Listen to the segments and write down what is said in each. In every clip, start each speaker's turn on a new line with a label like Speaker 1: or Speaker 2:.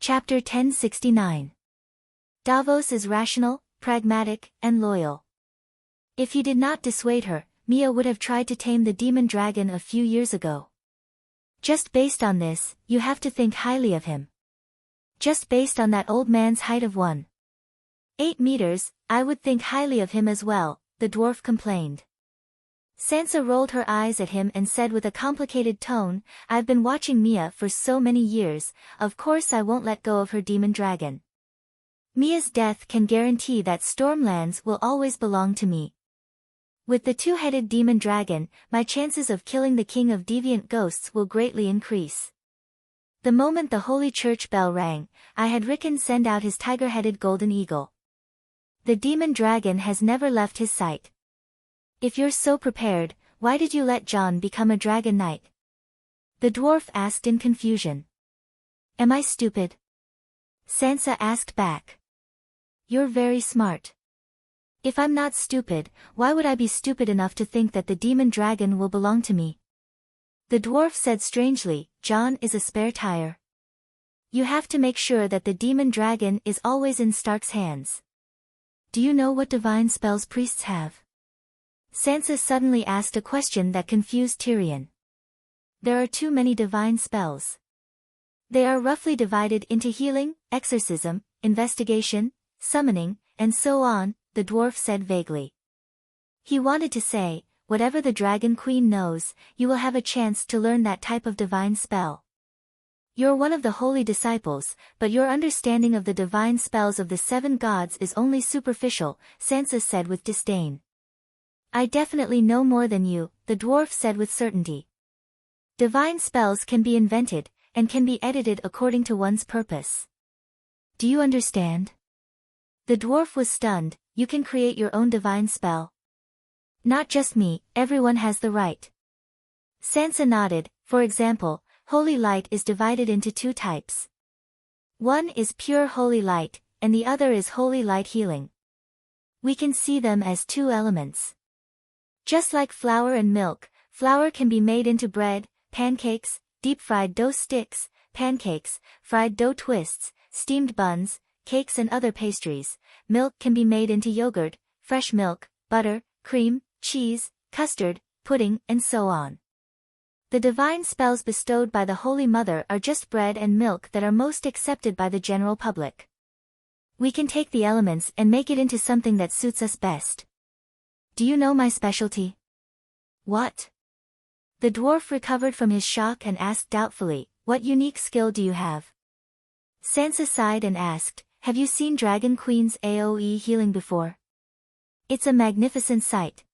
Speaker 1: Chapter 1069. Davos is rational, pragmatic, and loyal. If he did not dissuade her, Mia would have tried to tame the demon dragon a few years ago. Just based on this, you have to think highly of him. Just based on that old man's height of 1.8 meters, I would think highly of him as well, the dwarf complained. Sansa rolled her eyes at him and said with a complicated tone, I've been watching Mia for so many years, of course I won't let go of her demon dragon. Mia's death can guarantee that Stormlands will always belong to me. With the two-headed demon dragon, my chances of killing the king of deviant ghosts will greatly increase. The moment the holy church bell rang, I had Rickon send out his tiger-headed golden eagle. The demon dragon has never left his sight. If you're so prepared, why did you let Jon become a dragon knight? The dwarf asked in confusion. Am I stupid? Sansa asked back. You're very smart. If I'm not stupid, why would I be stupid enough to think that the demon dragon will belong to me? The dwarf said strangely, Jon is a spare tire. You have to make sure that the demon dragon is always in Stark's hands. Do you know what divine spells priests have? Sansa suddenly asked a question that confused Tyrion. There are too many divine spells. They are roughly divided into healing, exorcism, investigation, summoning, and so on, the dwarf said vaguely. He wanted to say, whatever the Dragon Queen knows, you will have a chance to learn that type of divine spell. You're one of the holy disciples, but your understanding of the divine spells of the 7 gods is only superficial, Sansa said with disdain. I definitely know more than you, the dwarf said with certainty. Divine spells can be invented, and can be edited according to one's purpose. Do you understand? The dwarf was stunned. You can create your own divine spell. Not just me, everyone has the right. Sansa nodded. For example, holy light is divided into 2 types. One is pure holy light, and the other is holy light healing. We can see them as 2 elements. Just like flour and milk, flour can be made into bread, pancakes, deep-fried dough sticks, pancakes, fried dough twists, steamed buns, cakes and other pastries. Milk can be made into yogurt, fresh milk, butter, cream, cheese, custard, pudding, and so on. The divine spells bestowed by the Holy Mother are just bread and milk that are most accepted by the general public. We can take the elements and make it into something that suits us best. Do you know my specialty? What? The dwarf recovered from his shock and asked doubtfully, what unique skill do you have? Sansa sighed and asked, have you seen Dragon Queen's AoE healing before? It's a magnificent sight.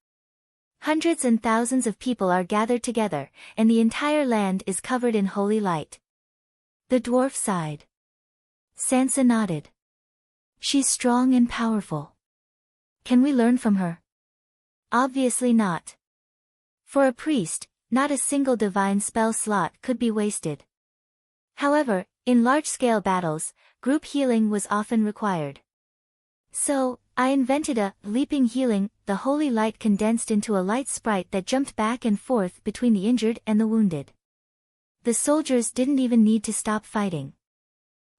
Speaker 1: Hundreds and thousands of people are gathered together, and the entire land is covered in holy light. The dwarf sighed. Sansa nodded. She's strong and powerful. Can we learn from her? Obviously not. For a priest, not a single divine spell slot could be wasted. However, in large-scale battles, group healing was often required. So, I invented a leaping healing, the holy light condensed into a light sprite that jumped back and forth between the injured and the wounded. The soldiers didn't even need to stop fighting.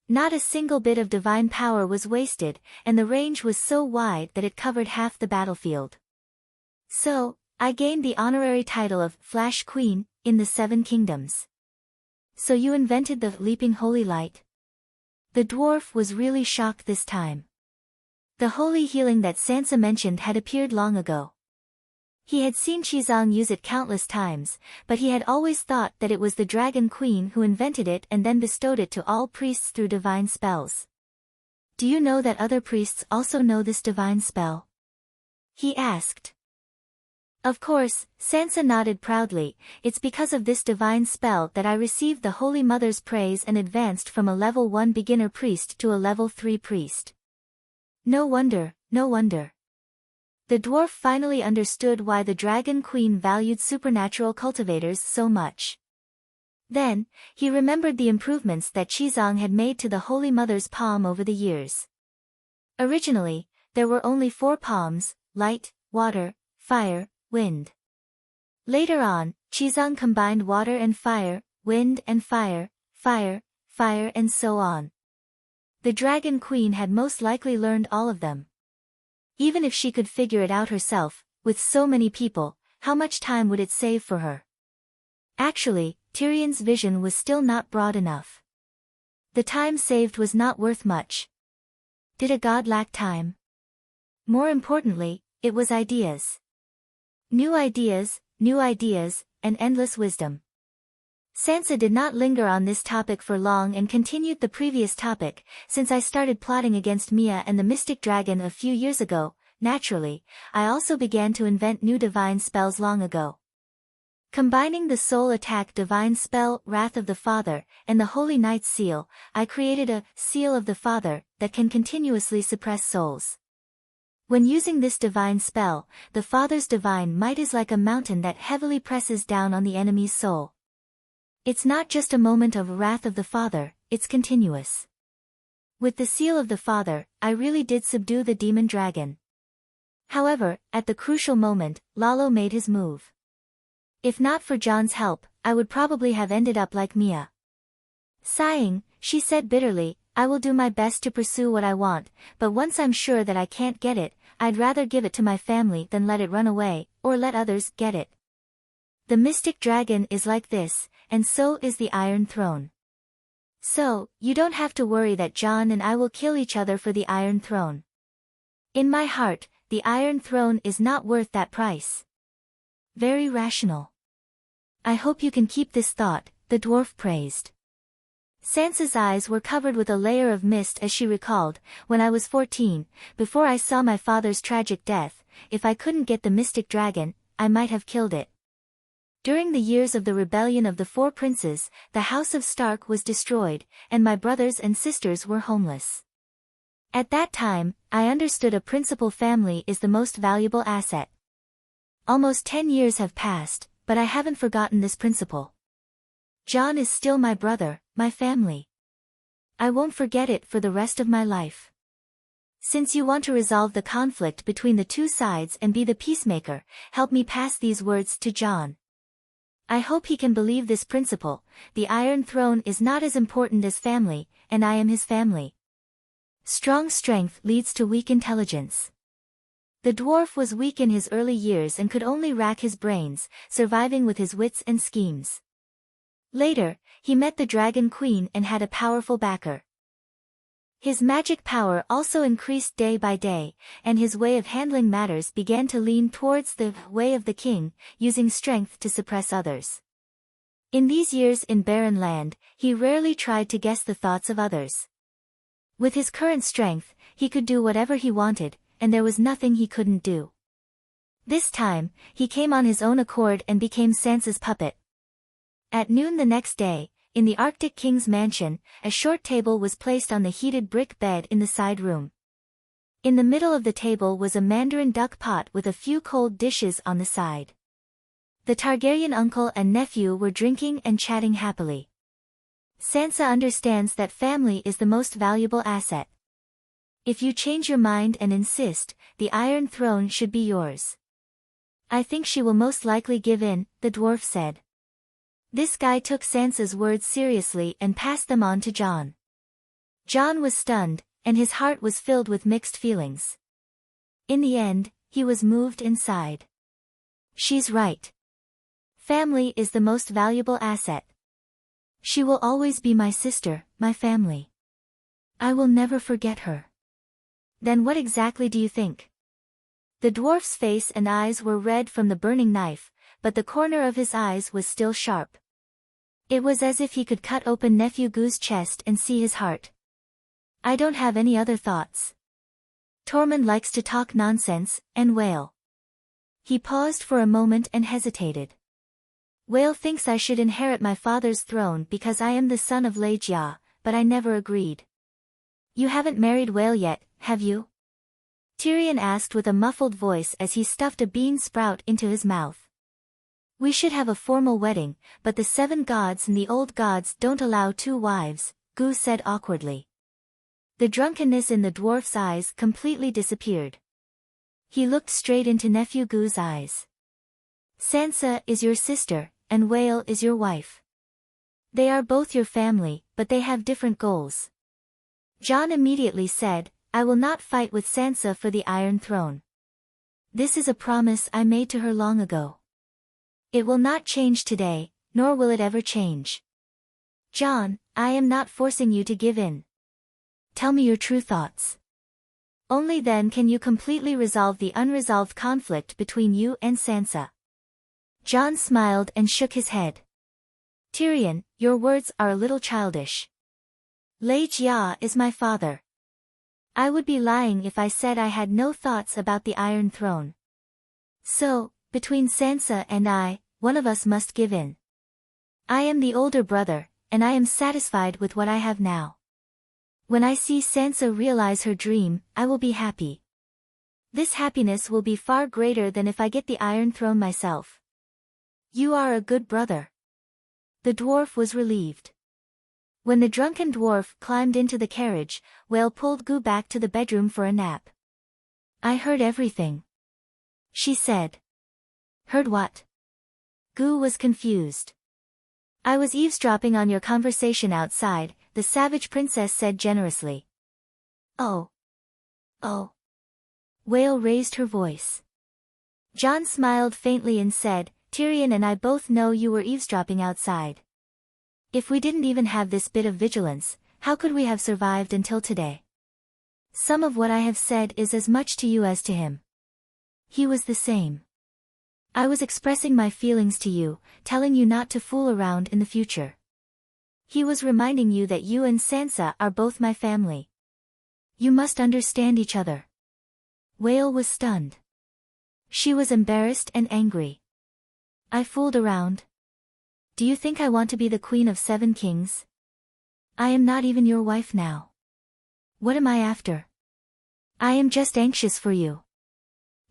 Speaker 1: Not a single bit of divine power was wasted, and the range was so wide that it covered half the battlefield. So, I gained the honorary title of Flash Queen in the 7 Kingdoms. So you invented the leaping holy light? The dwarf was really shocked this time. The holy healing that Sansa mentioned had appeared long ago. He had seen Chizang use it countless times, but he had always thought that it was the Dragon Queen who invented it and then bestowed it to all priests through divine spells. Do you know that other priests also know this divine spell? He asked. Of course, Sansa nodded proudly. It's because of this divine spell that I received the Holy Mother's praise and advanced from a level 1 beginner priest to a level 3 priest. No wonder, no wonder. The dwarf finally understood why the Dragon Queen valued supernatural cultivators so much. Then, he remembered the improvements that Chizang had made to the Holy Mother's palm over the years. Originally, there were only 4 palms: light, water, fire, wind. Later on, Chizang combined water and fire, wind and fire, fire, fire and so on. The Dragon Queen had most likely learned all of them. Even if she could figure it out herself, with so many people, how much time would it save for her? Actually, Tyrion's vision was still not broad enough. The time saved was not worth much. Did a god lack time? More importantly, it was ideas. New ideas, and endless wisdom. Sansa did not linger on this topic for long and continued the previous topic. Since I started plotting against Mia and the Mystic Dragon a few years ago, naturally, I also began to invent new divine spells long ago. Combining the soul attack divine spell Wrath of the Father and the Holy Knight's seal, I created a Seal of the Father that can continuously suppress souls. When using this divine spell, the Father's divine might is like a mountain that heavily presses down on the enemy's soul. It's not just a moment of Wrath of the Father, it's continuous. With the Seal of the Father, I really did subdue the demon dragon. However, at the crucial moment, Lalo made his move. If not for Jon's help, I would probably have ended up like Mia. Sighing, she said bitterly, I will do my best to pursue what I want, but once I'm sure that I can't get it, I'd rather give it to my family than let it run away, or let others get it. The Mystic Dragon is like this, and so is the Iron Throne. So, you don't have to worry that Jon and I will kill each other for the Iron Throne. In my heart, the Iron Throne is not worth that price. Very rational. I hope you can keep this thought, the dwarf praised. Sansa's eyes were covered with a layer of mist as she recalled, when I was 14, before I saw my father's tragic death, if I couldn't get the Mystic Dragon, I might have killed it. During the years of the rebellion of the Four Princes, the House of Stark was destroyed, and my brothers and sisters were homeless. At that time, I understood a principal family is the most valuable asset. Almost 10 years have passed, but I haven't forgotten this principle. Jon is still my brother, my family. I won't forget it for the rest of my life. Since you want to resolve the conflict between the two sides and be the peacemaker, help me pass these words to Jon. I hope he can believe this principle, the Iron Throne is not as important as family, and I am his family. Strong strength leads to weak intelligence. The dwarf was weak in his early years and could only rack his brains, surviving with his wits and schemes. Later, he met the Dragon Queen and had a powerful backer. His magic power also increased day by day, and his way of handling matters began to lean towards the way of the king, using strength to suppress others. In these years in barren land, he rarely tried to guess the thoughts of others. With his current strength, he could do whatever he wanted, and there was nothing he couldn't do. This time, he came on his own accord and became Sansa's puppet. At noon the next day, in the Arctic King's mansion, a short table was placed on the heated brick bed in the side room. In the middle of the table was a mandarin duck pot with a few cold dishes on the side. The Targaryen uncle and nephew were drinking and chatting happily. Sansa understands that family is the most valuable asset. If you change your mind and insist, the Iron Throne should be yours. I think she will most likely give in, the dwarf said. This guy took Sansa's words seriously and passed them on to Jon. Jon was stunned, and his heart was filled with mixed feelings. In the end, he was moved and sighed. She's right. Family is the most valuable asset. She will always be my sister, my family. I will never forget her. Then what exactly do you think? The dwarf's face and eyes were red from the burning knife, but the corner of his eyes was still sharp. It was as if he could cut open Nephew Goo's chest and see his heart. I don't have any other thoughts. Tormund likes to talk nonsense, and wail. He paused for a moment and hesitated. Whale thinks I should inherit my father's throne because I am the son of Legia, but I never agreed. You haven't married Whale yet, have you? Tyrion asked with a muffled voice as he stuffed a bean sprout into his mouth. We should have a formal wedding, but the 7 gods and the old gods don't allow 2 wives, Gu said awkwardly. The drunkenness in the dwarf's eyes completely disappeared. He looked straight into Nephew Gu's eyes. Sansa is your sister, and Whale is your wife. They are both your family, but they have different goals. Jon immediately said, I will not fight with Sansa for the Iron Throne. This is a promise I made to her long ago. It will not change today, nor will it ever change. Jon, I am not forcing you to give in. Tell me your true thoughts. Only then can you completely resolve the unresolved conflict between you and Sansa. Jon smiled and shook his head. Tyrion, your words are a little childish. Leia is my father. I would be lying if I said I had no thoughts about the Iron Throne. So, between Sansa and I, one of us must give in. I am the older brother, and I am satisfied with what I have now. When I see Sansa realize her dream, I will be happy. This happiness will be far greater than if I get the Iron Throne myself. You are a good brother. The dwarf was relieved. When the drunken dwarf climbed into the carriage, Whale pulled Gu back to the bedroom for a nap. I heard everything, she said. Heard what? Gu was confused. I was eavesdropping on your conversation outside, the savage princess said generously. Oh. Oh. Whale raised her voice. Jon smiled faintly and said, Tyrion and I both know you were eavesdropping outside. If we didn't even have this bit of vigilance, how could we have survived until today? Some of what I have said is as much to you as to him. He was the same. I was expressing my feelings to you, telling you not to fool around in the future. He was reminding you that you and Sansa are both my family. You must understand each other. Whale was stunned. She was embarrassed and angry. I fooled around. Do you think I want to be the Queen of 7 Kings? I am not even your wife now. What am I after? I am just anxious for you.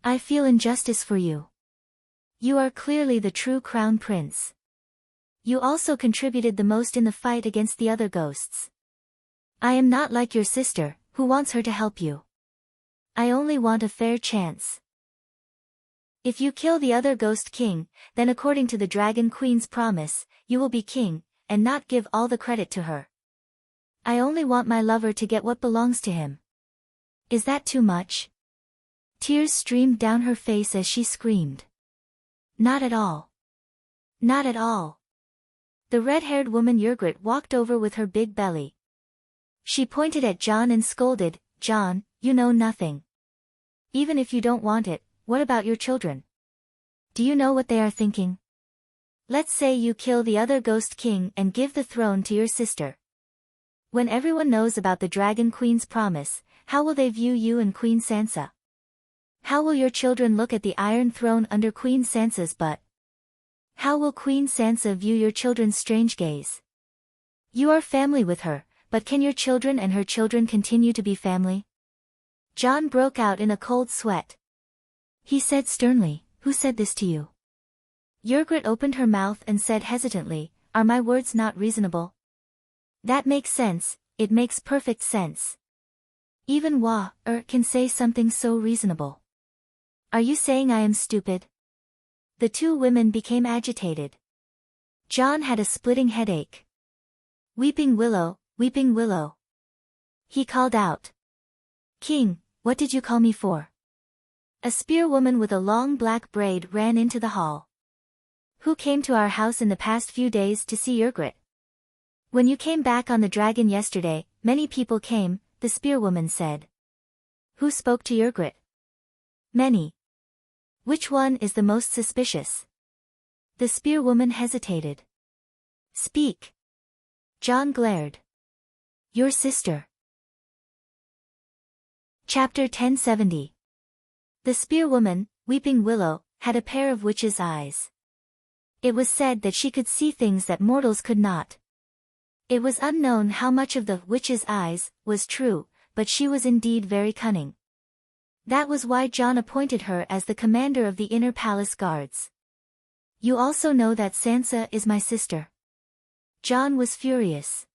Speaker 1: I feel injustice for you. You are clearly the true crown prince. You also contributed the most in the fight against the other ghosts. I am not like your sister, who wants her to help you. I only want a fair chance. If you kill the other Ghost King, then according to the Dragon Queen's promise, you will be king, and not give all the credit to her. I only want my lover to get what belongs to him. Is that too much? Tears streamed down her face as she screamed. Not at all. Not at all. The red-haired woman Ygritte walked over with her big belly. She pointed at Jon and scolded, Jon, you know nothing. Even if you don't want it, what about your children? Do you know what they are thinking? Let's say you kill the other Ghost King and give the throne to your sister. When everyone knows about the Dragon Queen's promise, how will they view you and Queen Sansa? How will your children look at the Iron Throne under Queen Sansa's butt? How will Queen Sansa view your children's strange gaze? You are family with her, but can your children and her children continue to be family? Jon broke out in a cold sweat. He said sternly, who said this to you? Ygritte opened her mouth and said hesitantly, are my words not reasonable? That makes sense, it makes perfect sense. Even can say something so reasonable. Are you saying I am stupid? The two women became agitated. Jon had a splitting headache. Weeping Willow, Weeping Willow. He called out. King, what did you call me for? A spearwoman with a long black braid ran into the hall. Who came to our house in the past few days to see Ygritte? When you came back on the dragon yesterday, many people came, the spearwoman said. Who spoke to Ygritte? Many. Which one is the most suspicious? The spearwoman hesitated. Speak. Jon glared. Your sister. Chapter 1070. The spearwoman, Weeping Willow, had a pair of witch's eyes. It was said that she could see things that mortals could not. It was unknown how much of the witch's eyes was true, but she was indeed very cunning. That was why Jon appointed her as the commander of the inner palace guards. You also know that Sansa is my sister. Jon was furious.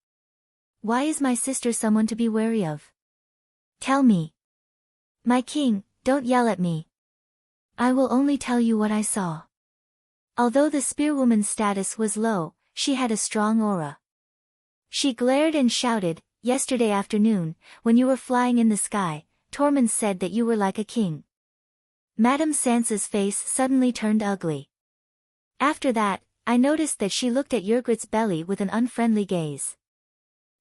Speaker 1: Why is my sister someone to be wary of? Tell me. My king, don't yell at me. I will only tell you what I saw. Although the spearwoman's status was low, she had a strong aura. She glared and shouted, Yesterday afternoon, when you were flying in the sky, Tormund said that you were like a king. Madame Sansa's face suddenly turned ugly. After that, I noticed that she looked at Ygritte's belly with an unfriendly gaze.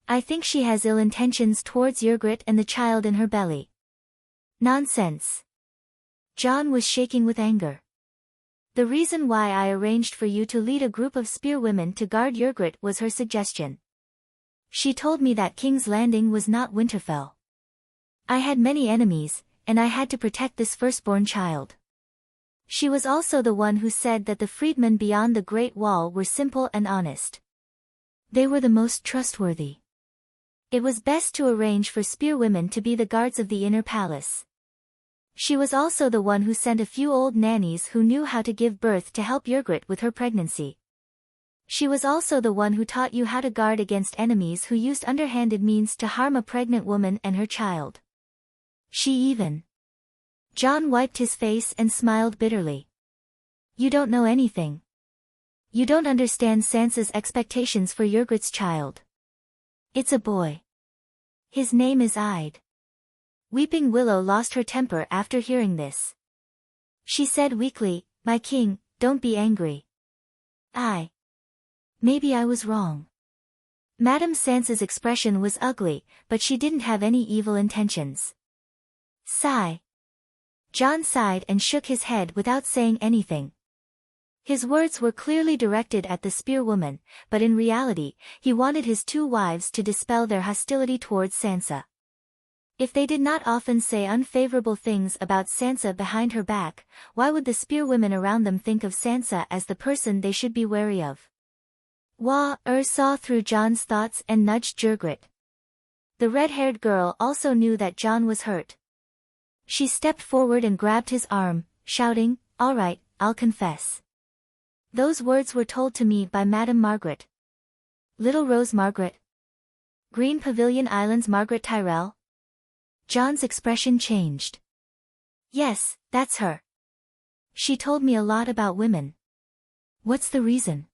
Speaker 1: I think she has ill intentions towards Ygritte and the child in her belly. Nonsense. Jon was shaking with anger. The reason why I arranged for you to lead a group of spearwomen to guard Ygritte was her suggestion. She told me that King's Landing was not Winterfell. I had many enemies, and I had to protect this firstborn child. She was also the one who said that the freedmen beyond the Great Wall were simple and honest. They were the most trustworthy. It was best to arrange for spearwomen to be the guards of the inner palace. She was also the one who sent a few old nannies who knew how to give birth to help Ygritte with her pregnancy. She was also the one who taught you how to guard against enemies who used underhanded means to harm a pregnant woman and her child. She even... Jon wiped his face and smiled bitterly. You don't know anything. You don't understand Sansa's expectations for Ygritte's child. It's a boy. His name is Ide. Weeping Willow lost her temper after hearing this. She said weakly, "My king, don't be angry. Maybe I was wrong." Madame Sansa's expression was ugly, but she didn't have any evil intentions. Sigh. Jon sighed and shook his head without saying anything. His words were clearly directed at the spearwoman, but in reality, he wanted his two wives to dispel their hostility towards Sansa. If they did not often say unfavorable things about Sansa behind her back, why would the spearwomen around them think of Sansa as the person they should be wary of? Saw through Jon's thoughts and nudged Ygritte. The red-haired girl also knew that Jon was hurt. She stepped forward and grabbed his arm, shouting, "All right, I'll confess. Those words were told to me by Madame Margaret. Little Rose Margaret. Green Pavilion Islands Margaret Tyrell." Jon's expression changed. "Yes, that's her. She told me a lot about women." "What's the reason?"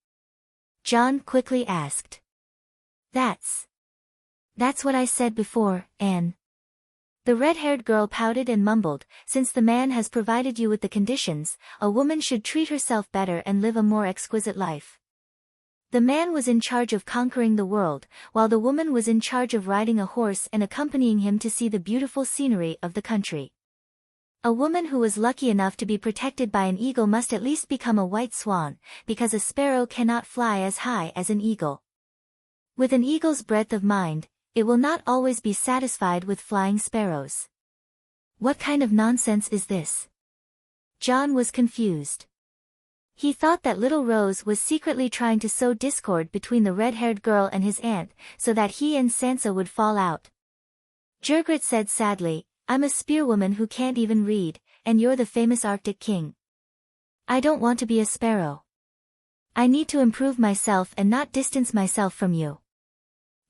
Speaker 1: Jon quickly asked. That's what I said before, Anne." The red-haired girl pouted and mumbled, "Since the man has provided you with the conditions, a woman should treat herself better and live a more exquisite life. The man was in charge of conquering the world, while the woman was in charge of riding a horse and accompanying him to see the beautiful scenery of the country. A woman who was lucky enough to be protected by an eagle must at least become a white swan, because a sparrow cannot fly as high as an eagle. With an eagle's breadth of mind, it will not always be satisfied with flying sparrows." What kind of nonsense is this? Jon was confused. He thought that little Rose was secretly trying to sow discord between the red-haired girl and his aunt, so that he and Sansa would fall out. Ygritte said sadly, "I'm a spearwoman who can't even read, and you're the famous Arctic king. I don't want to be a sparrow. I need to improve myself and not distance myself from you."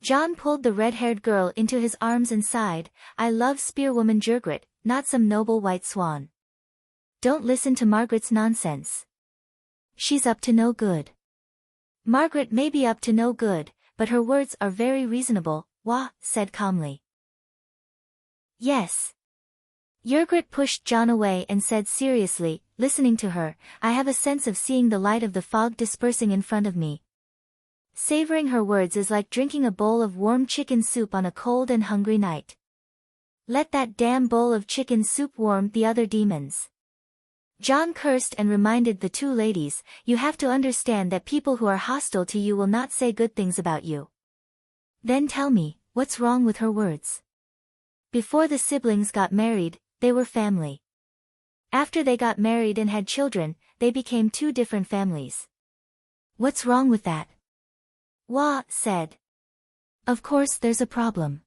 Speaker 1: Jon pulled the red-haired girl into his arms and sighed, "I love spearwoman Ygritte, not some noble white swan. Don't listen to Margaret's nonsense. She's up to no good." "Margaret may be up to no good, but her words are very reasonable," said calmly. "Yes." Ygritte pushed Jon away and said seriously, listening to her, "I have a sense of seeing the light of the fog dispersing in front of me." Savoring her words is like drinking a bowl of warm chicken soup on a cold and hungry night. Let that damn bowl of chicken soup warm the other demons. Jon cursed and reminded the two ladies, "You have to understand that people who are hostile to you will not say good things about you." "Then tell me, what's wrong with her words?" Before the siblings got married, they were family. After they got married and had children, they became two different families. "What's wrong with that?" said. "Of course there's a problem.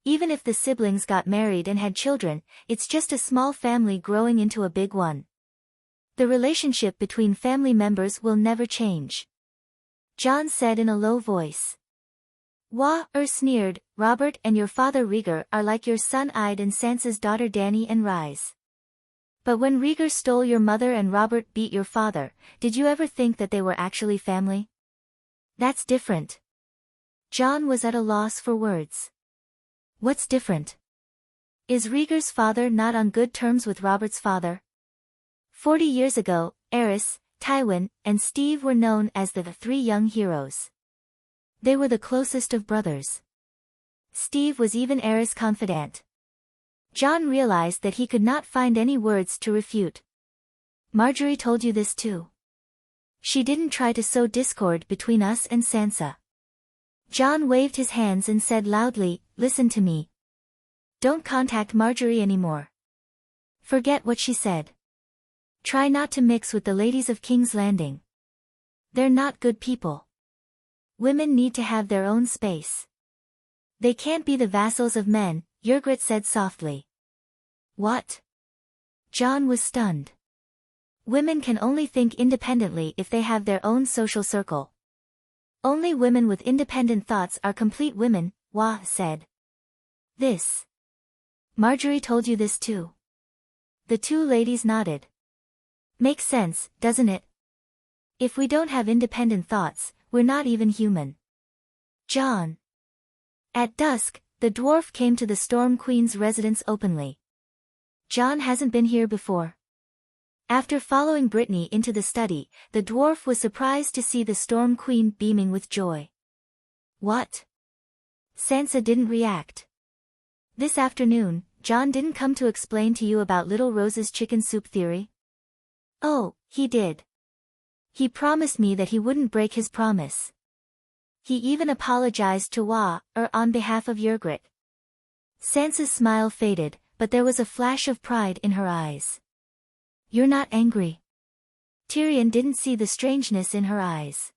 Speaker 1: Even if the siblings got married and had children, it's just a small family growing into a big one. The relationship between family members will never change." Jon said in a low voice. Sneered, "Robert and your father Rhaegar are like your son Ide and Sansa's daughter Dany and Rhys. But when Rhaegar stole your mother and Robert beat your father, did you ever think that they were actually family? That's different. John was at a loss for words. What's different? Is Rieger's father not on good terms with Robert's father? 40 years ago, Eris, Tywin, and Steve were known as the three young heroes. They were the closest of brothers. Steve was even Eris' confidant. John realized that he could not find any words to refute. Marjorie told you this too. She didn't try to sow discord between us and Sansa. John waved his hands and said loudly, listen to me. Don't contact Marjorie anymore. Forget what she said. Try not to mix with the ladies of King's Landing. They're not good people. Women need to have their own space. They can't be the vassals of men, Ygritte said softly. What? John was stunned. Women can only think independently if they have their own social circle. Only women with independent thoughts are complete women, Wah said. This. Marjorie told you this too. The two ladies nodded. Makes sense, doesn't it? If we don't have independent thoughts, we're not even human. John. At dusk, the dwarf came to the Storm Queen's residence openly. John hasn't been here before. After following Brittany into the study, the dwarf was surprised to see the Storm Queen beaming with joy. What? Sansa didn't react. This afternoon, John didn't come to explain to you about Little Rose's chicken soup theory? Oh, he did. He promised me that he wouldn't break his promise. He even apologized to Wah, on behalf of Ygritte. Sansa's smile faded, but there was a flash of pride in her eyes. You're not angry. Tyrion didn't see the strangeness in her eyes.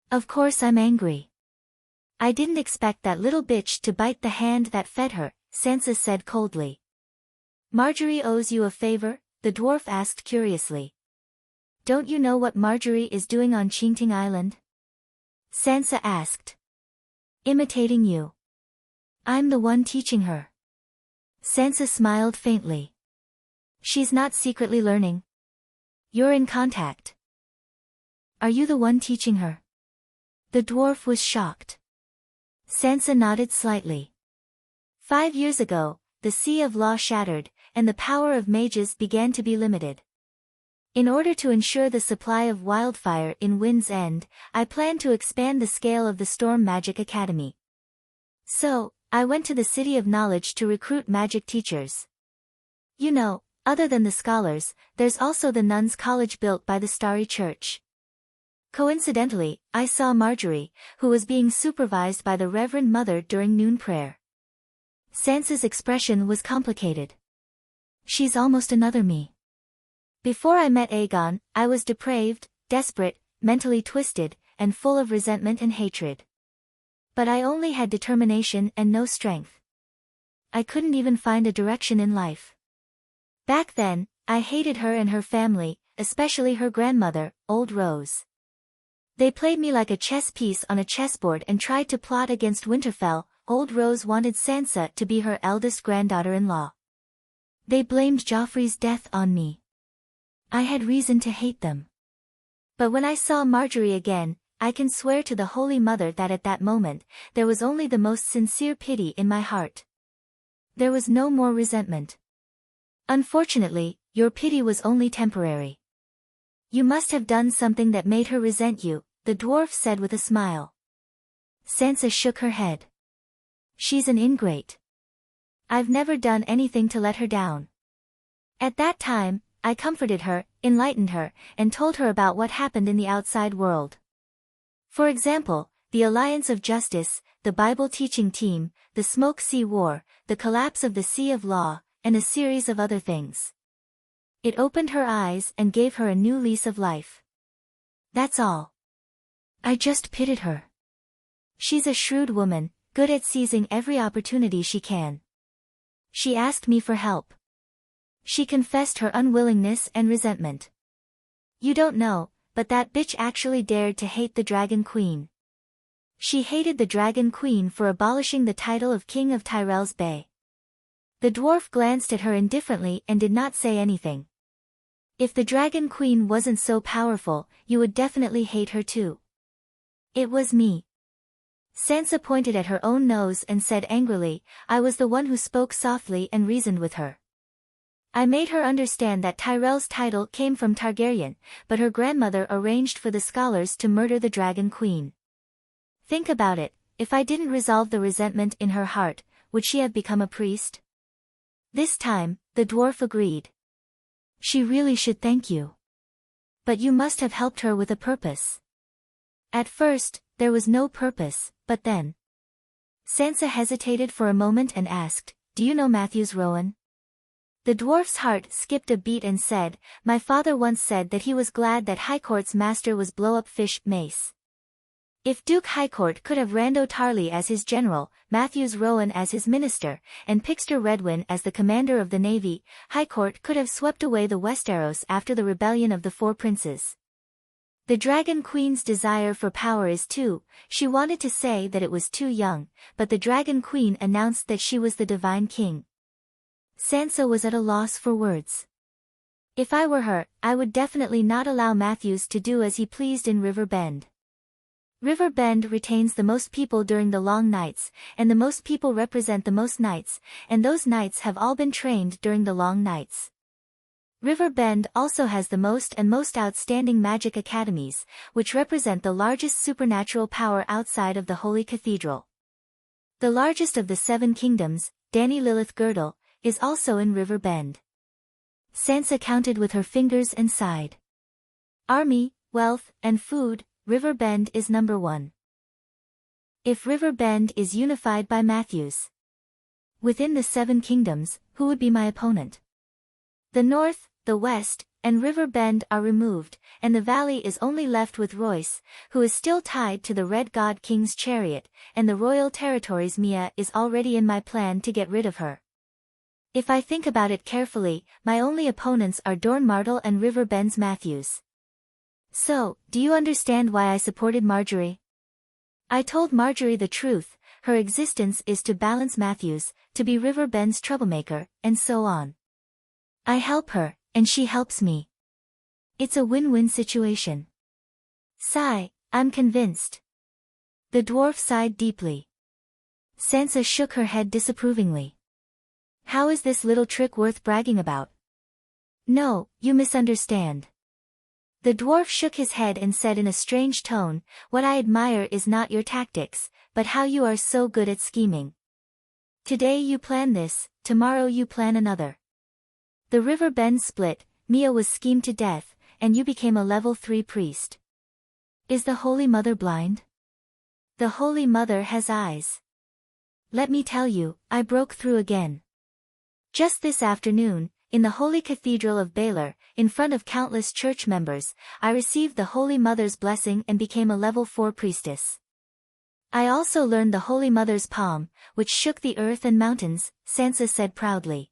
Speaker 1: Of course I'm angry. I didn't expect that little bitch to bite the hand that fed her, Sansa said coldly. Marjorie owes you a favor? The dwarf asked curiously. Don't you know what Marjorie is doing on Chinting Island? Sansa asked. Imitating you. I'm the one teaching her. Sansa smiled faintly. She's not secretly learning. You're in contact. Are you the one teaching her? The dwarf was shocked. Sansa nodded slightly. 5 years ago, the Sea of Law shattered, and the power of mages began to be limited. In order to ensure the supply of wildfire in Wind's End, I planned to expand the scale of the Storm Magic Academy. So, I went to the City of Knowledge to recruit magic teachers. You know, other than the scholars, there's also the nuns' college built by the Starry Church. Coincidentally, I saw Marjorie, who was being supervised by the Reverend Mother during noon prayer. Sansa's expression was complicated. She's almost another me. Before I met Aegon, I was depraved, desperate, mentally twisted, and full of resentment and hatred. But I only had determination and no strength. I couldn't even find a direction in life. Back then, I hated her and her family, especially her grandmother, Old Rose. They played me like a chess piece on a chessboard and tried to plot against Winterfell. Old Rose wanted Sansa to be her eldest granddaughter-in-law. They blamed Joffrey's death on me. I had reason to hate them. But when I saw Marjorie again, I can swear to the Holy Mother that at that moment, there was only the most sincere pity in my heart. There was no more resentment. Unfortunately, your pity was only temporary. You must have done something that made her resent you, the dwarf said with a smile. Sansa shook her head. She's an ingrate. I've never done anything to let her down. At that time, I comforted her, enlightened her, and told her about what happened in the outside world. For example, the Alliance of Justice, the Bible teaching team, the Smoke Sea War, the collapse of the Sea of Law, and a series of other things. It opened her eyes and gave her a new lease of life. That's all. I just pitied her. She's a shrewd woman, good at seizing every opportunity she can. She asked me for help. She confessed her unwillingness and resentment. You don't know, but that bitch actually dared to hate the Dragon Queen. She hated the Dragon Queen for abolishing the title of King of Tyrell's Bay. The dwarf glanced at her indifferently and did not say anything. If the Dragon Queen wasn't so powerful, you would definitely hate her too. It was me. Sansa pointed at her own nose and said angrily, I was the one who spoke softly and reasoned with her. I made her understand that Tyrell's title came from Targaryen, but her grandmother arranged for the scholars to murder the Dragon Queen. Think about it, if I didn't resolve the resentment in her heart, would she have become a priest? This time, the dwarf agreed. She really should thank you. But you must have helped her with a purpose. At first, there was no purpose, but then. Sansa hesitated for a moment and asked, Do you know Matthews Rowan? The dwarf's heart skipped a beat and said, My father once said that he was glad that Highcourt's master was Blow-Up-Fish Mace. If Duke Highcourt could have Rando Tarly as his general, Matthews Rowan as his minister, and Pixter Redwyn as the commander of the navy, Highcourt could have swept away the Westeros after the rebellion of the Four Princes. The Dragon Queen's desire for power is she wanted to say that it was too young, but the Dragon Queen announced that she was the Divine King. Sansa was at a loss for words. If I were her, I would definitely not allow Matthews to do as he pleased in River Bend. River Bend retains the most people during the long nights, and the most people represent the most knights, and those knights have all been trained during the long nights. River Bend also has the most outstanding magic academies, which represent the largest supernatural power outside of the Holy Cathedral. The largest of the 7 kingdoms, Dany Lilith Girdle, is also in River Bend. Sansa counted with her fingers and sighed. Army, wealth, and food, River Bend is number 1. If River Bend is unified by Matthews within the 7 kingdoms, who would be my opponent? The north, the west, and River Bend are removed, and the valley is only left with Royce, who is still tied to the Red God King's chariot, and the royal territories. Mia is already in my plan to get rid of her. If I think about it carefully, my only opponents are Dorne Martell and River Bend's Matthews. So, do you understand why I supported Marjorie? I told Marjorie the truth, her existence is to balance Matthews, to be River Bend's troublemaker, and so on. I help her, and she helps me. It's a win-win situation. Sigh, I'm convinced. The dwarf sighed deeply. Sansa shook her head disapprovingly. How is this little trick worth bragging about? No, you misunderstand. The dwarf shook his head and said in a strange tone, What I admire is not your tactics, but how you are so good at scheming. Today you plan this, tomorrow you plan another. The River Bend split, Mia was schemed to death, and you became a level 3 priest. Is the Holy Mother blind? The Holy Mother has eyes. Let me tell you, I broke through again. Just this afternoon, in the Holy Cathedral of Baylor, in front of countless church members, I received the Holy Mother's blessing and became a level 4 priestess. I also learned the Holy Mother's palm, which shook the earth and mountains, Sansa said proudly.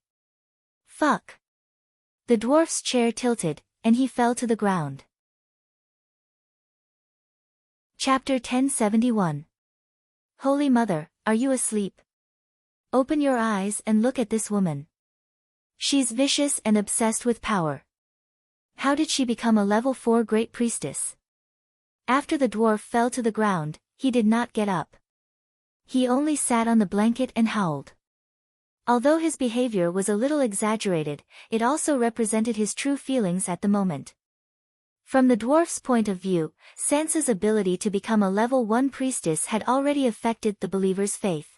Speaker 1: Fuck. The dwarf's chair tilted, and he fell to the ground. Chapter 1071. Holy Mother, are you asleep? Open your eyes and look at this woman. She's vicious and obsessed with power. How did she become a level 4 great priestess? After the dwarf fell to the ground, he did not get up. He only sat on the blanket and howled. Although his behavior was a little exaggerated, it also represented his true feelings at the moment. From the dwarf's point of view, Sansa's ability to become a level 1 priestess had already affected the believer's faith.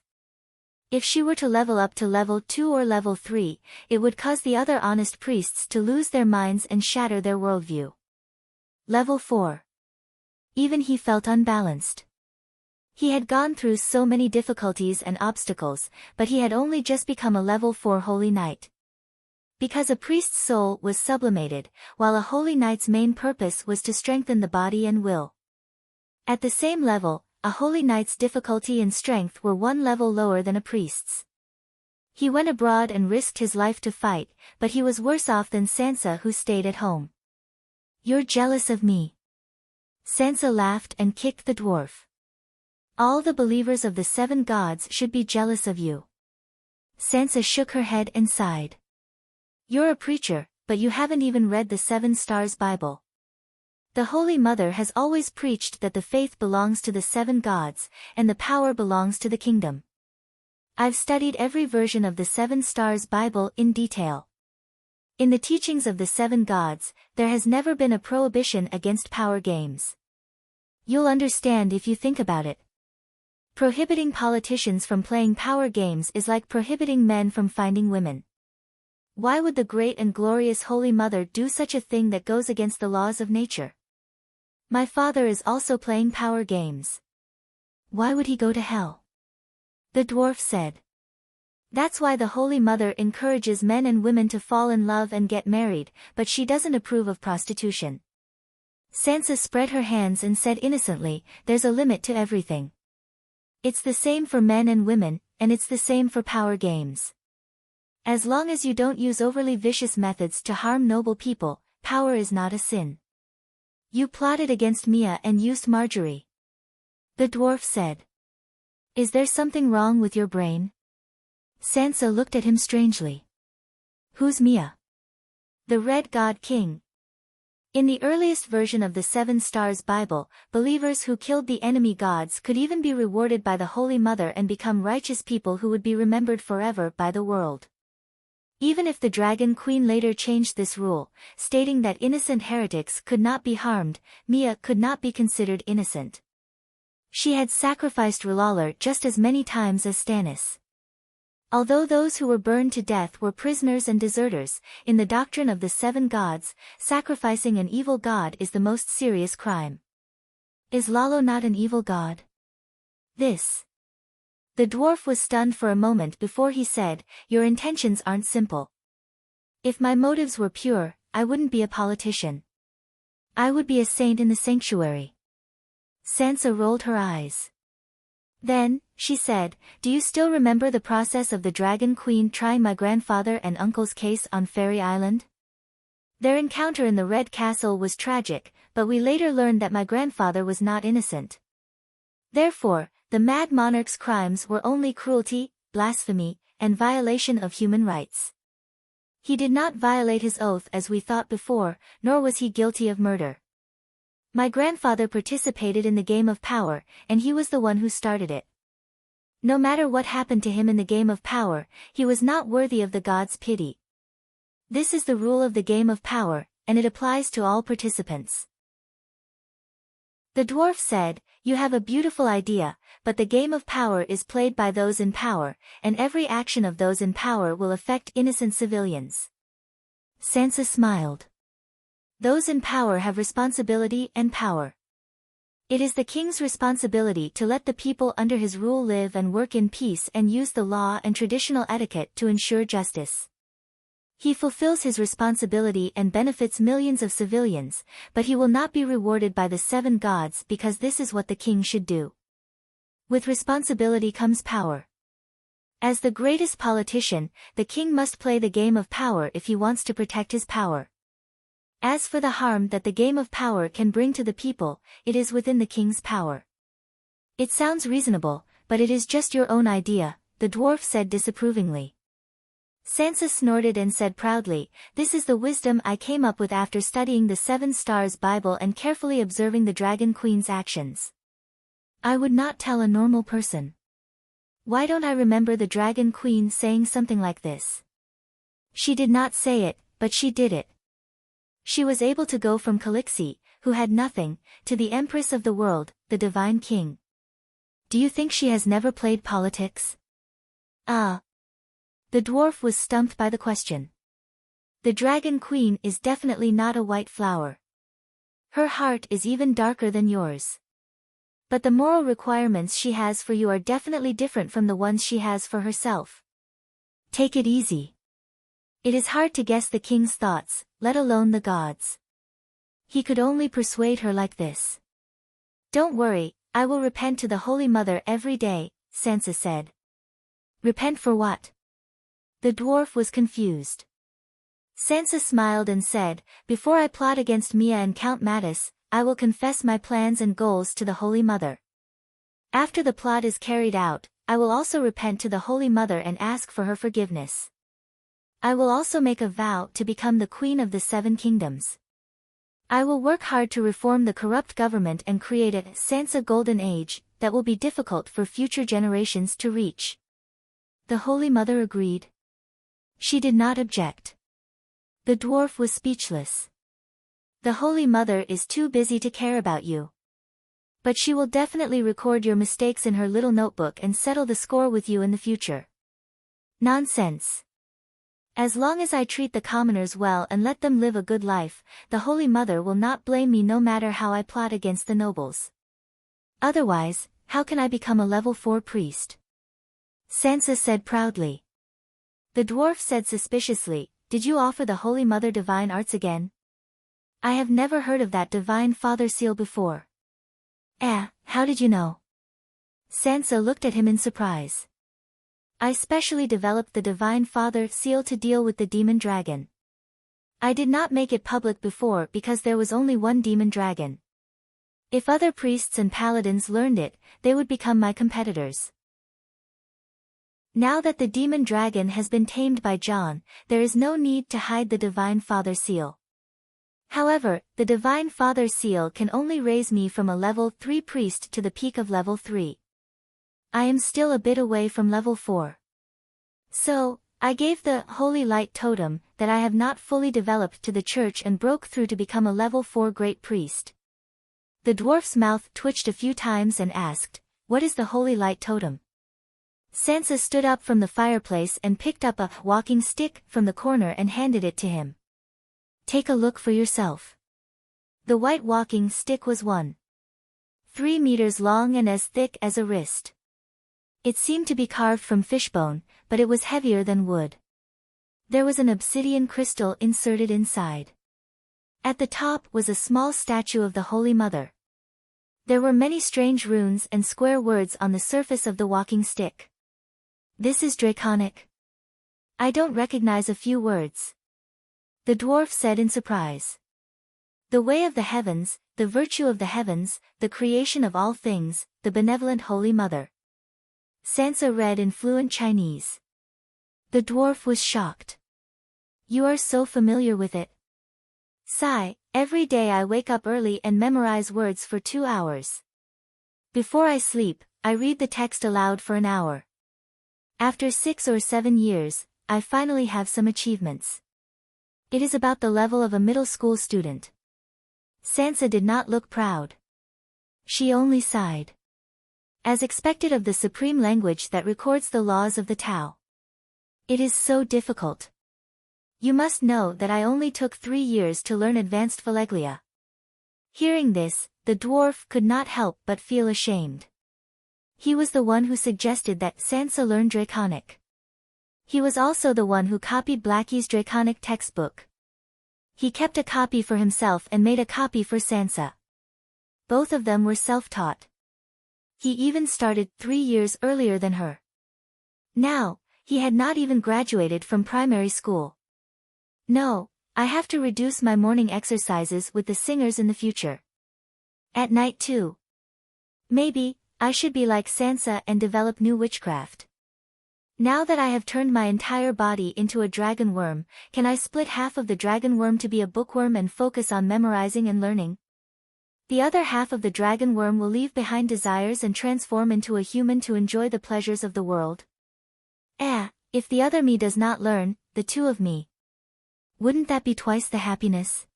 Speaker 1: If she were to level up to level 2 or level 3, it would cause the other honest priests to lose their minds and shatter their worldview. Level 4. Even he felt unbalanced. He had gone through so many difficulties and obstacles, but he had only just become a level 4 holy knight. Because a priest's soul was sublimated, while a holy knight's main purpose was to strengthen the body and will. At the same level, a holy knight's difficulty and strength were 1 level lower than a priest's. He went abroad and risked his life to fight, but he was worse off than Sansa, who stayed at home. You're jealous of me. Sansa laughed and kicked the dwarf. All the believers of the 7 gods should be jealous of you. Sansa shook her head and sighed. You're a preacher, but you haven't even read the 7 Stars Bible. The Holy Mother has always preached that the faith belongs to the 7 gods, and the power belongs to the kingdom. I've studied every version of the 7 Stars Bible in detail. In the teachings of the 7 gods, there has never been a prohibition against power games. You'll understand if you think about it. Prohibiting politicians from playing power games is like prohibiting men from finding women. Why would the great and glorious Holy Mother do such a thing that goes against the laws of nature? My father is also playing power games. Why would he go to hell? The dwarf said. That's why the Holy Mother encourages men and women to fall in love and get married, but she doesn't approve of prostitution. Sansa spread her hands and said innocently, there's a limit to everything. It's the same for men and women, and it's the same for power games. As long as you don't use overly vicious methods to harm noble people, power is not a sin. You plotted against Mia and used Marjorie. The dwarf said. Is there something wrong with your brain? Sansa looked at him strangely. Who's Mia? The Red God King. In the earliest version of the 7 Stars Bible, believers who killed the enemy gods could even be rewarded by the Holy Mother and become righteous people who would be remembered forever by the world. Even if the Dragon Queen later changed this rule, stating that innocent heretics could not be harmed, Mia could not be considered innocent. She had sacrificed R'hllor just as many times as Stannis. Although those who were burned to death were prisoners and deserters, in the doctrine of the 7 gods, sacrificing an evil god is the most serious crime. Is Lalo not an evil god? The dwarf was stunned for a moment before he said, your intentions aren't simple. If my motives were pure, I wouldn't be a politician. I would be a saint in the sanctuary. Sansa rolled her eyes. Then, she said, do you still remember the process of the Dragon Queen trying my grandfather and uncle's case on Fairy Island? Their encounter in the Red Castle was tragic, but we later learned that my grandfather was not innocent. Therefore, the Mad Monarch's crimes were only cruelty, blasphemy, and violation of human rights. He did not violate his oath as we thought before, nor was he guilty of murder. My grandfather participated in the game of power, and he was the one who started it. No matter what happened to him in the game of power, he was not worthy of the gods' pity. This is the rule of the game of power, and it applies to all participants. The dwarf said, you have a beautiful idea, but the game of power is played by those in power, and every action of those in power will affect innocent civilians. Sansa smiled. Those in power have responsibility and power. It is the king's responsibility to let the people under his rule live and work in peace and use the law and traditional etiquette to ensure justice. He fulfills his responsibility and benefits millions of civilians, but he will not be rewarded by the 7 gods because this is what the king should do. With responsibility comes power. As the greatest politician, the king must play the game of power if he wants to protect his power. As for the harm that the game of power can bring to the people, it is within the king's power. It sounds reasonable, but it is just your own idea, the dwarf said disapprovingly. Sansa snorted and said proudly, this is the wisdom I came up with after studying the 7 Stars Bible and carefully observing the Dragon Queen's actions. I would not tell a normal person. Why don't I remember the Dragon Queen saying something like this? She did not say it, but she did it. She was able to go from Khaleesi, who had nothing, to the Empress of the world, the Divine King. Do you think she has never played politics? The dwarf was stumped by the question. The Dragon Queen is definitely not a white flower. Her heart is even darker than yours. But the moral requirements she has for you are definitely different from the ones she has for herself. Take it easy. It is hard to guess the king's thoughts, let alone the gods. He could only persuade her like this. Don't worry, I will repent to the Holy Mother every day, Sansa said. Repent for what? The dwarf was confused. Sansa smiled and said, before I plot against Mia and Count Mattis, I will confess my plans and goals to the Holy Mother. After the plot is carried out, I will also repent to the Holy Mother and ask for her forgiveness. I will also make a vow to become the Queen of the 7 Kingdoms. I will work hard to reform the corrupt government and create a Sansa Golden Age that will be difficult for future generations to reach. The Holy Mother agreed. She did not object. The dwarf was speechless. The Holy Mother is too busy to care about you. But she will definitely record your mistakes in her little notebook and settle the score with you in the future. Nonsense. As long as I treat the commoners well and let them live a good life, the Holy Mother will not blame me no matter how I plot against the nobles. Otherwise, how can I become a level 4 priest? Sansa said proudly. The dwarf said suspiciously, Did you offer the Holy Mother divine arts again? I have never heard of that divine father seal before. How did you know? Sansa looked at him in surprise. I specially developed the Divine Father seal to deal with the demon dragon. I did not make it public before because there was only one demon dragon. If other priests and paladins learned it, they would become my competitors. Now that the demon dragon has been tamed by Jon, there is no need to hide the Divine Father seal. However, the Divine Father seal can only raise me from a level 3 priest to the peak of level 3. I am still a bit away from level 4. So, I gave the Holy Light Totem that I have not fully developed to the church and broke through to become a level 4 great priest. The dwarf's mouth twitched a few times and asked, What is the Holy Light Totem? Sansa stood up from the fireplace and picked up a walking stick from the corner and handed it to him. Take a look for yourself. The white walking stick was 1.3 meters long and as thick as a wrist. It seemed to be carved from fishbone, but it was heavier than wood. There was an obsidian crystal inserted inside. At the top was a small statue of the Holy Mother. There were many strange runes and square words on the surface of the walking stick. This is Draconic. I don't recognize a few words. The dwarf said in surprise. The way of the heavens, the virtue of the heavens, the creation of all things, the benevolent Holy Mother. Sansa read in fluent Chinese. The dwarf was shocked. You are so familiar with it. Sigh, every day I wake up early and memorize words for 2 hours. Before I sleep, I read the text aloud for an hour. After 6 or 7 years, I finally have some achievements. It is about the level of a middle school student. Sansa did not look proud. She only sighed. As expected of the supreme language that records the laws of the Tao. It is so difficult. You must know that I only took 3 years to learn advanced Valeglia. Hearing this, the dwarf could not help but feel ashamed. He was the one who suggested that Sansa learn Draconic. He was also the one who copied Blackie's Draconic textbook. He kept a copy for himself and made a copy for Sansa. Both of them were self-taught. He even started 3 years earlier than her. Now, he had not even graduated from primary school. No, I have to reduce my morning exercises with the singers in the future. At night too. Maybe, I should be like Sansa and develop new witchcraft. Now that I have turned my entire body into a dragon worm, can I split half of the dragon worm to be a bookworm and focus on memorizing and learning? The other half of the dragon worm will leave behind desires and transform into a human to enjoy the pleasures of the world. If the other me does not learn, the two of me. Wouldn't that be twice the happiness?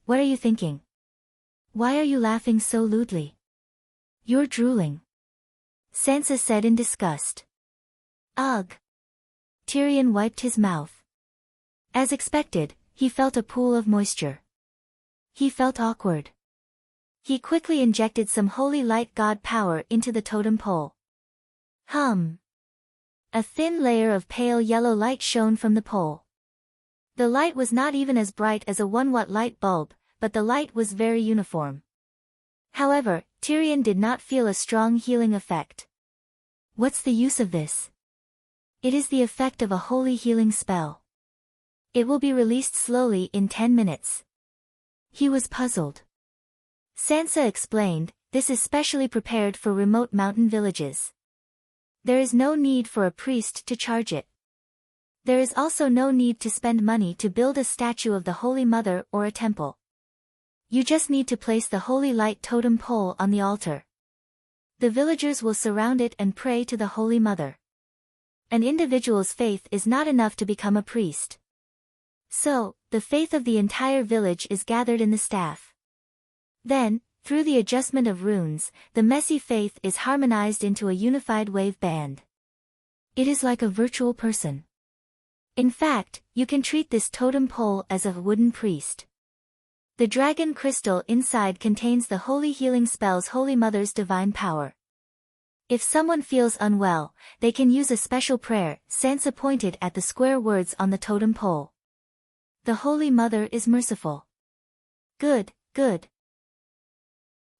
Speaker 1: What are you thinking? Why are you laughing so lewdly? You're drooling. Sansa said in disgust. Ugh. Tyrion wiped his mouth. As expected, he felt a pool of moisture. He felt awkward. He quickly injected some holy light god power into the totem pole. A thin layer of pale yellow light shone from the pole. The light was not even as bright as a 1-watt light bulb, but the light was very uniform. However, Tyrion did not feel a strong healing effect. What's the use of this? It is the effect of a holy healing spell. It will be released slowly in 10 minutes. He was puzzled. Sansa explained, this is specially prepared for remote mountain villages. There is no need for a priest to charge it. There is also no need to spend money to build a statue of the Holy Mother or a temple. You just need to place the holy light totem pole on the altar. The villagers will surround it and pray to the Holy Mother. An individual's faith is not enough to become a priest. So, the faith of the entire village is gathered in the staff. Then, through the adjustment of runes, the messy faith is harmonized into a unified wave band. It is like a virtual person. In fact, you can treat this totem pole as a wooden priest. The dragon crystal inside contains the holy healing spell's Holy Mother's divine power. If someone feels unwell, they can use a special prayer, Sansa pointed at the square words on the totem pole. The Holy Mother is merciful. Good, good.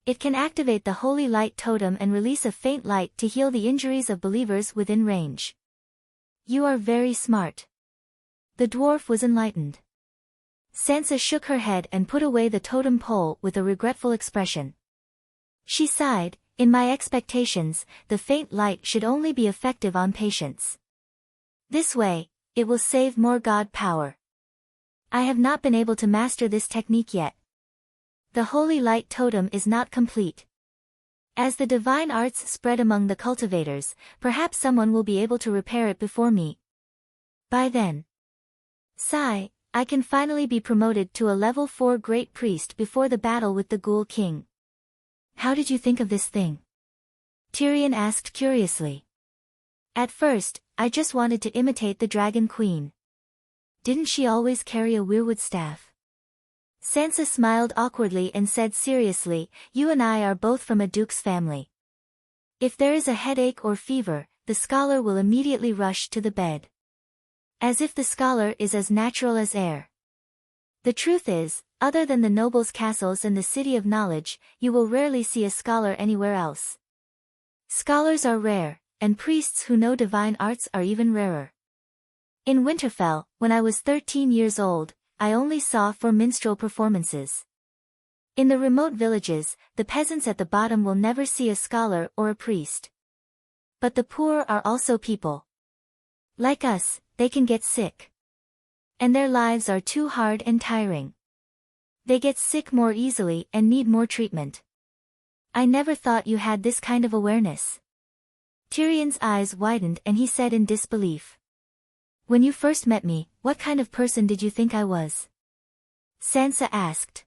Speaker 1: It can activate the holy light totem and release a faint light to heal the injuries of believers within range. You are very smart. The dwarf was enlightened. Sansa shook her head and put away the totem pole with a regretful expression. She sighed, in my expectations, the faint light should only be effective on patients. This way, it will save more god power. I have not been able to master this technique yet. The holy light totem is not complete. As the divine arts spread among the cultivators, perhaps someone will be able to repair it before me. By then. Sigh, I can finally be promoted to a level 4 great priest before the battle with the Ghoul King. How did you think of this thing? Tyrion asked curiously. At first, I just wanted to imitate the Dragon Queen. Didn't she always carry a weirwood staff? Sansa smiled awkwardly and said seriously, you and I are both from a duke's family. If there is a headache or fever, the scholar will immediately rush to the bed. As if the scholar is as natural as air. The truth is, other than the nobles' castles and the City of Knowledge, you will rarely see a scholar anywhere else. Scholars are rare, and priests who know divine arts are even rarer. In Winterfell, when I was 13 years old, I only saw 4 minstrel performances. In the remote villages, the peasants at the bottom will never see a scholar or a priest. But the poor are also people. Like us, they can get sick. And their lives are too hard and tiring. They get sick more easily and need more treatment. I never thought you had this kind of awareness. Tyrion's eyes widened and he said in disbelief. When you first met me, what kind of person did you think I was? Sansa asked.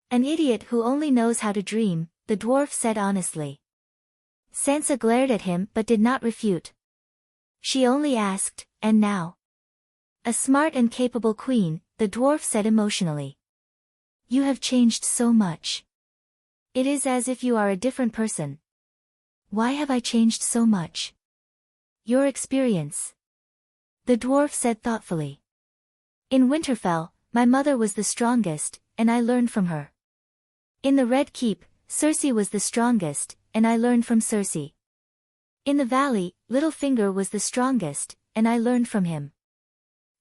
Speaker 1: An idiot who only knows how to dream, the dwarf said honestly. Sansa glared at him but did not refute. She only asked, and now? A smart and capable queen, the dwarf said emotionally. You have changed so much. It is as if you are a different person. Why have I changed so much? Your experience. The dwarf said thoughtfully. In Winterfell, my mother was the strongest, and I learned from her. In the Red Keep, Cersei was the strongest, and I learned from Cersei. In the valley, Littlefinger was the strongest, and I learned from him.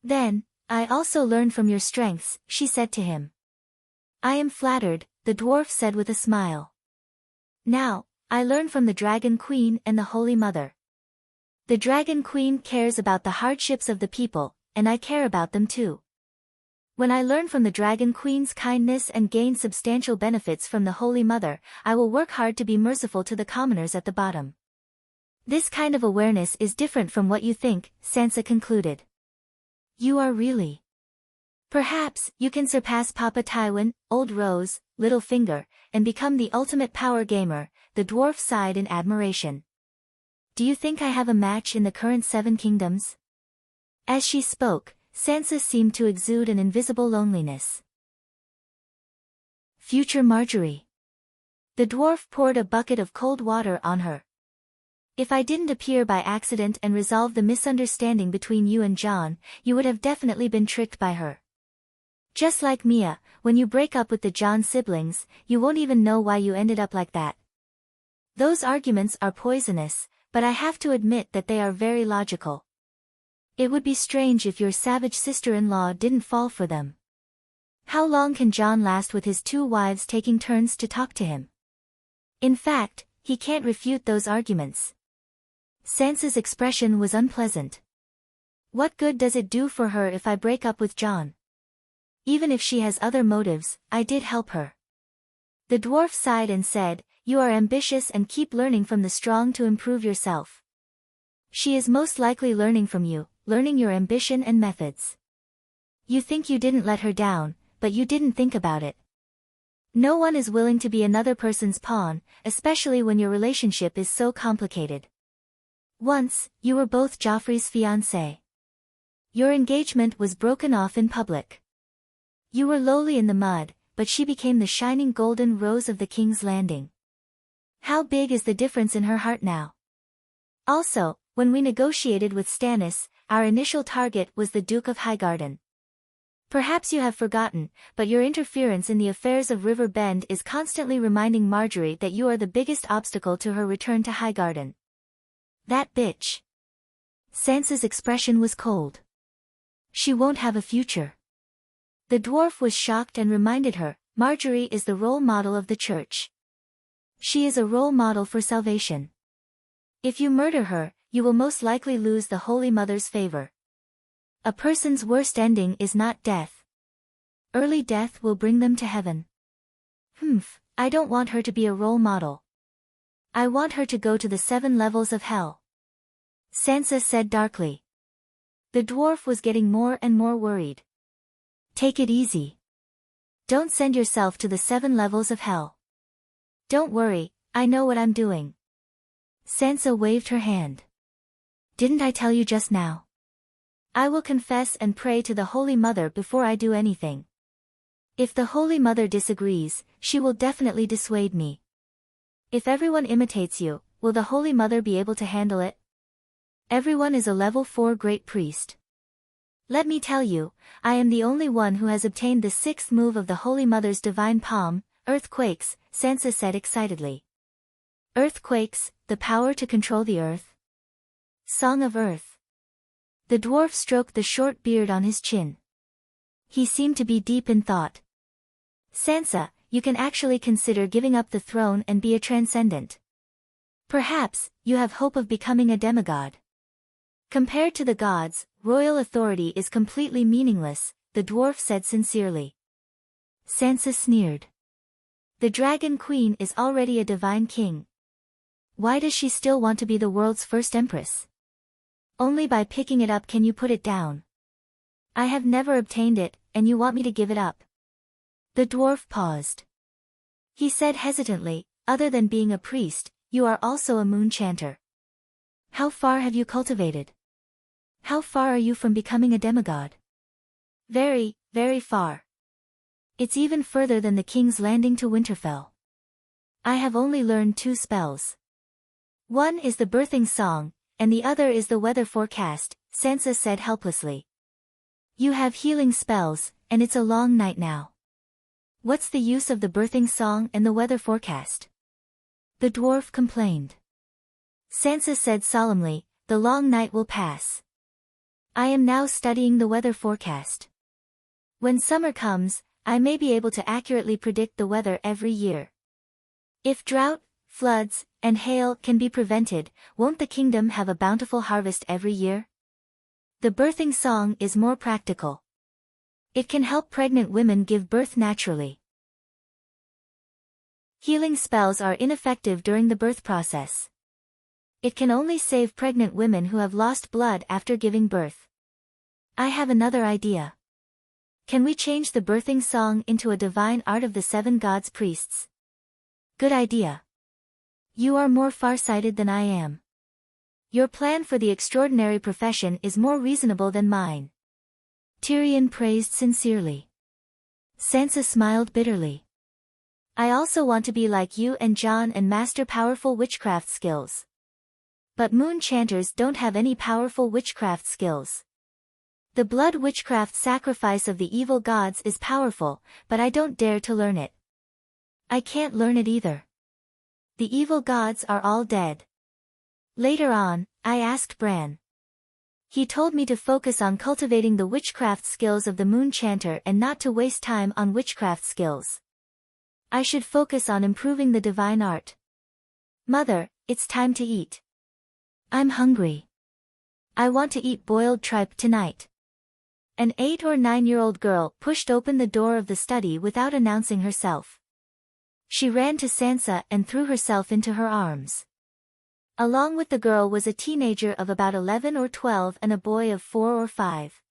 Speaker 1: Then, I also learned from your strengths, she said to him. I am flattered, the dwarf said with a smile. Now, I learn from the Dragon Queen and the Holy Mother. The Dragon Queen cares about the hardships of the people, and I care about them too. When I learn from the Dragon Queen's kindness and gain substantial benefits from the Holy Mother, I will work hard to be merciful to the commoners at the bottom. This kind of awareness is different from what you think, Sansa concluded. You are really. Perhaps you can surpass Papa Tywin, Old Rose, Littlefinger, and become the ultimate power gamer, the dwarf sighed in admiration. Do you think I have a match in the current 7 kingdoms? As she spoke, Sansa seemed to exude an invisible loneliness. Future Marjorie. The dwarf poured a bucket of cold water on her. If I didn't appear by accident and resolve the misunderstanding between you and Jon, you would have definitely been tricked by her. Just like Mia, when you break up with the Jon siblings, you won't even know why you ended up like that. Those arguments are poisonous, but I have to admit that they are very logical. It would be strange if your savage sister-in-law didn't fall for them. How long can Jon last with his 2 wives taking turns to talk to him? In fact, he can't refute those arguments. Sansa's expression was unpleasant. What good does it do for her if I break up with John? Even if she has other motives, I did help her. The dwarf sighed and said, "You are ambitious and keep learning from the strong to improve yourself. She is most likely learning from you, learning your ambition and methods. You think you didn't let her down, but you didn't think about it. No one is willing to be another person's pawn, especially when your relationship is so complicated. Once, you were both Joffrey's fiancé. Your engagement was broken off in public. You were lowly in the mud, but she became the shining golden rose of the King's Landing. How big is the difference in her heart now? Also, when we negotiated with Stannis, our initial target was the Duke of Highgarden. Perhaps you have forgotten, but your interference in the affairs of River Bend is constantly reminding Marjorie that you are the biggest obstacle to her return to Highgarden. That bitch." Sansa's expression was cold. "She won't have a future." The dwarf was shocked and reminded her, "Marjorie is the role model of the church. She is a role model for salvation. If you murder her, you will most likely lose the Holy Mother's favor. A person's worst ending is not death. Early death will bring them to heaven." I don't want her to be a role model. I want her to go to the 7 levels of hell," Sansa said darkly. The dwarf was getting more and more worried. "Take it easy. Don't send yourself to the 7 levels of hell. Don't worry, I know what I'm doing." Sansa waved her hand. "Didn't I tell you just now? I will confess and pray to the Holy Mother before I do anything. If the Holy Mother disagrees, she will definitely dissuade me. If everyone imitates you, will the Holy Mother be able to handle it? Everyone is a level 4 great priest. Let me tell you, I am the only one who has obtained the 6th move of the Holy Mother's divine palm, earthquakes," Sansa said excitedly. "Earthquakes, the power to control the earth? Song of Earth." The dwarf stroked the short beard on his chin. He seemed to be deep in thought. "Sansa, you can actually consider giving up the throne and be a transcendent. Perhaps, you have hope of becoming a demigod. Compared to the gods, royal authority is completely meaningless," the dwarf said sincerely. Sansa sneered. "The Dragon Queen is already a divine king. Why does she still want to be the world's first empress? Only by picking it up can you put it down. I have never obtained it, and you want me to give it up." The dwarf paused. He said hesitantly, "Other than being a priest, you are also a moon chanter. How far have you cultivated? How far are you from becoming a demigod?" "Very, very far. It's even further than the King's Landing to Winterfell. I have only learned 2 spells. One is the birthing song, and the other is the weather forecast," Sansa said helplessly. "You have healing spells, and it's a long night now. What's the use of the birthing song and the weather forecast?" The dwarf complained. Sansa said solemnly, "The long night will pass. I am now studying the weather forecast. When summer comes, I may be able to accurately predict the weather every year. If drought, floods, and hail can be prevented, won't the kingdom have a bountiful harvest every year? The birthing song is more practical. It can help pregnant women give birth naturally. Healing spells are ineffective during the birth process. It can only save pregnant women who have lost blood after giving birth. I have another idea. Can we change the birthing song into a divine art of the 7 gods' priests?" "Good idea. You are more far-sighted than I am. Your plan for the extraordinary profession is more reasonable than mine." Tyrion praised sincerely. Sansa smiled bitterly. "I also want to be like you and Jon and master powerful witchcraft skills. But moon chanters don't have any powerful witchcraft skills. The blood witchcraft sacrifice of the evil gods is powerful, but I don't dare to learn it. I can't learn it either. The evil gods are all dead." Later on, I asked Bran. He told me to focus on cultivating the witchcraft skills of the moon chanter and not to waste time on witchcraft skills. I should focus on improving the divine art. "Mother, it's time to eat. I'm hungry." I want to eat boiled tripe tonight. An 8 or 9-year-old girl pushed open the door of the study without announcing herself. She ran to Sansa and threw herself into her arms. Along with the girl was a teenager of about 11 or 12 and a boy of 4 or 5.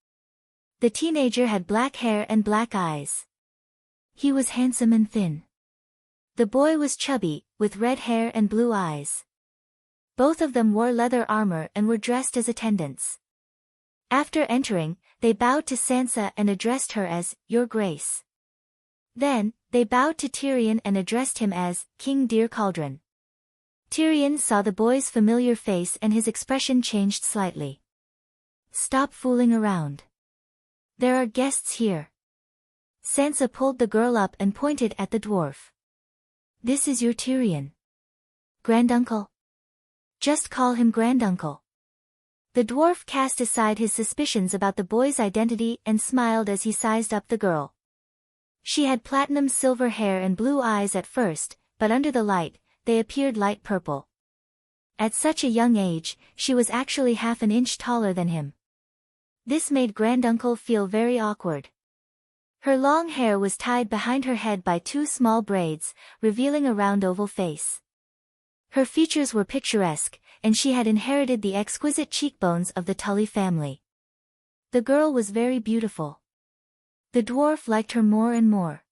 Speaker 1: The teenager had black hair and black eyes. He was handsome and thin. The boy was chubby, with red hair and blue eyes. Both of them wore leather armor and were dressed as attendants. After entering, they bowed to Sansa and addressed her as, Your Grace. Then, they bowed to Tyrion and addressed him as, King Dear Cauldron. Tyrion saw the boy's familiar face and his expression changed slightly. Stop fooling around. There are guests here. Sansa pulled the girl up and pointed at the dwarf. This is your Tyrion. Granduncle? Just call him Granduncle. The dwarf cast aside his suspicions about the boy's identity and smiled as he sized up the girl. She had platinum silver hair and blue eyes at first, but under the light, they appeared light purple. At such a young age, she was actually half an inch taller than him. This made Granduncle feel very awkward. Her long hair was tied behind her head by 2 small braids, revealing a round oval face. Her features were picturesque, and she had inherited the exquisite cheekbones of the Tully family. The girl was very beautiful. The dwarf liked her more and more.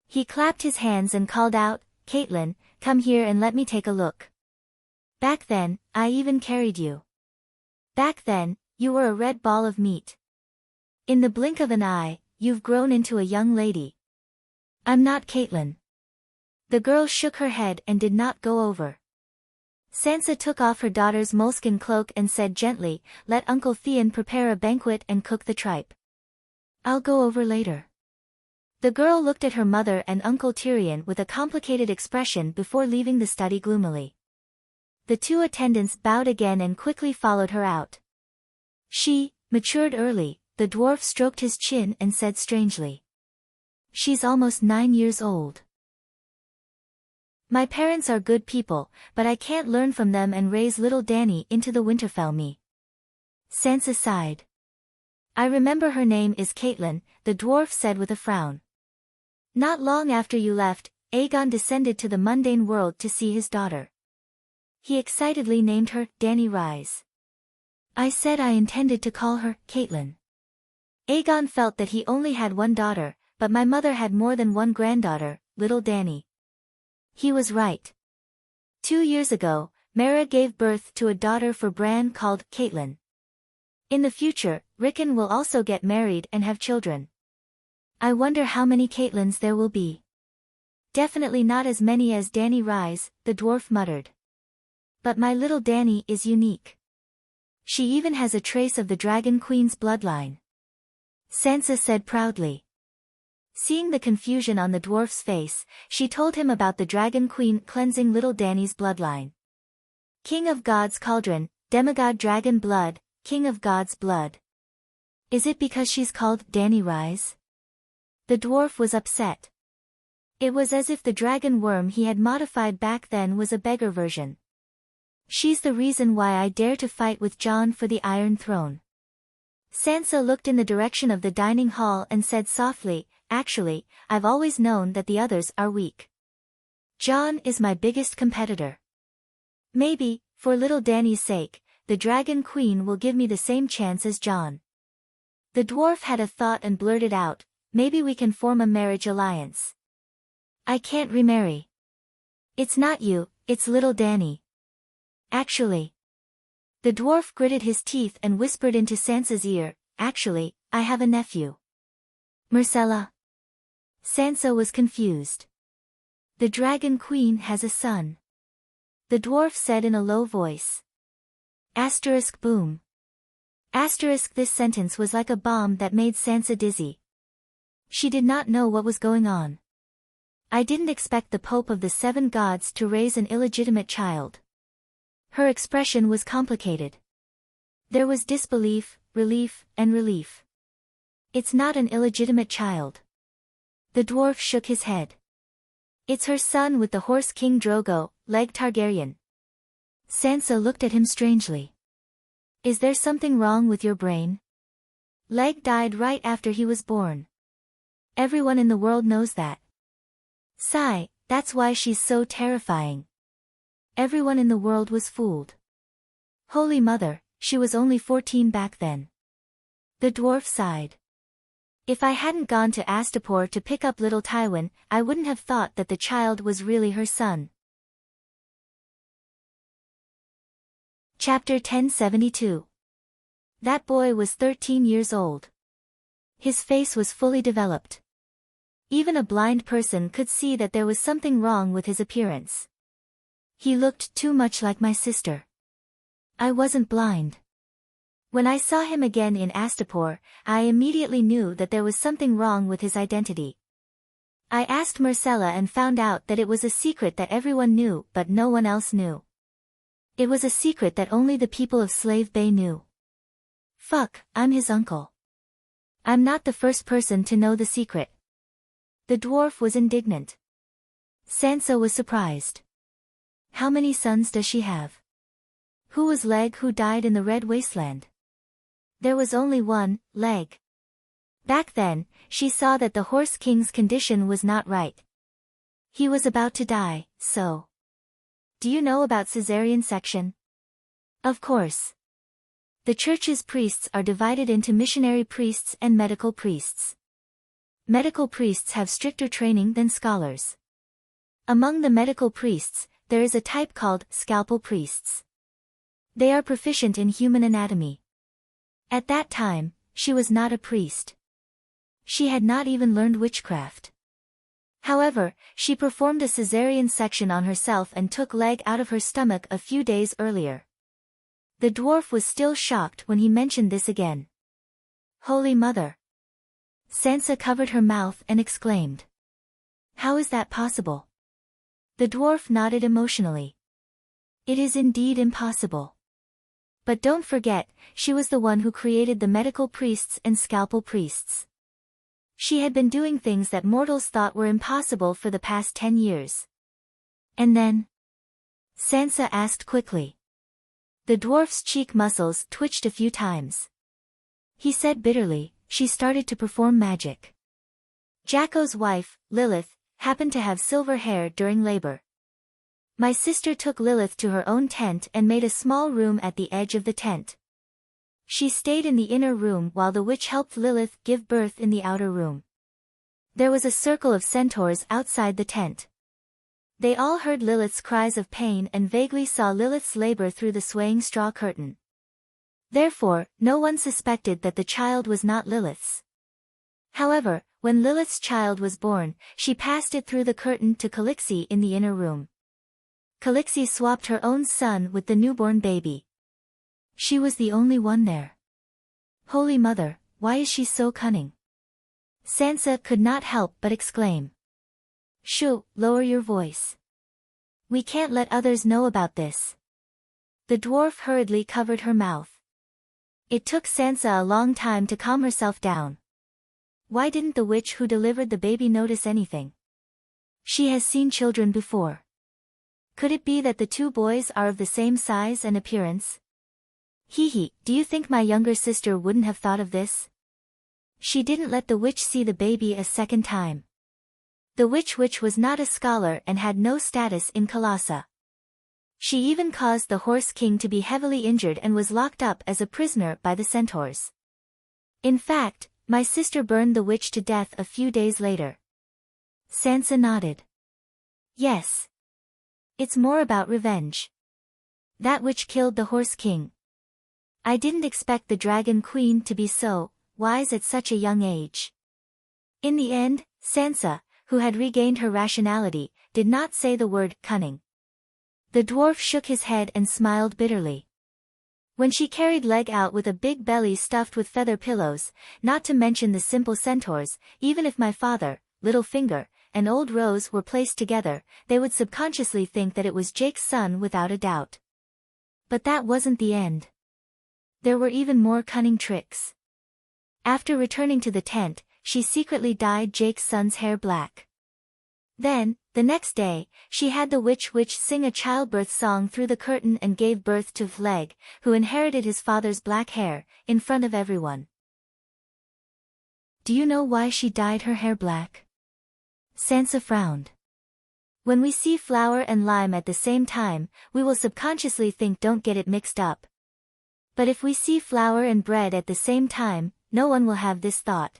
Speaker 1: He clapped his hands and called out, Caitlin, come here and let me take a look. Back then, I even carried you. Back then, you were a red ball of meat. In the blink of an eye, you've grown into a young lady. I'm not Caitlin. The girl shook her head and did not go over. Sansa took off her daughter's moleskin cloak and said gently, Let Uncle Theon prepare a banquet and cook the tripe. I'll go over later. The girl looked at her mother and Uncle Tyrion with a complicated expression before leaving the study gloomily. The 2 attendants bowed again and quickly followed her out. She matured early, the dwarf stroked his chin and said strangely. She's almost 9 years old. My parents are good people, but I can't learn from them and raise little Dany into the Winterfell me. Sansa sighed. I remember her name is Caitlin, the dwarf said with a frown. Not long after you left, Aegon descended to the mundane world to see his daughter. He excitedly named her Dany Rise. I said I intended to call her Caitlin. Aegon felt that he only had one daughter, but my mother had more than one granddaughter, little Dany. He was right. 2 years ago, Mera gave birth to a daughter for Bran called Caitlin. In the future, Rickon will also get married and have children. I wonder how many Caitlins there will be. Definitely not as many as Dany Rise, the dwarf muttered. But my little Dany is unique. She even has a trace of the Dragon Queen's bloodline. Sansa said proudly. Seeing the confusion on the dwarf's face, she told him about the Dragon Queen cleansing little Dany's bloodline. King of God's Cauldron, demigod dragon blood, King of God's blood. Is it because she's called Dany Rise? The dwarf was upset. It was as if the dragon worm he had modified back then was a beggar version. She's the reason why I dare to fight with Jon for the Iron Throne. Sansa looked in the direction of the dining hall and said softly, Actually, I've always known that the others are weak. Jon is my biggest competitor. Maybe, for little Dany's sake, the Dragon Queen will give me the same chance as Jon. The dwarf had a thought and blurted out, maybe we can form a marriage alliance. I can't remarry. It's not you, it's little Dany. Actually. The dwarf gritted his teeth and whispered into Sansa's ear, Actually, I have a nephew. Myrcella. Sansa was confused. The Dragon Queen has a son. The dwarf said in a low voice. Asterisk boom. Asterisk this sentence was like a bomb that made Sansa dizzy. She did not know what was going on. I didn't expect the Pope of the 7 Gods to raise an illegitimate child. Her expression was complicated. There was disbelief, relief, and relief. It's not an illegitimate child. The dwarf shook his head. It's her son with the horse King Drogo, Leg Targaryen. Sansa looked at him strangely. Is there something wrong with your brain? Leg died right after he was born. Everyone in the world knows that. Sigh, that's why she's so terrifying. Everyone in the world was fooled. Holy Mother, she was only 14 back then. The dwarf sighed. If I hadn't gone to Astapor to pick up little Tywin, I wouldn't have thought that the child was really her son. Chapter 1072. That boy was 13 years old. His face was fully developed. Even a blind person could see that there was something wrong with his appearance. He looked too much like my sister. I wasn't blind. When I saw him again in Astapor, I immediately knew that there was something wrong with his identity. I asked Marcella and found out that it was a secret that everyone knew but no one else knew. It was a secret that only the people of Slave Bay knew. Fuck, I'm his uncle. I'm not the first person to know the secret. The dwarf was indignant. Sansa was surprised. How many sons does she have? Who was Leg who died in the Red Wasteland? There was only one, Leg. Back then, she saw that the Horse King's condition was not right. He was about to die, so. Do you know about caesarean section? Of course. The church's priests are divided into missionary priests and medical priests. Medical priests have stricter training than scholars. Among the medical priests, there is a type called scalpel priests. They are proficient in human anatomy. At that time, she was not a priest. She had not even learned witchcraft. However, she performed a caesarean section on herself and took Leg out of her stomach a few days earlier. The dwarf was still shocked when he mentioned this again. Holy Mother! Sansa covered her mouth and exclaimed. How is that possible? The dwarf nodded emotionally. It is indeed impossible. But don't forget, she was the one who created the medical priests and scalpel priests. She had been doing things that mortals thought were impossible for the past 10 years. And then? Sansa asked quickly. The dwarf's cheek muscles twitched a few times. He said bitterly, she started to perform magic. Jacko's wife, Lilith, happened to have silver hair during labor. My sister took Lilith to her own tent and made a small room at the edge of the tent. She stayed in the inner room while the witch helped Lilith give birth in the outer room. There was a circle of centaurs outside the tent. They all heard Lilith's cries of pain and vaguely saw Lilith's labor through the swaying straw curtain. Therefore, no one suspected that the child was not Lilith's. However, when Lilith's child was born, she passed it through the curtain to Calixie in the inner room. Calixie swapped her own son with the newborn baby. She was the only one there. Holy Mother, why is she so cunning? Sansa could not help but exclaim. Shoo, lower your voice. We can't let others know about this. The dwarf hurriedly covered her mouth. It took Sansa a long time to calm herself down. Why didn't the witch who delivered the baby notice anything? She has seen children before. Could it be that the two boys are of the same size and appearance? Hee, do you think my younger sister wouldn't have thought of this? She didn't let the witch see the baby a second time. The witch was not a scholar and had no status in Colassa. She even caused the Horse King to be heavily injured and was locked up as a prisoner by the centaurs. In fact, my sister burned the witch to death a few days later. Sansa nodded. Yes. It's more about revenge. That witch killed the Horse King. I didn't expect the Dragon Queen to be so wise at such a young age. In the end, Sansa, who had regained her rationality, did not say the word cunning. The dwarf shook his head and smiled bitterly. When she carried Leg out with a big belly stuffed with feather pillows, not to mention the simple centaurs, even if my father, Littlefinger, and Old Rose were placed together, they would subconsciously think that it was Jake's son without a doubt. But that wasn't the end. There were even more cunning tricks. After returning to the tent, she secretly dyed Jake's son's hair black. Then, The next day, she had the witch sing a childbirth song through the curtain and gave birth to Vleg, who inherited his father's black hair, in front of everyone. Do you know why she dyed her hair black? Sansa frowned. When we see flour and lime at the same time, we will subconsciously think don't get it mixed up. But if we see flour and bread at the same time, no one will have this thought.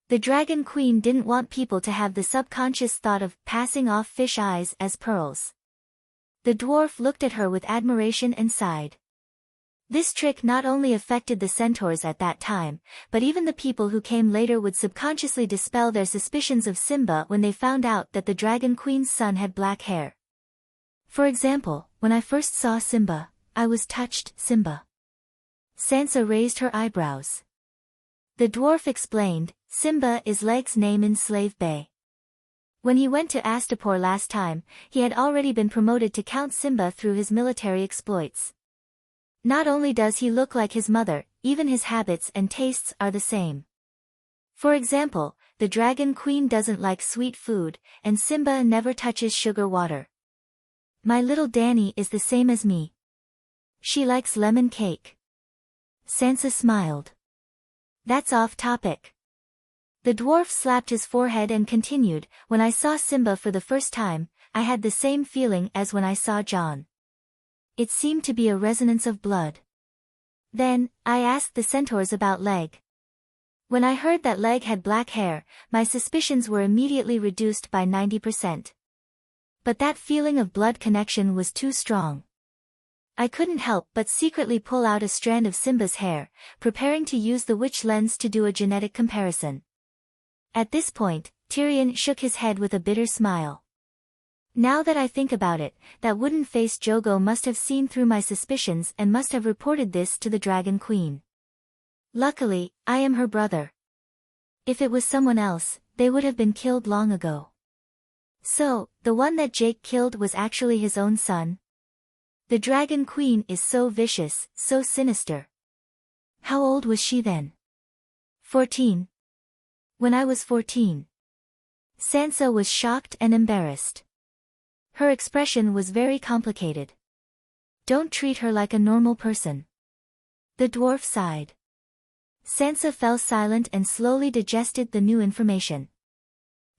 Speaker 1: The Dragon Queen didn't want people to have the subconscious thought of passing off fish eyes as pearls. The dwarf looked at her with admiration and sighed. This trick not only affected the centaurs at that time, but even the people who came later would subconsciously dispel their suspicions of Simba when they found out that the Dragon Queen's son had black hair. For example, when I first saw Simba, I was touched. Simba. Sansa raised her eyebrows. The dwarf explained, Simba is Leg's name in Slave Bay. When he went to Astapor last time, he had already been promoted to Count Simba through his military exploits. Not only does he look like his mother, even his habits and tastes are the same. For example, the Dragon Queen doesn't like sweet food, and Simba never touches sugar water. My little Dany is the same as me. She likes lemon cake. Sansa smiled. That's off topic. The dwarf slapped his forehead and continued, when I saw Simba for the first time, I had the same feeling as when I saw Jon. It seemed to be a resonance of blood. Then, I asked the centaurs about Leg. When I heard that Leg had black hair, my suspicions were immediately reduced by 90%. But that feeling of blood connection was too strong. I couldn't help but secretly pull out a strand of Simba's hair, preparing to use the witch lens to do a genetic comparison. At this point, Tyrion shook his head with a bitter smile. Now that I think about it, that wooden-faced Jogo must have seen through my suspicions and must have reported this to the Dragon Queen. Luckily, I am her brother. If it was someone else, they would have been killed long ago. So, the one that Jake killed was actually his own son? The Dragon Queen is so vicious, so sinister. How old was she then? 14. When I was 14. Sansa was shocked and embarrassed. Her expression was very complicated. Don't treat her like a normal person. The dwarf sighed. Sansa fell silent and slowly digested the new information.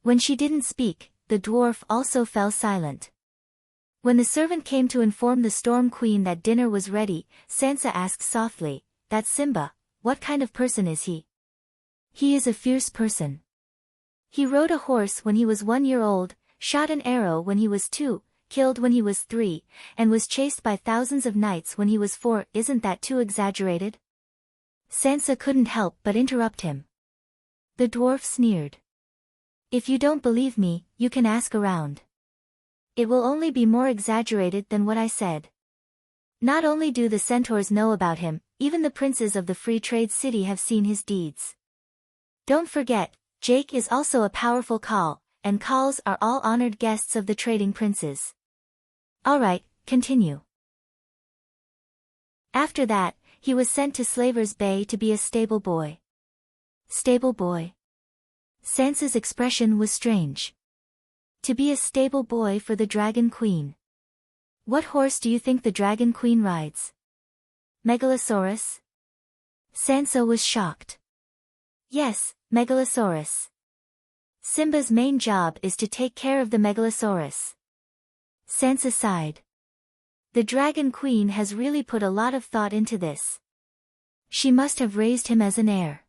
Speaker 1: When she didn't speak, the dwarf also fell silent. When the servant came to inform the Storm Queen that dinner was ready, Sansa asked softly, "That's Simba, what kind of person is he?" "He is a fierce person. He rode a horse when he was 1 year old, shot an arrow when he was 2, killed when he was 3, and was chased by thousands of knights when he was 4. Isn't that too exaggerated?" Sansa couldn't help but interrupt him. The dwarf sneered. "If you don't believe me, you can ask around. It will only be more exaggerated than what I said. Not only do the centaurs know about him, even the princes of the Free Trade City have seen his deeds. Don't forget, Jake is also a powerful Khal, and Khals are all honored guests of the trading princes. Alright, continue." After that, he was sent to Slaver's Bay to be a stable boy. Stable boy? Sansa's expression was strange. To be a stable boy for the Dragon Queen. What horse do you think the Dragon Queen rides? Megalosaurus? Sansa was shocked. Yes, Megalosaurus. Simba's main job is to take care of the Megalosaurus. Sansa sighed. The Dragon Queen has really put a lot of thought into this. She must have raised him as an heir.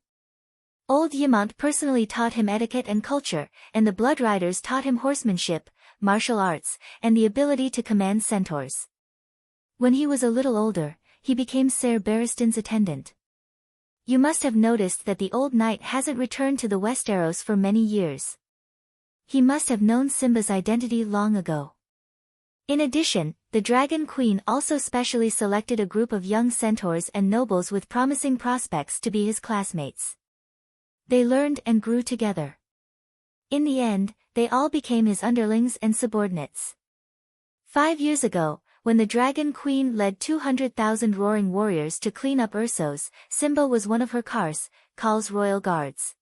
Speaker 1: Old Ymont personally taught him etiquette and culture, and the Blood Riders taught him horsemanship, martial arts, and the ability to command centaurs. When he was a little older, he became Ser Barristan's attendant. You must have noticed that the old knight hasn't returned to the Westeros for many years. He must have known Simba's identity long ago. In addition, the Dragon Queen also specially selected a group of young centaurs and nobles with promising prospects to be his classmates. They learned and grew together. In the end, they all became his underlings and subordinates. 5 years ago, when the Dragon Queen led 200,000 roaring warriors to clean up Ursos, Simba was one of her Kars, Khal's royal guards.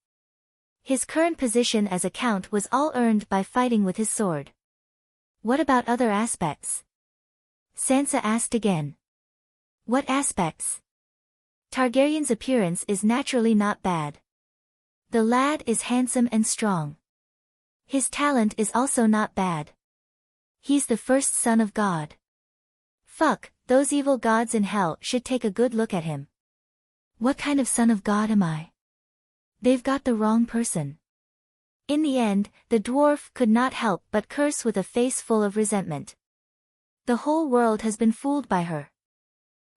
Speaker 1: His current position as a count was all earned by fighting with his sword. What about other aspects? Sansa asked again. What aspects? Targaryen's appearance is naturally not bad. The lad is handsome and strong. His talent is also not bad. He's the first son of God. Fuck, those evil gods in hell should take a good look at him. What kind of son of God am I? They've got the wrong person. In the end, the dwarf could not help but curse with a face full of resentment. The whole world has been fooled by her.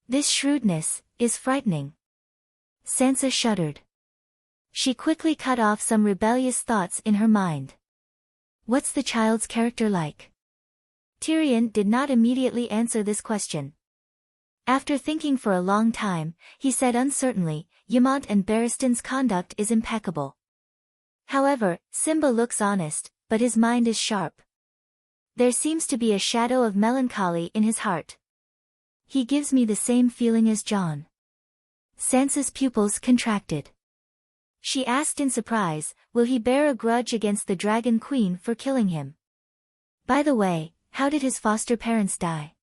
Speaker 1: This shrewdness is frightening. Sansa shuddered. She quickly cut off some rebellious thoughts in her mind. What's the child's character like? Tyrion did not immediately answer this question. After thinking for a long time, he said uncertainly, Ymont and Barristan's conduct is impeccable. However, Simba looks honest, but his mind is sharp. There seems to be a shadow of melancholy in his heart. He gives me the same feeling as Jon. Sansa's pupils contracted. She asked in surprise, will he bear a grudge against the Dragon Queen for killing him? By the way, how did his foster parents die?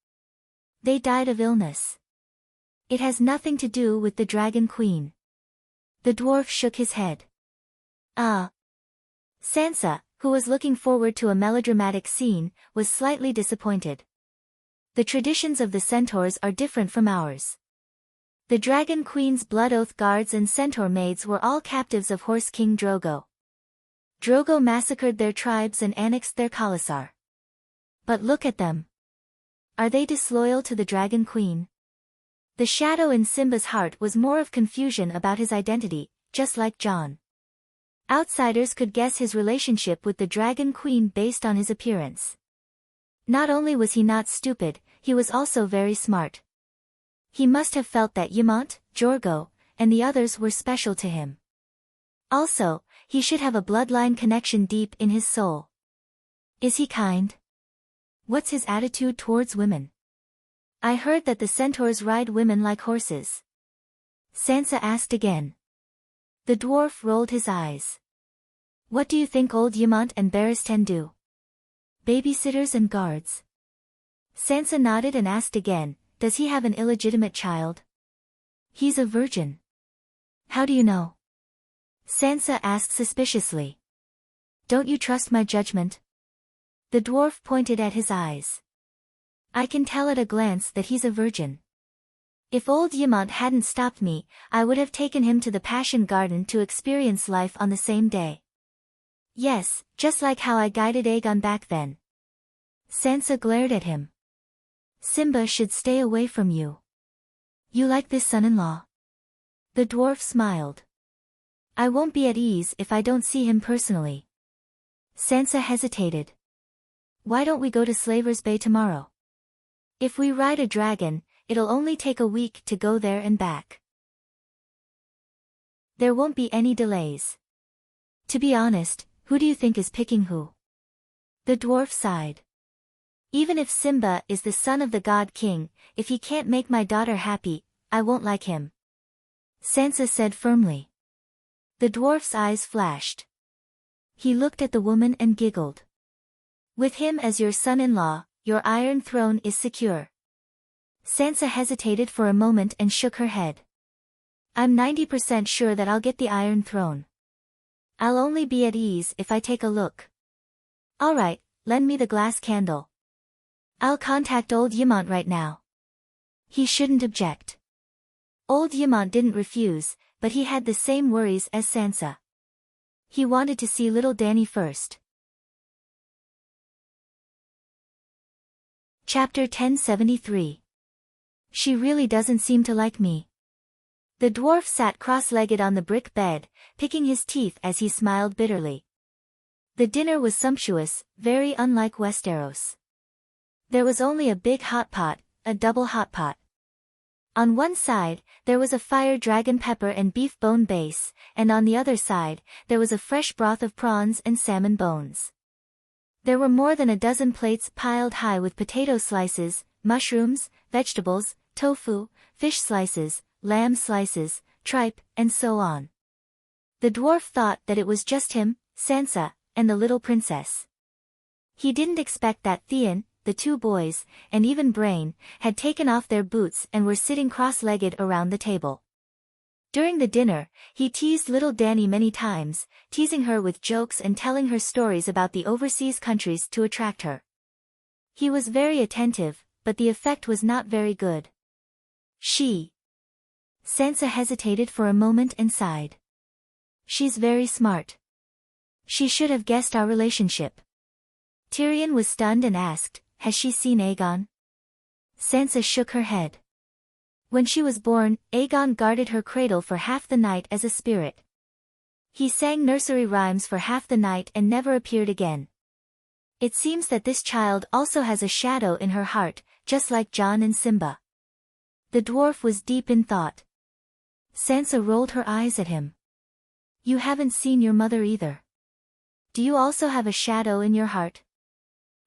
Speaker 1: They died of illness. It has nothing to do with the Dragon Queen. The dwarf shook his head. Sansa, who was looking forward to a melodramatic scene, was slightly disappointed. The traditions of the centaurs are different from ours. The Dragon Queen's Blood Oath guards and centaur maids were all captives of Horse King Drogo. Drogo massacred their tribes and annexed their khalasar. But look at them. Are they disloyal to the Dragon Queen? The shadow in Simba's heart was more of confusion about his identity, just like Jon. Outsiders could guess his relationship with the Dragon Queen based on his appearance. Not only was he not stupid, he was also very smart. He must have felt that Ymont, Jorgo, and the others were special to him. Also, he should have a bloodline connection deep in his soul. Is he kind? What's his attitude towards women? I heard that the centaurs ride women like horses. Sansa asked again. The dwarf rolled his eyes. What do you think old Ymont and Barristan do? Babysitters and guards. Sansa nodded and asked again, does he have an illegitimate child? He's a virgin. How do you know? Sansa asked suspiciously. Don't you trust my judgment? The dwarf pointed at his eyes. I can tell at a glance that he's a virgin. If old Ymont hadn't stopped me, I would have taken him to the Passion Garden to experience life on the same day. Yes, just like how I guided Aegon back then. Sansa glared at him. Simba should stay away from you. You like this son-in-law? The dwarf smiled. I won't be at ease if I don't see him personally. Sansa hesitated. Why don't we go to Slaver's Bay tomorrow? If we ride a dragon, it'll only take a week to go there and back. There won't be any delays. To be honest, who do you think is picking who? The dwarf sighed. Even if Simba is the son of the God King, if he can't make my daughter happy, I won't like him. Sansa said firmly. The dwarf's eyes flashed. He looked at the woman and giggled. With him as your son-in-law, your Iron Throne is secure. Sansa hesitated for a moment and shook her head. I'm 90% sure that I'll get the Iron Throne. I'll only be at ease if I take a look. Alright, lend me the glass candle. I'll contact old Ymont right now. He shouldn't object. Old Ymont didn't refuse, but he had the same worries as Sansa. He wanted to see little Dany first. Chapter 1073. She really doesn't seem to like me. The dwarf sat cross-legged on the brick bed, picking his teeth as he smiled bitterly. The dinner was sumptuous, very unlike Westeros. There was only a big hot pot, a double hot pot. On one side, there was a fire dragon pepper and beef bone base, and on the other side, there was a fresh broth of prawns and salmon bones. There were more than a dozen plates piled high with potato slices, mushrooms, vegetables, tofu, fish slices, lamb slices, tripe, and so on. The dwarf thought that it was just him, Sansa, and the little princess. He didn't expect that Theon, the two boys, and even Brain, had taken off their boots and were sitting cross-legged around the table. During the dinner, he teased little Dany many times, teasing her with jokes and telling her stories about the overseas countries to attract her. He was very attentive, but the effect was not very good. Sansa hesitated for a moment and sighed. She's very smart. She should have guessed our relationship. Tyrion was stunned and asked, has she seen Aegon? Sansa shook her head. When she was born, Aegon guarded her cradle for half the night as a spirit. He sang nursery rhymes for half the night and never appeared again. It seems that this child also has a shadow in her heart, just like Jon and Simba. The dwarf was deep in thought. Sansa rolled her eyes at him. You haven't seen your mother either. Do you also have a shadow in your heart?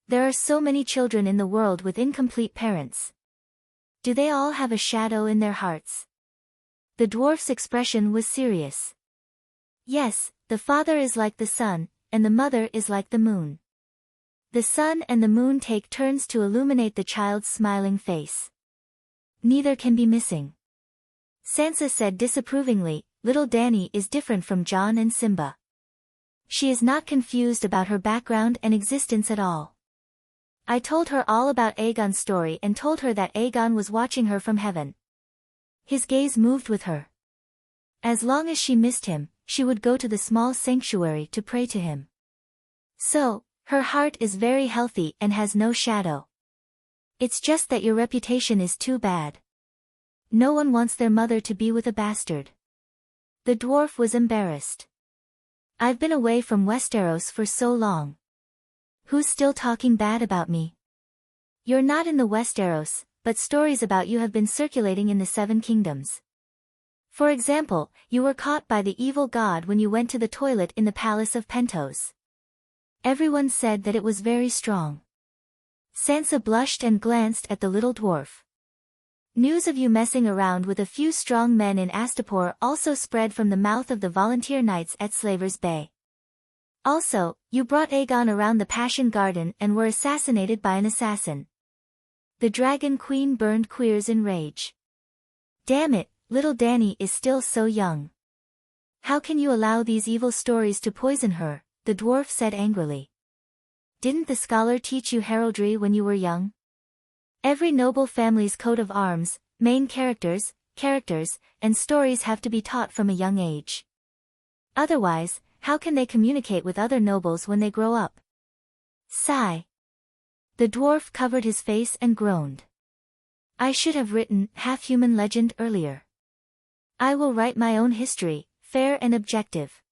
Speaker 1: There are so many children in the world with incomplete parents. Do they all have a shadow in their hearts? The dwarf's expression was serious. Yes, the father is like the sun, and the mother is like the moon. The sun and the moon take turns to illuminate the child's smiling face. Neither can be missing. Sansa said disapprovingly, little Dany is different from Jon and Simba. She is not confused about her background and existence at all. I told her all about Aegon's story and told her that Aegon was watching her from heaven. His gaze moved with her. As long as she missed him, she would go to the small sanctuary to pray to him. So, her heart is very healthy and has no shadow. It's just that your reputation is too bad. No one wants their mother to be with a bastard. The dwarf was embarrassed. I've been away from Westeros for so long. Who's still talking bad about me? You're not in the Westeros, but stories about you have been circulating in the Seven Kingdoms. For example, you were caught by the evil god when you went to the toilet in the palace of Pentos. Everyone said that it was very strong. Sansa blushed and glanced at the little dwarf. News of you messing around with a few strong men in Astapor also spread from the mouth of the volunteer knights at Slaver's Bay. Also, you brought Aegon around the Passion Garden and were assassinated by an assassin. The Dragon Queen burned Queers in rage. Damn it, little Dany is still so young. How can you allow these evil stories to poison her? The dwarf said angrily. Didn't the scholar teach you heraldry when you were young? Every noble family's coat of arms, main characters, and stories have to be taught from a young age. Otherwise, how can they communicate with other nobles when they grow up? Sigh. The dwarf covered his face and groaned. I should have written half-human legend earlier. I will write my own history, fair and objective.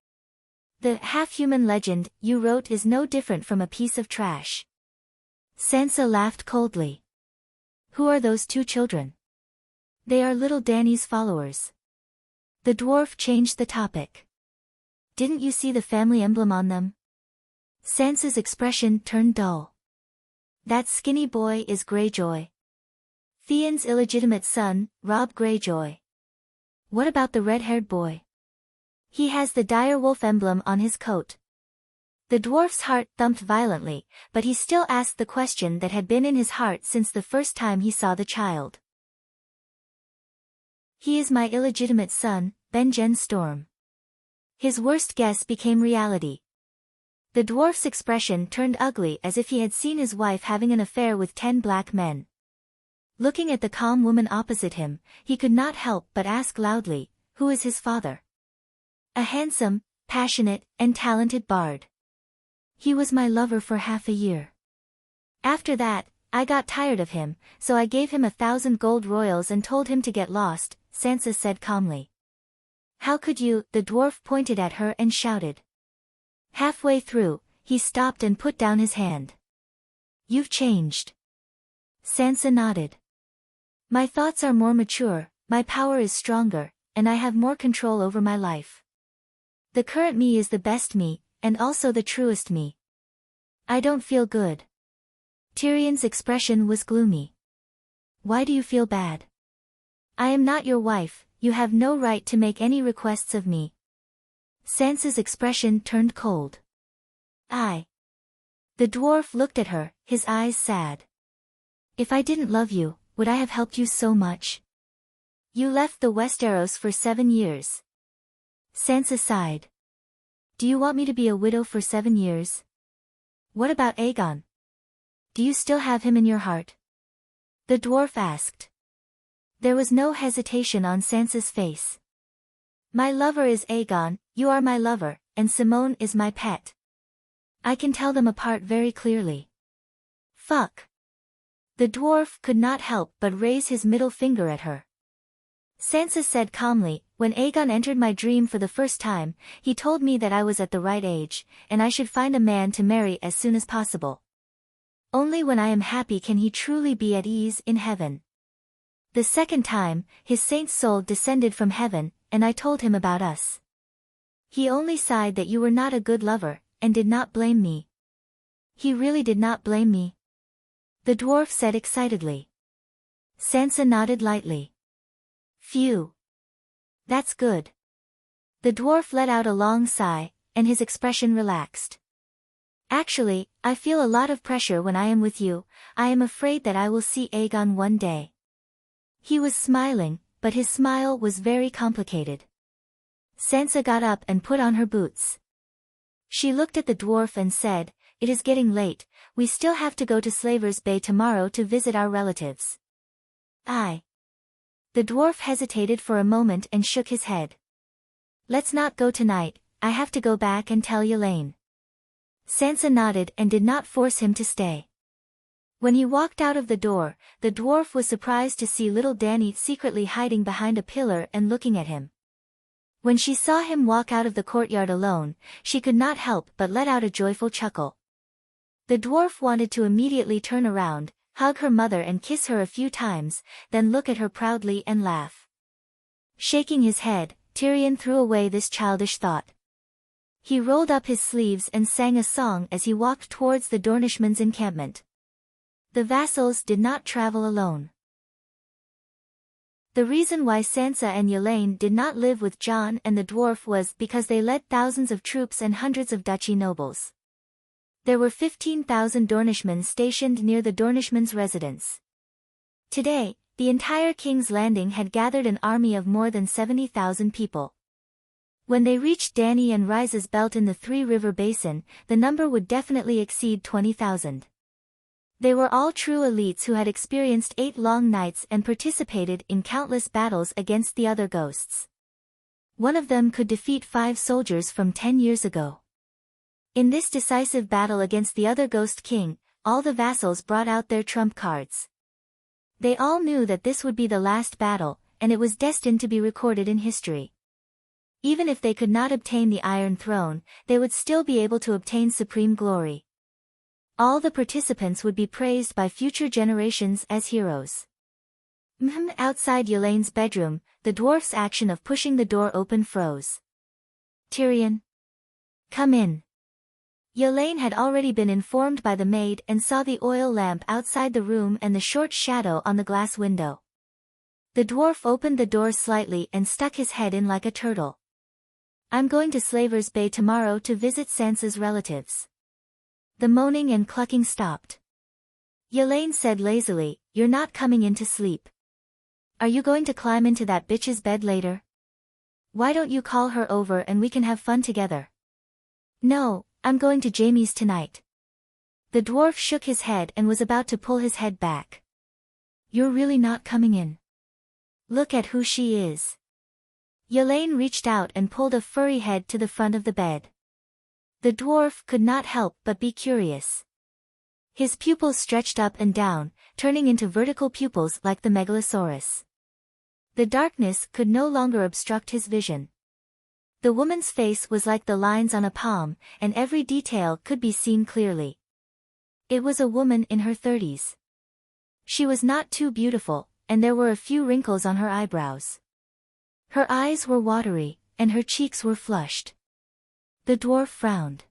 Speaker 1: The half-human legend you wrote is no different from a piece of trash. Sansa laughed coldly. Who are those two children? They are little Dany's followers. The dwarf changed the topic. Didn't you see the family emblem on them? Sansa's expression turned dull. That skinny boy is Greyjoy. Theon's illegitimate son, Robb Greyjoy. What about the red-haired boy? He has the direwolf emblem on his coat. The dwarf's heart thumped violently, but he still asked the question that had been in his heart since the first time he saw the child. He is my illegitimate son, Benjen Storm. His worst guess became reality. The dwarf's expression turned ugly as if he had seen his wife having an affair with 10 black men. Looking at the calm woman opposite him, he could not help but ask loudly, who is his father? A handsome, passionate, and talented bard. He was my lover for half a year. After that, I got tired of him, so I gave him 1,000 gold royals and told him to get lost, Sansa said calmly. How could you? The dwarf pointed at her and shouted. Halfway through, he stopped and put down his hand. You've changed. Sansa nodded. My thoughts are more mature, my power is stronger, and I have more control over my life. The current me is the best me, and also the truest me. I don't feel good. Tyrion's expression was gloomy. Why do you feel bad? I am not your wife, you have no right to make any requests of me. Sansa's expression turned cold. I. The dwarf looked at her, his eyes sad. If I didn't love you, would I have helped you so much? You left the Westeros for 7 years. Sansa sighed. Do you want me to be a widow for 7 years? What about Aegon? Do you still have him in your heart? The dwarf asked. There was no hesitation on Sansa's face. My lover is Aegon, you are my lover, and Simone is my pet. I can tell them apart very clearly. Fuck. The dwarf could not help but raise his middle finger at her. Sansa said calmly, when Aegon entered my dream for the first time, he told me that I was at the right age, and I should find a man to marry as soon as possible. Only when I am happy can he truly be at ease in heaven. The second time, his saint's soul descended from heaven, and I told him about us. He only sighed that you were not a good lover, and did not blame me. He really did not blame me? The dwarf said excitedly. Sansa nodded lightly. Phew. That's good. The dwarf let out a long sigh, and his expression relaxed. Actually, I feel a lot of pressure when I am with you. I am afraid that I will see Aegon one day. He was smiling, but his smile was very complicated. Sansa got up and put on her boots. She looked at the dwarf and said, It is getting late, we still have to go to Slaver's Bay tomorrow to visit our relatives. The dwarf hesitated for a moment and shook his head. Let's not go tonight, I have to go back and tell Yelaine. Sansa nodded and did not force him to stay. When he walked out of the door, the dwarf was surprised to see little Dany secretly hiding behind a pillar and looking at him. When she saw him walk out of the courtyard alone, she could not help but let out a joyful chuckle. The dwarf wanted to immediately turn around, hug her mother and kiss her a few times, then look at her proudly and laugh. Shaking his head, Tyrion threw away this childish thought. He rolled up his sleeves and sang a song as he walked towards the Dornishmen's encampment. The vassals did not travel alone. The reason why Sansa and Yelaine did not live with Jon and the dwarf was because they led thousands of troops and hundreds of duchy nobles. There were 15,000 Dornishmen stationed near the Dornishmen's residence. Today, the entire King's Landing had gathered an army of more than 70,000 people. When they reached Dany and Rise's belt in the Three River Basin, the number would definitely exceed 20,000. They were all true elites who had experienced 8 long nights and participated in countless battles against the other ghosts. One of them could defeat 5 soldiers from 10 years ago. In this decisive battle against the other Ghost King, all the vassals brought out their trump cards. They all knew that this would be the last battle, and it was destined to be recorded in history. Even if they could not obtain the Iron Throne, they would still be able to obtain supreme glory. All the participants would be praised by future generations as heroes. Outside Yelaine's bedroom, the dwarf's action of pushing the door open froze. Tyrion. Come in. Yelaine had already been informed by the maid and saw the oil lamp outside the room and the short shadow on the glass window. The dwarf opened the door slightly and stuck his head in like a turtle. I'm going to Slaver's Bay tomorrow to visit Sansa's relatives. The moaning and clucking stopped. Yelaine said lazily, You're not coming in to sleep. Are you going to climb into that bitch's bed later? Why don't you call her over and we can have fun together? No, I'm going to Jaime's tonight. The dwarf shook his head and was about to pull his head back. You're really not coming in. Look at who she is. Yelaine reached out and pulled a furry head to the front of the bed. The dwarf could not help but be curious. His pupils stretched up and down, turning into vertical pupils like the megalosaurus. The darkness could no longer obstruct his vision. The woman's face was like the lines on a palm, and every detail could be seen clearly. It was a woman in her 30s. She was not too beautiful, and there were a few wrinkles on her eyebrows. Her eyes were watery, and her cheeks were flushed. The dwarf frowned.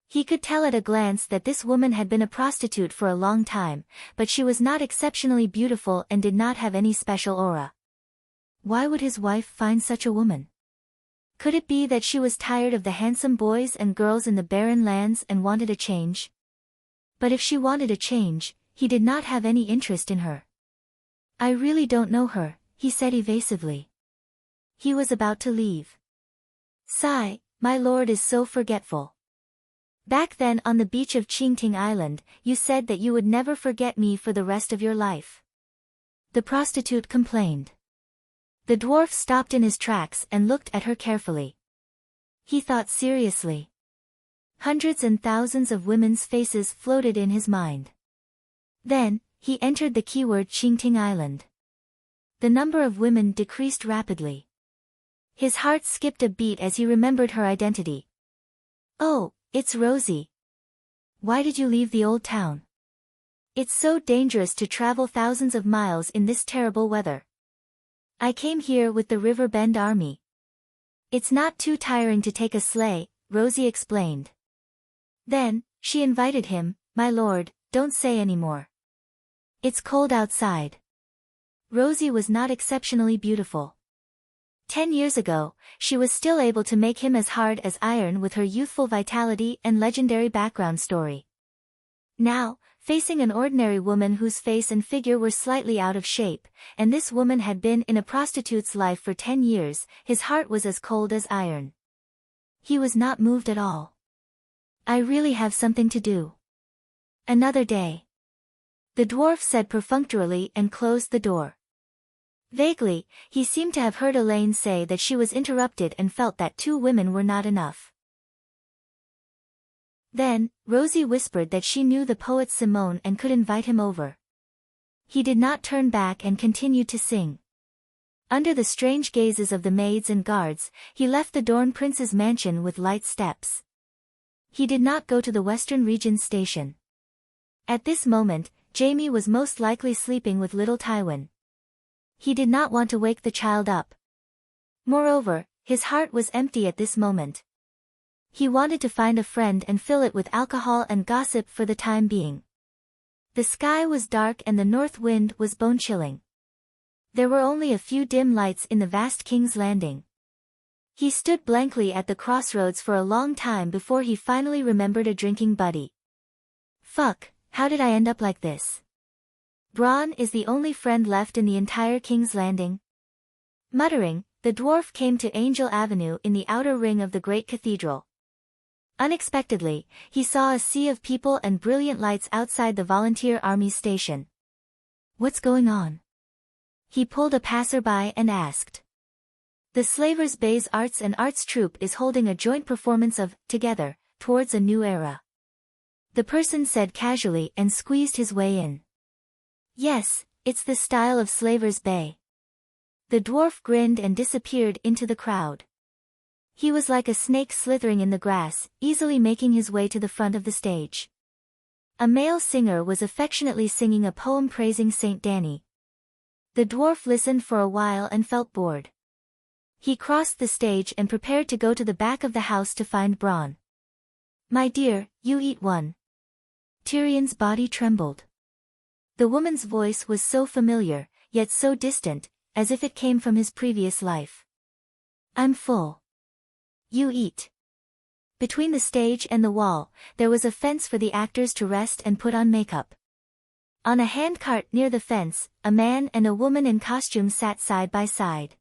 Speaker 1: He could tell at a glance that this woman had been a prostitute for a long time, but she was not exceptionally beautiful and did not have any special aura. Why would his wife find such a woman? Could it be that she was tired of the handsome boys and girls in the barren lands and wanted a change? But if she wanted a change, he did not have any interest in her. I really don't know her, he said evasively. He was about to leave. Sigh, my lord is so forgetful. Back then on the beach of Qingting Island, you said that you would never forget me for the rest of your life. The prostitute complained. The dwarf stopped in his tracks and looked at her carefully. He thought seriously. Hundreds and thousands of women's faces floated in his mind. Then, he entered the keyword Qingting Island. The number of women decreased rapidly. His heart skipped a beat as he remembered her identity. Oh, it's Rosie. Why did you leave the old town? It's so dangerous to travel thousands of miles in this terrible weather. I came here with the River Bend Army. It's not too tiring to take a sleigh, Rosie explained. Then, she invited him, my lord, don't say any more. It's cold outside. Rosie was not exceptionally beautiful. 10 years ago, she was still able to make him as hard as iron with her youthful vitality and legendary background story. Now, facing an ordinary woman whose face and figure were slightly out of shape, and this woman had been in a prostitute's life for 10 years, his heart was as cold as iron. He was not moved at all. I really have something to do. Another day. The dwarf said perfunctorily and closed the door. Vaguely, he seemed to have heard Elaine say that she was interrupted and felt that 2 women were not enough. Then, Rosie whispered that she knew the poet Simone and could invite him over. He did not turn back and continued to sing. Under the strange gazes of the maids and guards, he left the Dorn Prince's mansion with light steps. He did not go to the Western Region station. At this moment, Jamie was most likely sleeping with little Tywin. He did not want to wake the child up. Moreover, his heart was empty at this moment. He wanted to find a friend and fill it with alcohol and gossip for the time being. The sky was dark and the north wind was bone-chilling. There were only a few dim lights in the vast King's Landing. He stood blankly at the crossroads for a long time before he finally remembered a drinking buddy. Fuck, how did I end up like this? Bronn is the only friend left in the entire King's Landing. Muttering, the dwarf came to Angel Avenue in the outer ring of the great cathedral. Unexpectedly, he saw a sea of people and brilliant lights outside the Volunteer Army station. What's going on? He pulled a passerby and asked. The Slavers Bay's Arts and Arts Troupe is holding a joint performance of Together, Towards a New Era. The person said casually and squeezed his way in. Yes, it's the style of Slavers Bay. The dwarf grinned and disappeared into the crowd. He was like a snake slithering in the grass, easily making his way to the front of the stage. A male singer was affectionately singing a poem praising Saint Danny. The dwarf listened for a while and felt bored. He crossed the stage and prepared to go to the back of the house to find Bronn. My dear, you eat one. Tyrion's body trembled. The woman's voice was so familiar, yet so distant, as if it came from his previous life. I'm full. You eat. Between the stage and the wall, there was a fence for the actors to rest and put on makeup. On a handcart near the fence, a man and a woman in costume sat side by side.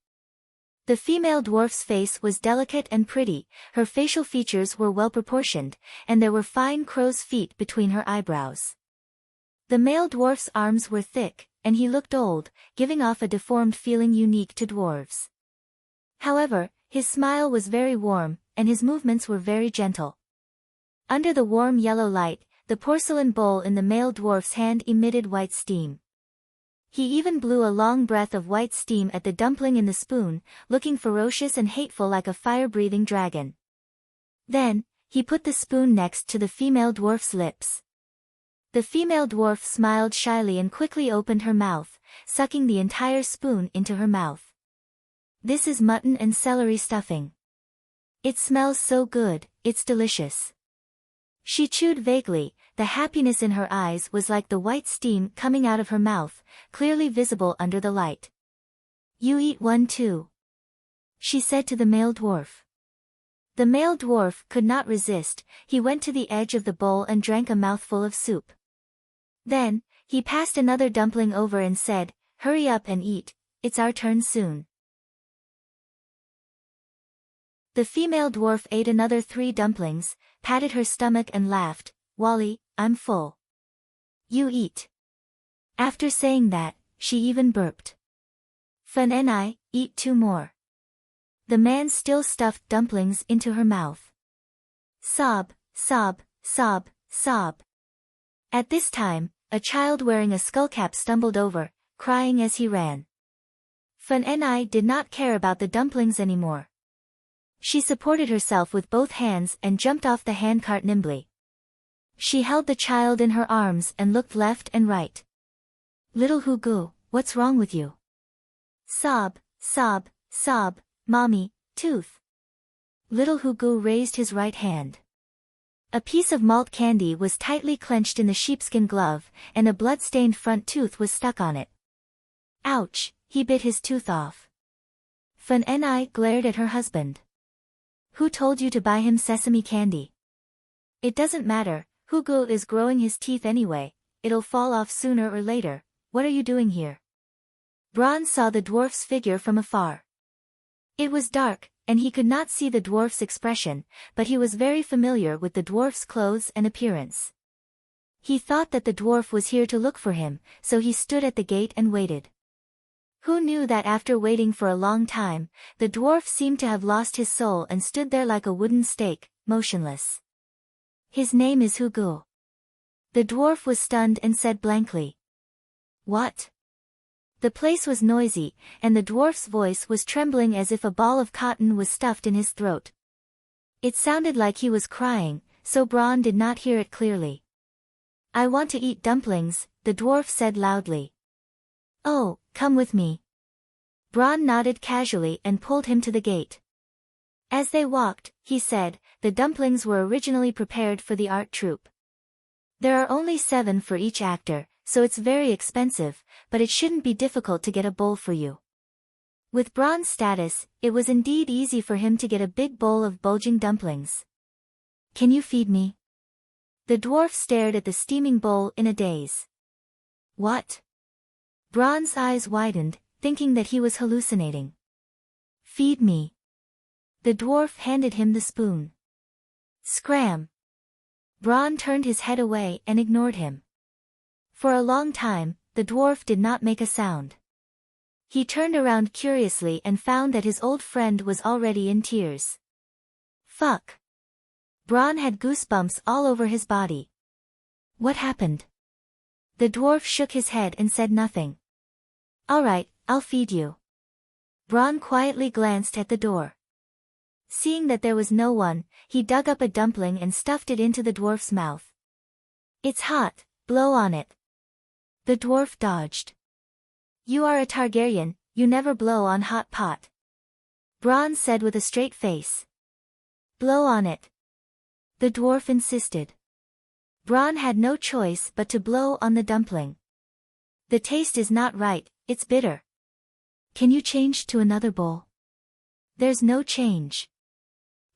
Speaker 1: The female dwarf's face was delicate and pretty, her facial features were well proportioned, and there were fine crow's feet between her eyebrows. The male dwarf's arms were thick, and he looked old, giving off a deformed feeling unique to dwarves. However, his smile was very warm, and his movements were very gentle. Under the warm yellow light, the porcelain bowl in the male dwarf's hand emitted white steam. He even blew a long breath of white steam at the dumpling in the spoon, looking ferocious and hateful like a fire-breathing dragon. Then, he put the spoon next to the female dwarf's lips. The female dwarf smiled shyly and quickly opened her mouth, sucking the entire spoon into her mouth. This is mutton and celery stuffing. It smells so good, it's delicious. She chewed vaguely, the happiness in her eyes was like the white steam coming out of her mouth, clearly visible under the light. You eat one too. She said to the male dwarf. The male dwarf could not resist. He went to the edge of the bowl and drank a mouthful of soup. Then, he passed another dumpling over and said, "Hurry up and eat, it's our turn soon." The female dwarf ate another 3 dumplings, patted her stomach and laughed, "Wally, I'm full. You eat." After saying that, she even burped. "Fun and I, eat 2 more." The man still stuffed dumplings into her mouth. Sob, sob, sob, sob. At this time, a child wearing a skullcap stumbled over, crying as he ran. Fun and I did not care about the dumplings anymore. She supported herself with both hands and jumped off the handcart nimbly. She held the child in her arms and looked left and right. "Little Hugo, what's wrong with you?" Sob, sob, sob, "Mommy, tooth." Little Hugo raised his right hand. A piece of malt candy was tightly clenched in the sheepskin glove, and a blood-stained front tooth was stuck on it. Ouch, he bit his tooth off. Fun and I glared at her husband. "Who told you to buy him sesame candy?" "It doesn't matter, Hugo is growing his teeth anyway, it'll fall off sooner or later. What are you doing here?" Bron saw the dwarf's figure from afar. It was dark, and he could not see the dwarf's expression, but he was very familiar with the dwarf's clothes and appearance. He thought that the dwarf was here to look for him, so he stood at the gate and waited. Who knew that after waiting for a long time, the dwarf seemed to have lost his soul and stood there like a wooden stake, motionless. "His name is Hugo." The dwarf was stunned and said blankly. "What?" The place was noisy, and the dwarf's voice was trembling as if a ball of cotton was stuffed in his throat. It sounded like he was crying, so Bron did not hear it clearly. "I want to eat dumplings," the dwarf said loudly. "Oh, come with me." Bron nodded casually and pulled him to the gate. As they walked, he said, "The dumplings were originally prepared for the art troupe. There are only 7 for each actor, so it's very expensive, but it shouldn't be difficult to get a bowl for you." With Bron's status, it was indeed easy for him to get a big bowl of bulging dumplings. "Can you feed me?" The dwarf stared at the steaming bowl in a daze. "What?" Bron's eyes widened, thinking that he was hallucinating. "Feed me." The dwarf handed him the spoon. Scram! Bron turned his head away and ignored him. For a long time, the dwarf did not make a sound. He turned around curiously and found that his old friend was already in tears. Fuck! Bron had goosebumps all over his body. What happened? The dwarf shook his head and said nothing. "All right, I'll feed you." Bron quietly glanced at the door. Seeing that there was no one, he dug up a dumpling and stuffed it into the dwarf's mouth. "It's hot, blow on it." The dwarf dodged. "You are a Targaryen, you never blow on hot pot." Bron said with a straight face. "Blow on it." The dwarf insisted. Bron had no choice but to blow on the dumpling. "The taste is not right, it's bitter." "Can you change to another bowl?" "There's no change.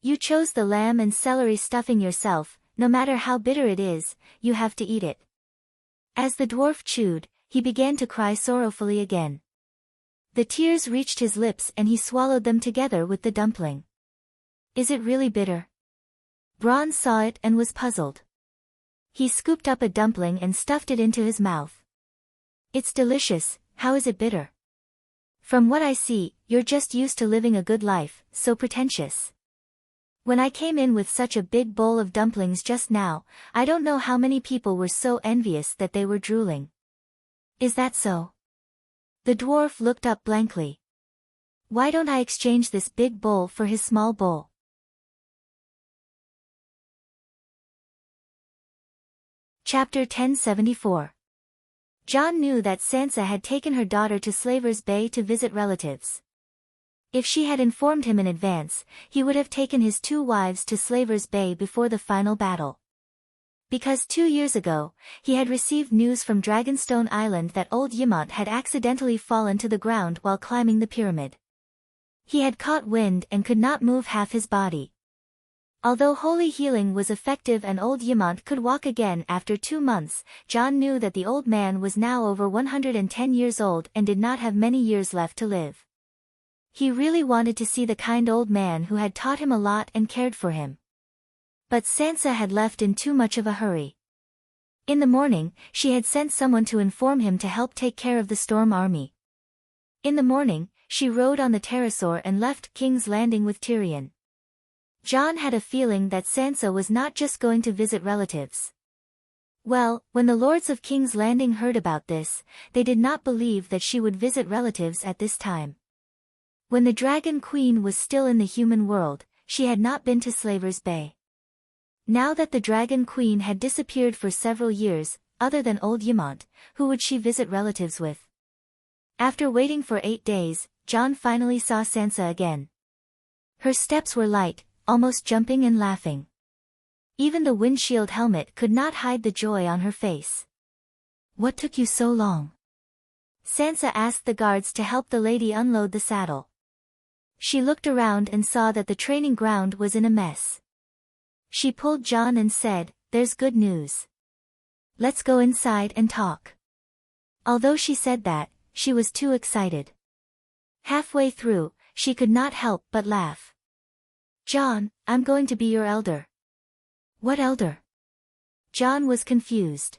Speaker 1: You chose the lamb and celery stuffing yourself, no matter how bitter it is, you have to eat it." As the dwarf chewed, he began to cry sorrowfully again. The tears reached his lips and he swallowed them together with the dumpling. "Is it really bitter?" Bron saw it and was puzzled. He scooped up a dumpling and stuffed it into his mouth. "It's delicious, how is it bitter?" "From what I see, you're just used to living a good life, so pretentious. When I came in with such a big bowl of dumplings just now, I don't know how many people were so envious that they were drooling." "Is that so?" The dwarf looked up blankly. "Why don't I exchange this big bowl for his small bowl?" Chapter 1074. Jon knew that Sansa had taken her daughter to Slaver's Bay to visit relatives. If she had informed him in advance, he would have taken his 2 wives to Slaver's Bay before the final battle. Because 2 years ago, he had received news from Dragonstone Island that old Ymont had accidentally fallen to the ground while climbing the pyramid. He had caught wind and could not move half his body. Although holy healing was effective and old Yamant could walk again after 2 months, John knew that the old man was now over 110 years old and did not have many years left to live. He really wanted to see the kind old man who had taught him a lot and cared for him. But Sansa had left in too much of a hurry. In the morning, she had sent someone to inform him to help take care of the storm army. In the morning, she rode on the pterosaur and left King's Landing with Tyrion. Jon had a feeling that Sansa was not just going to visit relatives. Well, when the lords of King's Landing heard about this, they did not believe that she would visit relatives at this time. When the Dragon Queen was still in the human world, she had not been to Slaver's Bay. Now that the Dragon Queen had disappeared for several years, other than old Yamant, who would she visit relatives with? After waiting for 8 days, Jon finally saw Sansa again. Her steps were light, almost jumping and laughing. Even the windshield helmet could not hide the joy on her face. "What took you so long?" Sansa asked the guards to help the lady unload the saddle. She looked around and saw that the training ground was in a mess. She pulled Jon and said, "There's good news. Let's go inside and talk." Although she said that, she was too excited. Halfway through, she could not help but laugh. "Jon, I'm going to be your elder." "What elder?" Jon was confused.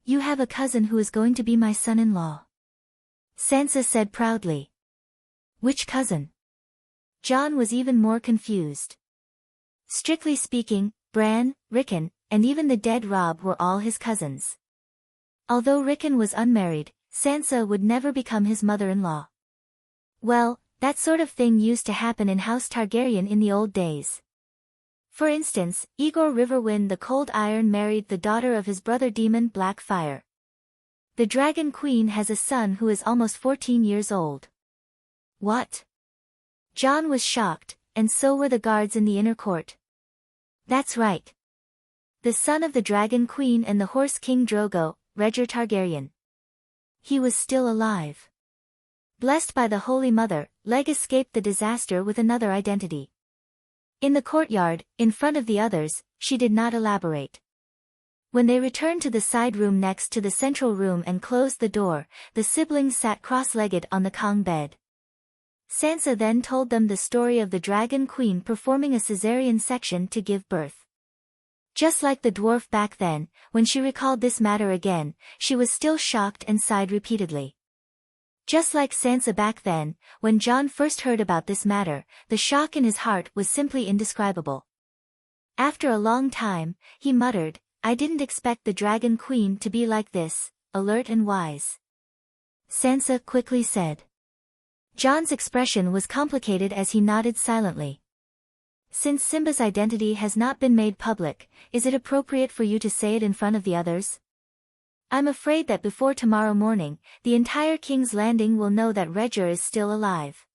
Speaker 1: "You have a cousin who is going to be my son-in-law," Sansa said proudly. "Which cousin?" Jon was even more confused. Strictly speaking, Bran, Rickon, and even the dead Robb were all his cousins. Although Rickon was unmarried, Sansa would never become his mother-in-law. Well, that sort of thing used to happen in House Targaryen in the old days. For instance, Aegon Riverwind the Cold Iron married the daughter of his brother demon Blackfyre. The Dragon Queen has a son who is almost 14 years old. What? Jon was shocked, and so were the guards in the inner court. That's right. The son of the Dragon Queen and the Horse King Drogo, Rhaegar Targaryen. He was still alive. Blessed by the Holy Mother, Leg escaped the disaster with another identity. In the courtyard, in front of the others, she did not elaborate. When they returned to the side room next to the central room and closed the door, the siblings sat cross-legged on the Kong bed. Sansa then told them the story of the Dragon Queen performing a caesarean section to give birth. Just like the dwarf back then, when she recalled this matter again, she was still shocked and sighed repeatedly. Just like Sansa back then, when Jon first heard about this matter, the shock in his heart was simply indescribable. After a long time, he muttered, "I didn't expect the Dragon Queen to be like this, alert and wise." Sansa quickly said. Jon's expression was complicated as he nodded silently. "Since Simba's identity has not been made public, is it appropriate for you to say it in front of the others? I'm afraid that before tomorrow morning, the entire King's Landing will know that Rhaegar is still alive."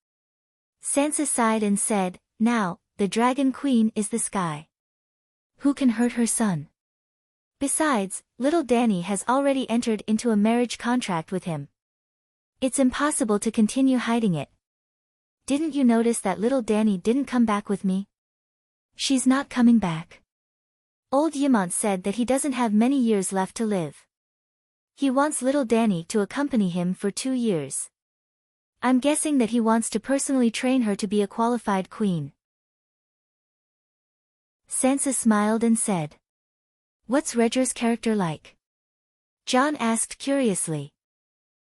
Speaker 1: Sansa sighed and said, "Now, the Dragon Queen is the sky. Who can hurt her son? Besides, little Dany has already entered into a marriage contract with him. It's impossible to continue hiding it. Didn't you notice that little Dany didn't come back with me? She's not coming back. Old Yamant said that he doesn't have many years left to live. He wants little Dany to accompany him for 2 years. I'm guessing that he wants to personally train her to be a qualified queen." Sansa smiled and said. "What's Rhaegar's character like?" Jon asked curiously.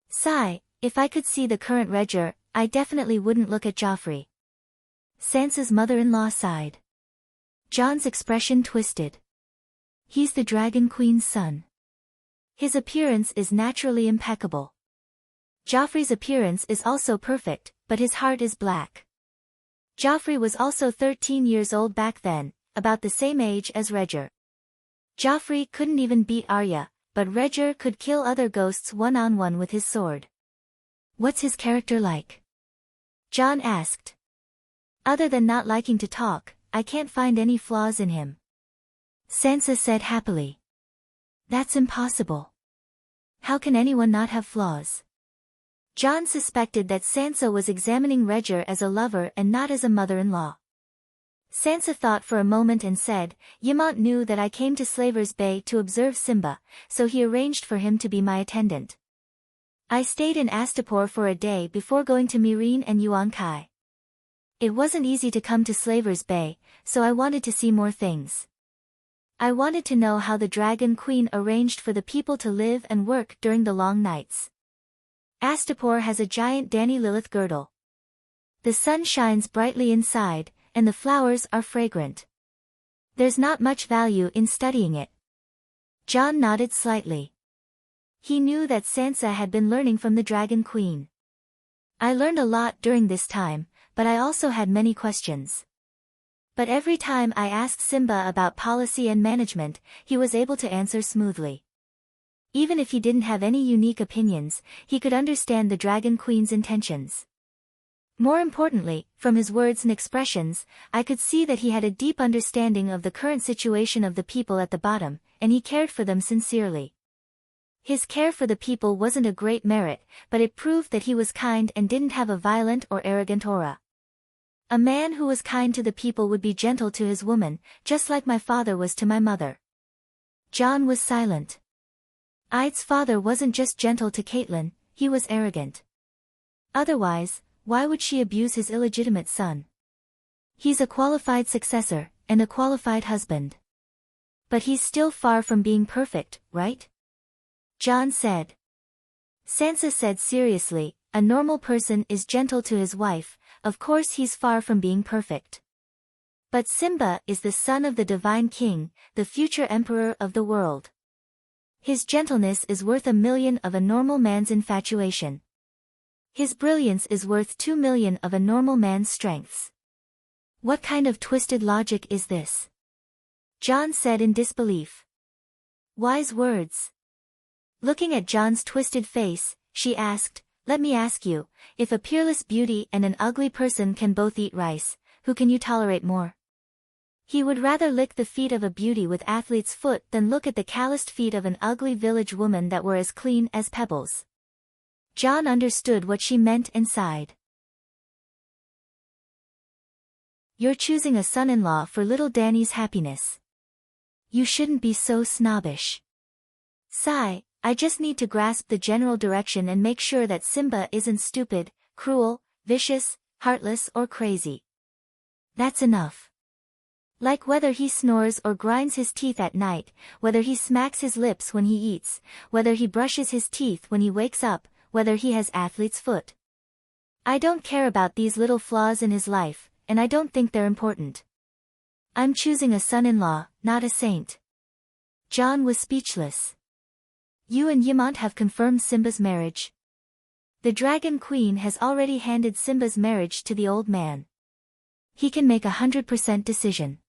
Speaker 1: "Sigh, if I could see the current Rhaegar, I definitely wouldn't look at Joffrey." Sansa's mother-in-law sighed. Jon's expression twisted. "He's the Dragon Queen's son. His appearance is naturally impeccable. Joffrey's appearance is also perfect, but his heart is black. Joffrey was also 13 years old back then, about the same age as Rhaegar. Joffrey couldn't even beat Arya, but Rhaegar could kill other ghosts one-on-one with his sword." "What's his character like?" Jon asked. "Other than not liking to talk, I can't find any flaws in him," Sansa said happily. "That's impossible. How can anyone not have flaws?" Jon suspected that Sansa was examining Rhaegar as a lover and not as a mother-in-law. Sansa thought for a moment and said, Ymont knew that I came to Slaver's Bay to observe Simba, so he arranged for him to be my attendant. I stayed in Astapor for a day before going to Meereen and Yuan Kai. It wasn't easy to come to Slaver's Bay, so I wanted to see more things. I wanted to know how the Dragon Queen arranged for the people to live and work during the long nights. Astapor has a giant Dany Lilith girdle. The sun shines brightly inside, and the flowers are fragrant. There's not much value in studying it. Jon nodded slightly. He knew that Sansa had been learning from the Dragon Queen. I learned a lot during this time, but I also had many questions. But every time I asked Simba about policy and management, he was able to answer smoothly. Even if he didn't have any unique opinions, he could understand the Dragon Queen's intentions. More importantly, from his words and expressions, I could see that he had a deep understanding of the current situation of the people at the bottom, and he cared for them sincerely. His care for the people wasn't a great merit, but it proved that he was kind and didn't have a violent or arrogant aura. A man who was kind to the people would be gentle to his woman, just like my father was to my mother. Jon was silent. Ide's father wasn't just gentle to Catelyn, he was arrogant. Otherwise, why would she abuse his illegitimate son? He's a qualified successor, and a qualified husband. But he's still far from being perfect, right? Jon said. Sansa said seriously, a normal person is gentle to his wife, of course he's far from being perfect. But Simba is the son of the Divine King, the future emperor of the world. His gentleness is worth 1,000,000 of a normal man's infatuation. His brilliance is worth 2,000,000 of a normal man's strengths. What kind of twisted logic is this? Jon said in disbelief. Wise words. Looking at Jon's twisted face, she asked, let me ask you, if a peerless beauty and an ugly person can both eat rice, who can you tolerate more? He would rather lick the feet of a beauty with athlete's foot than look at the calloused feet of an ugly village woman that were as clean as pebbles. Jon understood what she meant and sighed. You're choosing a son-in-law for little Dany's happiness. You shouldn't be so snobbish. Sigh, I just need to grasp the general direction and make sure that Simba isn't stupid, cruel, vicious, heartless or crazy. That's enough. Like whether he snores or grinds his teeth at night, whether he smacks his lips when he eats, whether he brushes his teeth when he wakes up, whether he has athlete's foot. I don't care about these little flaws in his life, and I don't think they're important. I'm choosing a son-in-law, not a saint. Jon was speechless. You and Ymont have confirmed Simba's marriage. The Dragon Queen has already handed Simba's marriage to the old man. He can make 100% decision.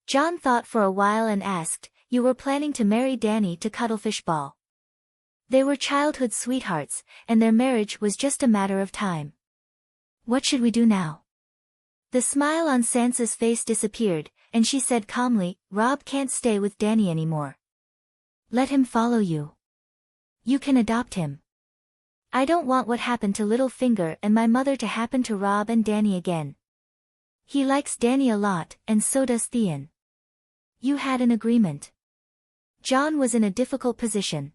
Speaker 1: Jon thought for a while and asked, you were planning to marry Dany to Cuttlefish Ball. They were childhood sweethearts, and their marriage was just a matter of time. What should we do now? The smile on Sansa's face disappeared, and she said calmly, Robb can't stay with Dany anymore. Let him follow you. You can adopt him. I don't want what happened to Littlefinger and my mother to happen to Robb and Dany again. He likes Dany a lot, and so does Theon. You had an agreement. Jon was in a difficult position.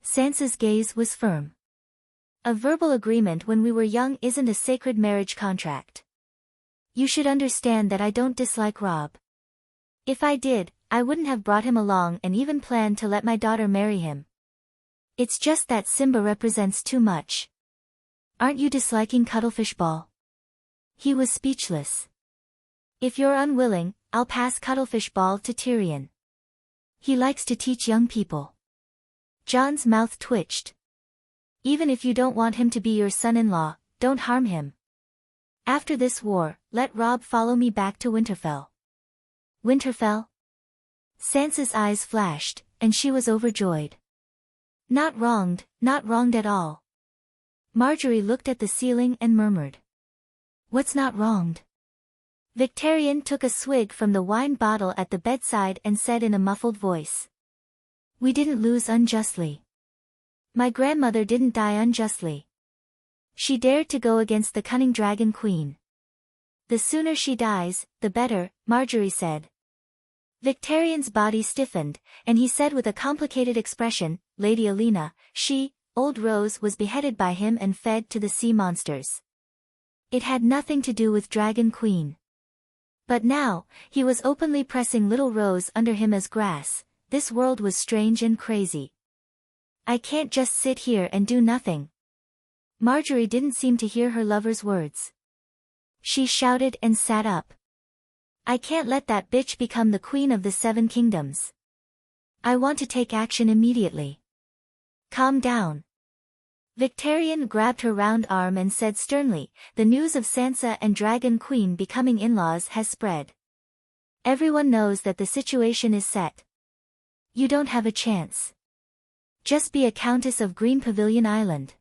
Speaker 1: Sansa's gaze was firm. A verbal agreement when we were young isn't a sacred marriage contract. You should understand that I don't dislike Robb. If I did, I wouldn't have brought him along and even planned to let my daughter marry him. It's just that Simba represents too much. Aren't you disliking Cuttlefish Ball? He was speechless. If you're unwilling, I'll pass Cuttlefish Ball to Tyrion. He likes to teach young people. Jon's mouth twitched. Even if you don't want him to be your son-in-law, don't harm him. After this war, let Robb follow me back to Winterfell. Winterfell? Sansa's eyes flashed, and she was overjoyed. Not wronged at all. Marjorie looked at the ceiling and murmured. What's not wronged? Victarion took a swig from the wine bottle at the bedside and said in a muffled voice. We didn't lose unjustly. My grandmother didn't die unjustly. She dared to go against the cunning Dragon Queen. The sooner she dies, the better, Marjorie said. Victarian's body stiffened, and he said with a complicated expression, Lady Alina, Old Rose was beheaded by him and fed to the sea monsters. It had nothing to do with Dragon Queen. But now, he was openly pressing little Rose under him as grass. This world was strange and crazy. I can't just sit here and do nothing. Marjorie didn't seem to hear her lover's words. She shouted and sat up. I can't let that bitch become the queen of the 7 kingdoms. I want to take action immediately. Calm down. Victarion grabbed her round arm and said sternly, the news of Sansa and Dragon Queen becoming in-laws has spread. Everyone knows that the situation is set. You don't have a chance. Just be a Countess of Green Pavilion Island.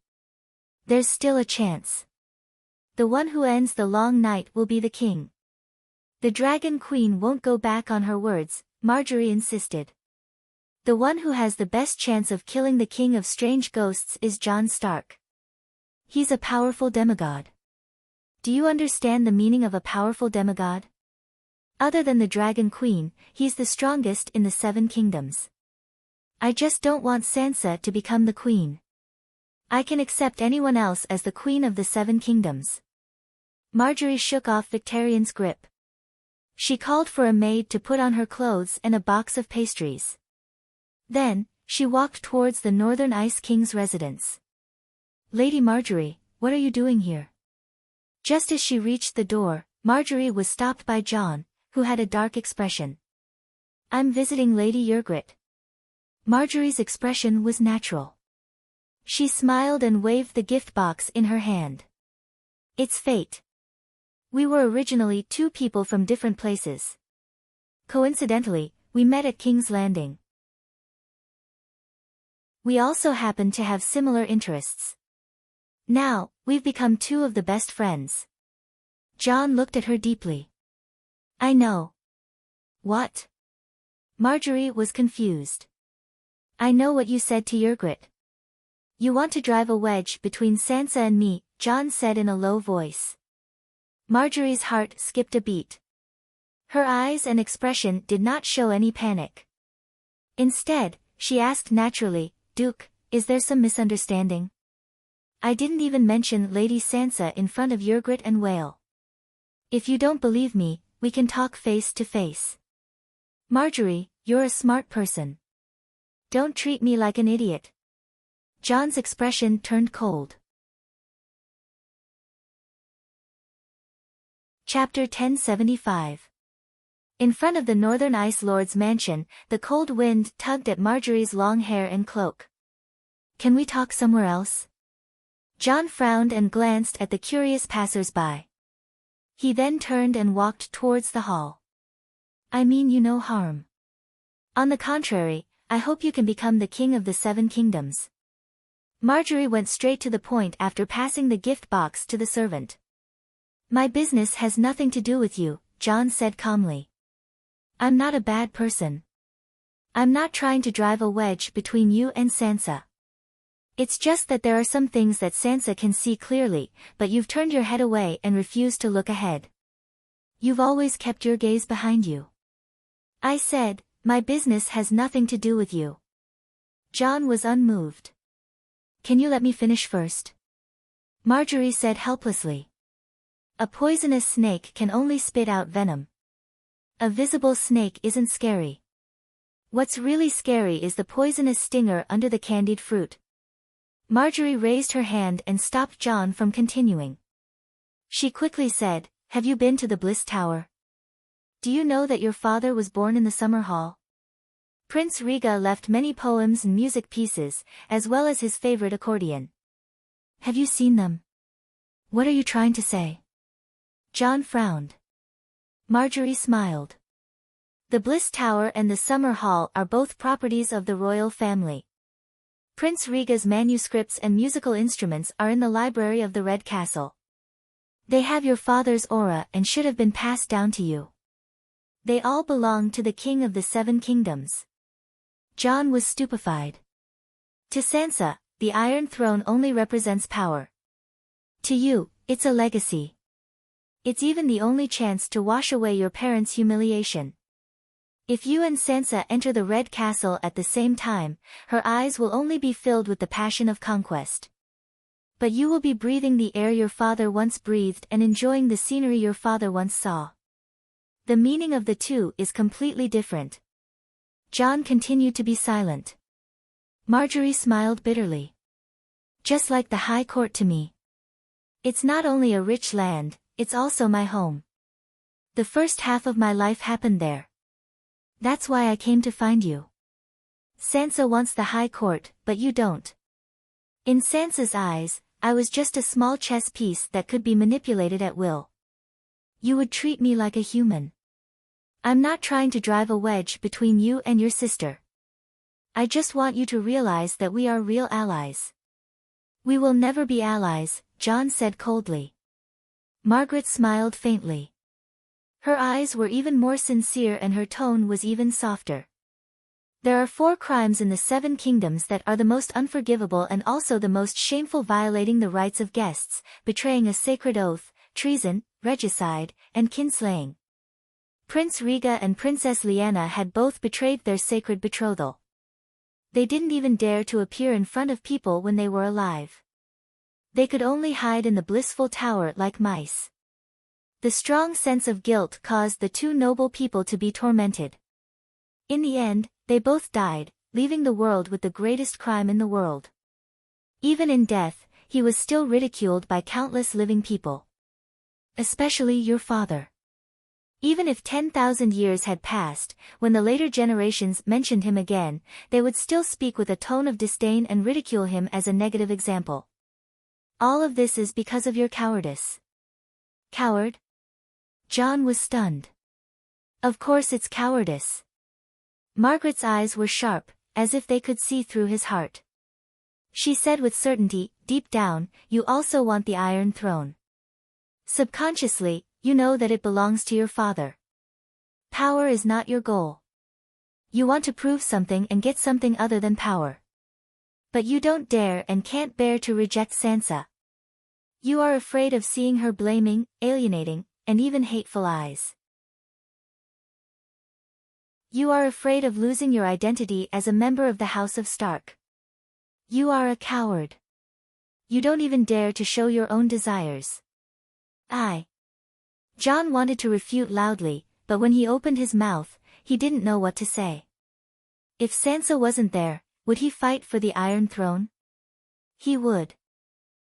Speaker 1: There's still a chance. The one who ends the long night will be the king. The Dragon Queen won't go back on her words, Marjorie insisted. The one who has the best chance of killing the King of Strange Ghosts is Jon Stark. He's a powerful demigod. Do you understand the meaning of a powerful demigod? Other than the Dragon Queen, he's the strongest in the 7 kingdoms. I just don't want Sansa to become the queen. I can accept anyone else as the queen of the 7 kingdoms. Marjorie shook off Victarion's grip. She called for a maid to put on her clothes and a box of pastries. Then, she walked towards the Northern Ice King's residence. Lady Marjorie, what are you doing here? Just as she reached the door, Marjorie was stopped by Jon, who had a dark expression. I'm visiting Lady Ygritte. Marjorie's expression was natural. She smiled and waved the gift box in her hand. It's fate. We were originally 2 people from different places. Coincidentally, we met at King's Landing. We also happen to have similar interests. Now, we've become 2 of the best friends. Jon looked at her deeply. I know. What? Marjorie was confused. I know what you said to Ygritte. You want to drive a wedge between Sansa and me, Jon said in a low voice. Marjorie's heart skipped a beat. Her eyes and expression did not show any panic. Instead, she asked naturally, Duke, is there some misunderstanding? I didn't even mention Lady Sansa in front of Ygritte and Whale. If you don't believe me, we can talk face to face. Marjorie, you're a smart person. Don't treat me like an idiot. Jon's expression turned cold. Chapter 1075. In front of the Northern Ice Lord's mansion, the cold wind tugged at Marjorie's long hair and cloak. Can we talk somewhere else? Jon frowned and glanced at the curious passers-by. He then turned and walked towards the hall. I mean you no harm. On the contrary, I hope you can become the king of the 7 kingdoms. Marjorie went straight to the point after passing the gift box to the servant. My business has nothing to do with you, Jon said calmly. I'm not a bad person. I'm not trying to drive a wedge between you and Sansa. It's just that there are some things that Sansa can see clearly, but you've turned your head away and refused to look ahead. You've always kept your gaze behind you. I said, my business has nothing to do with you. Jon was unmoved. Can you let me finish first? Marjorie said helplessly. A poisonous snake can only spit out venom. A visible snake isn't scary. What's really scary is the poisonous stinger under the candied fruit. Marjorie raised her hand and stopped Jon from continuing. She quickly said, have you been to the Bliss Tower? Do you know that your father was born in the Summer Hall? Prince Riga left many poems and music pieces, as well as his favorite accordion. Have you seen them? What are you trying to say? Jon frowned. Marjorie smiled. The Bliss Tower and the Summer Hall are both properties of the royal family. Prince Riga's manuscripts and musical instruments are in the library of the Red Castle. They have your father's aura and should have been passed down to you. They all belong to the king of the 7 kingdoms. Jon was stupefied. To Sansa, the Iron Throne only represents power. To you, it's a legacy. It's even the only chance to wash away your parents' humiliation. If you and Sansa enter the Red Castle at the same time, her eyes will only be filled with the passion of conquest. But you will be breathing the air your father once breathed and enjoying the scenery your father once saw. The meaning of the two is completely different. Jon continued to be silent. Marjorie smiled bitterly. Just like the High Court to me. It's not only a rich land, it's also my home. The first half of my life happened there. That's why I came to find you. Sansa wants the High Court, but you don't. In Sansa's eyes, I was just a small chess piece that could be manipulated at will. You would treat me like a human. I'm not trying to drive a wedge between you and your sister. I just want you to realize that we are real allies. We will never be allies, Jon said coldly. Margaret smiled faintly. Her eyes were even more sincere and her tone was even softer. There are 4 crimes in the 7 kingdoms that are the most unforgivable and also the most shameful: violating the rights of guests, betraying a sacred oath, treason, regicide, and kinslaying. Prince Rhaegar and Princess Lyanna had both betrayed their sacred betrothal. They didn't even dare to appear in front of people when they were alive. They could only hide in the blissful tower like mice. The strong sense of guilt caused the 2 noble people to be tormented. In the end, they both died, leaving the world with the greatest crime in the world. Even in death, he was still ridiculed by countless living people. Especially your father. Even if 10,000 years had passed, when the later generations mentioned him again, they would still speak with a tone of disdain and ridicule him as a negative example. All of this is because of your cowardice. Coward? Jon was stunned. Of course it's cowardice. Margaret's eyes were sharp, as if they could see through his heart. She said with certainty, deep down, you also want the Iron Throne. Subconsciously, you know that it belongs to your father. Power is not your goal. You want to prove something and get something other than power. But you don't dare and can't bear to reject Sansa. You are afraid of seeing her blaming, alienating, and even hateful eyes. You are afraid of losing your identity as a member of the House of Stark. You are a coward. You don't even dare to show your own desires. Jon wanted to refute loudly, but when he opened his mouth, he didn't know what to say. If Sansa wasn't there, would he fight for the Iron Throne? He would.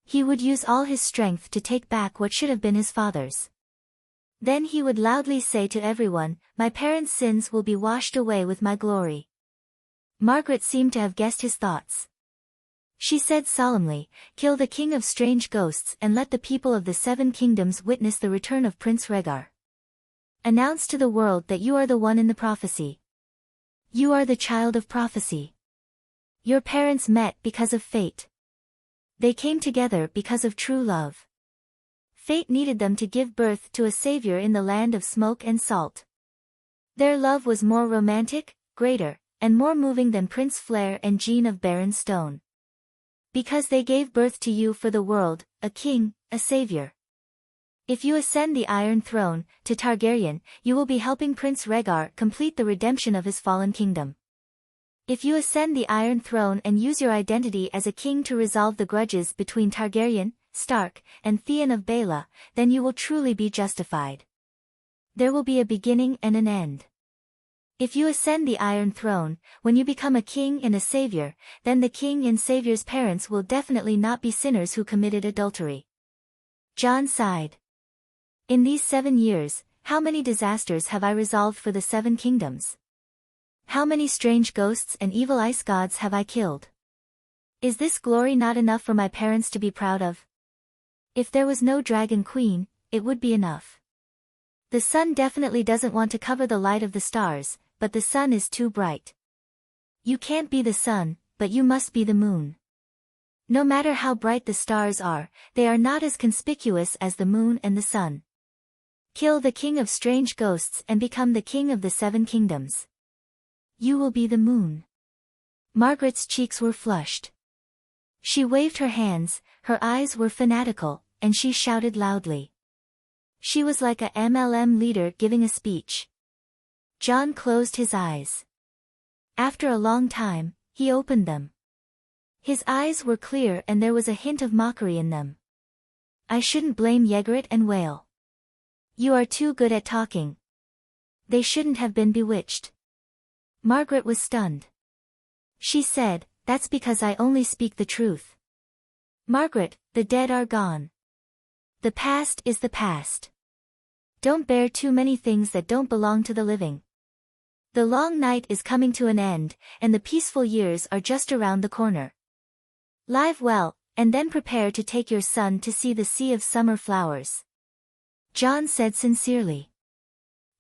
Speaker 1: He would use all his strength to take back what should have been his father's. Then he would loudly say to everyone, my parents' sins will be washed away with my glory. Margaret seemed to have guessed his thoughts. She said solemnly, kill the King of Strange Ghosts and let the people of the 7 kingdoms witness the return of Prince Rhaegar. Announce to the world that you are the one in the prophecy. You are the child of prophecy. Your parents met because of fate. They came together because of true love. Fate needed them to give birth to a savior in the land of smoke and salt. Their love was more romantic, greater, and more moving than Prince Flare and Jean of Barren Stone. Because they gave birth to you for the world, a king, a savior. If you ascend the Iron Throne, to Targaryen, you will be helping Prince Rhaegar complete the redemption of his fallen kingdom. If you ascend the Iron Throne and use your identity as a king to resolve the grudges between Targaryen, Stark, and Theon of Baela, then you will truly be justified. There will be a beginning and an end. If you ascend the Iron Throne, when you become a king and a savior, then the king and savior's parents will definitely not be sinners who committed adultery. Jon sighed. In these 7 years, how many disasters have I resolved for the 7 kingdoms? How many strange ghosts and evil ice gods have I killed? Is this glory not enough for my parents to be proud of? If there was no Dragon Queen, it would be enough. The sun definitely doesn't want to cover the light of the stars, but the sun is too bright. You can't be the sun, but you must be the moon. No matter how bright the stars are, they are not as conspicuous as the moon and the sun. Kill the King of Strange Ghosts and become the king of the 7 kingdoms. You will be the moon. Margaret's cheeks were flushed. She waved her hands, her eyes were fanatical, and she shouted loudly. She was like a MLM leader giving a speech. John closed his eyes. After a long time, he opened them. His eyes were clear and there was a hint of mockery in them. I shouldn't blame Ygritte and Whale. You are too good at talking. They shouldn't have been bewitched. Margaret was stunned. She said, that's because I only speak the truth. Margaret, the dead are gone. The past is the past. Don't bear too many things that don't belong to the living. The long night is coming to an end, and the peaceful years are just around the corner. Live well, and then prepare to take your son to see the sea of summer flowers. John said sincerely.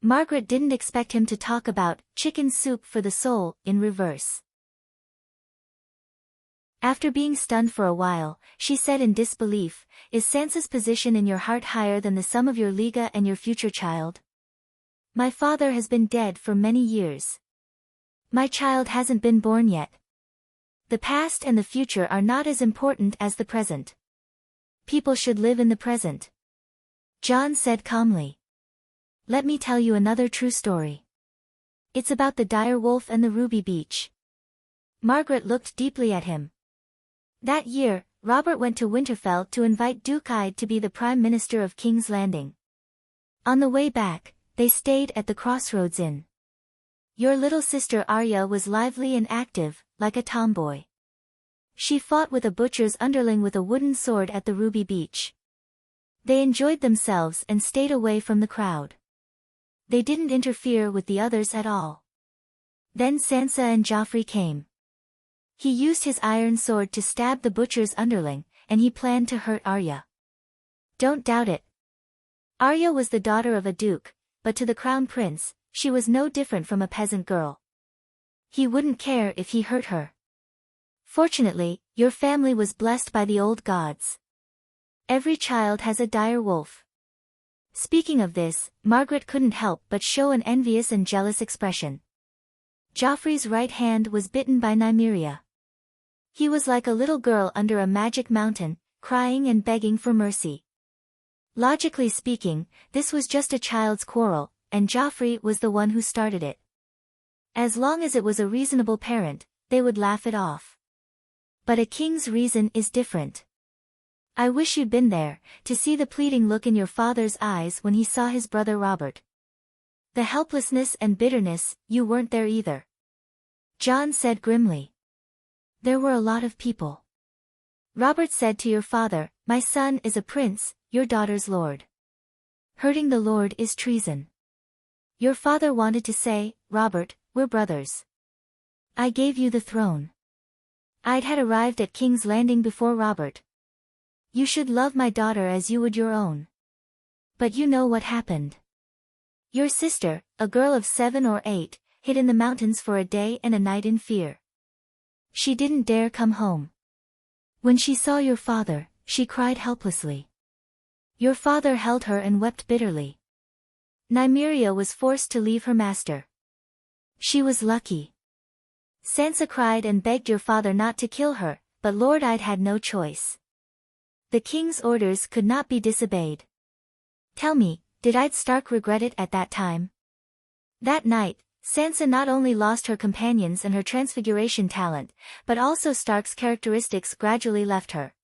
Speaker 1: Margaret didn't expect him to talk about chicken soup for the soul in reverse. After being stunned for a while, she said in disbelief, is Sansa's position in your heart higher than the sum of your Liga and your future child? My father has been dead for many years. My child hasn't been born yet. The past and the future are not as important as the present. People should live in the present. John said calmly. Let me tell you another true story. It's about the dire wolf and the ruby beach. Margaret looked deeply at him. That year, Robert went to Winterfell to invite Duke Ide to be the Prime Minister of King's Landing. On the way back, they stayed at the Crossroads Inn. Your little sister Arya was lively and active, like a tomboy. She fought with a butcher's underling with a wooden sword at the Ruby Beach. They enjoyed themselves and stayed away from the crowd. They didn't interfere with the others at all. Then Sansa and Joffrey came. He used his iron sword to stab the butcher's underling, and he planned to hurt Arya. Don't doubt it. Arya was the daughter of a duke, but to the crown prince, she was no different from a peasant girl. He wouldn't care if he hurt her. Fortunately, your family was blessed by the old gods. Every child has a dire wolf. Speaking of this, Margaret couldn't help but show an envious and jealous expression. Joffrey's right hand was bitten by Nymeria. He was like a little girl under a magic mountain, crying and begging for mercy. Logically speaking, this was just a child's quarrel, and Joffrey was the one who started it. As long as it was a reasonable parent, they would laugh it off. But a king's reason is different. I wish you'd been there, to see the pleading look in your father's eyes when he saw his brother Robert. The helplessness and bitterness, you weren't there either. John said grimly. There were a lot of people. Robert said to your father, my son is a prince, your daughter's lord. Hurting the lord is treason. Your father wanted to say, Robert, we're brothers. I gave you the throne. I'd had arrived at King's Landing before Robert. You should love my daughter as you would your own. But you know what happened. Your sister, a girl of 7 or 8, hid in the mountains for a day and a night in fear. She didn't dare come home. When she saw your father, she cried helplessly. Your father held her and wept bitterly. Nymeria was forced to leave her master. She was lucky. Sansa cried and begged your father not to kill her, but Lord Ide had no choice. The king's orders could not be disobeyed. Tell me, did Ide Stark regret it at that time? That night, Sansa not only lost her companions and her transfiguration talent, but also Stark's characteristics gradually left her.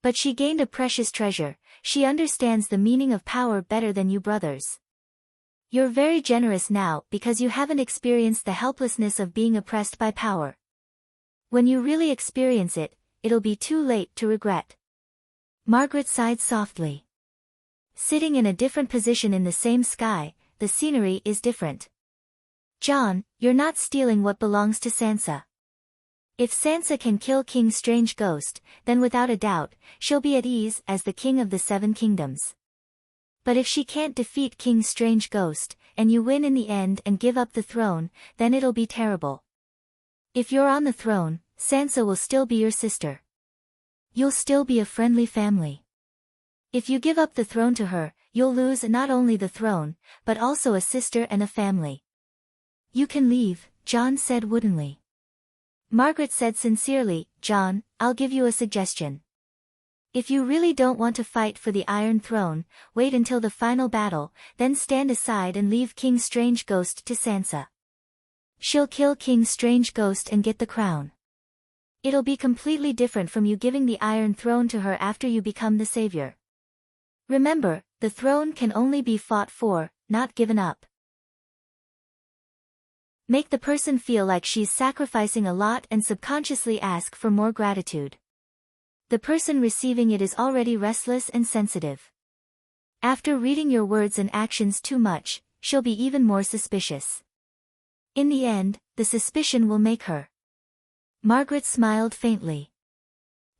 Speaker 1: But she gained a precious treasure. She understands the meaning of power better than you brothers. You're very generous now because you haven't experienced the helplessness of being oppressed by power. When you really experience it, it'll be too late to regret. Margaret sighed softly. Sitting in a different position in the same sky, the scenery is different. John, you're not stealing what belongs to Sansa. If Sansa can kill King Strange Ghost, then without a doubt, she'll be at ease as the king of the 7 kingdoms. But if she can't defeat King Strange Ghost, and you win in the end and give up the throne, then it'll be terrible. If you're on the throne, Sansa will still be your sister. You'll still be a friendly family. If you give up the throne to her, you'll lose not only the throne, but also a sister and a family. You can leave, John said woodenly. Margaret said sincerely, John, I'll give you a suggestion. If you really don't want to fight for the Iron Throne, wait until the final battle, then stand aside and leave King Strange Ghost to Sansa. She'll kill King Strange Ghost and get the crown. It'll be completely different from you giving the Iron Throne to her after you become the savior. Remember, the throne can only be fought for, not given up. Make the person feel like she's sacrificing a lot and subconsciously ask for more gratitude. The person receiving it is already restless and sensitive. After reading your words and actions too much, she'll be even more suspicious. In the end, the suspicion will make her. Margaret smiled faintly.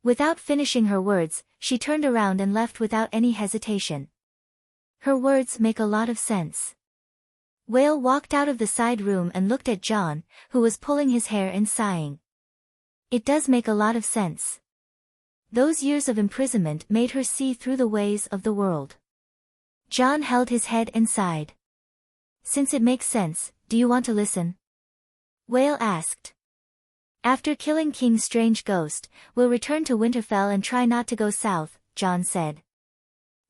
Speaker 1: Without finishing her words, she turned around and left without any hesitation. Her words make a lot of sense. Whale walked out of the side room and looked at John, who was pulling his hair and sighing. It does make a lot of sense. Those years of imprisonment made her see through the ways of the world. John held his head and sighed. Since it makes sense, do you want to listen? Whale asked. After killing King Strange Ghost, we'll return to Winterfell and try not to go south, John said.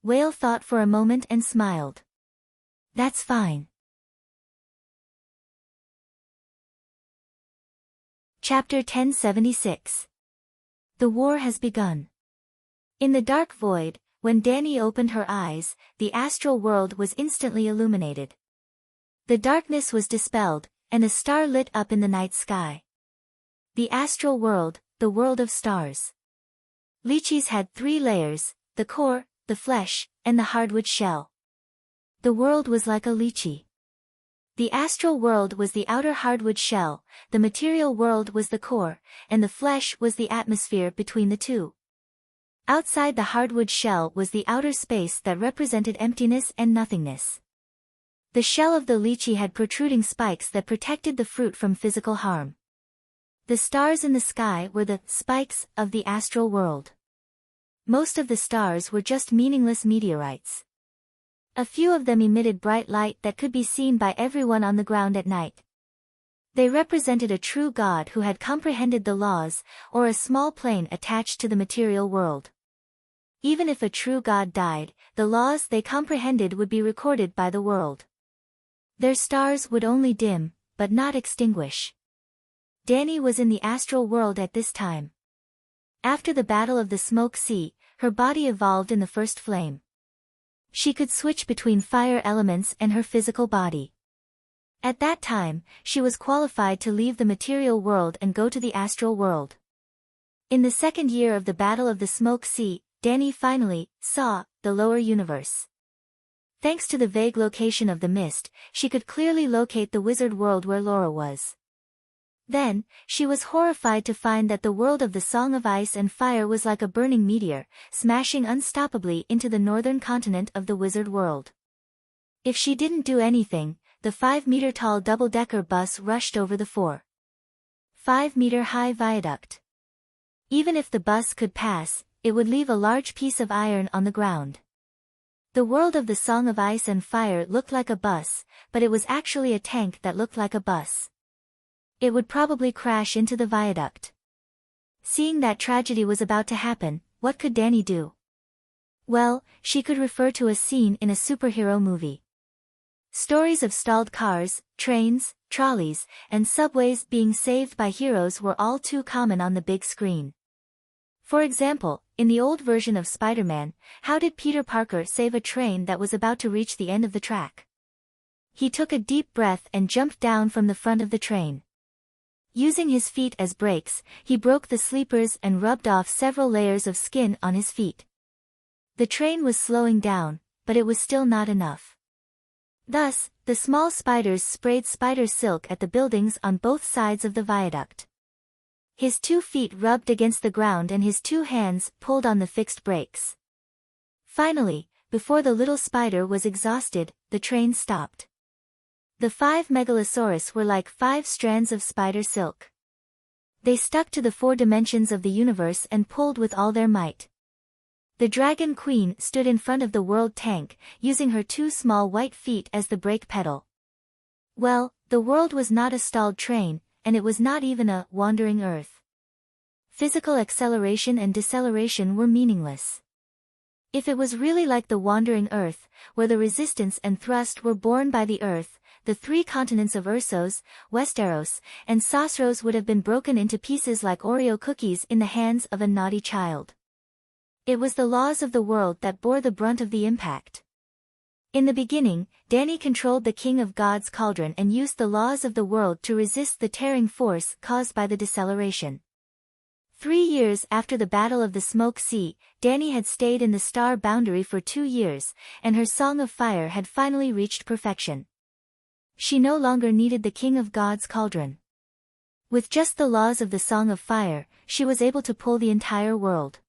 Speaker 1: Whale thought for a moment and smiled. That's fine. Chapter 1076. The war has begun. In the dark void, when Dany opened her eyes, the astral world was instantly illuminated. The darkness was dispelled, and a star lit up in the night sky. The astral world, the world of stars. Lychees had 3 layers, the core, the flesh, and the hardwood shell. The world was like a lychee. The astral world was the outer hardwood shell, the material world was the core, and the flesh was the atmosphere between the two. Outside the hardwood shell was the outer space that represented emptiness and nothingness. The shell of the lychee had protruding spikes that protected the fruit from physical harm. The stars in the sky were the spikes of the astral world. Most of the stars were just meaningless meteorites. A few of them emitted bright light that could be seen by everyone on the ground at night. They represented a true god who had comprehended the laws, or a small plane attached to the material world. Even if a true god died, the laws they comprehended would be recorded by the world. Their stars would only dim, but not extinguish. Dany was in the astral world at this time. After the Battle of the Smoke Sea, her body evolved in the first flame. She could switch between fire elements and her physical body. At that time, she was qualified to leave the material world and go to the astral world. In the second year of the Battle of the Smoke Sea, Dany finally saw the lower universe. Thanks to the vague location of the mist, she could clearly locate the wizard world where Laura was. Then, she was horrified to find that the world of the Song of Ice and Fire was like a burning meteor, smashing unstoppably into the northern continent of the wizard world. If she didn't do anything, the 5-meter-tall double-decker bus rushed over the 4.5-meter-high viaduct. Even if the bus could pass, it would leave a large piece of iron on the ground. The world of the Song of Ice and Fire looked like a bus, but it was actually a tank that looked like a bus. It would probably crash into the viaduct. Seeing that tragedy was about to happen, what could Dany do? Well, she could refer to a scene in a superhero movie. Stories of stalled cars, trains, trolleys, and subways being saved by heroes were all too common on the big screen. For example, in the old version of Spider-Man, how did Peter Parker save a train that was about to reach the end of the track? He took a deep breath and jumped down from the front of the train. Using his feet as brakes, he broke the sleepers and rubbed off several layers of skin on his feet. The train was slowing down, but it was still not enough. Thus, the small spiders sprayed spider silk at the buildings on both sides of the viaduct. His 2 feet rubbed against the ground and his 2 hands pulled on the fixed brakes. Finally, before the little spider was exhausted, the train stopped. The 5 megalosaurus were like 5 strands of spider silk. They stuck to the 4 dimensions of the universe and pulled with all their might. The Dragon Queen stood in front of the world tank, using her 2 small white feet as the brake pedal. Well, the world was not a stalled train, and it was not even a wandering Earth. physical acceleration and deceleration were meaningless. If it was really like the wandering Earth, where the resistance and thrust were borne by the Earth, the three continents of Ursos, Westeros, and Sosros would have been broken into pieces like Oreo cookies in the hands of a naughty child. It was the laws of the world that bore the brunt of the impact. In the beginning, Dany controlled the King of God's cauldron and used the laws of the world to resist the tearing force caused by the deceleration. 3 years after the Battle of the Smoke Sea, Dany had stayed in the star boundary for 2 years, and her Song of Fire had finally reached perfection. She no longer needed the King of God's cauldron. With just the laws of the Song of Fire, she was able to pull the entire world.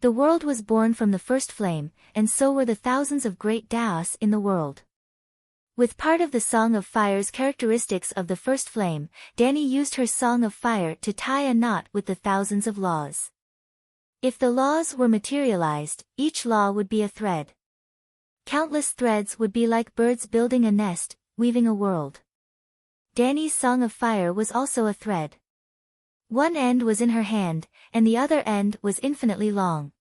Speaker 1: The world was born from the first flame, and so were the thousands of great Daos in the world. With part of the Song of Fire's characteristics of the first flame, Dany used her Song of Fire to tie a knot with the thousands of laws. If the laws were materialized, each law would be a thread. Countless threads would be like birds building a nest, weaving a world. Dany's Song of Fire was also a thread. One end was in her hand, and the other end was infinitely long.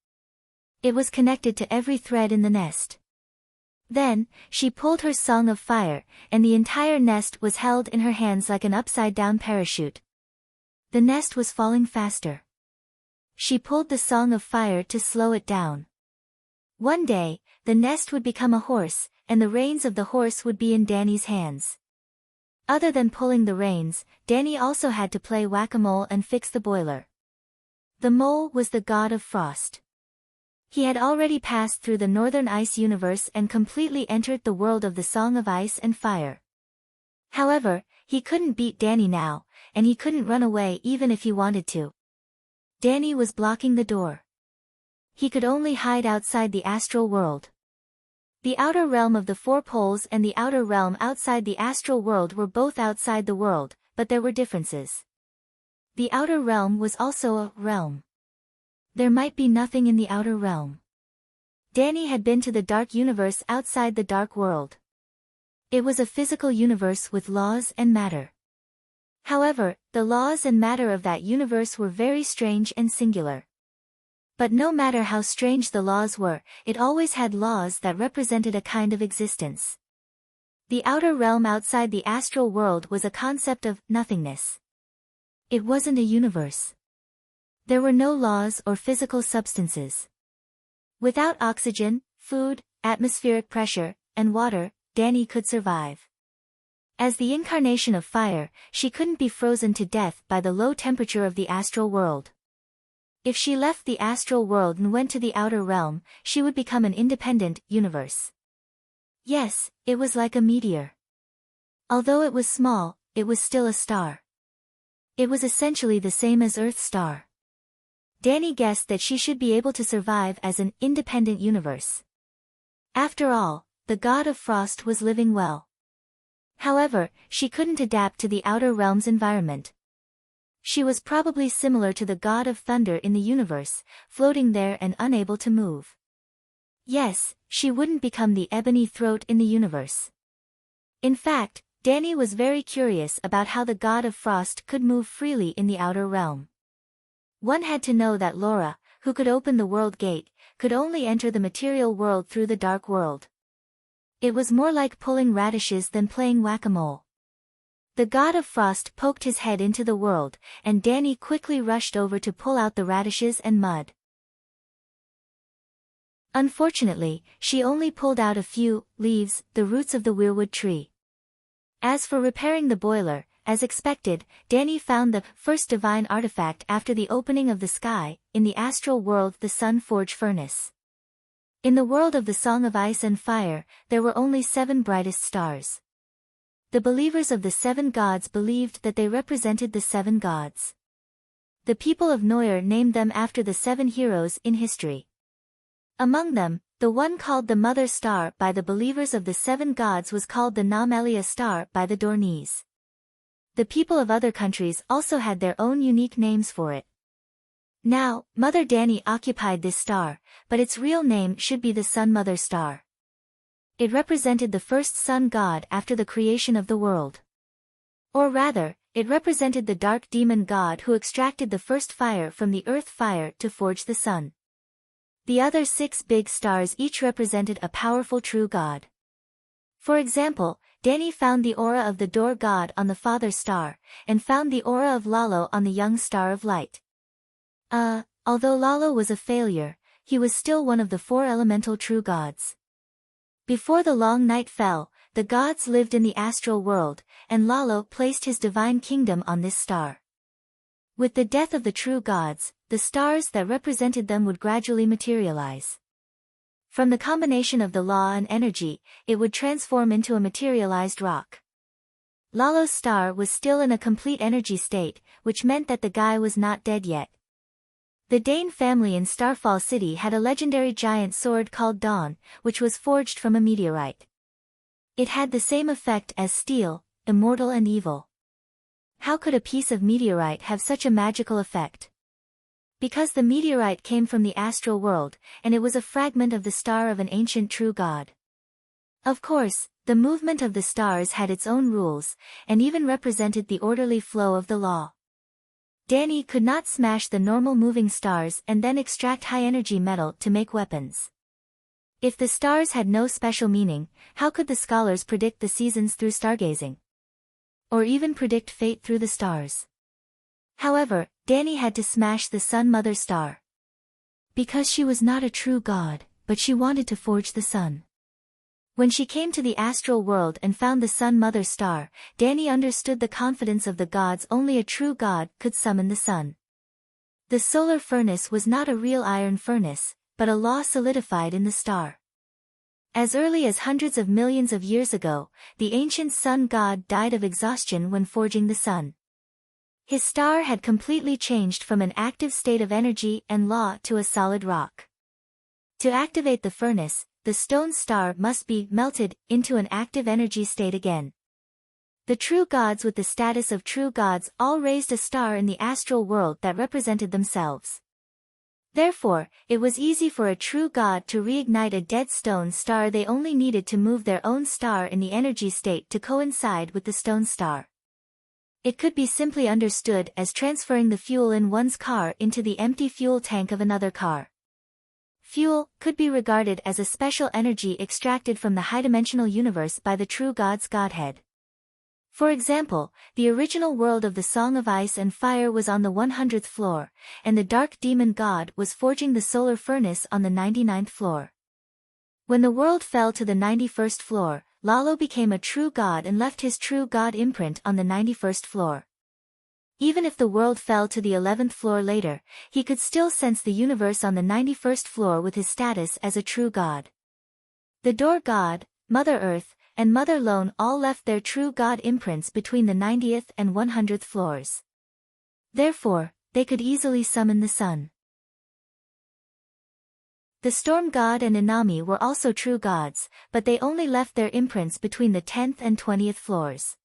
Speaker 1: It was connected to every thread in the nest. Then, she pulled her Song of Fire, and the entire nest was held in her hands like an upside-down parachute. The nest was falling faster. She pulled the Song of Fire to slow it down. One day, the nest would become a horse, and the reins of the horse would be in Dany's hands. Other than pulling the reins, Dany also had to play whack-a-mole and fix the boiler. The mole was the god of frost. He had already passed through the northern ice universe and completely entered the world of the Song of Ice and Fire. However, he couldn't beat Dany now, and he couldn't run away even if he wanted to. Dany was blocking the door. He could only hide outside the astral world. The outer realm of the four poles and the outer realm outside the astral world were both outside the world, but there were differences. The outer realm was also a realm. There might be nothing in the outer realm. Dany had been to the dark universe outside the dark world. It was a physical universe with laws and matter. However, the laws and matter of that universe were very strange and singular. But no matter how strange the laws were, it always had laws that represented a kind of existence. The outer realm outside the astral world was a concept of nothingness. It wasn't a universe. There were no laws or physical substances. Without oxygen, food, atmospheric pressure, and water, Dany could survive. As the incarnation of fire, she couldn't be frozen to death by the low temperature of the astral world. If she left the astral world and went to the outer realm, she would become an independent universe. Yes, it was like a meteor. Although it was small, it was still a star. It was essentially the same as Earth's star. Dany guessed that she should be able to survive as an independent universe. After all, the god of frost was living well. However, she couldn't adapt to the outer realm's environment. She was probably similar to the god of thunder in the universe, floating there and unable to move. Yes, she wouldn't become the ebony throat in the universe. In fact, Dany was very curious about how the god of frost could move freely in the outer realm. One had to know that Laura, who could open the world gate, could only enter the material world through the dark world. It was more like pulling radishes than playing whack-a-mole. The god of frost poked his head into the world, and Dany quickly rushed over to pull out the radishes and mud. Unfortunately, she only pulled out a few leaves, the roots of the weirwood tree. As for repairing the boiler, as expected, Dany found the first divine artifact after the opening of the sky, in the astral world, the Sun Forge Furnace. In the world of the Song of Ice and Fire, there were only 7 brightest stars. The believers of the 7 gods believed that they represented the 7 gods. The people of Noir named them after the 7 heroes in history. Among them, the one called the Mother Star by the believers of the 7 gods was called the Namelia Star by the Dornese. The people of other countries also had their own unique names for it. Now, Mother Dany occupied this star, but its real name should be the Sun Mother Star. It represented the first sun god after the creation of the world. Or rather, It represented the dark demon god who extracted the first fire from the earth fire to forge the sun. The other 6 big stars each represented a powerful true god. For example, Danny found the aura of the door god on the father star, and found the aura of Lalo on the young star of light. Although Lalo was a failure, he was still one of the 4 elemental true gods. Before the long night fell, the gods lived in the astral world, and Lalo placed his divine kingdom on this star. With the death of the true gods, the stars that represented them would gradually materialize. From the combination of the law and energy, it would transform into a materialized rock. Lalo's star was still in a complete energy state, which meant that the guy was not dead yet. The Dane family in Starfall City had a legendary giant sword called Dawn, which was forged from a meteorite. It had the same effect as steel, immortal and evil. How could a piece of meteorite have such a magical effect? Because the meteorite came from the astral world, and it was a fragment of the star of an ancient true god. Of course, the movement of the stars had its own rules, and even represented the orderly flow of the law. Danny could not smash the normal moving stars and then extract high-energy metal to make weapons. If the stars had no special meaning, how could the scholars predict the seasons through stargazing? Or even predict fate through the stars? However, Danny had to smash the Sun Mother star. Because she was not a true god, but she wanted to forge the sun. When she came to the astral world and found the Sun Mother star, Danny understood the confidence of the gods. Only a true god could summon the sun. The solar furnace was not a real iron furnace, but a law solidified in the star. As early as hundreds of millions of years ago, the ancient sun god died of exhaustion when forging the sun. His star had completely changed from an active state of energy and law to a solid rock. To activate the furnace, the stone star must be melted into an active energy state again. The true gods with the status of true gods all raised a star in the astral world that represented themselves. Therefore, it was easy for a true god to reignite a dead stone star. They only needed to move their own star in the energy state to coincide with the stone star. It could be simply understood as transferring the fuel in one's car into the empty fuel tank of another car. Fuel could be regarded as a special energy extracted from the high-dimensional universe by the true god's godhead. For example, the original world of the Song of Ice and Fire was on the 100th floor, and the dark demon god was forging the solar furnace on the 99th floor. When the world fell to the 91st floor, Lalo became a true god and left his true god imprint on the 91st floor. Even if the world fell to the 11th floor later, he could still sense the universe on the 91st floor with his status as a true god. The door god, Mother Earth, and Mother Lone all left their true god imprints between the 90th and 100th floors. Therefore, they could easily summon the sun. The storm god and Inami were also true gods, but they only left their imprints between the 10th and 20th floors.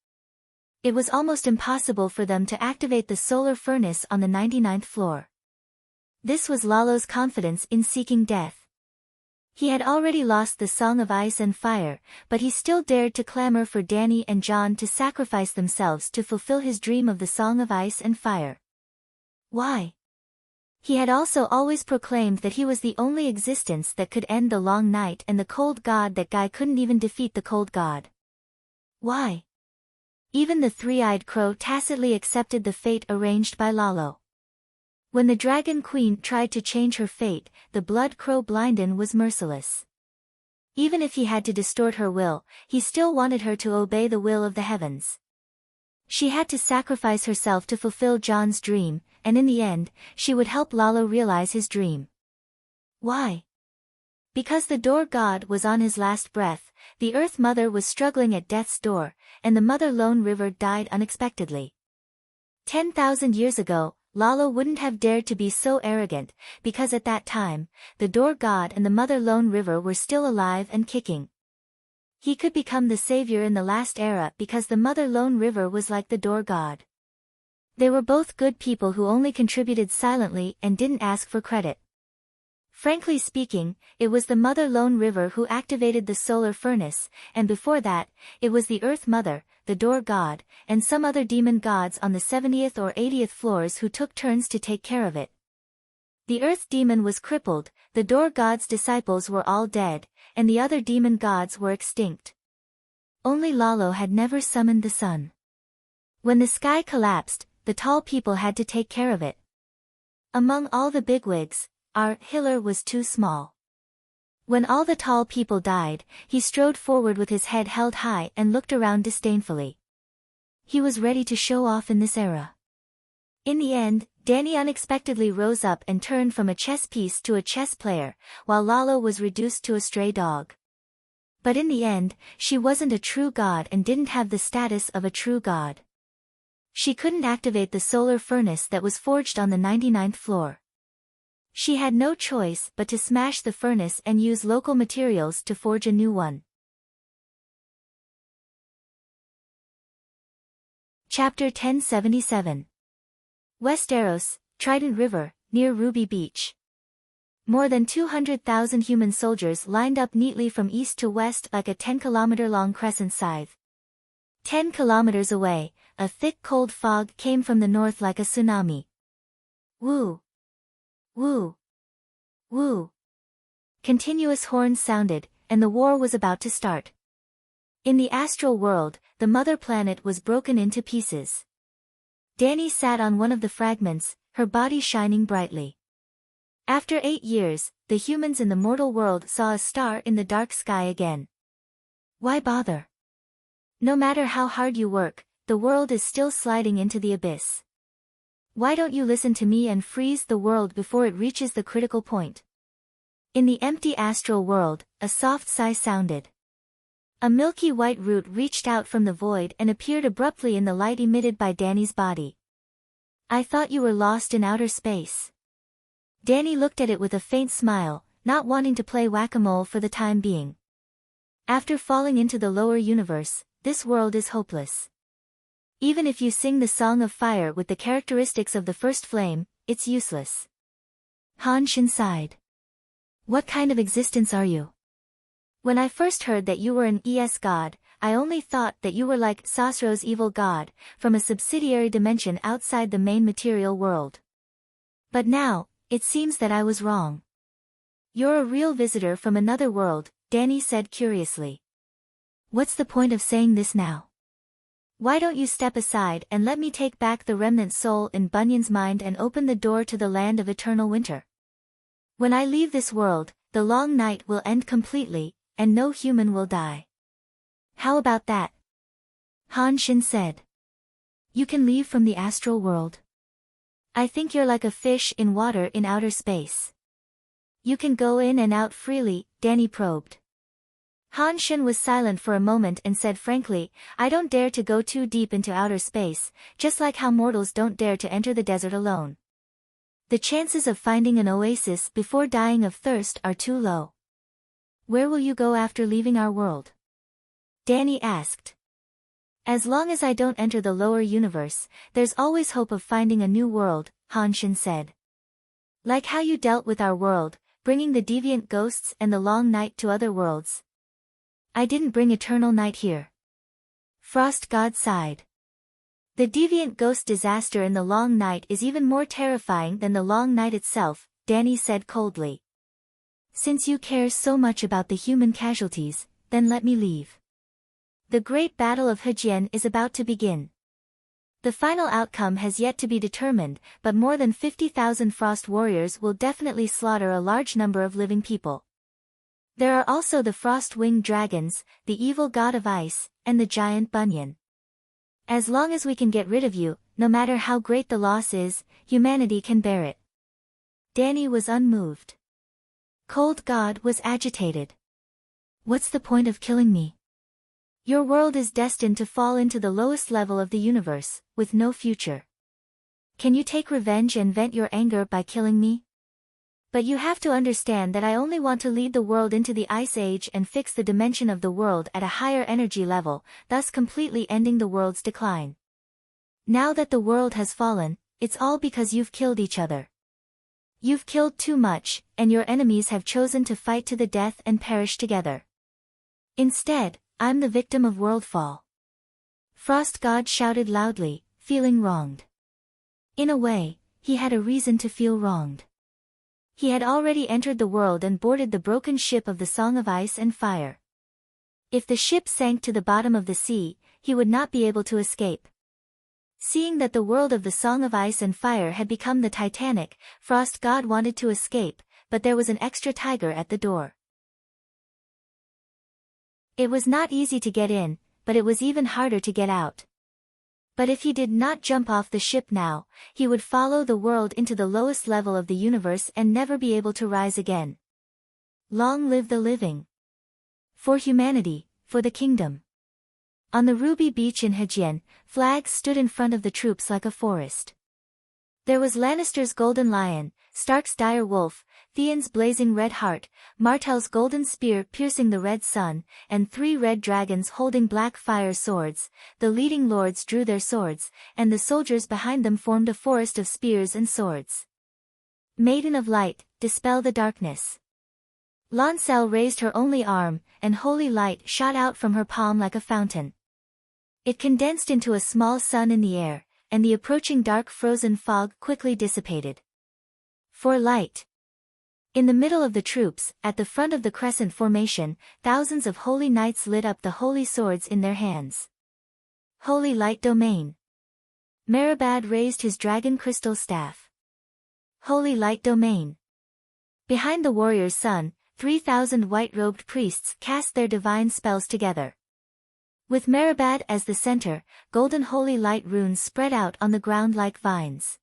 Speaker 1: It was almost impossible for them to activate the solar furnace on the 99th floor. This was Lalo's confidence in seeking death. He had already lost the Song of Ice and Fire, but he still dared to clamor for Danny and John to sacrifice themselves to fulfill his dream of the Song of Ice and Fire. Why? He had also always proclaimed that he was the only existence that could end the long night and the cold god. That guy couldn't even defeat the cold god. Why? Even the three-eyed crow tacitly accepted the fate arranged by Lalo. When the Dragon Queen tried to change her fate, the blood crow Blinden was merciless. Even if he had to distort her will, he still wanted her to obey the will of the heavens. She had to sacrifice herself to fulfill John's dream, and in the end, she would help Lalo realize his dream. Why? Because the door god was on his last breath, the Earth Mother was struggling at death's door, and the Mother Lone River died unexpectedly. 10,000 years ago, Lalo wouldn't have dared to be so arrogant, because at that time, the door god and the Mother Lone River were still alive and kicking. He could become the savior in the last era because the Mother Lone River was like the door god. They were both good people who only contributed silently and didn't ask for credit. Frankly speaking, it was the Mother Lone River who activated the solar furnace, and before that, it was the Earth Mother, the Door God, and some other demon gods on the 70th or 80th floors who took turns to take care of it. The Earth Demon was crippled, the Door God's disciples were all dead, and the other demon gods were extinct. Only Lalo had never summoned the sun. When the sky collapsed, the tall people had to take care of it. Among all the bigwigs, our Hiller was too small. When all the tall people died, he strode forward with his head held high and looked around disdainfully. He was ready to show off in this era. In the end, Danny unexpectedly rose up and turned from a chess piece to a chess player, while Lalo was reduced to a stray dog. But in the end, she wasn't a true god and didn't have the status of a true god. She couldn't activate the solar furnace that was forged on the 99th floor. She had no choice but to smash the furnace and use local materials to forge a new one. Chapter 1077. Westeros, Trident River, near Ruby Beach. More than 200,000 human soldiers lined up neatly from east to west like a 10-kilometer-long crescent scythe. 10 kilometers away, a thick cold fog came from the north like a tsunami. Woo! Woo! Woo! Continuous horns sounded, and the war was about to start. In the astral world, the mother planet was broken into pieces. Danny sat on one of the fragments, her body shining brightly. After 8 years, the humans in the mortal world saw a star in the dark sky again. Why bother? No matter how hard you work, the world is still sliding into the abyss. Why don't you listen to me and freeze the world before it reaches the critical point? In the empty astral world, a soft sigh sounded. A milky white root reached out from the void and appeared abruptly in the light emitted by Danny's body. I thought you were lost in outer space. Danny looked at it with a faint smile, not wanting to play whack-a-mole for the time being. After falling into the lower universe, this world is hopeless. Even if you sing the Song of Fire with the characteristics of the first flame, it's useless. Han Shin sighed. What kind of existence are you? When I first heard that you were an ES god, I only thought that you were like Sosro's evil god, from a subsidiary dimension outside the main material world. But now, it seems that I was wrong. You're a real visitor from another world, Danny said curiously. What's the point of saying this now? Why don't you step aside and let me take back the remnant soul in Bunyan's mind and open the door to the land of eternal winter? When I leave this world, the long night will end completely, and no human will die. How about that? Han Shin said. You can leave from the astral world. I think you're like a fish in water in outer space. You can go in and out freely, Danny probed. Han Shin was silent for a moment and said frankly, I don't dare to go too deep into outer space, just like how mortals don't dare to enter the desert alone. The chances of finding an oasis before dying of thirst are too low. Where will you go after leaving our world? Danny asked. As long as I don't enter the lower universe, there's always hope of finding a new world, Han Shin said. Like how you dealt with our world, bringing the deviant ghosts and the long night to other worlds. I didn't bring eternal night here. Frost God sighed. The deviant ghost disaster in the long night is even more terrifying than the long night itself, Danny said coldly. Since you care so much about the human casualties, then let me leave. The great battle of Hejian is about to begin. The final outcome has yet to be determined, but more than 50,000 Frost warriors will definitely slaughter a large number of living people. There are also the Frost-winged dragons, the evil god of ice, and the giant Bunyan. As long as we can get rid of you, no matter how great the loss is, humanity can bear it. Danny was unmoved. Cold God was agitated. What's the point of killing me? Your world is destined to fall into the lowest level of the universe, with no future. Can you take revenge and vent your anger by killing me? But you have to understand that I only want to lead the world into the Ice Age and fix the dimension of the world at a higher energy level, thus completely ending the world's decline. Now that the world has fallen, it's all because you've killed each other. You've killed too much, and your enemies have chosen to fight to the death and perish together. Instead, I'm the victim of worldfall. Frost God shouted loudly, feeling wronged. In a way, he had a reason to feel wronged. He had already entered the world and boarded the broken ship of the Song of Ice and Fire. If the ship sank to the bottom of the sea, he would not be able to escape. Seeing that the world of the Song of Ice and Fire had become the Titanic, Frost God wanted to escape, but there was an extra tiger at the door. It was not easy to get in, but it was even harder to get out. But if he did not jump off the ship now, he would follow the world into the lowest level of the universe and never be able to rise again. Long live the living! For humanity, for the kingdom. On the ruby beach in Hejian, flags stood in front of the troops like a forest. There was Lannister's golden lion, Stark's dire wolf, Theon's blazing red heart, Martell's golden spear piercing the red sun, and 3 red dragons holding black fire swords. The leading lords drew their swords, and the soldiers behind them formed a forest of spears and swords. Maiden of light, dispel the darkness. Lancel raised her only arm, and holy light shot out from her palm like a fountain. It condensed into a small sun in the air, and the approaching dark frozen fog quickly dissipated. For light. In the middle of the troops, at the front of the crescent formation, thousands of holy knights lit up the holy swords in their hands. Holy light domain. Meribad raised his dragon crystal staff. Holy light domain. Behind the warrior's sun, 3,000 white-robed priests cast their divine spells together. With Meribad as the center, golden holy light runes spread out on the ground like vines.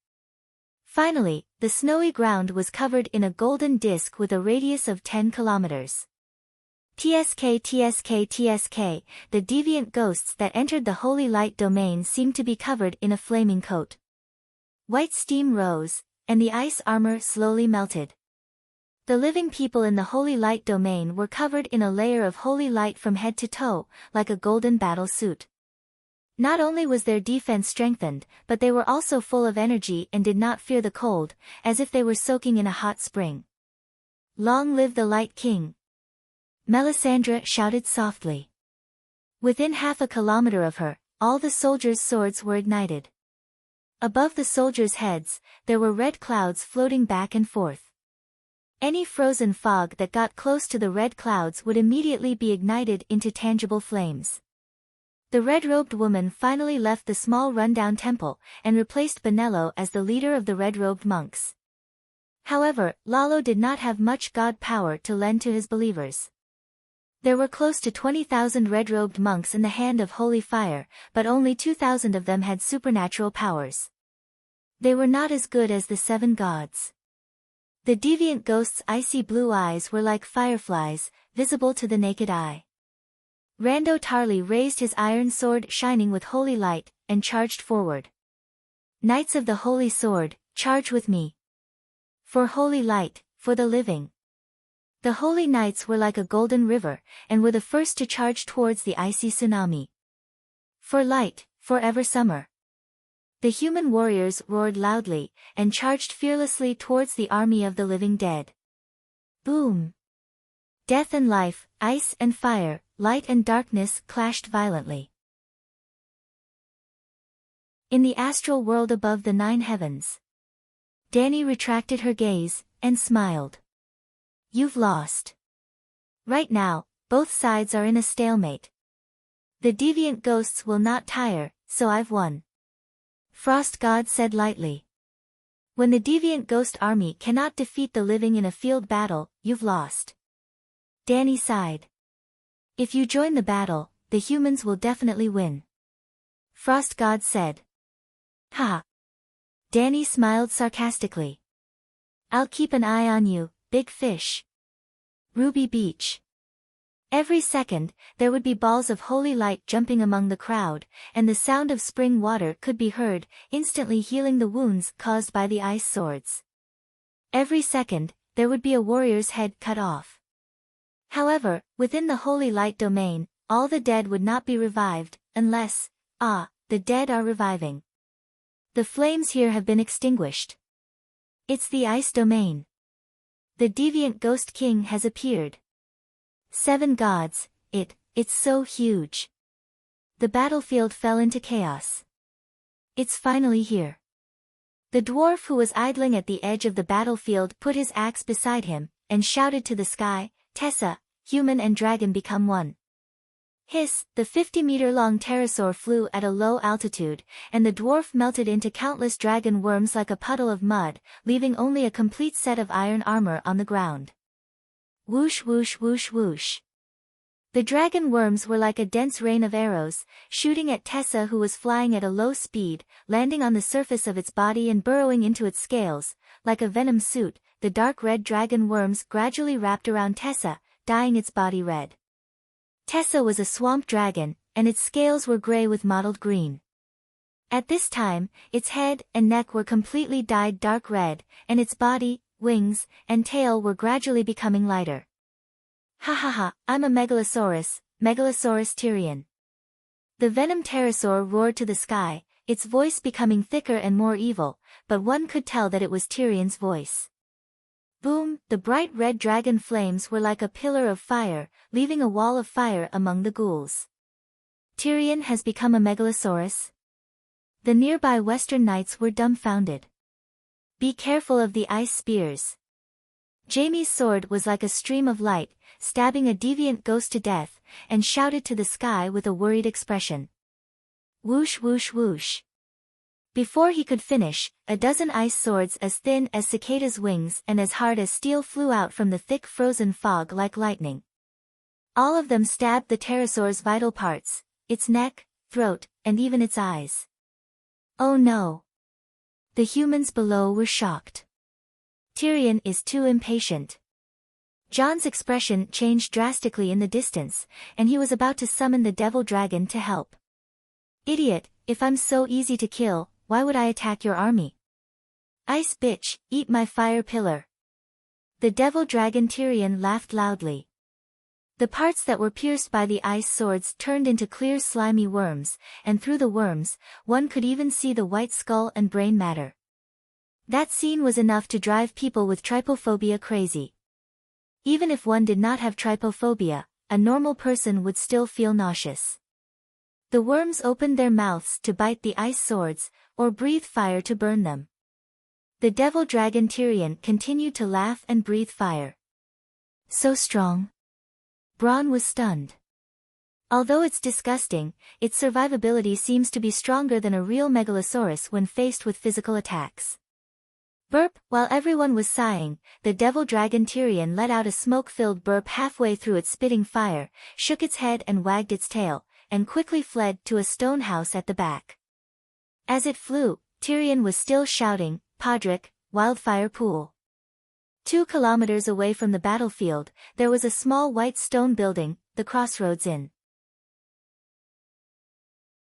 Speaker 1: Finally, the snowy ground was covered in a golden disk with a radius of 10 kilometers. TSK, the deviant ghosts that entered the holy light domain seemed to be covered in a flaming coat. White steam rose, and the ice armor slowly melted. The living people in the holy light domain were covered in a layer of holy light from head to toe, like a golden battle suit. Not only was their defense strengthened, but they were also full of energy and did not fear the cold, as if they were soaking in a hot spring. Long live the Light King! Melisandre shouted softly. Within half a kilometer of her, all the soldiers' swords were ignited. Above the soldiers' heads, there were red clouds floating back and forth. Any frozen fog that got close to the red clouds would immediately be ignited into tangible flames. The red-robed woman finally left the small rundown temple, and replaced Benello as the leader of the red-robed monks. However, Lalo did not have much god power to lend to his believers. There were close to 20,000 red-robed monks in the hand of holy fire, but only 2,000 of them had supernatural powers. They were not as good as the 7 gods. The deviant ghost's icy blue eyes were like fireflies, visible to the naked eye. Rando Tarly raised his iron sword shining with holy light, and charged forward. Knights of the Holy Sword, charge with me. For holy light, for the living. The holy knights were like a golden river, and were the first to charge towards the icy tsunami. For light, forever summer. The human warriors roared loudly, and charged fearlessly towards the army of the living dead. Boom! Death and life, ice and fire, light and darkness clashed violently. In the astral world above the 9 heavens. Dany retracted her gaze, and smiled. You've lost. Right now, both sides are in a stalemate. The deviant ghosts will not tire, so I've won. Frost God said lightly. When the deviant ghost army cannot defeat the living in a field battle, you've lost. Dany sighed. If you join the battle, the humans will definitely win. Frost God said. Ha! Dany smiled sarcastically. I'll keep an eye on you, big fish. Ruby Beach. Every second, there would be balls of holy light jumping among the crowd, and the sound of spring water could be heard, instantly healing the wounds caused by the ice swords. Every second, there would be a warrior's head cut off. However, within the holy light domain, all the dead would not be revived, unless, the dead are reviving. The flames here have been extinguished. It's the ice domain. The deviant ghost king has appeared. 7 gods, it's so huge. The battlefield fell into chaos. It's finally here. The dwarf who was idling at the edge of the battlefield put his axe beside him, and shouted to the sky, "Tessa, human and dragon become one." Hiss, the 50-meter-long pterosaur flew at a low altitude, and the dwarf melted into countless dragon worms like a puddle of mud, leaving only a complete set of iron armor on the ground. Whoosh whoosh whoosh whoosh. The dragon worms were like a dense rain of arrows, shooting at Tessa, who was flying at a low speed, landing on the surface of its body and burrowing into its scales. Like a venom suit, the dark red dragon worms gradually wrapped around Tessa, dyeing its body red. Tessa was a swamp dragon, and its scales were gray with mottled green. At this time, its head and neck were completely dyed dark red, and its body, wings, and tail were gradually becoming lighter. "Ha ha ha, I'm a Megalosaurus, Megalosaurus Tyrion." The venom pterosaur roared to the sky, its voice becoming thicker and more evil, but one could tell that it was Tyrion's voice. Boom, the bright red dragon flames were like a pillar of fire, leaving a wall of fire among the ghouls. Tyrion has become a Megalosaurus? The nearby western knights were dumbfounded. Be careful of the ice spears. Jaime's sword was like a stream of light, stabbing a deviant ghost to death, and shouted to the sky with a worried expression. Whoosh whoosh whoosh. Before he could finish, a dozen ice swords as thin as cicadas' wings and as hard as steel flew out from the thick frozen fog like lightning. All of them stabbed the pterosaur's vital parts, its neck, throat, and even its eyes. Oh no! The humans below were shocked. Tyrion is too impatient. Jon's expression changed drastically in the distance, and he was about to summon the devil dragon to help. Idiot, if I'm so easy to kill, why would I attack your army? Ice bitch, eat my fire pillar. The devil dragon Tyrion laughed loudly. The parts that were pierced by the ice swords turned into clear slimy worms, and through the worms, one could even see the white skull and brain matter. That scene was enough to drive people with trypophobia crazy. Even if one did not have trypophobia, a normal person would still feel nauseous. The worms opened their mouths to bite the ice swords, or breathe fire to burn them. The devil dragon Tyrion continued to laugh and breathe fire. So strong. Bronn was stunned. Although it's disgusting, its survivability seems to be stronger than a real Megalosaurus when faced with physical attacks. Burp, while everyone was sighing, the devil dragon Tyrion let out a smoke-filled burp halfway through its spitting fire, shook its head and wagged its tail, and quickly fled to a stone house at the back. As it flew, Tyrion was still shouting, "Podrick, wildfire pool." 2 kilometers away from the battlefield, there was a small white stone building, the Crossroads Inn.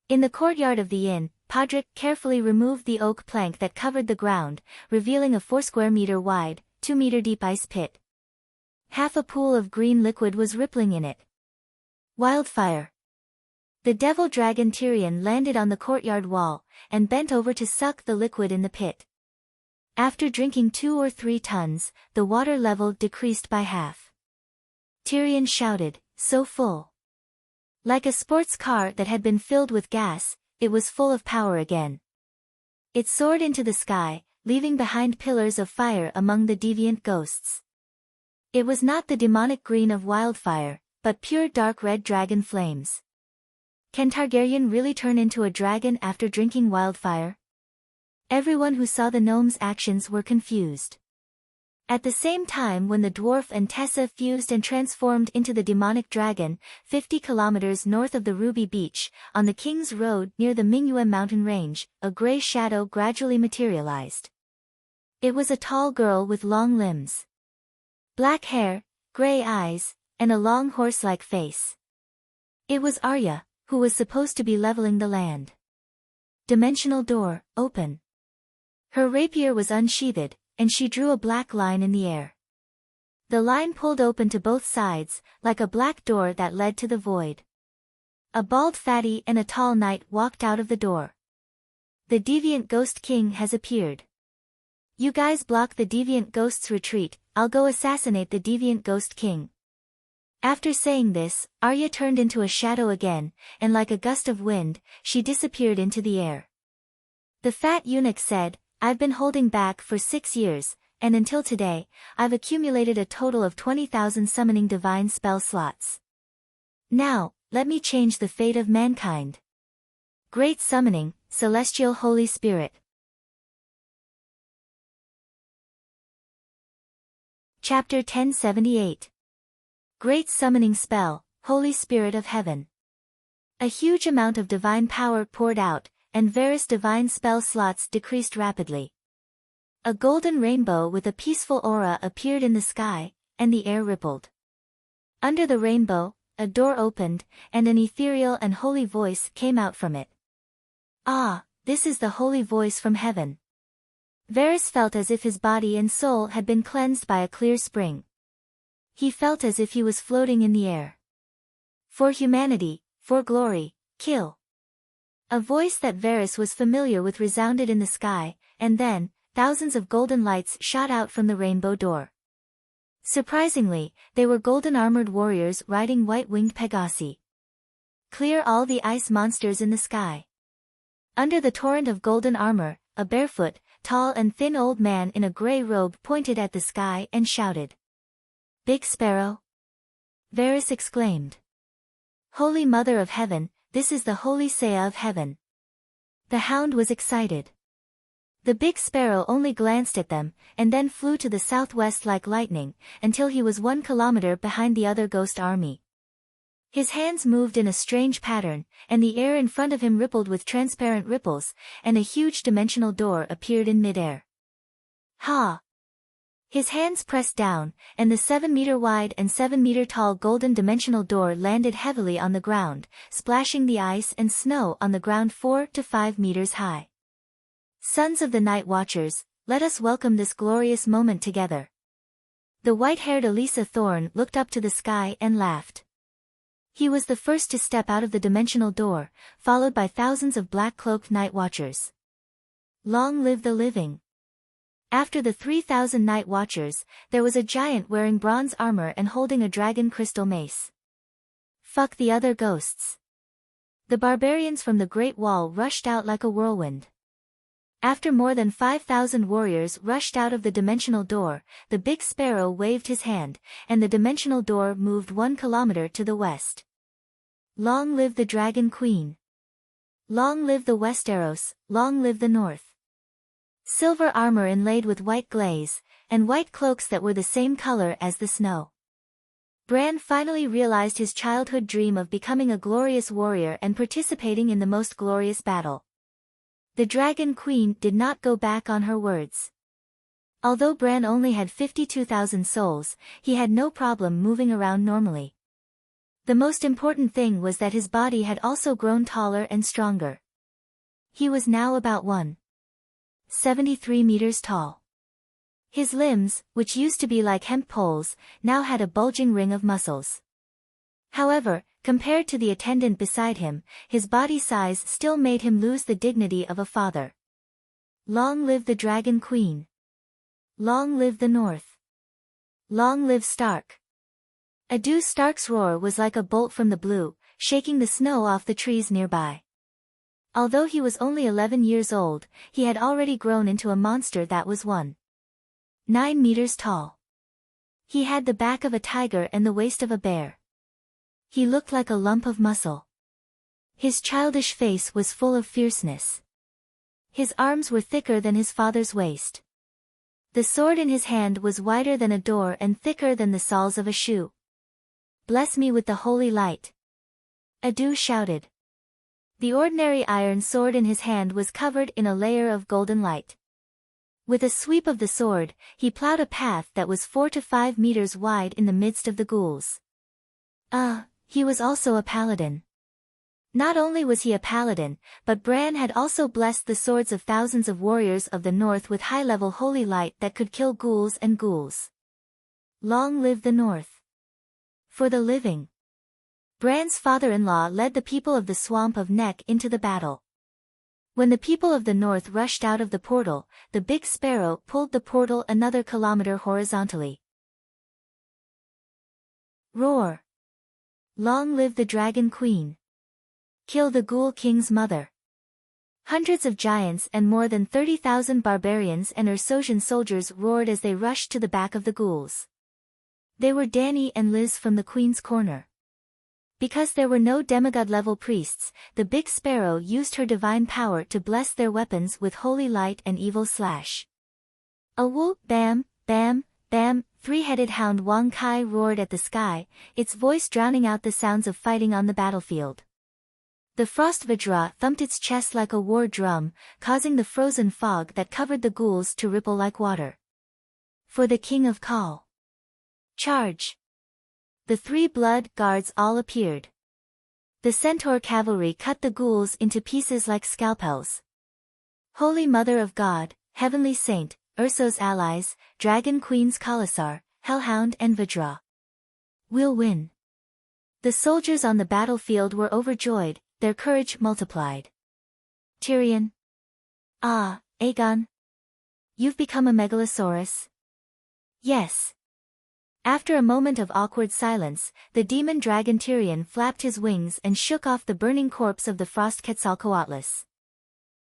Speaker 1: In the courtyard of the inn, Podrick carefully removed the oak plank that covered the ground, revealing a 4 square meter wide, 2 meter deep ice pit. Half a pool of green liquid was rippling in it. Wildfire. The devil dragon Tyrion landed on the courtyard wall, and bent over to suck the liquid in the pit. After drinking 2 or 3 tons, the water level decreased by half. Tyrion shouted, "So full." Like a sports car that had been filled with gas, it was full of power again. It soared into the sky, leaving behind pillars of fire among the deviant ghosts. It was not the demonic green of wildfire, but pure dark red dragon flames. Can Targaryen really turn into a dragon after drinking wildfire? Everyone who saw the gnome's actions were confused. At the same time when the dwarf and Tessa fused and transformed into the demonic dragon, 50 kilometers north of the Ruby Beach, on the King's Road near the Mingyue mountain range, a gray shadow gradually materialized. It was a tall girl with long limbs. Black hair, gray eyes, and a long horse-like face. It was Arya, who was supposed to be leveling the land. Dimensional door, open. Her rapier was unsheathed, and she drew a black line in the air. The line pulled open to both sides, like a black door that led to the void. A bald fatty and a tall knight walked out of the door. The deviant ghost king has appeared. You guys block the deviant ghost's retreat, I'll go assassinate the deviant ghost king. After saying this, Arya turned into a shadow again, and like a gust of wind, she disappeared into the air. The fat eunuch said, I've been holding back for 6 years, and until today, I've accumulated a total of 20,000 summoning divine spell slots. Now, let me change the fate of mankind. Great Summoning, Celestial Holy Spirit. Chapter 1078. Great Summoning Spell, Holy Spirit of Heaven. A huge amount of divine power poured out, and Varys' divine spell slots decreased rapidly. A golden rainbow with a peaceful aura appeared in the sky, and the air rippled. Under the rainbow, a door opened, and an ethereal and holy voice came out from it. Ah, this is the holy voice from heaven. Varys felt as if his body and soul had been cleansed by a clear spring. He felt as if he was floating in the air. For humanity, for glory, kill. A voice that Varys was familiar with resounded in the sky, and then, thousands of golden lights shot out from the rainbow door. Surprisingly, they were golden-armored warriors riding white-winged Pegasi. Clear all the ice monsters in the sky. Under the torrent of golden armor, a barefoot, tall and thin old man in a gray robe pointed at the sky and shouted. Big Sparrow? Varys exclaimed. Holy Mother of Heaven, this is the Holy Saya of Heaven. The hound was excited. The big sparrow only glanced at them, and then flew to the southwest like lightning, until he was 1 kilometer behind the other ghost army. His hands moved in a strange pattern, and the air in front of him rippled with transparent ripples, and a huge dimensional door appeared in midair. Ha! His hands pressed down, and the 7-meter-wide and 7-meter-tall golden dimensional door landed heavily on the ground, splashing the ice and snow on the ground 4 to 5 meters high. Sons of the Night Watchers, let us welcome this glorious moment together. The white-haired Elisa Thorne looked up to the sky and laughed. He was the first to step out of the dimensional door, followed by thousands of black-cloaked Night Watchers. Long live the living! After the 3,000 Night Watchers, there was a giant wearing bronze armor and holding a dragon crystal mace. Fuck the other ghosts. The barbarians from the Great Wall rushed out like a whirlwind. After more than 5,000 warriors rushed out of the dimensional door, the big sparrow waved his hand, and the dimensional door moved 1 kilometer to the west. Long live the Dragon Queen! Long live the Westeros, long live the North! Silver armor inlaid with white glaze, and white cloaks that were the same color as the snow. Bran finally realized his childhood dream of becoming a glorious warrior and participating in the most glorious battle. The Dragon Queen did not go back on her words. Although Bran only had 52,000 souls, he had no problem moving around normally. The most important thing was that his body had also grown taller and stronger. He was now about 173 meters tall. His limbs, which used to be like hemp poles, now had a bulging ring of muscles. However, compared to the attendant beside him, his body size still made him lose the dignity of a father. Long live the Dragon Queen! Long live the North! Long live Stark! Eddard Stark's roar was like a bolt from the blue, shaking the snow off the trees nearby. Although he was only 11 years old, he had already grown into a monster that was 9 meters tall. He had the back of a tiger and the waist of a bear. He looked like a lump of muscle. His childish face was full of fierceness. His arms were thicker than his father's waist. The sword in his hand was wider than a door and thicker than the soles of a shoe. Bless me with the holy light! Eddard shouted. The ordinary iron sword in his hand was covered in a layer of golden light. With a sweep of the sword, he plowed a path that was 4 to 5 meters wide in the midst of the ghouls. He was also a paladin. Not only was he a paladin, but Bran had also blessed the swords of thousands of warriors of the North with high-level holy light that could kill ghouls and ghouls. Long live the North! For the living! Bran's father-in-law led the people of the Swamp of Neck into the battle. When the people of the north rushed out of the portal, the big sparrow pulled the portal another kilometer horizontally. Roar! Long live the Dragon Queen! Kill the Ghoul King's mother! Hundreds of giants and more than 30,000 barbarians and Ursosian soldiers roared as they rushed to the back of the ghouls. They were Danny and Liz from the Queen's Corner. Because there were no demigod-level priests, the big sparrow used her divine power to bless their weapons with holy light and evil slash. A whoop, bam, bam, bam, three-headed hound Wang Kai roared at the sky, its voice drowning out the sounds of fighting on the battlefield. The frost vajra thumped its chest like a war drum, causing the frozen fog that covered the ghouls to ripple like water. For the King of Kal. Charge! The three blood guards all appeared. The centaur cavalry cut the ghouls into pieces like scalpels. Holy Mother of God, Heavenly Saint, Urso's allies, Dragon Queens Kalasar, Hellhound and Vajra. We'll win. The soldiers on the battlefield were overjoyed, their courage multiplied. Tyrion. Ah, Aegon. You've become a megalosaurus? Yes. After a moment of awkward silence, the demon dragon Tyrion flapped his wings and shook off the burning corpse of the frost Quetzalcoatlus.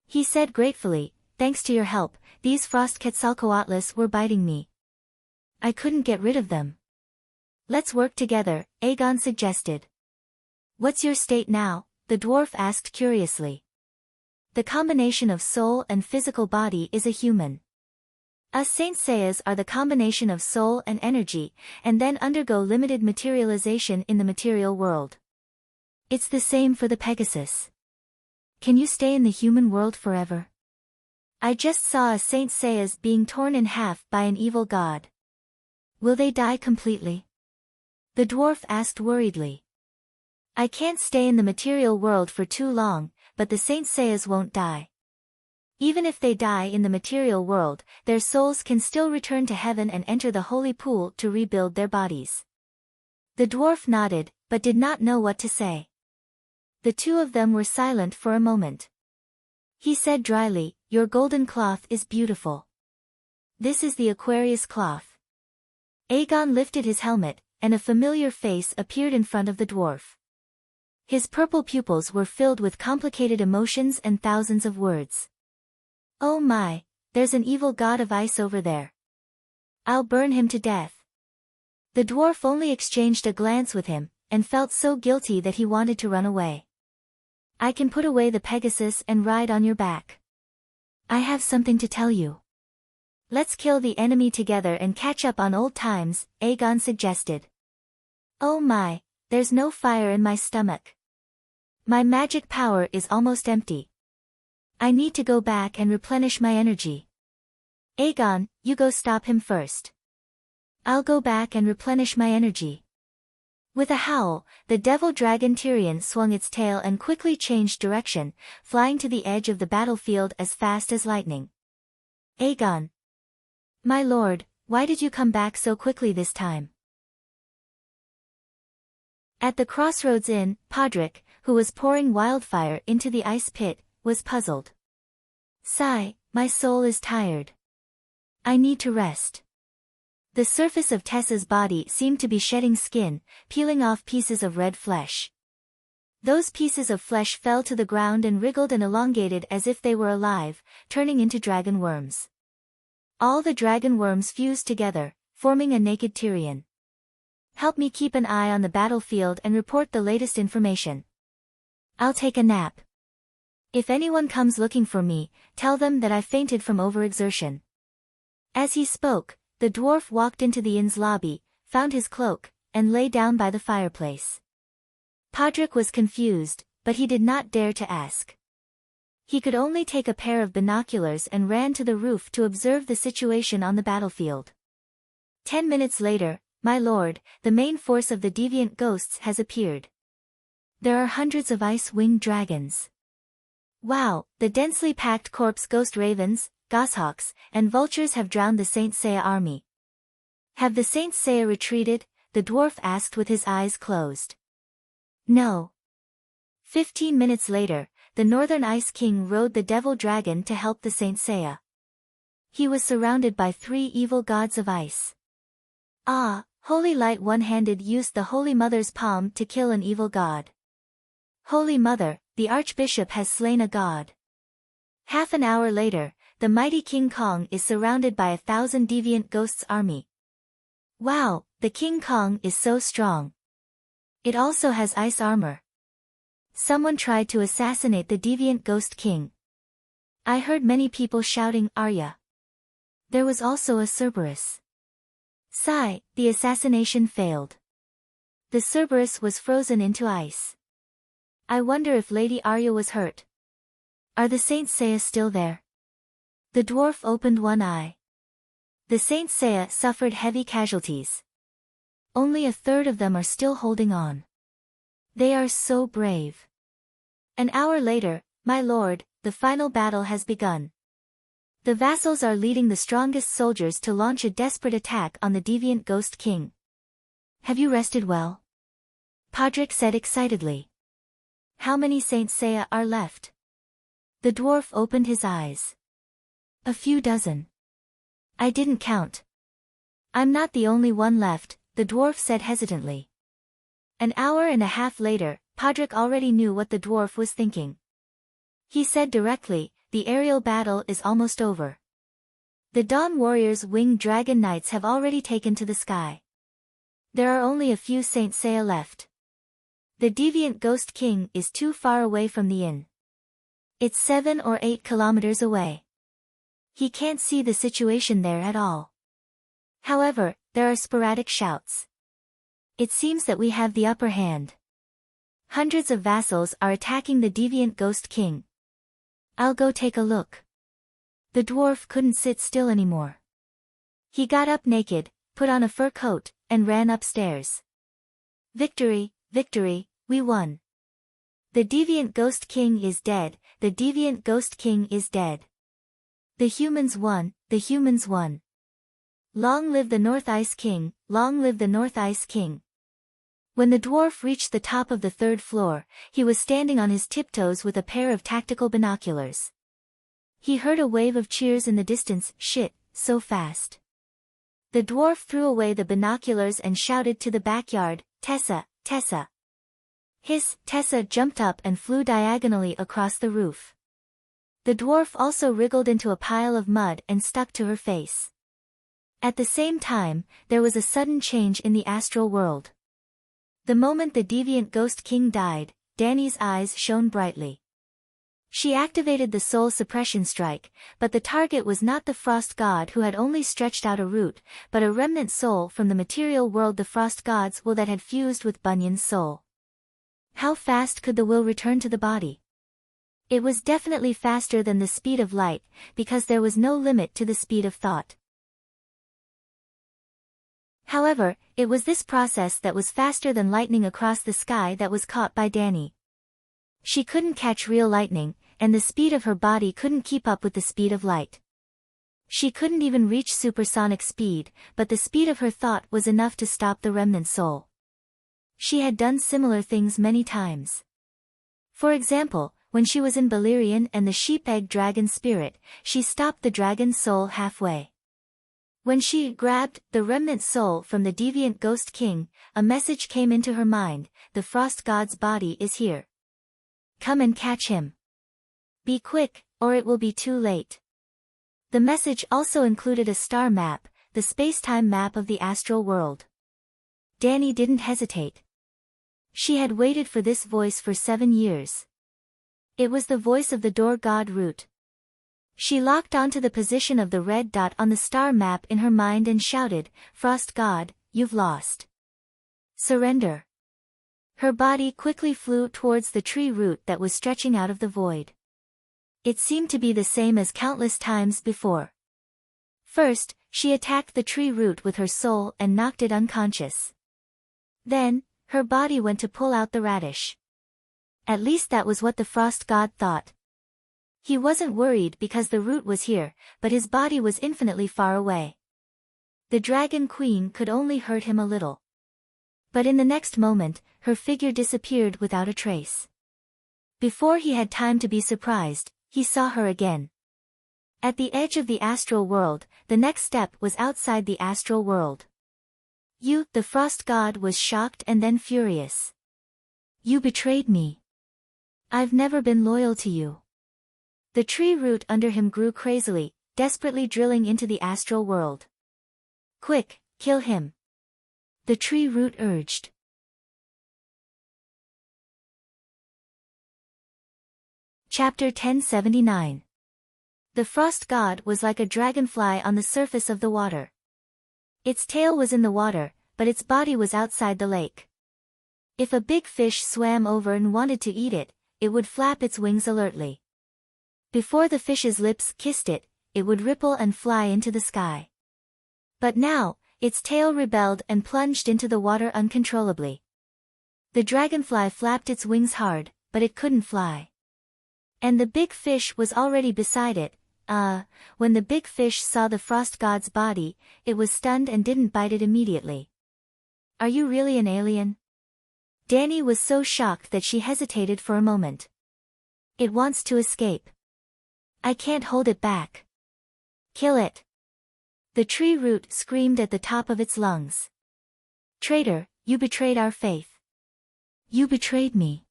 Speaker 1: He said gratefully, thanks to your help, these frost Quetzalcoatlus were biting me. I couldn't get rid of them. Let's work together, Aegon suggested. What's your state now? The dwarf asked curiously. The combination of soul and physical body is a human. Us Saint Seiyas are the combination of soul and energy, and then undergo limited materialization in the material world. It's the same for the Pegasus. Can you stay in the human world forever? I just saw a Saint Seiyas being torn in half by an evil god. Will they die completely? The dwarf asked worriedly. I can't stay in the material world for too long, but the Saint Seiyas won't die. Even if they die in the material world, their souls can still return to heaven and enter the holy pool to rebuild their bodies. The dwarf nodded, but did not know what to say. The two of them were silent for a moment. He said dryly, your golden cloth is beautiful. This is the Aquarius cloth. Aegon lifted his helmet, and a familiar face appeared in front of the dwarf. His purple pupils were filled with complicated emotions and thousands of words. Oh my, there's an evil god of ice over there. I'll burn him to death. The dwarf only exchanged a glance with him, and felt so guilty that he wanted to run away. I can put away the Pegasus and ride on your back. I have something to tell you. Let's kill the enemy together and catch up on old times, Aegon suggested. Oh my, there's no fire in my stomach. My magic power is almost empty. I need to go back and replenish my energy. Aegon, you go stop him first. I'll go back and replenish my energy. With a howl, the devil dragon Tyrion swung its tail and quickly changed direction, flying to the edge of the battlefield as fast as lightning. Aegon. My lord, why did you come back so quickly this time? At the Crossroads Inn, Podrick, who was pouring wildfire into the ice pit, was puzzled. Sigh, my soul is tired. I need to rest. The surface of Tessa's body seemed to be shedding skin, peeling off pieces of red flesh. Those pieces of flesh fell to the ground and wriggled and elongated as if they were alive, turning into dragon worms. All the dragon worms fused together, forming a naked Tyrion. Help me keep an eye on the battlefield and report the latest information. I'll take a nap. If anyone comes looking for me, tell them that I fainted from overexertion. As he spoke, the dwarf walked into the inn's lobby, found his cloak, and lay down by the fireplace. Podrick was confused, but he did not dare to ask. He could only take a pair of binoculars and ran to the roof to observe the situation on the battlefield. 10 minutes later, my lord, the main force of the deviant ghosts has appeared. There are hundreds of ice-winged dragons. Wow, the densely packed corpse ghost ravens, goshawks, and vultures have drowned the Saint Seiya army. Have the Saint Seiya retreated? The dwarf asked with his eyes closed. No. 15 minutes later, the Northern Ice King rode the Devil Dragon to help the Saint Seiya. He was surrounded by 3 evil gods of ice. Holy Light one-handed used the Holy Mother's palm to kill an evil god. Holy Mother, the Archbishop has slain a god. Half an hour later, the mighty King Kong is surrounded by 1,000 deviant ghosts' army. Wow, the King Kong is so strong. It also has ice armor. Someone tried to assassinate the deviant ghost king. I heard many people shouting, Arya. There was also a Cerberus. Sigh, the assassination failed. The Cerberus was frozen into ice. I wonder if Lady Arya was hurt. Are the Saint Seiya still there? The dwarf opened one eye. The Saint Seiya suffered heavy casualties. Only a third of them are still holding on. They are so brave. An hour later, my lord, the final battle has begun. The vassals are leading the strongest soldiers to launch a desperate attack on the deviant Ghost King. Have you rested well? Podrick said excitedly. How many Saint Seiya are left? The dwarf opened his eyes. A few dozen. I didn't count. I'm not the only one left, the dwarf said hesitantly. An hour and a half later, Podrick already knew what the dwarf was thinking. He said directly, the aerial battle is almost over. The Dawn Warriors' winged dragon knights have already taken to the sky. There are only a few Saint Seiya left. The deviant Ghost King is too far away from the inn. It's 7 or 8 kilometers away. He can't see the situation there at all. However, there are sporadic shouts. It seems that we have the upper hand. Hundreds of vassals are attacking the deviant Ghost King. I'll go take a look. The dwarf couldn't sit still anymore. He got up naked, put on a fur coat, and ran upstairs. Victory, victory, we won. The deviant Ghost King is dead, the deviant Ghost King is dead. The humans won, the humans won. Long live the North Ice King, long live the North Ice King. When the dwarf reached the top of the 3rd floor, he was standing on his tiptoes with a pair of tactical binoculars. He heard a wave of cheers in the distance, shit, so fast. The dwarf threw away the binoculars and shouted to the backyard, Tessa, Tessa. Tessa jumped up and flew diagonally across the roof. The dwarf also wriggled into a pile of mud and stuck to her face. At the same time, there was a sudden change in the astral world. The moment the deviant Ghost King died, Dany's eyes shone brightly. She activated the soul suppression strike, but the target was not the frost god who had only stretched out a root, but a remnant soul from the material world the frost god's will that had fused with Bunyan's soul. How fast could the will return to the body? It was definitely faster than the speed of light, because there was no limit to the speed of thought. However, it was this process that was faster than lightning across the sky that was caught by Dany. She couldn't catch real lightning, and the speed of her body couldn't keep up with the speed of light. She couldn't even reach supersonic speed, but the speed of her thought was enough to stop the remnant soul. She had done similar things many times. For example, when she was in Balerion and the sheep-egg dragon spirit, she stopped the dragon's soul halfway. When she grabbed the remnant soul from the deviant Ghost King, a message came into her mind, the frost god's body is here. Come and catch him. Be quick, or it will be too late. The message also included a star map, the space-time map of the astral world. Dany didn't hesitate. She had waited for this voice for 7 years. It was the voice of the door god Root. She locked onto the position of the red dot on the star map in her mind and shouted, Frost God, you've lost. Surrender. Her body quickly flew towards the tree root that was stretching out of the void. It seemed to be the same as countless times before. First, she attacked the tree root with her soul and knocked it unconscious. Then, her body went to pull out the radish. At least that was what the frost god thought. He wasn't worried because the root was here, but his body was infinitely far away. The dragon queen could only hurt him a little. But in the next moment, her figure disappeared without a trace. Before he had time to be surprised, he saw her again. At the edge of the astral world, the next step was outside the astral world. The frost god was shocked and then furious. You betrayed me. I've never been loyal to you. The tree root under him grew crazily, desperately drilling into the astral world. Quick, kill him. The tree root urged. Chapter 1079. The frost god was like a dragonfly on the surface of the water. Its tail was in the water, but its body was outside the lake. If a big fish swam over and wanted to eat it, it would flap its wings alertly. Before the fish's lips kissed it, it would ripple and fly into the sky. But now, its tail rebelled and plunged into the water uncontrollably. The dragonfly flapped its wings hard, but it couldn't fly. And the big fish was already beside it. When the big fish saw the frost god's body, it was stunned and didn't bite it immediately. Are you really an alien? Danny was so shocked that she hesitated for a moment. It wants to escape. I can't hold it back. Kill it. The tree root screamed at the top of its lungs. Traitor, you betrayed our faith. You betrayed me.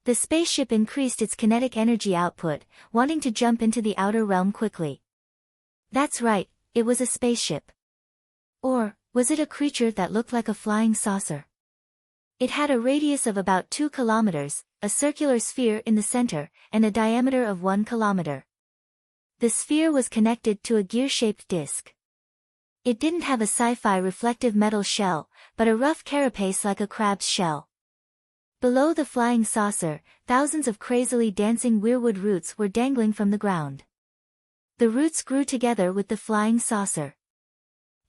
Speaker 1: The spaceship increased its kinetic energy output, wanting to jump into the outer realm quickly. That's right, it was a spaceship. Or, was it a creature that looked like a flying saucer? It had a radius of about 2 kilometers, a circular sphere in the center, and a diameter of 1 kilometer. The sphere was connected to a gear-shaped disc. It didn't have a sci-fi reflective metal shell, but a rough carapace like a crab's shell. Below the flying saucer, thousands of crazily dancing weirwood roots were dangling from the ground. The roots grew together with the flying saucer.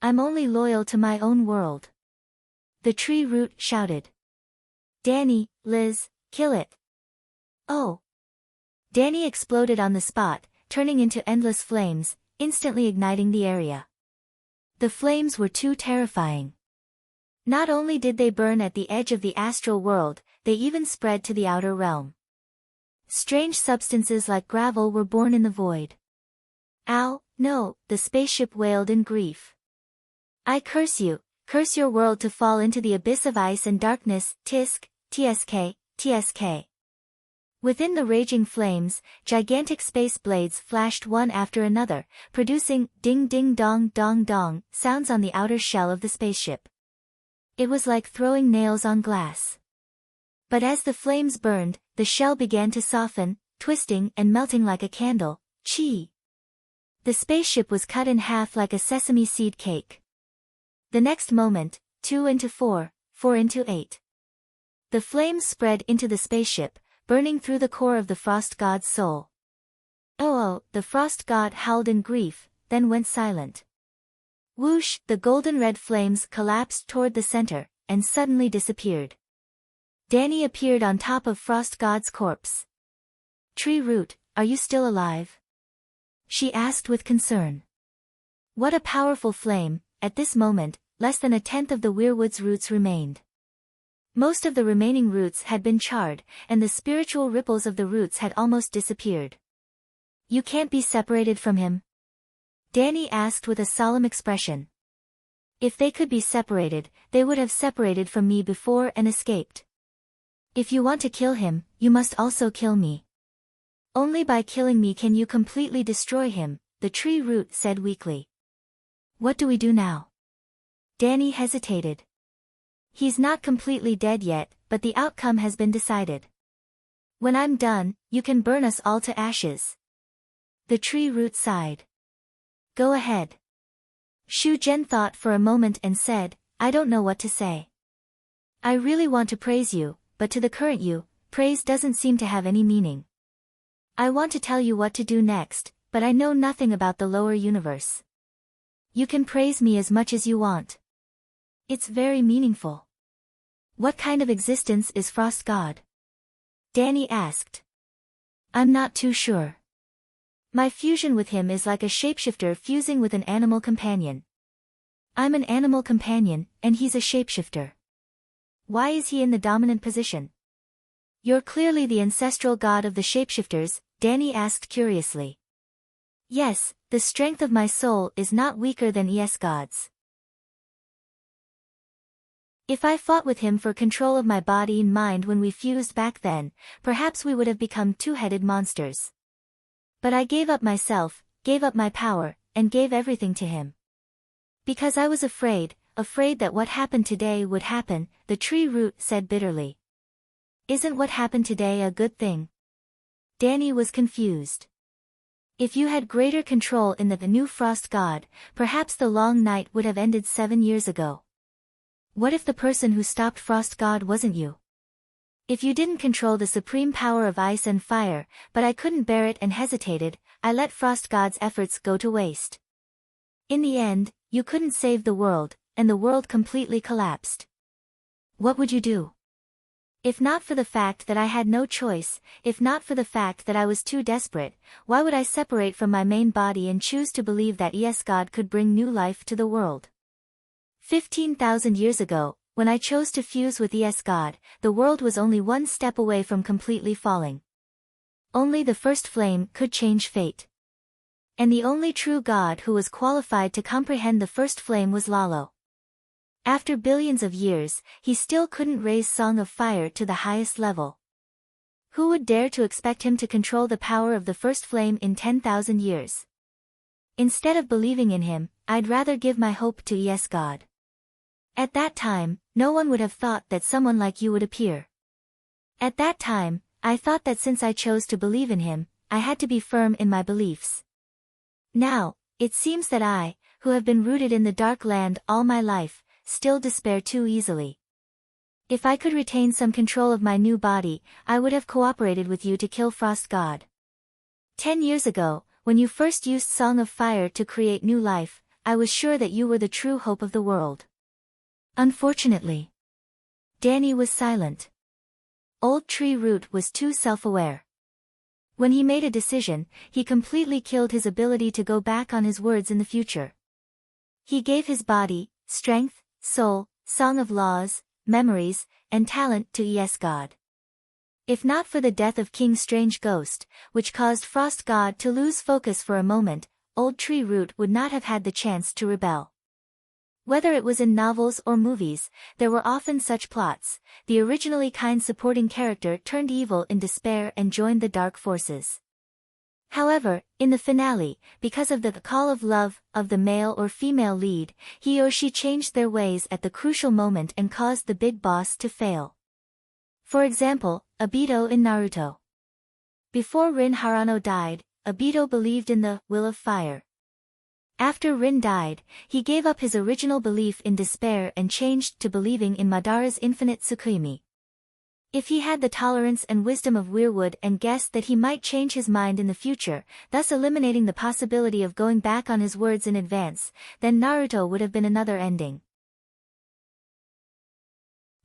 Speaker 1: I'm only loyal to my own world. The tree root shouted. Danny, Liz, kill it. Oh. Danny exploded on the spot, turning into endless flames, instantly igniting the area. The flames were too terrifying. Not only did they burn at the edge of the astral world, they even spread to the outer realm. Strange substances like gravel were born in the void. Ow, no, the spaceship wailed in grief. I curse you, curse your world to fall into the abyss of ice and darkness, tisk, tsk, tsk. Within the raging flames, gigantic space blades flashed one after another, producing ding-ding-dong-dong-dong sounds on the outer shell of the spaceship. It was like throwing nails on glass. But as the flames burned, the shell began to soften, twisting and melting like a candle. Chee! The spaceship was cut in half like a sesame seed cake. The next moment, 2 into 4, 4 into 8. The flames spread into the spaceship, burning through the core of the frost god's soul. Oh, the frost god howled in grief, then went silent. Whoosh, the golden red flames collapsed toward the center, and suddenly disappeared. Danny appeared on top of frost god's corpse. Tree root, are you still alive? She asked with concern. What a powerful flame. At this moment, less than a tenth of the weirwood's roots remained. Most of the remaining roots had been charred, and the spiritual ripples of the roots had almost disappeared. You can't be separated from him? Danny asked with a solemn expression. If they could be separated, they would have separated from me before and escaped. If you want to kill him, you must also kill me. Only by killing me can you completely destroy him, the tree root said weakly. What do we do now? Danny hesitated. He's not completely dead yet, but the outcome has been decided. When I'm done, you can burn us all to ashes. The tree root sighed. Go ahead. Shu Zhen thought for a moment and said, I don't know what to say. I really want to praise you, but to the current you, praise doesn't seem to have any meaning. I want to tell you what to do next, but I know nothing about the lower universe. You can praise me as much as you want. It's very meaningful. What kind of existence is Frost God? Danny asked. I'm not too sure. My fusion with him is like a shapeshifter fusing with an animal companion. I'm an animal companion, and he's a shapeshifter. Why is he in the dominant position? You're clearly the ancestral god of the shapeshifters, Danny asked curiously. Yes, the strength of my soul is not weaker than Es God's. If I fought with him for control of my body and mind when we fused back then, perhaps we would have become two-headed monsters. But I gave up myself, gave up my power, and gave everything to him. Because I was afraid that what happened today would happen, the tree root said bitterly. Isn't what happened today a good thing? Danny was confused. If you had greater control in the new frost god, perhaps the long night would have ended 7 years ago. What if the person who stopped Frost God wasn't you? If you didn't control the supreme power of ice and fire, but I couldn't bear it and hesitated, I let Frost God's efforts go to waste. In the end, you couldn't save the world, and the world completely collapsed. What would you do? If not for the fact that I had no choice, if not for the fact that I was too desperate, why would I separate from my main body and choose to believe that Es God could bring new life to the world? 15,000 years ago, when I chose to fuse with Es God, the world was only one step away from completely falling. Only the first flame could change fate. And the only true God who was qualified to comprehend the first flame was Lalo. After billions of years, he still couldn't raise Song of Fire to the highest level. Who would dare to expect him to control the power of the first flame in 10,000 years? Instead of believing in him, I'd rather give my hope to Es God. At that time, no one would have thought that someone like you would appear. At that time, I thought that since I chose to believe in him, I had to be firm in my beliefs. Now, it seems that I, who have been rooted in the dark land all my life, still despair too easily. If I could retain some control of my new body, I would have cooperated with you to kill Frost God. 10 years ago, when you first used Song of Fire to create new life, I was sure that you were the true hope of the world. Unfortunately, Danny was silent. Old Tree Root was too self-aware. When he made a decision, he completely killed his ability to go back on his words in the future. He gave his body, strength, soul, song of laws, memories, and talent to Es God. If not for the death of King Strange Ghost, which caused Frost God to lose focus for a moment, Old Tree Root would not have had the chance to rebel. Whether it was in novels or movies, there were often such plots. The originally kind supporting character turned evil in despair and joined the dark forces. However, in the finale, because of the call of love of the male or female lead, he or she changed their ways at the crucial moment and caused the big boss to fail. For example, Obito in Naruto. Before Rin Harano died, Obito believed in the will of fire. After Rin died, he gave up his original belief in despair and changed to believing in Madara's infinite Tsukuyomi. If he had the tolerance and wisdom of Weirwood and guessed that he might change his mind in the future, thus eliminating the possibility of going back on his words in advance, then Naruto would have been another ending.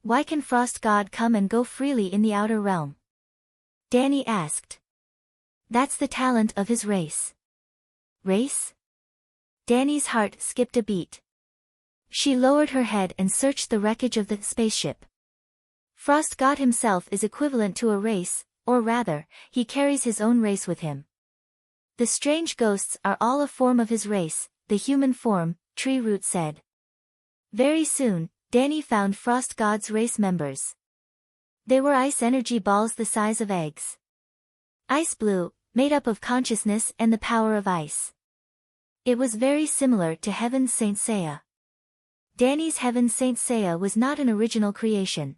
Speaker 1: Why can Frost God come and go freely in the outer realm? Danny asked. That's the talent of his race. Race? Danny's heart skipped a beat. She lowered her head and searched the wreckage of the spaceship. Frost God himself is equivalent to a race, or rather, he carries his own race with him. The strange ghosts are all a form of his race, the human form, Tree Root said. Very soon, Danny found Frost God's race members. They were ice energy balls the size of eggs. Ice blue, made up of consciousness and the power of ice. It was very similar to Heaven's Saint Seiya. Danny's Heaven's Saint Seiya was not an original creation.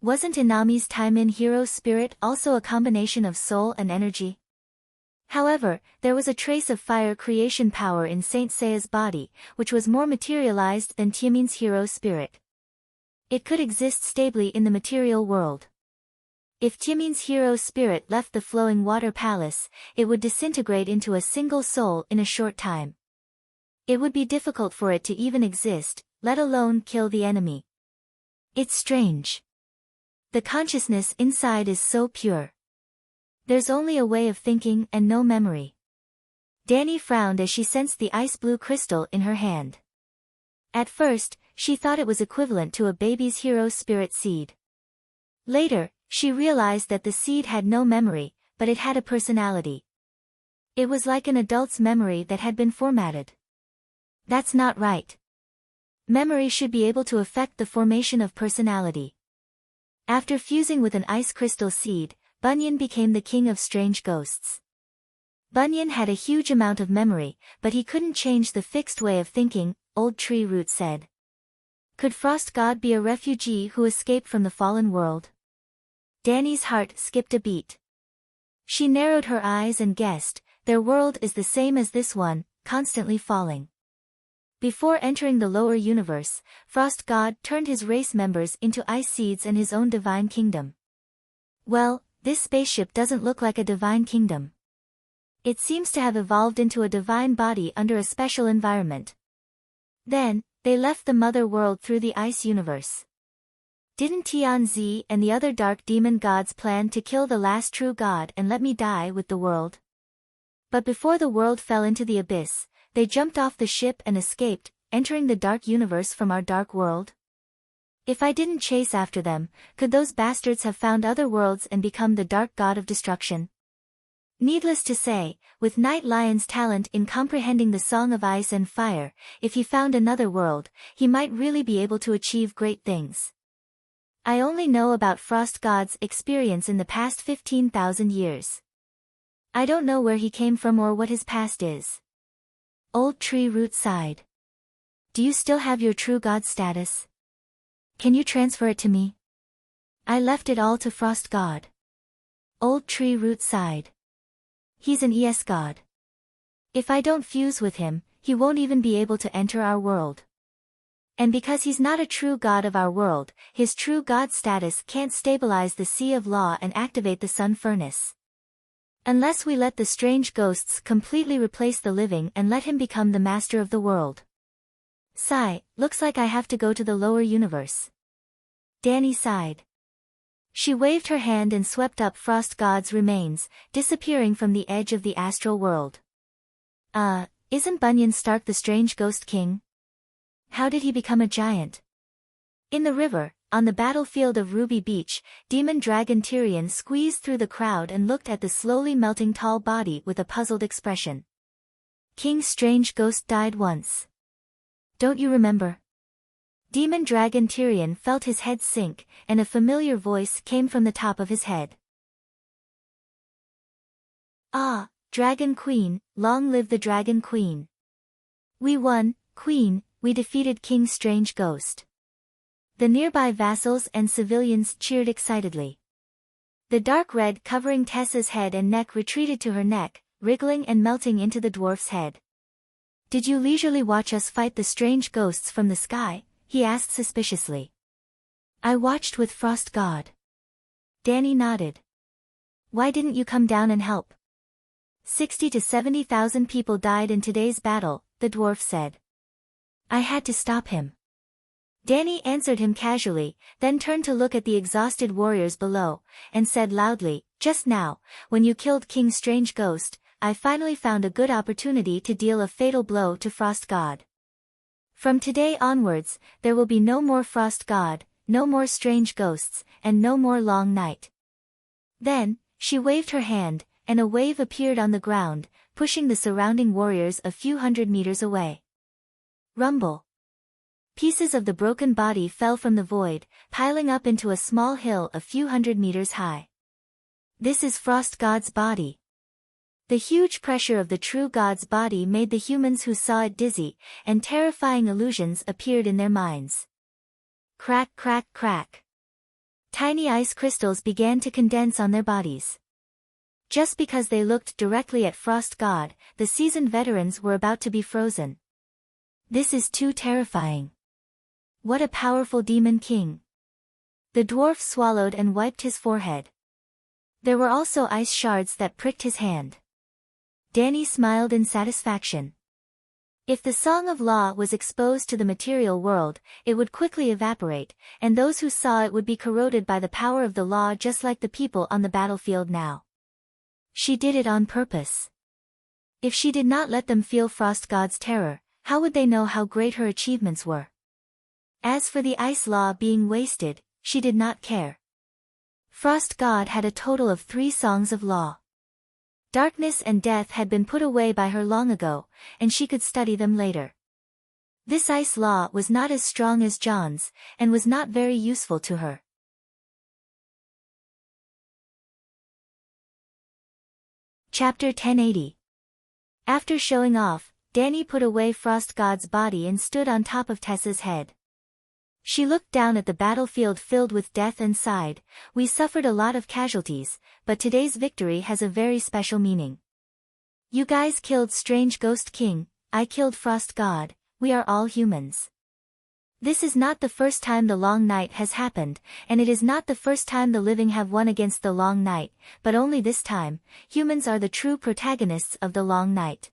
Speaker 1: Wasn't Inami's Taimin hero spirit also a combination of soul and energy? However, there was a trace of fire creation power in Saint Seiya's body, which was more materialized than Taimin's hero spirit. It could exist stably in the material world. If Taimin's hero spirit left the flowing water palace, it would disintegrate into a single soul in a short time. It would be difficult for it to even exist, let alone kill the enemy. It's strange. The consciousness inside is so pure. There's only a way of thinking and no memory. Danny frowned as she sensed the ice blue crystal in her hand. At first, she thought it was equivalent to a baby's hero spirit seed. Later, She realized that the seed had no memory, but it had a personality. It was like an adult's memory that had been formatted. That's not right. Memory should be able to affect the formation of personality. After fusing with an ice crystal seed, Bunyan became the king of strange ghosts. Bunyan had a huge amount of memory, but he couldn't change the fixed way of thinking, Old Tree Root said. Could Frost God be a refugee who escaped from the fallen world? Danny's heart skipped a beat. She narrowed her eyes and guessed, their world is the same as this one, constantly falling. Before entering the lower universe, Frost God turned his race members into ice seeds and his own divine kingdom. Well, this spaceship doesn't look like a divine kingdom. It seems to have evolved into a divine body under a special environment. Then, they left the mother world through the ice universe. Didn't Tianzi and the other dark demon gods plan to kill the last true god and let me die with the world? But before the world fell into the abyss, they jumped off the ship and escaped, entering the dark universe from our dark world. If I didn't chase after them, could those bastards have found other worlds and become the dark god of destruction? Needless to say, with Night Lion's talent in comprehending the Song of Ice and Fire, if he found another world, he might really be able to achieve great things. I only know about Frost God's experience in the past 15,000 years. I don't know where he came from or what his past is. Old Tree Root sighed. Do you still have your true god status? Can you transfer it to me? I left it all to Frost God. Old Tree Root sighed. He's an ES god. If I don't fuse with him, he won't even be able to enter our world. And because he's not a true god of our world, his true god status can't stabilize the Sea of Law and activate the Sun Furnace. Unless we let the strange ghosts completely replace the living and let him become the master of the world. Sigh, looks like I have to go to the lower universe. Danny sighed. She waved her hand and swept up Frost God's remains, disappearing from the edge of the astral world. Isn't Bunyan Stark the strange ghost king? How did he become a giant? In the river, on the battlefield of Ruby Beach, demon dragon Tyrion squeezed through the crowd and looked at the slowly melting tall body with a puzzled expression. King's strange ghost died once. Don't you remember? Demon dragon Tyrion felt his head sink, and a familiar voice came from the top of his head. Ah, Dragon Queen, long live the Dragon Queen. We won, Queen, we defeated King's strange ghost. The nearby vassals and civilians cheered excitedly. The dark red covering Tessa's head and neck retreated to her neck, wriggling and melting into the dwarf's head. Did you leisurely watch us fight the strange ghosts from the sky? He asked suspiciously. I watched with Frost God. Danny nodded. Why didn't you come down and help? 60 to 70,000 people died in today's battle, the dwarf said. I had to stop him. Danny answered him casually, then turned to look at the exhausted warriors below, and said loudly, just now, when you killed King's strange ghost, I finally found a good opportunity to deal a fatal blow to Frost God. From today onwards, there will be no more Frost God, no more strange ghosts, and no more long night. Then, she waved her hand, and a wave appeared on the ground, pushing the surrounding warriors a few hundred meters away. Rumble. Pieces of the broken body fell from the void, piling up into a small hill a few hundred meters high. This is Frost God's body. The huge pressure of the true God's body made the humans who saw it dizzy, and terrifying illusions appeared in their minds. Crack, crack, crack. Tiny ice crystals began to condense on their bodies. Just because they looked directly at Frost God, the seasoned veterans were about to be frozen. This is too terrifying. What a powerful demon king. The dwarf swallowed and wiped his forehead. There were also ice shards that pricked his hand. Danny smiled in satisfaction. If the Song of Law was exposed to the material world, it would quickly evaporate, and those who saw it would be corroded by the power of the law just like the people on the battlefield now. She did it on purpose. If she did not let them feel Frost God's terror, how would they know how great her achievements were? As for the ice law being wasted, she did not care. Frost God had a total of 3 songs of law. Darkness and death had been put away by her long ago, and she could study them later. This ice law was not as strong as John's, and was not very useful to her. Chapter 1080. After showing off, Dani put away Frost God's body and stood on top of Tessa's head. She looked down at the battlefield filled with death and sighed, "We suffered a lot of casualties, but today's victory has a very special meaning. You guys killed Strange Ghost King, I killed Frost God, we are all humans. This is not the first time the Long Night has happened, and it is not the first time the living have won against the Long Night, but only this time, humans are the true protagonists of the Long Night.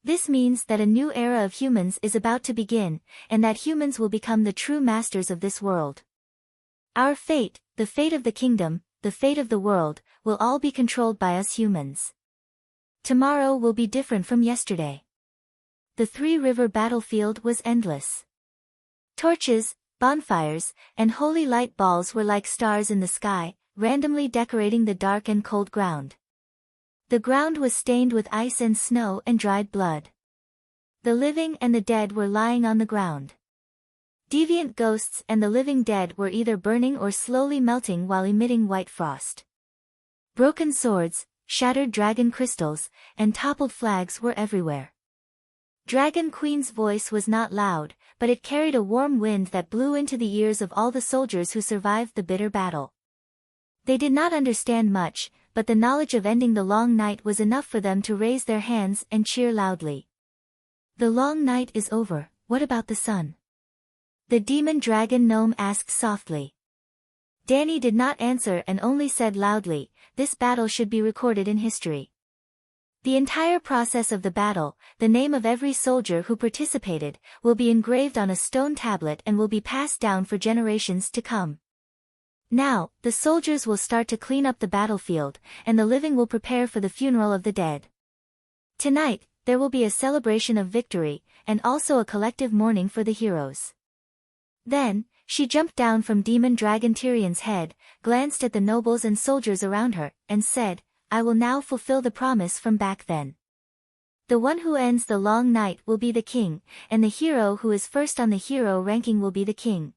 Speaker 1: This means that a new era of humans is about to begin, and that humans will become the true masters of this world. Our fate, the fate of the kingdom, the fate of the world, will all be controlled by us humans. Tomorrow will be different from yesterday." The three-river battlefield was endless. Torches, bonfires, and holy light balls were like stars in the sky, randomly decorating the dark and cold ground. The ground was stained with ice and snow and dried blood. The living and the dead were lying on the ground. Deviant ghosts and the living dead were either burning or slowly melting while emitting white frost. Broken swords, shattered dragon crystals, and toppled flags were everywhere. Dragon Queen's voice was not loud, but it carried a warm wind that blew into the ears of all the soldiers who survived the bitter battle. They did not understand much, but the knowledge of ending the Long Night was enough for them to raise their hands and cheer loudly. "The Long Night is over, what about the sun?" the demon dragon gnome asked softly. Dani did not answer and only said loudly, "This battle should be recorded in history. The entire process of the battle, the name of every soldier who participated, will be engraved on a stone tablet and will be passed down for generations to come. Now, the soldiers will start to clean up the battlefield, and the living will prepare for the funeral of the dead. Tonight, there will be a celebration of victory, and also a collective mourning for the heroes." Then, she jumped down from Demon Dragon Tyrion's head, glanced at the nobles and soldiers around her, and said, "I will now fulfill the promise from back then. The one who ends the Long Night will be the king, and the hero who is first on the hero ranking will be the king."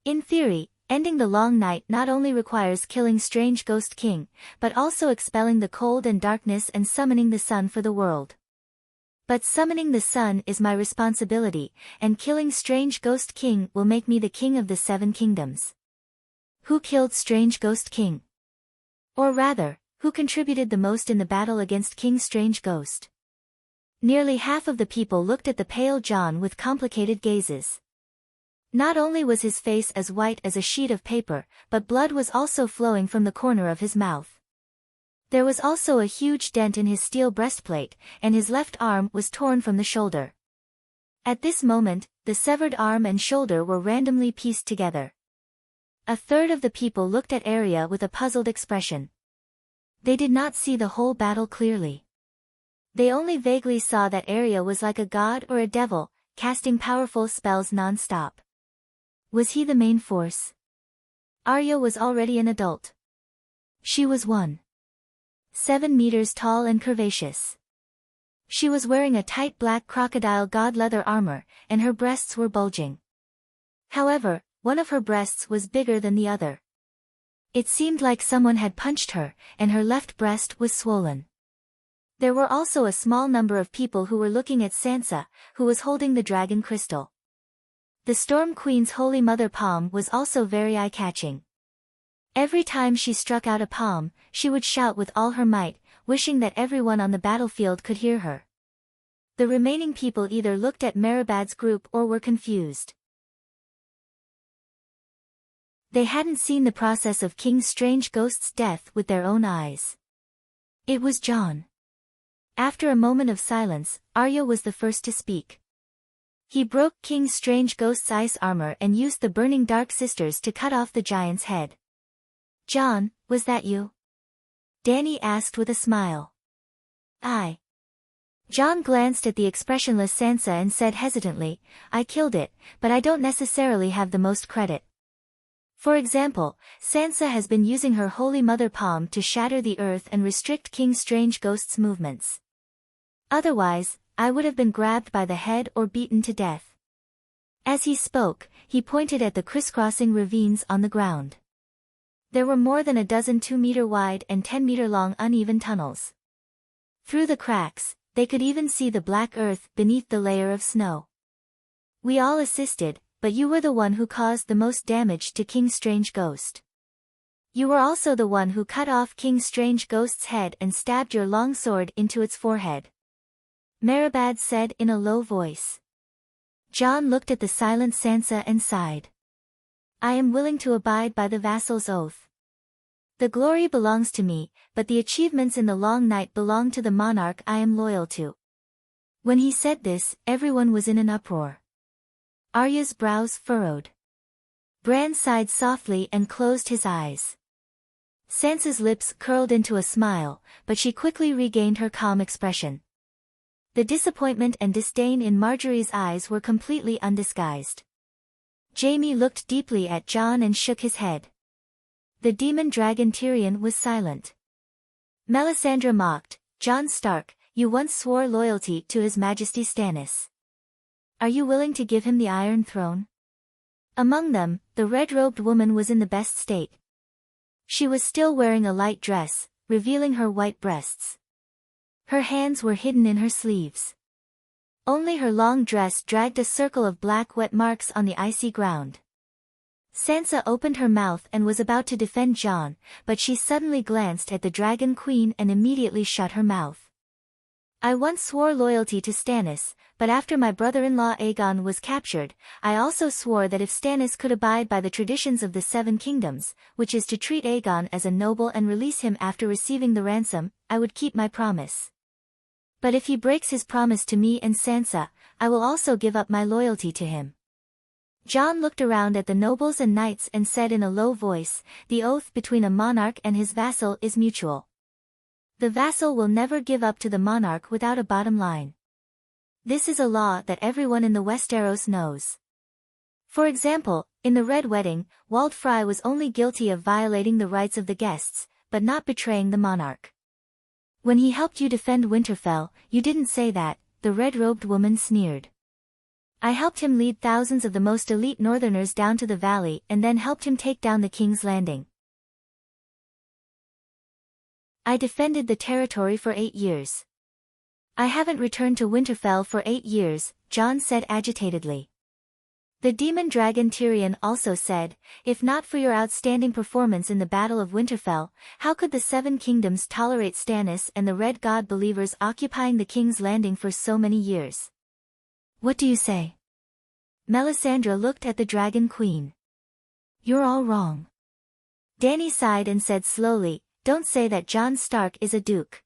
Speaker 1: In theory, ending the Long Night not only requires killing Strange Ghost King, but also expelling the cold and darkness and summoning the sun for the world. But summoning the sun is my responsibility, and killing Strange Ghost King will make me the king of the 7 kingdoms. Who killed Strange Ghost King? Or rather, who contributed the most in the battle against King Strange Ghost? Nearly half of the people looked at the pale John with complicated gazes. Not only was his face as white as a sheet of paper, but blood was also flowing from the corner of his mouth. There was also a huge dent in his steel breastplate, and his left arm was torn from the shoulder. At this moment, the severed arm and shoulder were randomly pieced together. A third of the people looked at Arya with a puzzled expression. They did not see the whole battle clearly. They only vaguely saw that Arya was like a god or a devil, casting powerful spells non-stop. Was he the main force? Arya was already an adult. She was 1.7 meters tall and curvaceous. She was wearing a tight black crocodile god leather armor, and her breasts were bulging. However, one of her breasts was bigger than the other. It seemed like someone had punched her, and her left breast was swollen. There were also a small number of people who were looking at Sansa, who was holding the dragon crystal. The Storm Queen's Holy Mother palm was also very eye-catching. Every time she struck out a palm, she would shout with all her might, wishing that everyone on the battlefield could hear her. The remaining people either looked at Meribad's group or were confused. They hadn't seen the process of King Strange Ghost's death with their own eyes. It was Jon. After a moment of silence, Arya was the first to speak. He broke King Strange Ghost's ice armor and used the burning Dark Sisters to cut off the giant's head. "Jon, was that you?" Dani asked with a smile. "I." Jon glanced at the expressionless Sansa and said hesitantly, "I killed it, but I don't necessarily have the most credit." For example, Sansa has been using her Holy Mother palm to shatter the earth and restrict King Strange Ghost's movements. Otherwise, I would have been grabbed by the head or beaten to death. As he spoke, he pointed at the crisscrossing ravines on the ground. There were more than a dozen 2-meter wide and 10-meter long uneven tunnels. Through the cracks, they could even see the black earth beneath the layer of snow. We all assisted, but you were the one who caused the most damage to King Strange Ghost. You were also the one who cut off King Strange Ghost's head and stabbed your long sword into its forehead. Meribad said in a low voice. Jon looked at the silent Sansa and sighed. I am willing to abide by the vassal's oath. The glory belongs to me, but the achievements in the long night belong to the monarch I am loyal to. When he said this, everyone was in an uproar. Arya's brows furrowed. Bran sighed softly and closed his eyes. Sansa's lips curled into a smile, but she quickly regained her calm expression. The disappointment and disdain in Marjorie's eyes were completely undisguised. Jaime looked deeply at Jon and shook his head. The demon dragon Tyrion was silent. Melisandre mocked, Jon Stark, you once swore loyalty to His Majesty Stannis. Are you willing to give him the Iron Throne? Among them, the red-robed woman was in the best state. She was still wearing a light dress, revealing her white breasts. Her hands were hidden in her sleeves. Only her long dress dragged a circle of black wet marks on the icy ground. Sansa opened her mouth and was about to defend Jon, but she suddenly glanced at the Dragon Queen and immediately shut her mouth. I once swore loyalty to Stannis, but after my brother-in-law Aegon was captured, I also swore that if Stannis could abide by the traditions of the Seven Kingdoms, which is to treat Aegon as a noble and release him after receiving the ransom, I would keep my promise. But if he breaks his promise to me and Sansa, I will also give up my loyalty to him. Jon looked around at the nobles and knights and said in a low voice, the oath between a monarch and his vassal is mutual. The vassal will never give up to the monarch without a bottom line. This is a law that everyone in the Westeros knows. For example, in the Red Wedding, Wald Frey was only guilty of violating the rights of the guests, but not betraying the monarch. When he helped you defend Winterfell, you didn't say that, the red-robed woman sneered. I helped him lead thousands of the most elite northerners down to the valley and then helped him take down the King's Landing. I defended the territory for 8 years. I haven't returned to Winterfell for 8 years, Jon said agitatedly. The demon dragon Tyrion also said, if not for your outstanding performance in the Battle of Winterfell, how could the Seven Kingdoms tolerate Stannis and the Red God believers occupying the King's Landing for so many years? What do you say? Melisandre looked at the Dragon Queen. You're all wrong. Dany sighed and said slowly, don't say that Jon Stark is a duke.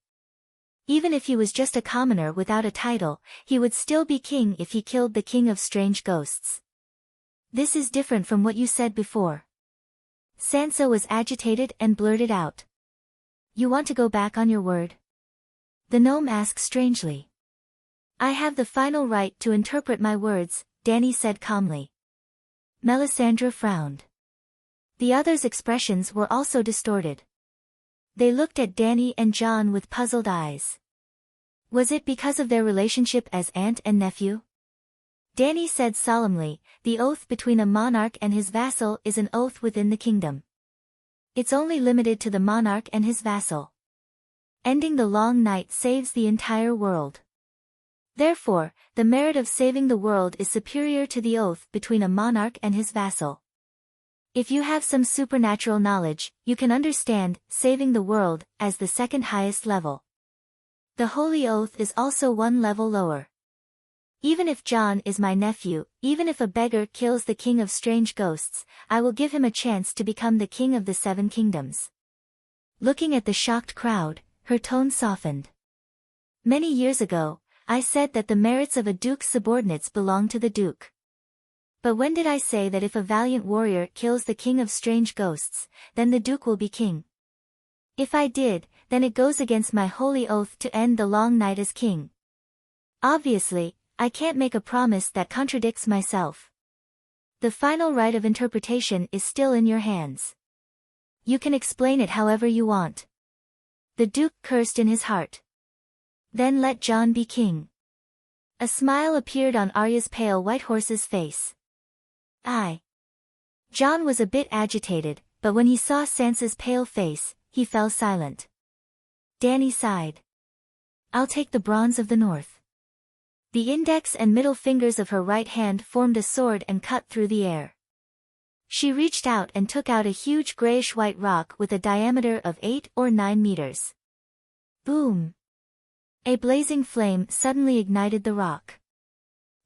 Speaker 1: Even if he was just a commoner without a title, he would still be king if he killed the King of Strange Ghosts. This is different from what you said before. Sansa was agitated and blurted out. You want to go back on your word? The gnome asked strangely. I have the final right to interpret my words, Dany said calmly. Melisandre frowned. The others' expressions were also distorted. They looked at Dany and Jon with puzzled eyes. Was it because of their relationship as aunt and nephew? Dany said solemnly, the oath between a monarch and his vassal is an oath within the kingdom. It's only limited to the monarch and his vassal. Ending the long night saves the entire world. Therefore, the merit of saving the world is superior to the oath between a monarch and his vassal. If you have some supernatural knowledge, you can understand saving the world as the second highest level. The holy oath is also one level lower. Even if Jon is my nephew, even if a beggar kills the King of Strange Ghosts, I will give him a chance to become the King of the Seven Kingdoms. Looking at the shocked crowd, her tone softened. Many years ago, I said that the merits of a duke's subordinates belong to the duke. But when did I say that if a valiant warrior kills the King of Strange Ghosts, then the duke will be king? If I did, then it goes against my holy oath to end the long night as king. Obviously, I can't make a promise that contradicts myself. The final right of interpretation is still in your hands. You can explain it however you want. The Duke cursed in his heart. Then let Jon be king. A smile appeared on Arya's pale white horse's face. Jon was a bit agitated, but when he saw Sansa's pale face, he fell silent. Dany sighed. I'll take the bronze of the north. The index and middle fingers of her right hand formed a sword and cut through the air. She reached out and took out a huge grayish-white rock with a diameter of 8 or 9 meters. Boom! A blazing flame suddenly ignited the rock.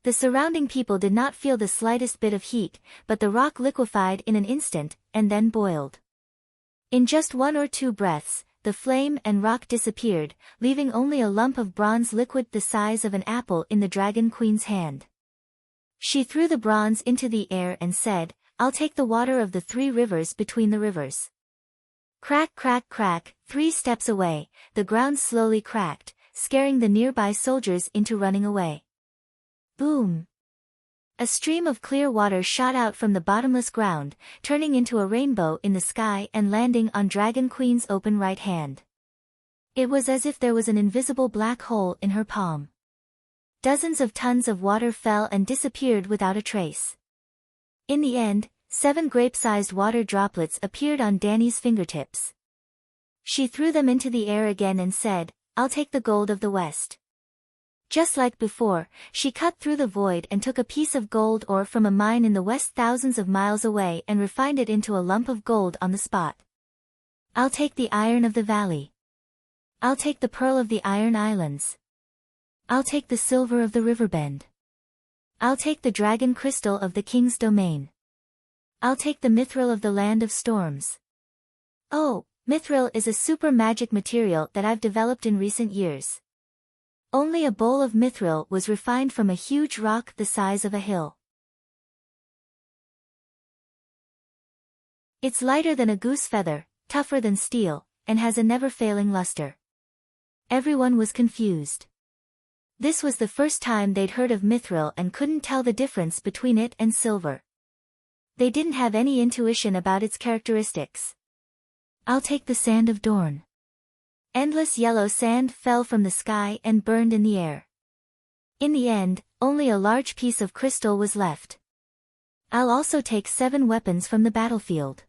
Speaker 1: The surrounding people did not feel the slightest bit of heat, but the rock liquefied in an instant, and then boiled. In just 1 or 2 breaths, the flame and rock disappeared, leaving only a lump of bronze liquid the size of an apple in the Dragon Queen's hand. She threw the bronze into the air and said, I'll take the water of the 3 rivers between the rivers. Crack, crack, crack, 3 steps away, the ground slowly cracked, scaring the nearby soldiers into running away. Boom! A stream of clear water shot out from the bottomless ground, turning into a rainbow in the sky and landing on Dragon Queen's open right hand. It was as if there was an invisible black hole in her palm. Dozens of tons of water fell and disappeared without a trace. In the end, 7 grape-sized water droplets appeared on Dany's fingertips. She threw them into the air again and said, I'll take the gold of the west. Just like before, she cut through the void and took a piece of gold ore from a mine in the west thousands of miles away and refined it into a lump of gold on the spot. I'll take the iron of the valley. I'll take the pearl of the Iron Islands. I'll take the silver of the riverbend. I'll take the dragon crystal of the king's domain. I'll take the mithril of the land of storms. Oh, mithril is a super magic material that I've developed in recent years. Only a bowl of mithril was refined from a huge rock the size of a hill. It's lighter than a goose feather, tougher than steel, and has a never-failing luster. Everyone was confused. This was the first time they'd heard of mithril and couldn't tell the difference between it and silver. They didn't have any intuition about its characteristics. I'll take the sand of Dorne. Endless yellow sand fell from the sky and burned in the air. In the end, only a large piece of crystal was left. I'll also take 7 weapons from the battlefield.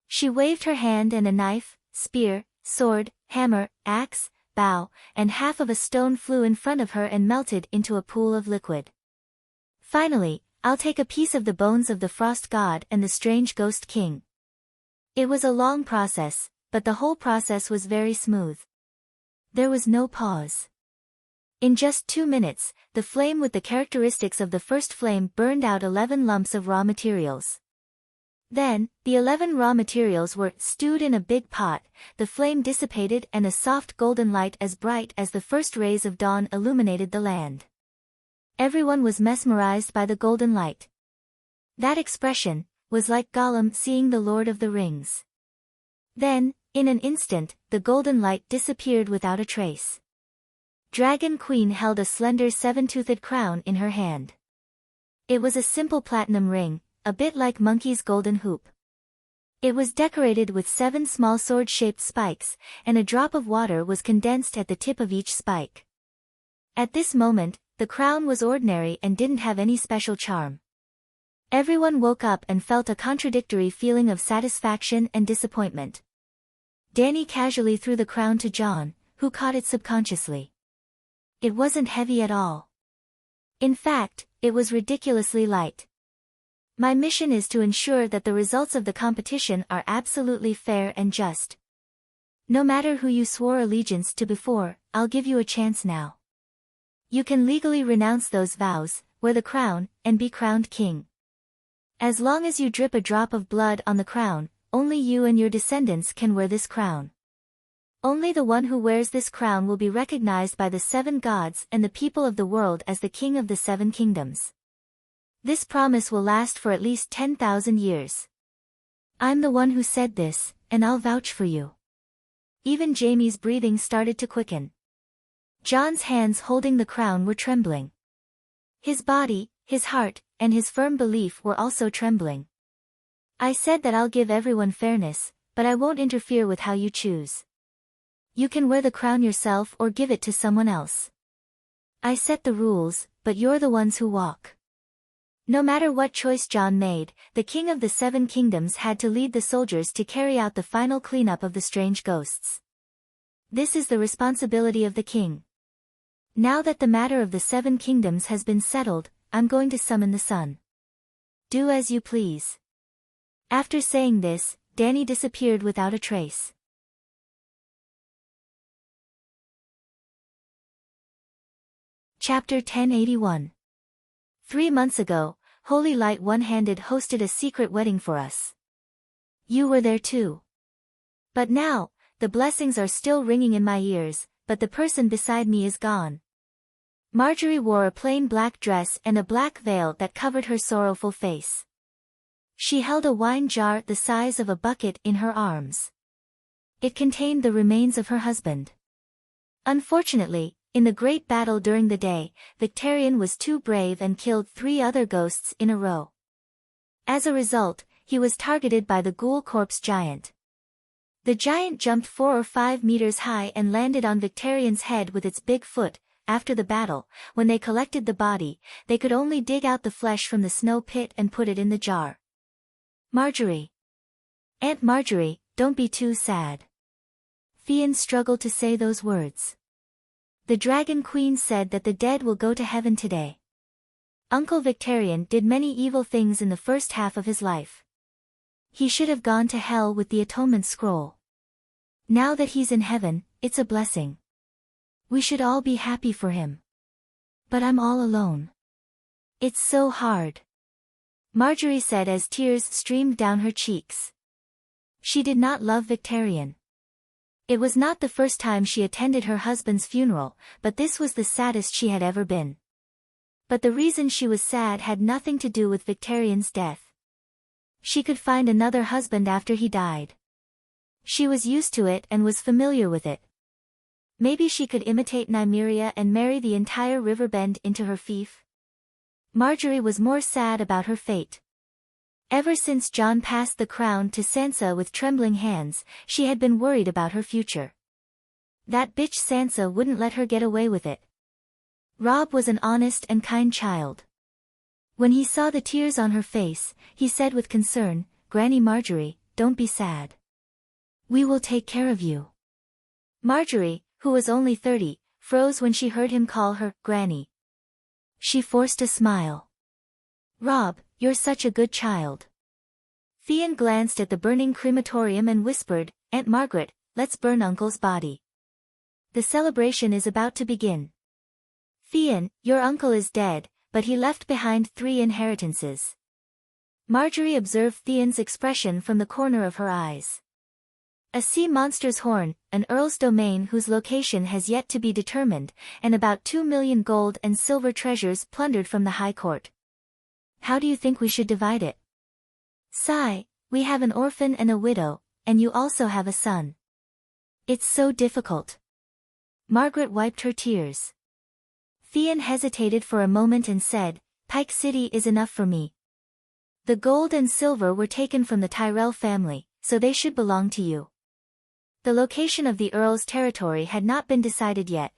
Speaker 1: She waved her hand and a knife, spear, sword, hammer, axe, bow, and half of a stone flew in front of her and melted into a pool of liquid. Finally, I'll take a piece of the bones of the Frost God and the strange Ghost King. It was a long process, but the whole process was very smooth. There was no pause. In just 2 minutes, the flame with the characteristics of the first flame burned out 11 lumps of raw materials. Then, the 11 raw materials were stewed in a big pot, the flame dissipated and a soft golden light as bright as the first rays of dawn illuminated the land. Everyone was mesmerized by the golden light. That expression was like Gollum seeing the Lord of the Rings. Then, in an instant, the golden light disappeared without a trace. Dragon Queen held a slender 7-toothed crown in her hand. It was a simple platinum ring, a bit like Monkey's golden hoop. It was decorated with 7 small sword-shaped spikes, and a drop of water was condensed at the tip of each spike. At this moment, the crown was ordinary and didn't have any special charm. Everyone woke up and felt a contradictory feeling of satisfaction and disappointment. Dany casually threw the crown to Jon, who caught it subconsciously. It wasn't heavy at all. In fact, it was ridiculously light. My mission is to ensure that the results of the competition are absolutely fair and just. No matter who you swore allegiance to before, I'll give you a chance now. You can legally renounce those vows, wear the crown, and be crowned king. As long as you drip a drop of blood on the crown, only you and your descendants can wear this crown. Only the one who wears this crown will be recognized by the 7 gods and the people of the world as the king of the 7 kingdoms. This promise will last for at least 10,000 years. I'm the one who said this, and I'll vouch for you. Even Jaime's breathing started to quicken. Jon's hands holding the crown were trembling. His body, his heart, and his firm belief were also trembling. I said that I'll give everyone fairness, but I won't interfere with how you choose. You can wear the crown yourself or give it to someone else. I set the rules, but you're the ones who walk. No matter what choice John made, the king of the 7 kingdoms had to lead the soldiers to carry out the final cleanup of the strange ghosts. This is the responsibility of the king. Now that the matter of the 7 kingdoms has been settled, I'm going to summon the sun. Do as you please. After saying this, Danny disappeared without a trace. Chapter 1081. 3 months ago, Holy Light One-Handed hosted a secret wedding for us. You were there too. But now, the blessings are still ringing in my ears, but the person beside me is gone. Marjorie wore a plain black dress and a black veil that covered her sorrowful face. She held a wine jar the size of a bucket in her arms. It contained the remains of her husband. Unfortunately, in the great battle during the day, Victarion was too brave and killed 3 other ghosts in a row. As a result, he was targeted by the ghoul corpse giant. The giant jumped 4 or 5 meters high and landed on Victarion's head with its big foot. After the battle, when they collected the body, they could only dig out the flesh from the snow pit and put it in the jar. Marjorie. Aunt Marjorie, don't be too sad. Theon struggled to say those words. The Dragon Queen said that the dead will go to heaven today. Uncle Victarion did many evil things in the first half of his life. He should have gone to hell with the Atonement Scroll. Now that he's in heaven, it's a blessing. We should all be happy for him. But I'm all alone. It's so hard. Marjorie said as tears streamed down her cheeks. She did not love Victarion. It was not the first time she attended her husband's funeral, but this was the saddest she had ever been. But the reason she was sad had nothing to do with Victarion's death. She could find another husband after he died. She was used to it and was familiar with it. Maybe she could imitate Nymeria and marry the entire Riverbend into her fief. Marjorie was more sad about her fate. Ever since John passed the crown to Sansa with trembling hands, she had been worried about her future. That bitch Sansa wouldn't let her get away with it. Robb was an honest and kind child. When he saw the tears on her face, he said with concern, "Granny Marjorie, don't be sad. We will take care of you." Marjorie, who was only 30, froze when she heard him call her Granny. She forced a smile. "Robb, you're such a good child." Theon glanced at the burning crematorium and whispered, "Aunt Margaret, let's burn Uncle's body. The celebration is about to begin." "Theon, your uncle is dead, but he left behind 3 inheritances." Marjorie observed Theon's expression from the corner of her eyes. "A sea monster's horn, an earl's domain whose location has yet to be determined, and about 2 million gold and silver treasures plundered from the High Court. How do you think we should divide it?" "Sigh, we have an orphan and a widow, and you also have a son. It's so difficult." Margaret wiped her tears. Theon hesitated for a moment and said, "Pike City is enough for me. The gold and silver were taken from the Tyrell family, so they should belong to you." The location of the Earl's territory had not been decided yet.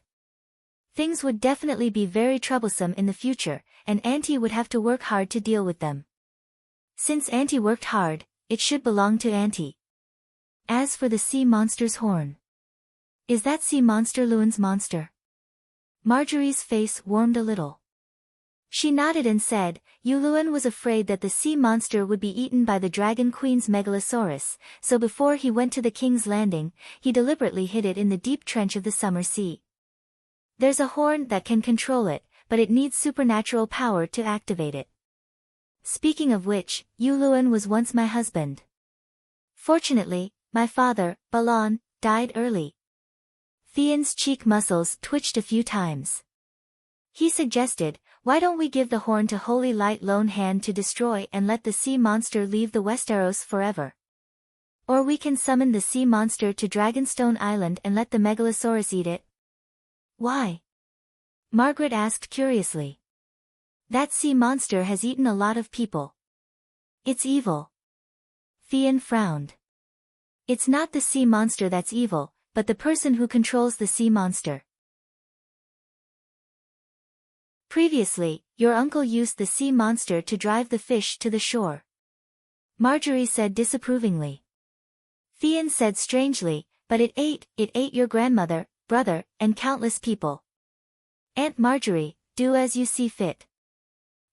Speaker 1: Things would definitely be very troublesome in the future, and Auntie would have to work hard to deal with them. Since Auntie worked hard, it should belong to Auntie. As for the sea monster's horn. Is that sea monster Lewin's monster? Marjorie's face warmed a little. She nodded and said, Lewin was afraid that the sea monster would be eaten by the Dragon Queen's Megalosaurus, so before he went to the King's Landing, he deliberately hid it in the deep trench of the summer sea. There's a horn that can control it, but it needs supernatural power to activate it. Speaking of which, Lewin was once my husband. Fortunately, my father, Balon, died early. Theon's cheek muscles twitched a few times. He suggested, why don't we give the horn to Holy Light Lone Hand to destroy and let the sea monster leave the Westeros forever? Or we can summon the sea monster to Dragonstone Island and let the Megalosaurus eat it. Why? Margaret asked curiously. That sea monster has eaten a lot of people. It's evil. Theon frowned. It's not the sea monster that's evil, but the person who controls the sea monster. Previously, your uncle used the sea monster to drive the fish to the shore. Marjorie said disapprovingly. Theon said strangely, but it ate your grandmother, brother, and countless people. Aunt Marjorie, do as you see fit.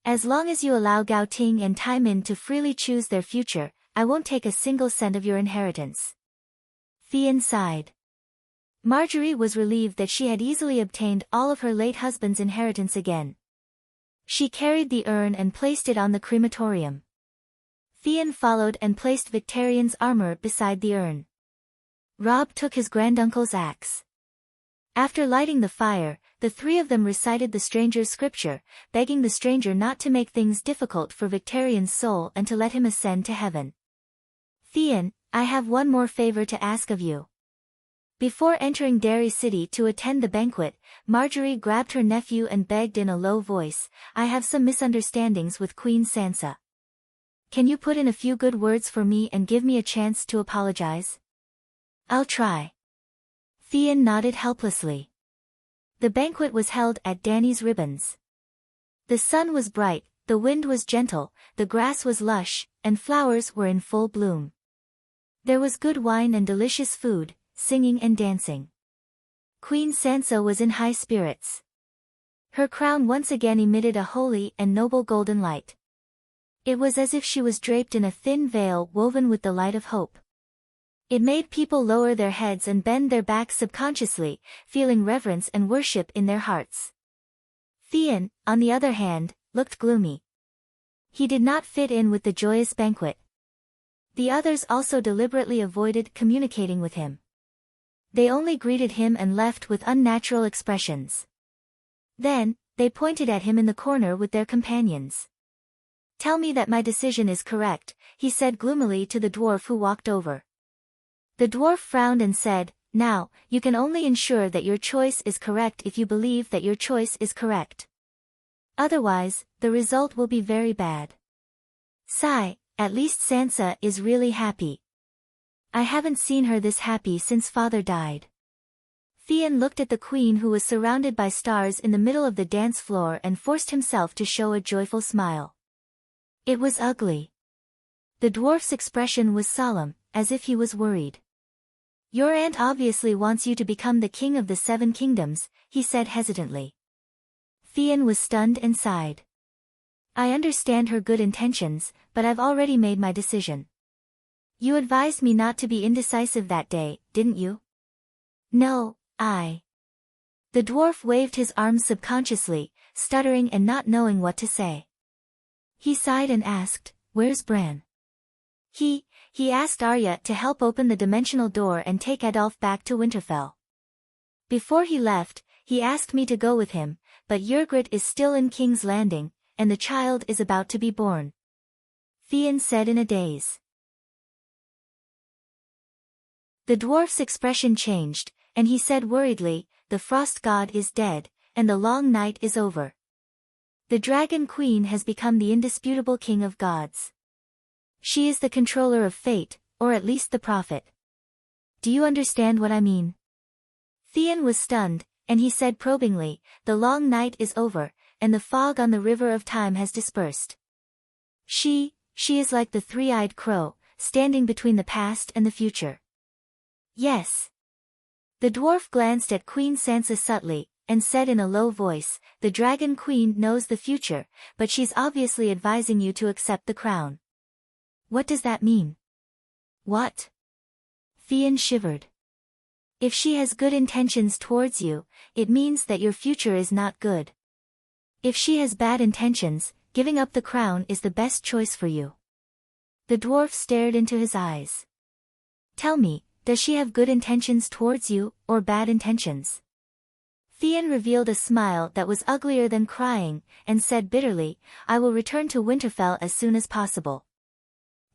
Speaker 1: As long as you allow Gao Ting and Tai Min to freely choose their future, I won't take a single cent of your inheritance. Theon sighed. Marjorie was relieved that she had easily obtained all of her late husband's inheritance again. She carried the urn and placed it on the crematorium. Theon followed and placed Victarion's armor beside the urn. Rob took his granduncle's axe. After lighting the fire, the three of them recited the stranger's scripture, begging the stranger not to make things difficult for Victarion's soul and to let him ascend to heaven. Theon, I have one more favor to ask of you. Before entering Derry City to attend the banquet, Marjorie grabbed her nephew and begged in a low voice, I have some misunderstandings with Queen Sansa. Can you put in a few good words for me and give me a chance to apologize? I'll try. Theon nodded helplessly. The banquet was held at Danny's Ribbons. The sun was bright, the wind was gentle, the grass was lush, and flowers were in full bloom. There was good wine and delicious food, singing and dancing. Queen Sansa was in high spirits. Her crown once again emitted a holy and noble golden light. It was as if she was draped in a thin veil woven with the light of hope. It made people lower their heads and bend their backs subconsciously, feeling reverence and worship in their hearts. Theon, on the other hand, looked gloomy. He did not fit in with the joyous banquet. The others also deliberately avoided communicating with him. They only greeted him and left with unnatural expressions. Then, they pointed at him in the corner with their companions. Tell me that my decision is correct, he said gloomily to the dwarf who walked over. The dwarf frowned and said, now, you can only ensure that your choice is correct if you believe that your choice is correct. Otherwise, the result will be very bad. Sigh, at least Sansa is really happy. I haven't seen her this happy since father died. Theon looked at the queen who was surrounded by stars in the middle of the dance floor and forced himself to show a joyful smile. It was ugly. The dwarf's expression was solemn, as if he was worried. Your aunt obviously wants you to become the king of the Seven Kingdoms, he said hesitantly. Theon was stunned and sighed. I understand her good intentions, but I've already made my decision. You advised me not to be indecisive that day, didn't you? No, I. The dwarf waved his arms subconsciously, stuttering and not knowing what to say. He sighed and asked, where's Bran? He asked Arya to help open the dimensional door and take Adolf back to Winterfell. Before he left, he asked me to go with him, but Ygritte is still in King's Landing, and the child is about to be born. Theon said in a daze. The dwarf's expression changed, and he said worriedly, the frost god is dead, and the long night is over. The Dragon Queen has become the indisputable king of gods. She is the controller of fate, or at least the prophet. Do you understand what I mean? Theon was stunned, and he said probingly, the long night is over, and the fog on the river of time has dispersed. She is like the three-eyed crow, standing between the past and the future. Yes. The dwarf glanced at Queen Sansa subtly, and said in a low voice, the Dragon Queen knows the future, but she's obviously advising you to accept the crown. What does that mean? What? Theon shivered. If she has good intentions towards you, it means that your future is not good. If she has bad intentions, giving up the crown is the best choice for you. The dwarf stared into his eyes. Tell me, does she have good intentions towards you, or bad intentions? Theon revealed a smile that was uglier than crying, and said bitterly, I will return to Winterfell as soon as possible.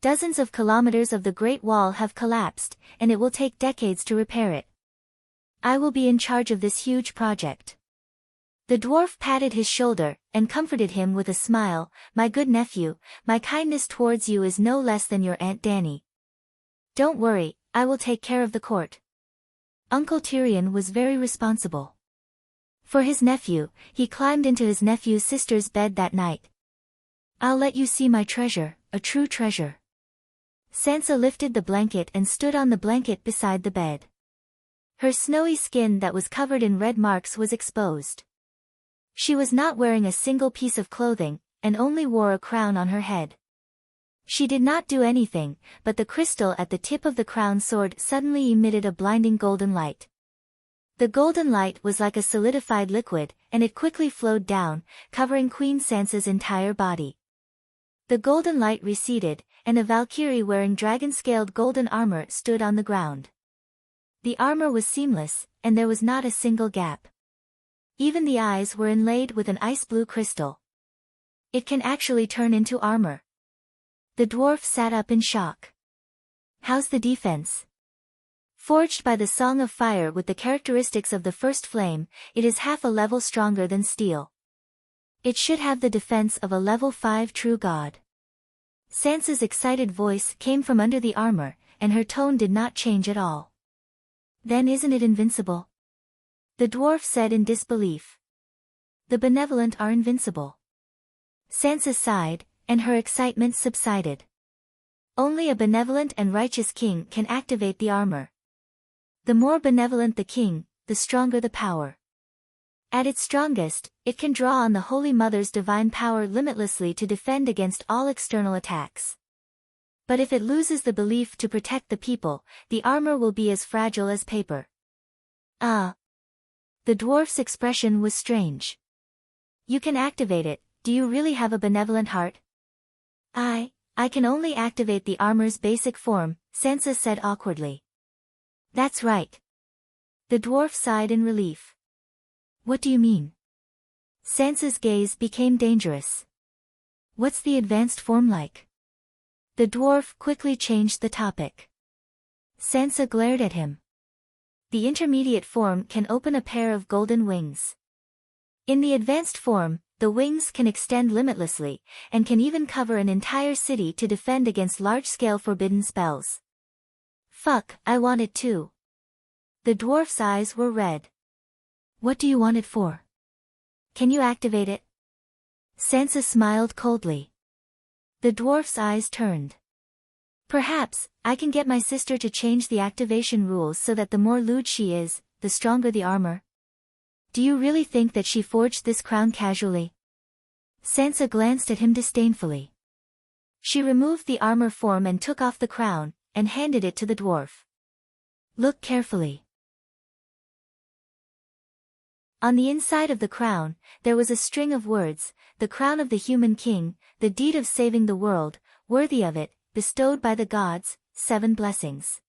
Speaker 1: Dozens of kilometers of the Great Wall have collapsed, and it will take decades to repair it. I will be in charge of this huge project. The dwarf patted his shoulder, and comforted him with a smile. "My good nephew, my kindness towards you is no less than your Aunt Dani. Don't worry, I will take care of the court." Uncle Tyrion was very responsible. For his nephew, he climbed into his nephew's sister's bed that night. "I'll let you see my treasure, a true treasure." Sansa lifted the blanket and stood on the blanket beside the bed. Her snowy skin that was covered in red marks was exposed. She was not wearing a single piece of clothing, and only wore a crown on her head. She did not do anything, but the crystal at the tip of the crown sword suddenly emitted a blinding golden light. The golden light was like a solidified liquid, and it quickly flowed down, covering Queen Sansa's entire body. The golden light receded, and a Valkyrie wearing dragon-scaled golden armor stood on the ground. The armor was seamless, and there was not a single gap. Even the eyes were inlaid with an ice-blue crystal. "It can actually turn into armor." The dwarf sat up in shock. "How's the defense?" "Forged by the Song of Fire with the characteristics of the first flame, it is half a level stronger than steel. It should have the defense of a level 5 true god." Sansa's excited voice came from under the armor, and her tone did not change at all. "Then isn't it invincible?" The dwarf said in disbelief. "The benevolent are invincible." Sansa sighed, and her excitement subsided. Only a benevolent and righteous king can activate the armor. The more benevolent the king, the stronger the power. At its strongest, it can draw on the Holy Mother's divine power limitlessly to defend against all external attacks. But if it loses the belief to protect the people, the armor will be as fragile as paper. "Ah." The dwarf's expression was strange. "You can activate it, do you really have a benevolent heart?" I can only activate the armor's basic form," Sansa said awkwardly. "That's right." The dwarf sighed in relief. "What do you mean?" Sansa's gaze became dangerous. "What's the advanced form like?" The dwarf quickly changed the topic. Sansa glared at him. "The intermediate form can open a pair of golden wings. In the advanced form, the wings can extend limitlessly, and can even cover an entire city to defend against large-scale forbidden spells." "Fuck, I want it too." The dwarf's eyes were red. "What do you want it for? Can you activate it?" Sansa smiled coldly. The dwarf's eyes turned. "Perhaps, I can get my sister to change the activation rules so that the more lewd she is, the stronger the armor." "Do you really think that she forged this crown casually?" Sansa glanced at him disdainfully. She removed the armor form and took off the crown, and handed it to the dwarf. "Look carefully." On the inside of the crown, there was a string of words: "The crown of the human king, the deed of saving the world, worthy of it, bestowed by the gods, 7 blessings."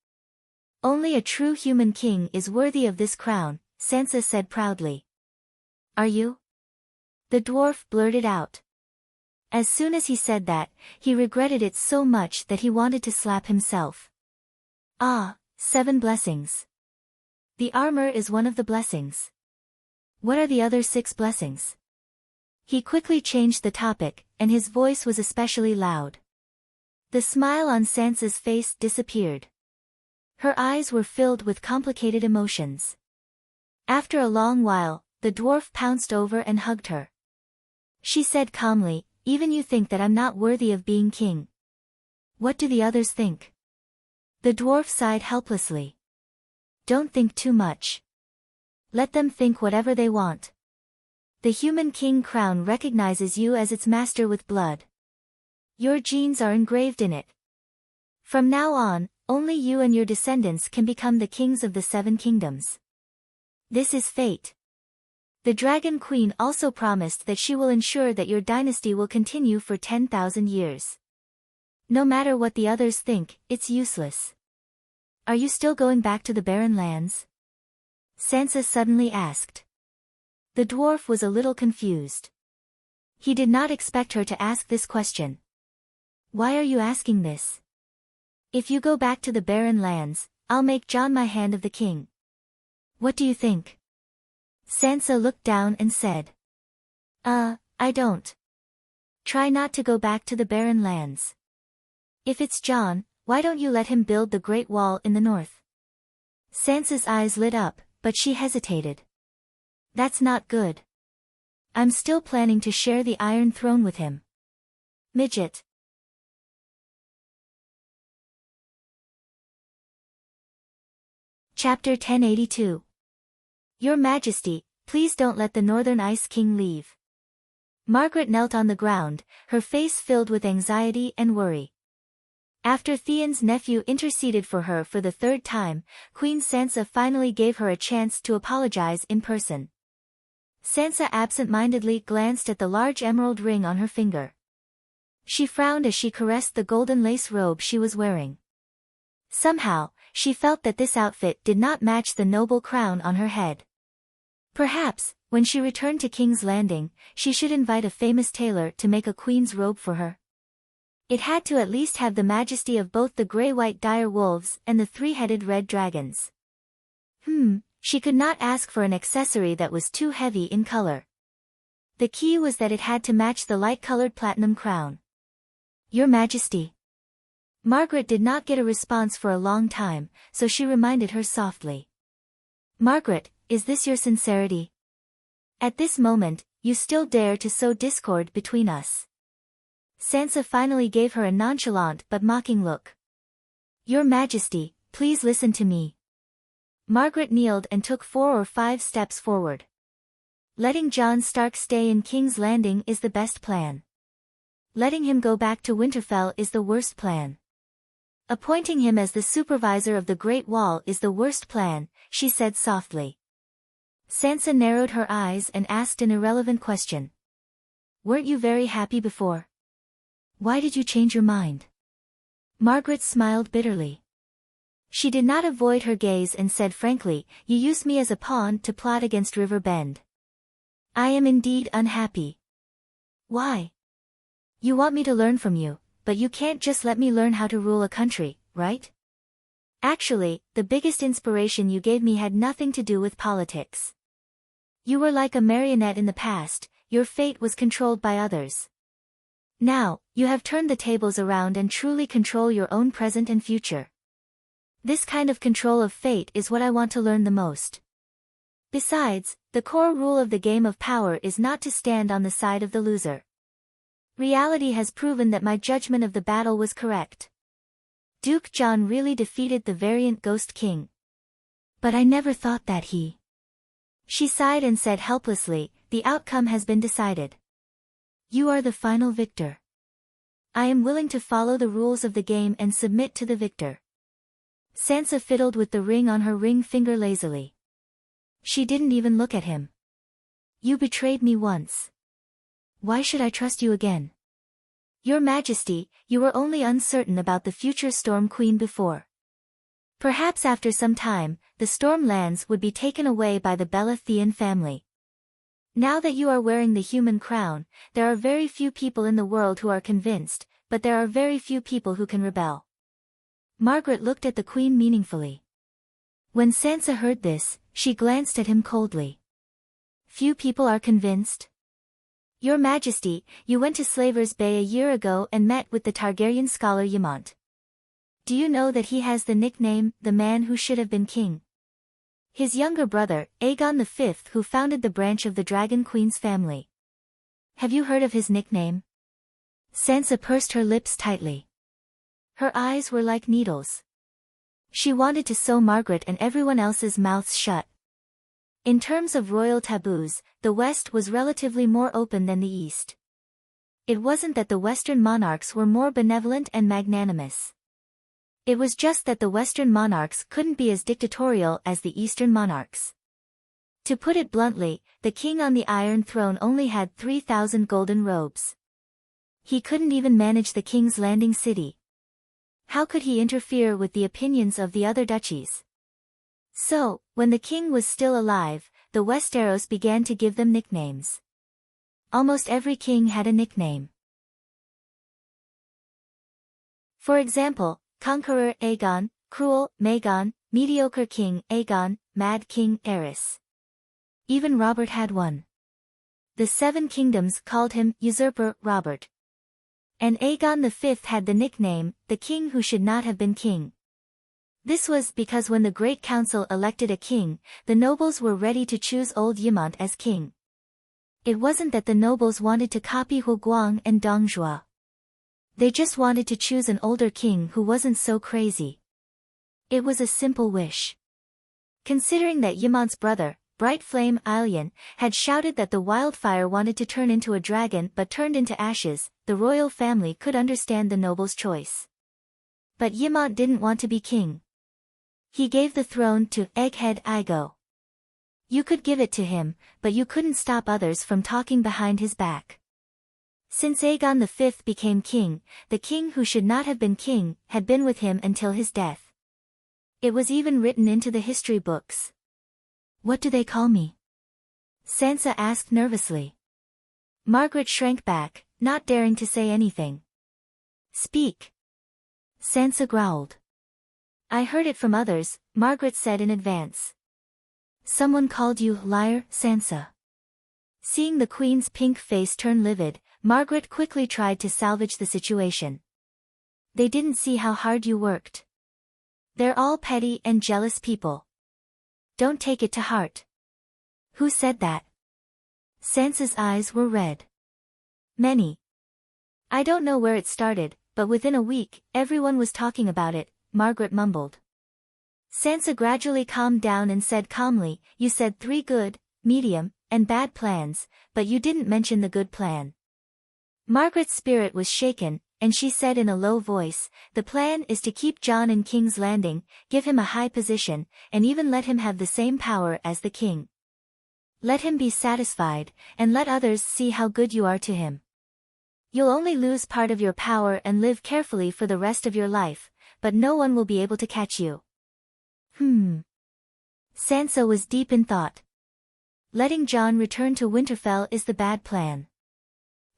Speaker 1: "Only a true human king is worthy of this crown," Sansa said proudly. "Are you?" The dwarf blurted out. As soon as he said that, he regretted it so much that he wanted to slap himself. "Ah, 7 blessings. The armor is one of the blessings. What are the other 6 blessings?" He quickly changed the topic, and his voice was especially loud. The smile on Sansa's face disappeared. Her eyes were filled with complicated emotions. After a long while, the dwarf pounced over and hugged her. She said calmly, "Even you think that I'm not worthy of being king. What do the others think?" The dwarf sighed helplessly. "Don't think too much. Let them think whatever they want. The human king crown recognizes you as its master with blood. Your genes are engraved in it. From now on, only you and your descendants can become the kings of the 7 kingdoms. This is fate. The Dragon Queen also promised that she will ensure that your dynasty will continue for 10,000 years. No matter what the others think, it's useless." "Are you still going back to the Barren Lands?" Sansa suddenly asked. The dwarf was a little confused. He did not expect her to ask this question. "Why are you asking this?" "If you go back to the Barren Lands, I'll make Jon my hand of the king. What do you think?" Sansa looked down and said. I don't. Try not to go back to the barren lands. If it's Jon, why don't you let him build the Great Wall in the north? Sansa's eyes lit up, but she hesitated. That's not good. I'm still planning to share the Iron Throne with him. Midget. Chapter 1082. Your Majesty, please don't let the Northern Ice King leave. Margaret knelt on the ground, her face filled with anxiety and worry. After Theon's nephew interceded for her for the third time, Queen Sansa finally gave her a chance to apologize in person. Sansa absent-mindedly glanced at the large emerald ring on her finger. She frowned as she caressed the golden lace robe she was wearing. Somehow, she felt that this outfit did not match the noble crown on her head. Perhaps, when she returned to King's Landing, she should invite a famous tailor to make a queen's robe for her. It had to at least have the majesty of both the grey-white dire wolves and the three-headed red dragons. She could not ask for an accessory that was too heavy in color. The key was that it had to match the light-colored platinum crown. Your Majesty. Margaret did not get a response for a long time, so she reminded her softly. Margaret, is this your sincerity? At this moment, you still dare to sow discord between us. Sansa finally gave her a nonchalant but mocking look. Your Majesty, please listen to me. Margaret kneeled and took 4 or 5 steps forward. Letting Jon Stark stay in King's Landing is the best plan. Letting him go back to Winterfell is the worst plan. Appointing him as the supervisor of the Great Wall is the worst plan, she said softly. Sansa narrowed her eyes and asked an irrelevant question. Weren't you very happy before? Why did you change your mind? Margaret smiled bitterly. She did not avoid her gaze and said frankly, you used me as a pawn to plot against River Bend. I am indeed unhappy. Why? You want me to learn from you, but you can't just let me learn how to rule a country, right? Actually, the biggest inspiration you gave me had nothing to do with politics. You were like a marionette in the past, your fate was controlled by others. Now, you have turned the tables around and truly control your own present and future. This kind of control of fate is what I want to learn the most. Besides, the core rule of the game of power is not to stand on the side of the loser. Reality has proven that my judgment of the battle was correct. Duke Jon really defeated the variant Ghost King. But I never thought that he... She sighed and said helplessly, the outcome has been decided. You are the final victor. I am willing to follow the rules of the game and submit to the victor. Sansa fiddled with the ring on her ring finger lazily. She didn't even look at him. You betrayed me once. Why should I trust you again? Your Majesty, you were only uncertain about the future Storm Queen before. Perhaps after some time, the Storm lands would be taken away by the Baratheon family. Now that you are wearing the human crown, there are very few people in the world who are convinced, but there are very few people who can rebel. Margaret looked at the Queen meaningfully. When Sansa heard this, she glanced at him coldly. Few people are convinced? Your Majesty, you went to Slaver's Bay a year ago and met with the Targaryen scholar Ymont. Do you know that he has the nickname, the man who should have been king? His younger brother, Aegon V, who founded the branch of the Dragon Queen's family. Have you heard of his nickname? Sansa pursed her lips tightly. Her eyes were like needles. She wanted to sew Margaret and everyone else's mouths shut. In terms of royal taboos, the West was relatively more open than the East. It wasn't that the Western monarchs were more benevolent and magnanimous. It was just that the Western monarchs couldn't be as dictatorial as the Eastern monarchs. To put it bluntly, the king on the Iron Throne only had 3,000 golden robes. He couldn't even manage the King's Landing city. How could he interfere with the opinions of the other duchies? So, when the king was still alive, the Westeros began to give them nicknames. Almost every king had a nickname. For example, Conqueror Aegon, Cruel Magon, Mediocre King Aegon, Mad King Aerys. Even Robert had one. The 7 kingdoms called him Usurper Robert. And Aegon V had the nickname, the king who should not have been king. This was because when the Great Council elected a king, the nobles were ready to choose old Ymont as king. It wasn't that the nobles wanted to copy Hu Guang and Dong Zhuo. They just wanted to choose an older king who wasn't so crazy. It was a simple wish. Considering that Ymont's brother, Bright Flame Ailion, had shouted that the wildfire wanted to turn into a dragon but turned into ashes, the royal family could understand the noble's choice. But Ymont didn't want to be king. He gave the throne to Egghead Igo. You could give it to him, but you couldn't stop others from talking behind his back. Since Aegon V became king, the king who should not have been king had been with him until his death. It was even written into the history books. What do they call me? Sansa asked nervously. Margaret shrank back, not daring to say anything. Speak. Sansa growled. I heard it from others, Margaret said in advance. Someone called you liar, Sansa. Seeing the queen's pink face turn livid, Margaret quickly tried to salvage the situation. They didn't see how hard you worked. They're all petty and jealous people. Don't take it to heart. Who said that? Sansa's eyes were red. Many. I don't know where it started, but within a week, everyone was talking about it, Margaret mumbled. Sansa gradually calmed down and said calmly, you said 3 good, medium, and bad plans, but you didn't mention the good plan. Margaret's spirit was shaken, and she said in a low voice, the plan is to keep Jon in King's Landing, give him a high position, and even let him have the same power as the king. Let him be satisfied, and let others see how good you are to him. You'll only lose part of your power and live carefully for the rest of your life, but no one will be able to catch you. Sansa was deep in thought. Letting Jon return to Winterfell is the bad plan.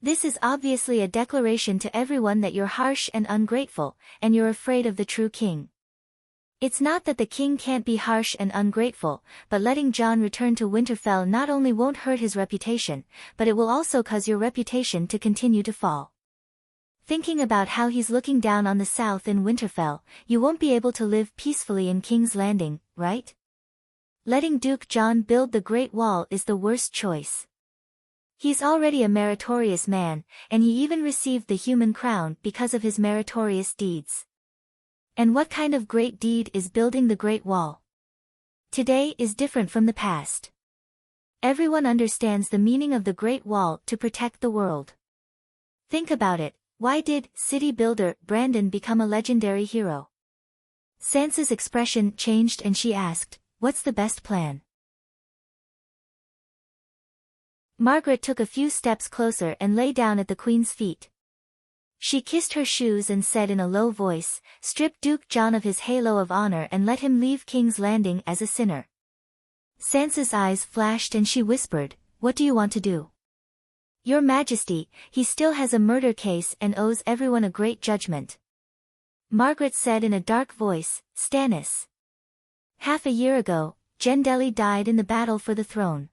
Speaker 1: This is obviously a declaration to everyone that you're harsh and ungrateful, and you're afraid of the true king. It's not that the king can't be harsh and ungrateful, but letting Jon return to Winterfell not only won't hurt his reputation, but it will also cause your reputation to continue to fall. Thinking about how he's looking down on the south in Winterfell, you won't be able to live peacefully in King's Landing, right? Letting Duke Jon build the Great Wall is the worst choice. He's already a meritorious man, and he even received the human crown because of his meritorious deeds. And what kind of great deed is building the Great Wall? Today is different from the past. Everyone understands the meaning of the Great Wall to protect the world. Think about it, why did city builder Brandon become a legendary hero? Sansa's expression changed and she asked, what's the best plan? Margaret took a few steps closer and lay down at the queen's feet. She kissed her shoes and said in a low voice, strip Duke Jon of his halo of honor and let him leave King's Landing as a sinner. Sansa's eyes flashed and she whispered, what do you want to do? Your Majesty, he still has a murder case and owes everyone a great judgment. Margaret said in a dark voice, Stannis. Half a year ago, Gendeli died in the battle for the throne.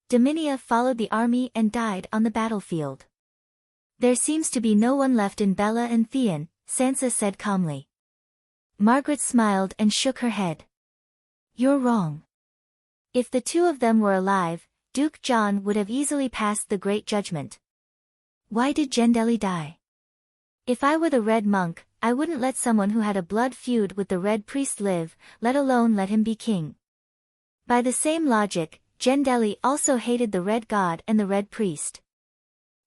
Speaker 1: Dominia followed the army and died on the battlefield. There seems to be no one left in Bella and Theon, Sansa said calmly. Margaret smiled and shook her head. You're wrong. If the two of them were alive, Duke Jon would have easily passed the Great Judgment. Why did Gendeli die? If I were the Red Monk, I wouldn't let someone who had a blood feud with the Red Priest live, let alone let him be king. By the same logic, Gendeli also hated the Red God and the Red Priest.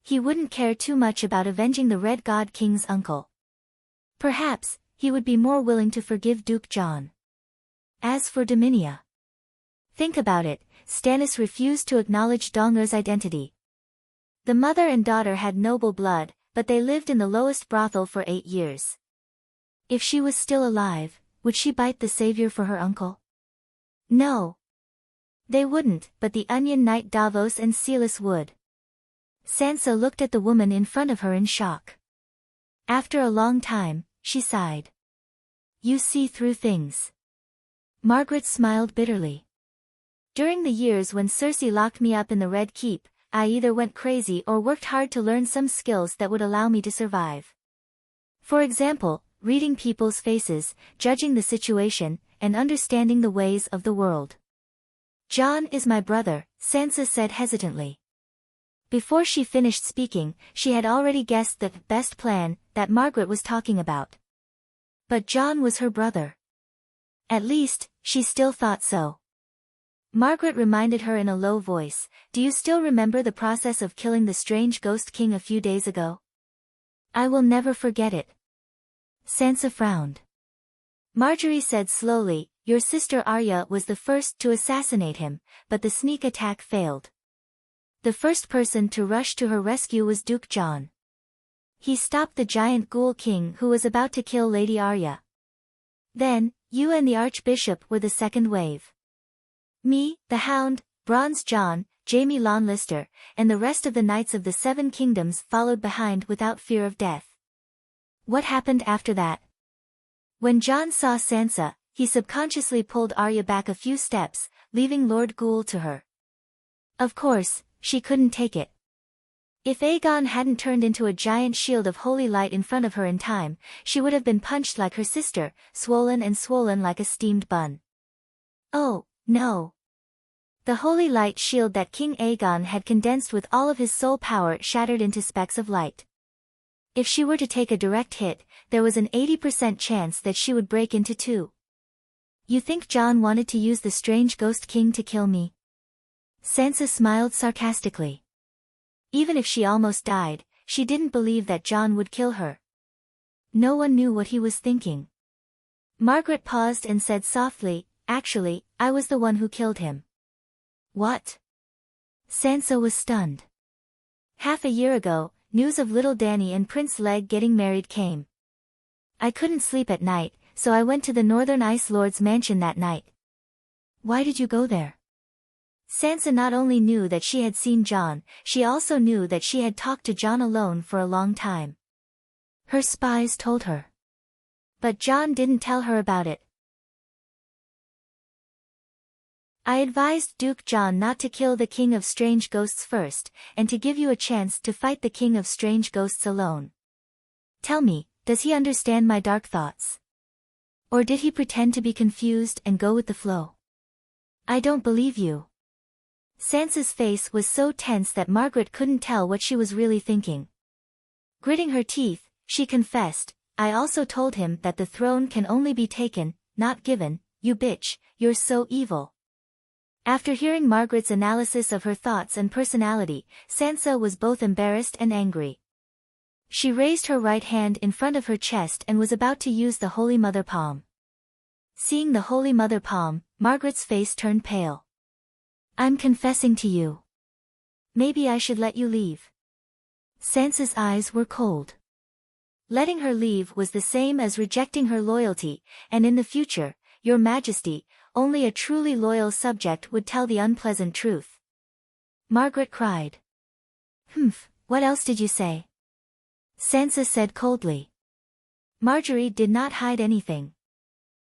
Speaker 1: He wouldn't care too much about avenging the Red God King's uncle. Perhaps, he would be more willing to forgive Duke Jon. As for Dominia. Think about it, Stannis refused to acknowledge Donger's identity. The mother and daughter had noble blood, but they lived in the lowest brothel for 8 years. If she was still alive, would she bite the savior for her uncle? No. They wouldn't, but the Onion Knight Davos and Silas would. Sansa looked at the woman in front of her in shock. After a long time, she sighed. You see through things. Margaret smiled bitterly. During the years when Cersei locked me up in the Red Keep, I either went crazy or worked hard to learn some skills that would allow me to survive. For example, reading people's faces, judging the situation, and understanding the ways of the world. Jon is my brother, Sansa said hesitantly. Before she finished speaking, she had already guessed the best plan that Margaret was talking about. But Jon was her brother. At least, she still thought so. Margaret reminded her in a low voice, "Do you still remember the process of killing the strange ghost king a few days ago?" "I will never forget it." Sansa frowned. Marjorie said slowly, "Your sister Arya was the first to assassinate him, but the sneak attack failed. The first person to rush to her rescue was Duke Jon. He stopped the giant ghoul king who was about to kill Lady Arya. Then, you and the Archbishop were the second wave. Me, the Hound, Bronze Jon, Jaime Lannister, and the rest of the Knights of the Seven Kingdoms followed behind without fear of death." "What happened after that?" "When Jon saw Sansa, he subconsciously pulled Arya back a few steps, leaving Lord Ghoul to her. Of course, she couldn't take it. If Aegon hadn't turned into a giant shield of holy light in front of her in time, she would have been punched like her sister, swollen like a steamed bun." "Oh, no." The holy light shield that King Aegon had condensed with all of his soul power shattered into specks of light. If she were to take a direct hit, there was an 80% chance that she would break into two. "You think Jon wanted to use the strange ghost king to kill me?" Sansa smiled sarcastically. Even if she almost died, she didn't believe that Jon would kill her. No one knew what he was thinking. Margaret paused and said softly, "Actually, I was the one who killed him." "What?" Sansa was stunned. "Half a year ago, news of little Dany and Prince Leg getting married came. I couldn't sleep at night, so I went to the Northern Ice Lord's mansion that night." "Why did you go there?" Sansa not only knew that she had seen Jon, she also knew that she had talked to Jon alone for a long time. Her spies told her. But Jon didn't tell her about it. "I advised Duke Jon not to kill the King of Strange Ghosts first, and to give you a chance to fight the King of Strange Ghosts alone. Tell me, does he understand my dark thoughts? Or did he pretend to be confused and go with the flow?" "I don't believe you." Sansa's face was so tense that Margaret couldn't tell what she was really thinking. Gritting her teeth, she confessed, "I also told him that the throne can only be taken, not given. You bitch, you're so evil." After hearing Margaret's analysis of her thoughts and personality, Sansa was both embarrassed and angry. She raised her right hand in front of her chest and was about to use the Holy Mother palm. Seeing the Holy Mother palm, Margaret's face turned pale. "I'm confessing to you. Maybe I should let you leave." Sansa's eyes were cold. Letting her leave was the same as rejecting her loyalty, and in the future, Your Majesty, only a truly loyal subject would tell the unpleasant truth. Margaret cried. "Humph, what else did you say?" Sansa said coldly. Marjorie did not hide anything.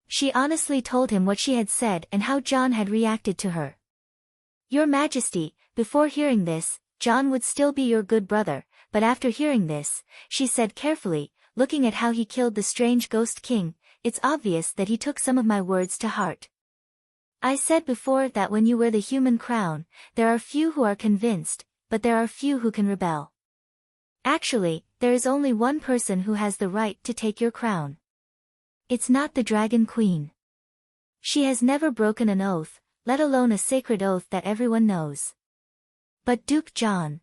Speaker 1: She honestly told him what she had said and how Jon had reacted to her. "Your Majesty, before hearing this, Jon would still be your good brother, but after hearing this," she said carefully, looking at how he killed the strange ghost king, "it's obvious that he took some of my words to heart. I said before that when you wear the human crown, there are few who are convinced, but there are few who can rebel. Actually, there is only one person who has the right to take your crown. It's not the Dragon Queen. She has never broken an oath, let alone a sacred oath that everyone knows. But Duke Jon."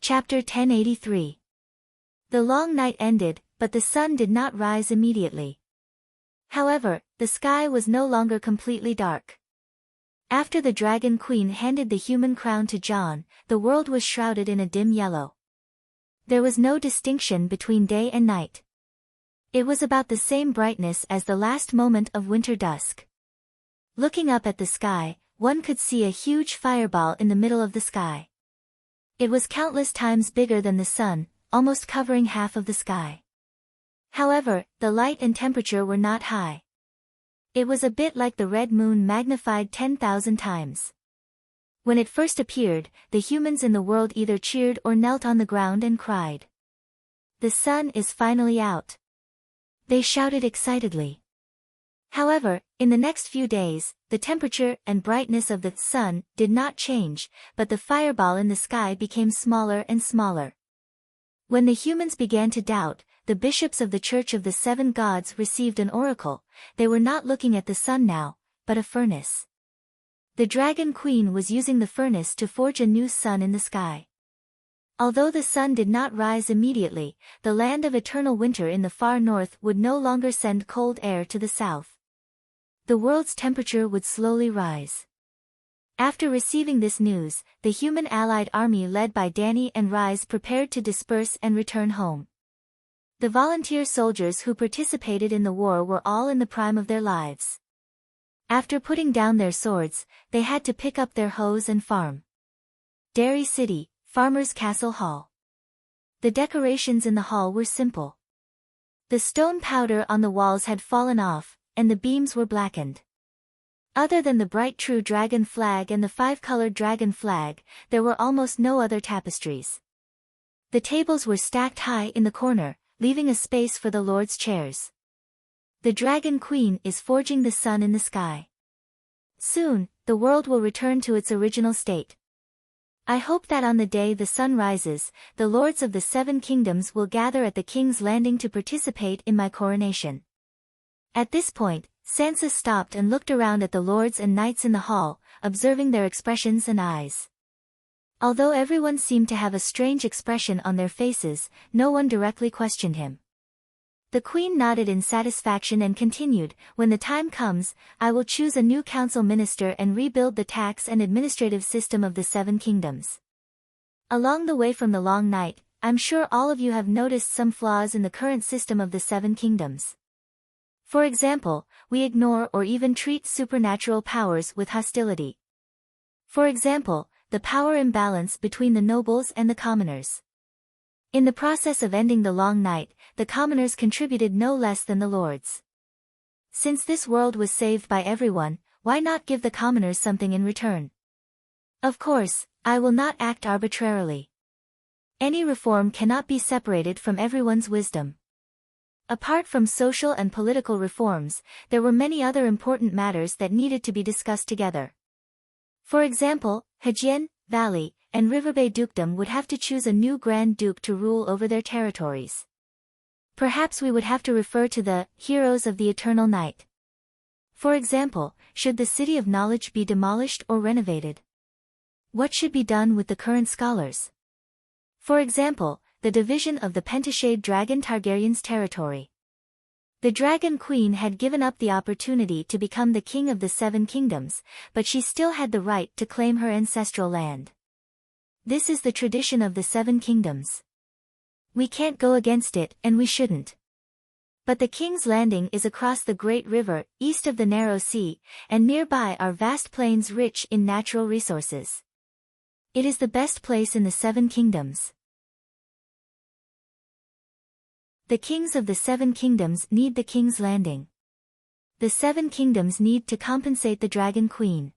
Speaker 1: Chapter 1083. The long night ended, but the sun did not rise immediately. However, the sky was no longer completely dark. After the Dragon Queen handed the human crown to Jon, the world was shrouded in a dim yellow. There was no distinction between day and night. It was about the same brightness as the last moment of winter dusk. Looking up at the sky, one could see a huge fireball in the middle of the sky. It was countless times bigger than the sun, almost covering half of the sky. However, the light and temperature were not high. It was a bit like the red moon magnified 10,000 times. When it first appeared, the humans in the world either cheered or knelt on the ground and cried. "The sun is finally out!" They shouted excitedly. However, in the next few days, the temperature and brightness of the sun did not change, but the fireball in the sky became smaller and smaller. When the humans began to doubt, the bishops of the Church of the Seven Gods received an oracle. They were not looking at the sun now, but a furnace. The Dragon Queen was using the furnace to forge a new sun in the sky. Although the sun did not rise immediately, the land of eternal winter in the far north would no longer send cold air to the south. The world's temperature would slowly rise. After receiving this news, the human allied army led by Danny and Rise prepared to disperse and return home. The volunteer soldiers who participated in the war were all in the prime of their lives. After putting down their swords, they had to pick up their hoes and farm. Derry City, Farmer's Castle Hall. The decorations in the hall were simple. The stone powder on the walls had fallen off, and the beams were blackened. Other than the bright true dragon flag and the five-colored dragon flag, there were almost no other tapestries. The tables were stacked high in the corner, leaving a space for the lord's chairs. The Dragon Queen is forging the sun in the sky. Soon, the world will return to its original state. I hope that on the day the sun rises, the lords of the seven kingdoms will gather at the King's Landing to participate in my coronation. At this point, Sansa stopped and looked around at the lords and knights in the hall, observing their expressions and eyes. Although everyone seemed to have a strange expression on their faces, no one directly questioned him. The queen nodded in satisfaction and continued, "When the time comes, I will choose a new council minister and rebuild the tax and administrative system of the seven kingdoms." Along the way from the long night, I'm sure all of you have noticed some flaws in the current system of the seven kingdoms. For example, we ignore or even treat supernatural powers with hostility. For example, the power imbalance between the nobles and the commoners. In the process of ending the long night, the commoners contributed no less than the lords. Since this world was saved by everyone, why not give the commoners something in return? Of course, I will not act arbitrarily. Any reform cannot be separated from everyone's wisdom. Apart from social and political reforms, there were many other important matters that needed to be discussed together. For example, Hajian, Valley, and Riverbay Dukedom would have to choose a new Grand Duke to rule over their territories. Perhaps we would have to refer to the heroes of the eternal night. For example, should the City of Knowledge be demolished or renovated? What should be done with the current scholars? For example, the division of the Pentashade Dragon Targaryen's territory. The Dragon Queen had given up the opportunity to become the king of the seven kingdoms, but she still had the right to claim her ancestral land. This is the tradition of the seven kingdoms. We can't go against it, and we shouldn't. But the King's Landing is across the Great River, east of the Narrow Sea, and nearby are vast plains rich in natural resources. It is the best place in the seven kingdoms. The kings of the seven kingdoms need the King's Landing. The seven kingdoms need to compensate the Dragon Queen.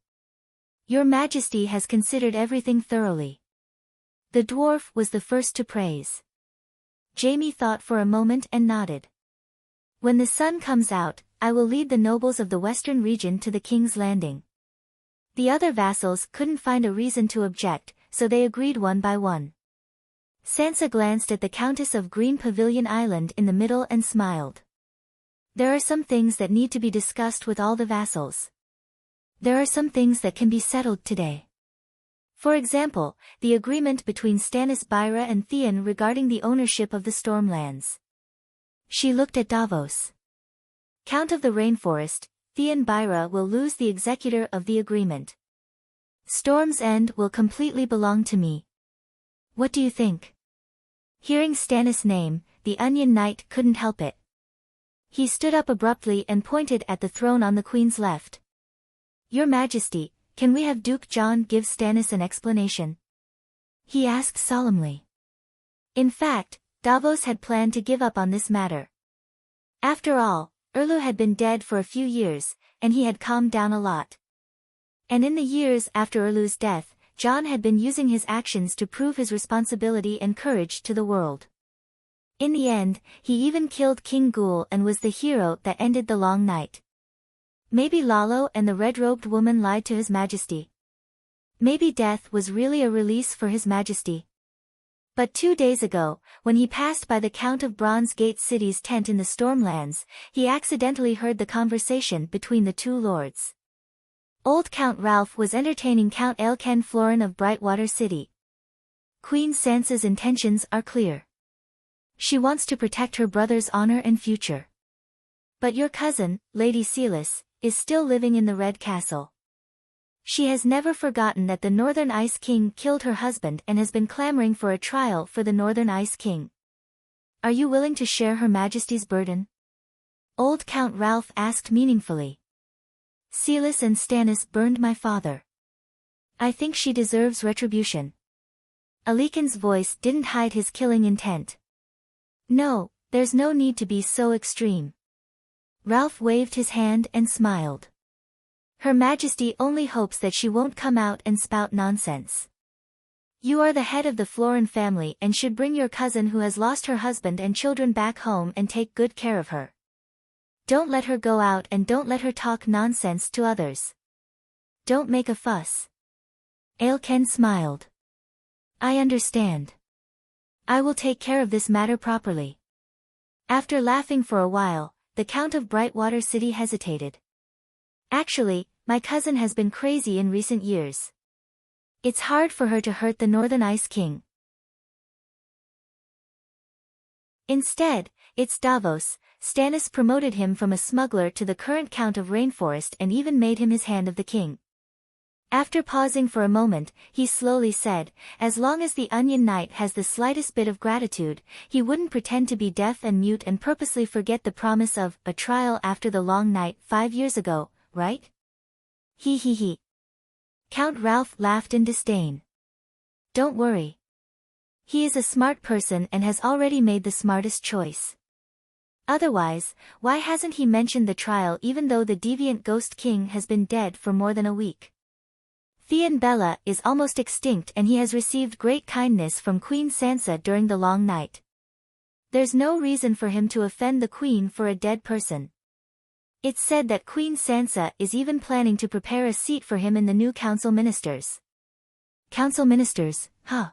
Speaker 1: Your Majesty has considered everything thoroughly. The dwarf was the first to praise. Jaime thought for a moment and nodded. When the sun comes out, I will lead the nobles of the western region to the King's Landing. The other vassals couldn't find a reason to object, so they agreed one by one. Sansa glanced at the Countess of Green Pavilion Island in the middle and smiled. There are some things that need to be discussed with all the vassals. There are some things that can be settled today. For example, the agreement between Stannis Byra and Theon regarding the ownership of the Stormlands. She looked at Davos. Count of the Rainforest, Theon Byra will lose the executor of the agreement. Storm's End will completely belong to me. What do you think? Hearing Stannis' name, the Onion Knight couldn't help it. He stood up abruptly and pointed at the throne on the Queen's left. Your Majesty, can we have Duke John give Stannis an explanation? He asked solemnly. In fact, Davos had planned to give up on this matter. After all, Erlu had been dead for a few years, and he had calmed down a lot. And in the years after Erlu's death, John had been using his actions to prove his responsibility and courage to the world. In the end, he even killed King Ghoul and was the hero that ended the long night. Maybe Lalo and the red-robed woman lied to His Majesty. Maybe death was really a release for His Majesty. But 2 days ago, when he passed by the Count of Bronze Gate City's tent in the Stormlands, he accidentally heard the conversation between the two lords. Old Count Ralph was entertaining Count Aelken Florin of Brightwater City. Queen Sansa's intentions are clear. She wants to protect her brother's honor and future. But your cousin, Lady Sealis, is still living in the Red Castle. She has never forgotten that the Northern Ice King killed her husband and has been clamoring for a trial for the Northern Ice King. Are you willing to share Her Majesty's burden? Old Count Ralph asked meaningfully. Sealis and Stannis burned my father. I think she deserves retribution. Alikin's voice didn't hide his killing intent. No, there's no need to be so extreme. Ralph waved his hand and smiled. Her Majesty only hopes that she won't come out and spout nonsense. You are the head of the Florin family and should bring your cousin who has lost her husband and children back home and take good care of her. Don't let her go out and don't let her talk nonsense to others. Don't make a fuss. Aelken smiled. I understand. I will take care of this matter properly. After laughing for a while, the Count of Brightwater City hesitated. Actually, my cousin has been crazy in recent years. It's hard for her to hurt the Northern Ice King. Instead, it's Davos. Stannis promoted him from a smuggler to the current Count of Rainforest and even made him his Hand of the King. After pausing for a moment, he slowly said, as long as the Onion Knight has the slightest bit of gratitude, he wouldn't pretend to be deaf and mute and purposely forget the promise of a trial after the long night 5 years ago, right? He. Count Ralph laughed in disdain. Don't worry. He is a smart person and has already made the smartest choice. Otherwise, why hasn't he mentioned the trial even though the deviant Ghost King has been dead for more than a week? Theon Bella is almost extinct and he has received great kindness from Queen Sansa during the long night. There's no reason for him to offend the Queen for a dead person. It's said that Queen Sansa is even planning to prepare a seat for him in the new council ministers. Council ministers, huh?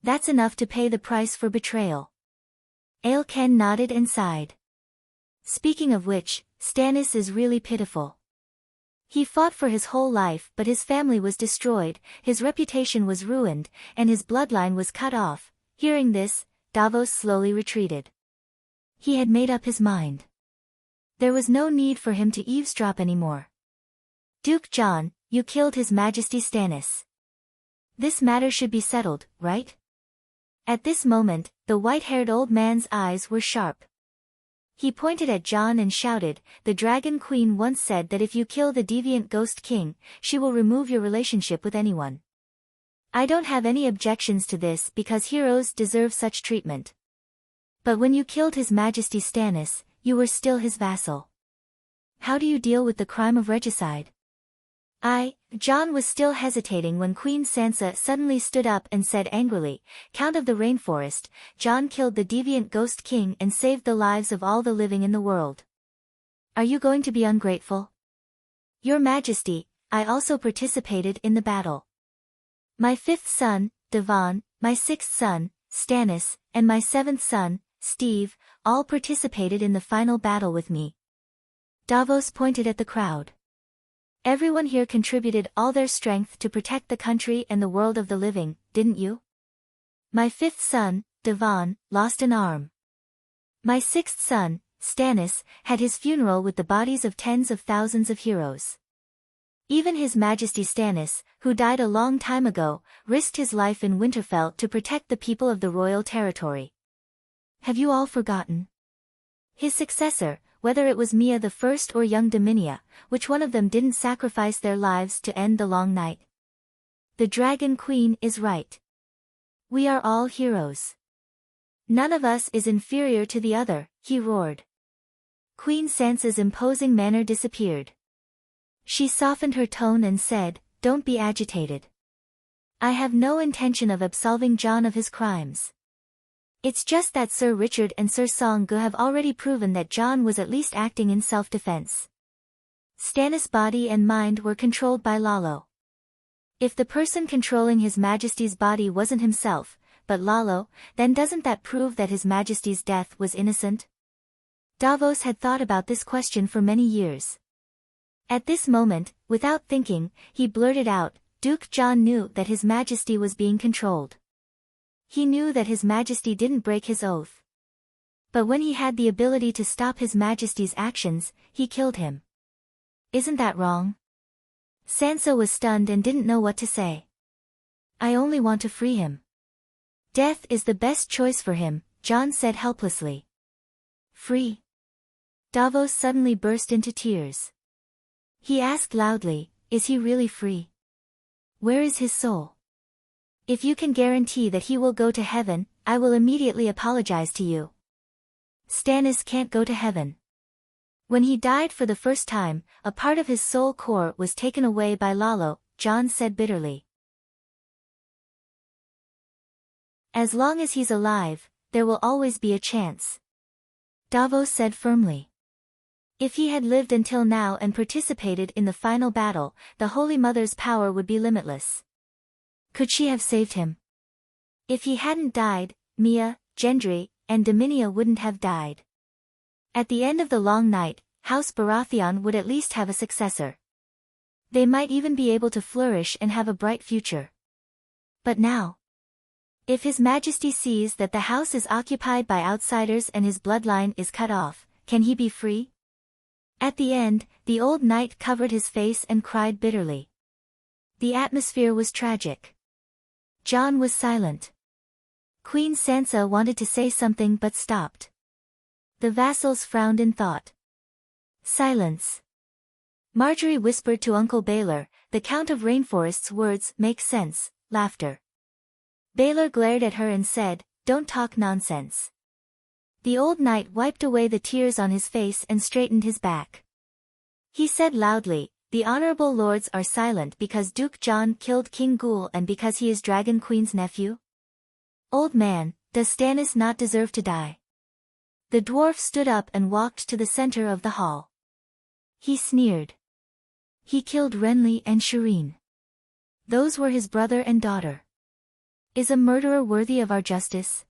Speaker 1: That's enough to pay the price for betrayal. Aelken nodded and sighed. Speaking of which, Stannis is really pitiful. He fought for his whole life but his family was destroyed, his reputation was ruined, and his bloodline was cut off. Hearing this, Davos slowly retreated. He had made up his mind. There was no need for him to eavesdrop anymore. Duke John, you killed His Majesty Stannis. This matter should be settled, right? At this moment, the white-haired old man's eyes were sharp. He pointed at John and shouted, the Dragon Queen once said that if you kill the deviant Ghost King, she will remove your relationship with anyone. I don't have any objections to this because heroes deserve such treatment. But when you killed His Majesty Stannis, you were still his vassal. How do you deal with the crime of regicide? John was still hesitating when Queen Sansa suddenly stood up and said angrily, Count of the Rainforest, John killed the deviant Ghost King and saved the lives of all the living in the world. Are you going to be ungrateful? Your Majesty, I also participated in the battle. My 5th son, Devon, my 6th son, Stannis, and my 7th son, Steve, all participated in the final battle with me. Davos pointed at the crowd. Everyone here contributed all their strength to protect the country and the world of the living, didn't you? My 5th son, Devon, lost an arm. My 6th son, Stannis, had his funeral with the bodies of tens of thousands of heroes. Even His Majesty Stannis, who died a long time ago, risked his life in Winterfell to protect the people of the royal territory. Have you all forgotten? His successor, whether it was Mia the First or young Dominia, which one of them didn't sacrifice their lives to end the long night? The Dragon Queen is right. We are all heroes. None of us is inferior to the other, he roared. Queen Sansa's imposing manner disappeared. She softened her tone and said, "Don't be agitated. I have no intention of absolving Jon of his crimes. It's just that Sir Richard and Sir Song-gu have already proven that Jon was at least acting in self-defense. Stannis' body and mind were controlled by Lalo. If the person controlling His Majesty's body wasn't himself, but Lalo, then doesn't that prove that His Majesty's death was innocent?" Davos had thought about this question for many years. At this moment, without thinking, he blurted out, "Duke Jon knew that His Majesty was being controlled. He knew that His Majesty didn't break his oath. But when he had the ability to stop His Majesty's actions, he killed him. Isn't that wrong?" Sansa was stunned and didn't know what to say. "I only want to free him. Death is the best choice for him," Jon said helplessly. "Free?" Davos suddenly burst into tears. He asked loudly, "Is he really free? Where is his soul? If you can guarantee that he will go to heaven, I will immediately apologize to you." Stannis can't go to heaven. When he died for the first time, a part of his soul core was taken away by Lalo, Jon said bitterly. "As long as he's alive, there will always be a chance," Davos said firmly. If he had lived until now and participated in the final battle, the Holy Mother's power would be limitless. Could she have saved him? If he hadn't died, Mia, Gendry, and Dominia wouldn't have died. At the end of the long night, House Baratheon would at least have a successor. They might even be able to flourish and have a bright future. But now, if His Majesty sees that the house is occupied by outsiders and his bloodline is cut off, can he be free? At the end, the old knight covered his face and cried bitterly. The atmosphere was tragic. Jon was silent. Queen Sansa wanted to say something but stopped. The vassals frowned in thought. Silence. Marjorie whispered to Uncle Baelor, "The Count of Rainforest's words make sense." Laughter. Baelor glared at her and said, "Don't talk nonsense." The old knight wiped away the tears on his face and straightened his back. He said loudly, "The honorable lords are silent because Duke Jon killed King Ghoul and because he is Dragon Queen's nephew? Old man, does Stannis not deserve to die?" The dwarf stood up and walked to the center of the hall. He sneered. "He killed Renly and Shireen. Those were his brother and daughter. Is a murderer worthy of our justice?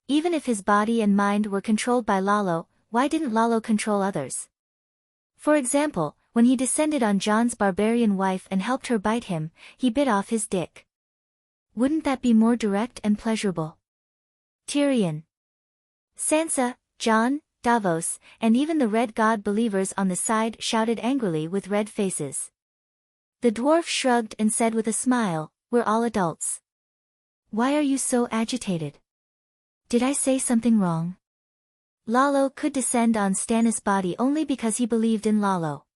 Speaker 1: Even if his body and mind were controlled by Lalo, why didn't Lalo control others? For example, when he descended on Jon's barbarian wife and helped her bite him, he bit off his dick. Wouldn't that be more direct and pleasurable?" Tyrion, Sansa, Jon, Davos, and even the Red God believers on the side shouted angrily with red faces. The dwarf shrugged and said with a smile, "We're all adults. Why are you so agitated? Did I say something wrong?" Lalo could descend on Stannis' body only because he believed in Lalo.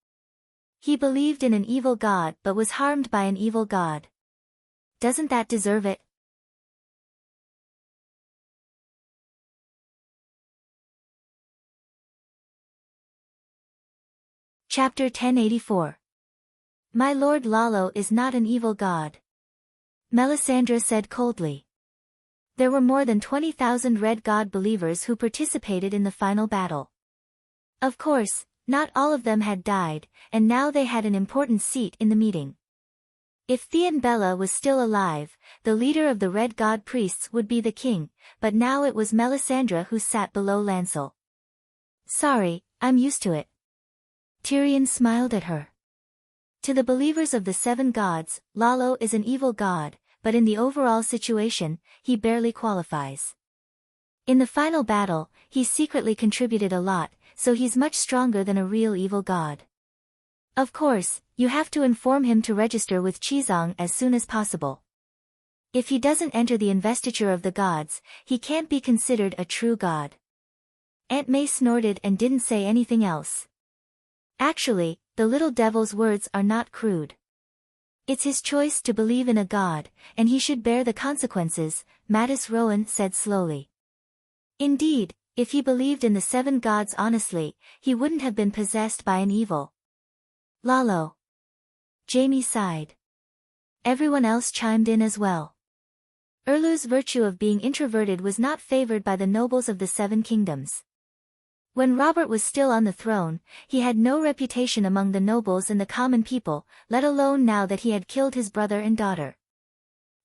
Speaker 1: He believed in an evil god but was harmed by an evil god. Doesn't that deserve it? Chapter 1084. My lord Lalo is not an evil god, Melisandre said coldly. There were more than 20,000 Red God believers who participated in the final battle. Of course, not all of them had died, and now they had an important seat in the meeting. If Theon Bella was still alive, the leader of the Red God priests would be the king, but now it was Melisandre who sat below Lancel. Sorry, I'm used to it. Tyrion smiled at her. To the believers of the seven gods, Lalo is an evil god, but in the overall situation, he barely qualifies. In the final battle, he secretly contributed a lot, so he's much stronger than a real evil god. Of course, you have to inform him to register with Chizong as soon as possible. If he doesn't enter the investiture of the gods, he can't be considered a true god. Aunt May snorted and didn't say anything else. Actually, the little devil's words are not crude. It's his choice to believe in a god, and he should bear the consequences, Mattis Rowan said slowly. Indeed, If he believed in the 7 gods honestly, he wouldn't have been possessed by an evil. Lalo. Jamie sighed. Everyone else chimed in as well. Erlu's virtue of being introverted was not favored by the nobles of the 7 kingdoms. When Robert was still on the throne, he had no reputation among the nobles and the common people, let alone now that he had killed his brother and daughter.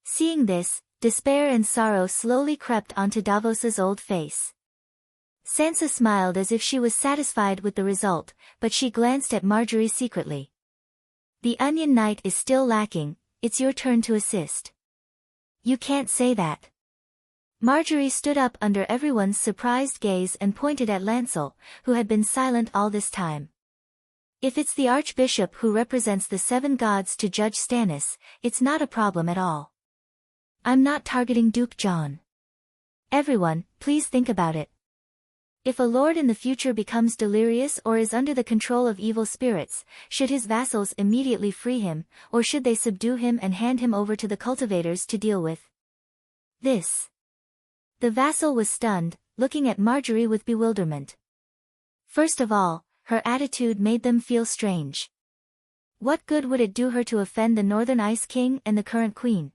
Speaker 1: Seeing this, despair and sorrow slowly crept onto Davos's old face. Sansa smiled as if she was satisfied with the result, but she glanced at Marjorie secretly. The Onion Knight is still lacking, it's your turn to assist. You can't say that. Marjorie stood up under everyone's surprised gaze and pointed at Lancel, who had been silent all this time. If it's the Archbishop who represents the 7 gods to Judge Stannis, it's not a problem at all. I'm not targeting Duke John. Everyone, please think about it. If a lord in the future becomes delirious or is under the control of evil spirits, should his vassals immediately free him, or should they subdue him and hand him over to the cultivators to deal with? This. The vassal was stunned, looking at Marjorie with bewilderment. First of all, her attitude made them feel strange. What good would it do her to offend the Northern Ice King and the current queen?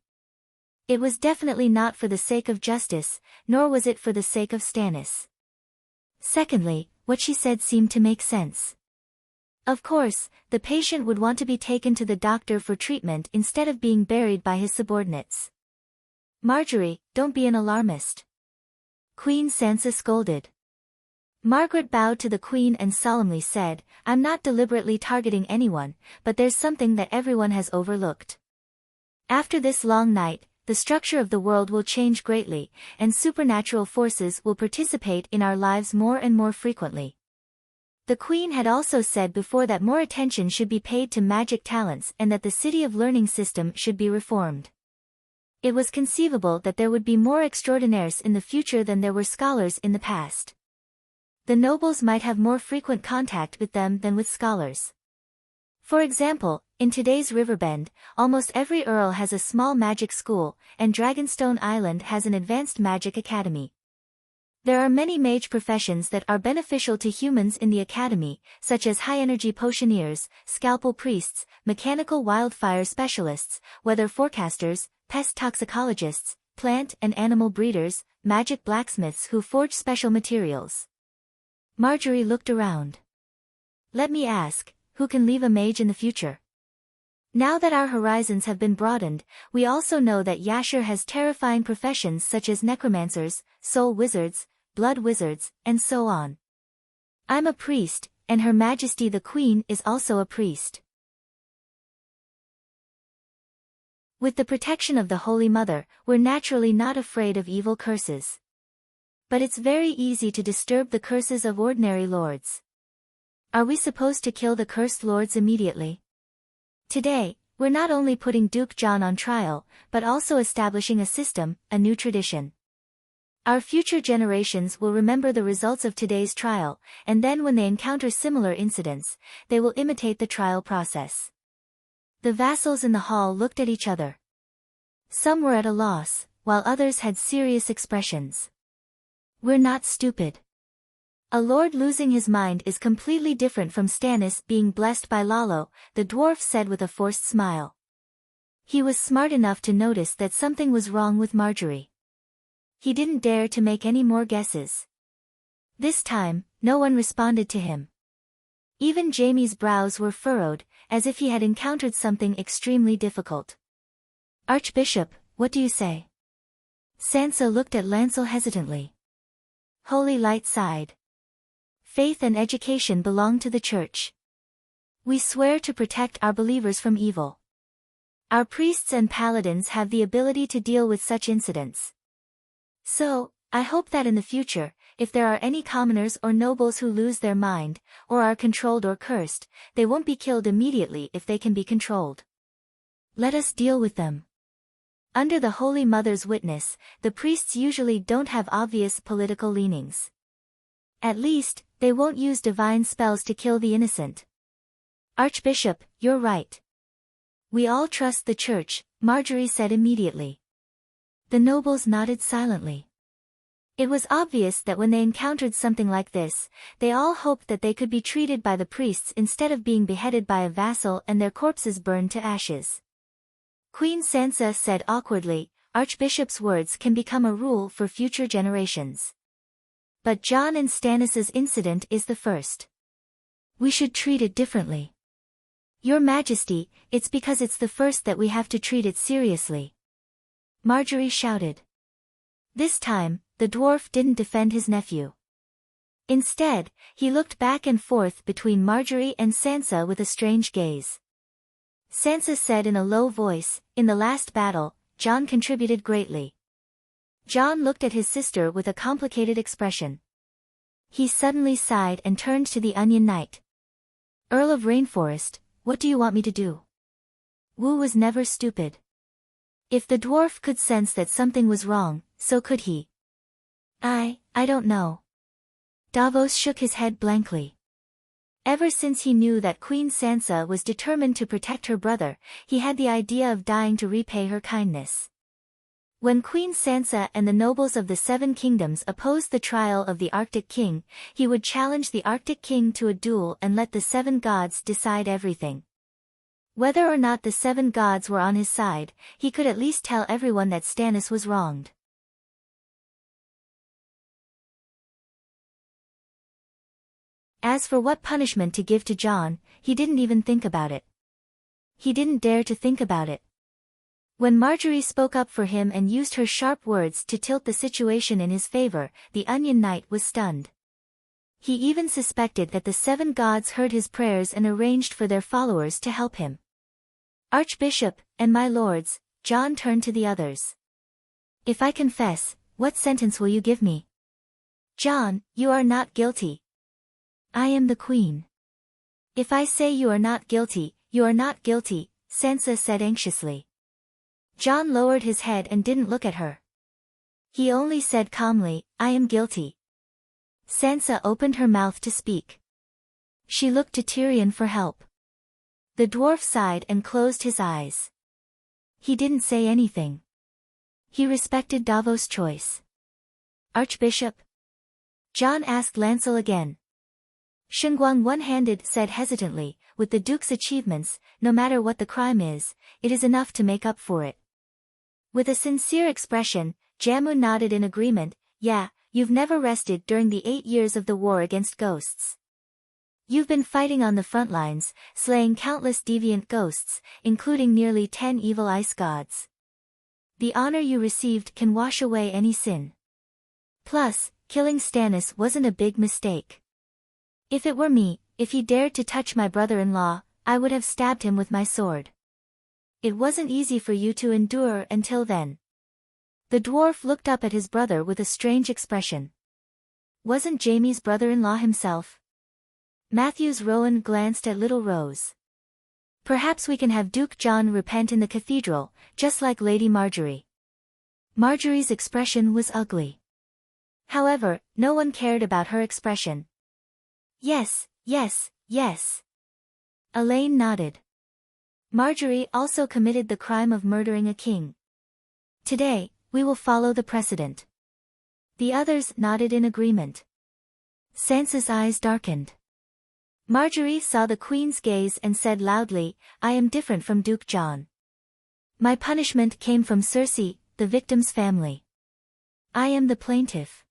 Speaker 1: It was definitely not for the sake of justice, nor was it for the sake of Stannis. Secondly, what she said seemed to make sense. Of course, the patient would want to be taken to the doctor for treatment instead of being buried by his subordinates. Marjorie, don't be an alarmist. Queen Sansa scolded. Margaret bowed to the Queen and solemnly said, I'm not deliberately targeting anyone, but there's something that everyone has overlooked. After this long night, the structure of the world will change greatly, and supernatural forces will participate in our lives more and more frequently. The Queen had also said before that more attention should be paid to magic talents and that the City of Learning system should be reformed. It was conceivable that there would be more extraordinaires in the future than there were scholars in the past. The nobles might have more frequent contact with them than with scholars. For example, in today's Riverbend, almost every earl has a small magic school, and Dragonstone Island has an advanced magic academy. There are many mage professions that are beneficial to humans in the academy, such as high-energy potioneers, scalpel priests, mechanical wildfire specialists, weather forecasters, pest toxicologists, plant and animal breeders, magic blacksmiths who forge special materials. Marjorie looked around. Let me ask, who can leave a mage in the future? Now that our horizons have been broadened, we also know that Yasher has terrifying professions such as necromancers, soul wizards, blood wizards, and so on. I'm a priest, and Her Majesty the Queen is also a priest. With the protection of the Holy Mother, we're naturally not afraid of evil curses. But it's very easy to disturb the curses of ordinary lords. Are we supposed to kill the cursed lords immediately? Today, we're not only putting Duke John on trial, but also establishing a system, a new tradition. Our future generations will remember the results of today's trial, and then when they encounter similar incidents, they will imitate the trial process. The vassals in the hall looked at each other. Some were at a loss, while others had serious expressions. We're not stupid. A lord losing his mind is completely different from Stannis being blessed by Lalo, the dwarf said with a forced smile. He was smart enough to notice that something was wrong with Marjorie. He didn't dare to make any more guesses. This time, no one responded to him. Even Jaime's brows were furrowed, as if he had encountered something extremely difficult. Archbishop, what do you say? Sansa looked at Lancel hesitantly. Holy Light sighed. Faith and education belong to the Church. We swear to protect our believers from evil. Our priests and paladins have the ability to deal with such incidents. So, I hope that in the future, if there are any commoners or nobles who lose their mind, or are controlled or cursed, they won't be killed immediately if they can be controlled. Let us deal with them. Under the Holy Mother's witness, the priests usually don't have obvious political leanings. At least, they won't use divine spells to kill the innocent. Archbishop, you're right. We all trust the Church, Marjorie said immediately. The nobles nodded silently. It was obvious that when they encountered something like this, they all hoped that they could be treated by the priests instead of being beheaded by a vassal and their corpses burned to ashes. Queen Sansa said awkwardly, "Archbishop's words can become a rule for future generations. But Jon and Stannis's incident is the first. We should treat it differently. Your Majesty, it's because it's the first that we have to treat it seriously." Marjorie shouted. This time, the dwarf didn't defend his nephew. Instead, he looked back and forth between Marjorie and Sansa with a strange gaze. Sansa said in a low voice, "In the last battle, Jon contributed greatly." Jon looked at his sister with a complicated expression. He suddenly sighed and turned to the Onion Knight. "Earl of Rainforest, what do you want me to do?" Wu was never stupid. If the dwarf could sense that something was wrong, so could he. I don't know." Davos shook his head blankly. Ever since he knew that Queen Sansa was determined to protect her brother, he had the idea of dying to repay her kindness. When Queen Sansa and the nobles of the Seven Kingdoms opposed the trial of the Arctic King, he would challenge the Arctic King to a duel and let the Seven Gods decide everything. Whether or not the Seven Gods were on his side, he could at least tell everyone that Stannis was wronged. As for what punishment to give to Jon, he didn't even think about it. He didn't dare to think about it. When Marjorie spoke up for him and used her sharp words to tilt the situation in his favor, the Onion Knight was stunned. He even suspected that the Seven Gods heard his prayers and arranged for their followers to help him. "Archbishop, and my lords," Jon turned to the others. "If I confess, what sentence will you give me?" "Jon, you are not guilty." "I am the queen." "If I say you are not guilty, you are not guilty," Sansa said anxiously. Jon lowered his head and didn't look at her. He only said calmly, "I am guilty." Sansa opened her mouth to speak. She looked to Tyrion for help. The dwarf sighed and closed his eyes. He didn't say anything. He respected Davos' choice. "Archbishop?" Jon asked Lancel again. Shunguang one-handed said hesitantly, "With the Duke's achievements, no matter what the crime is, it is enough to make up for it." With a sincere expression, Jammu nodded in agreement. "Yeah, you've never rested during the 8 years of the war against ghosts. You've been fighting on the front lines, slaying countless deviant ghosts, including nearly 10 evil ice gods. The honor you received can wash away any sin. Plus, killing Stannis wasn't a big mistake. If it were me, if he dared to touch my brother-in-law, I would have stabbed him with my sword. It wasn't easy for you to endure until then." The dwarf looked up at his brother with a strange expression. Wasn't Jaime's brother-in-law himself? Matthews Rowan glanced at Little Rose. "Perhaps we can have Duke Jon repent in the cathedral, just like Lady Marjorie." Marjorie's expression was ugly. However, no one cared about her expression. "Yes, yes, yes." Elaine nodded. Marjorie also committed the crime of murdering a king. "Today, we will follow the precedent." The others nodded in agreement. Sansa's eyes darkened. Marjorie saw the queen's gaze and said loudly, "I am different from Duke Jon. My punishment came from Cersei, the victim's family. I am the plaintiff.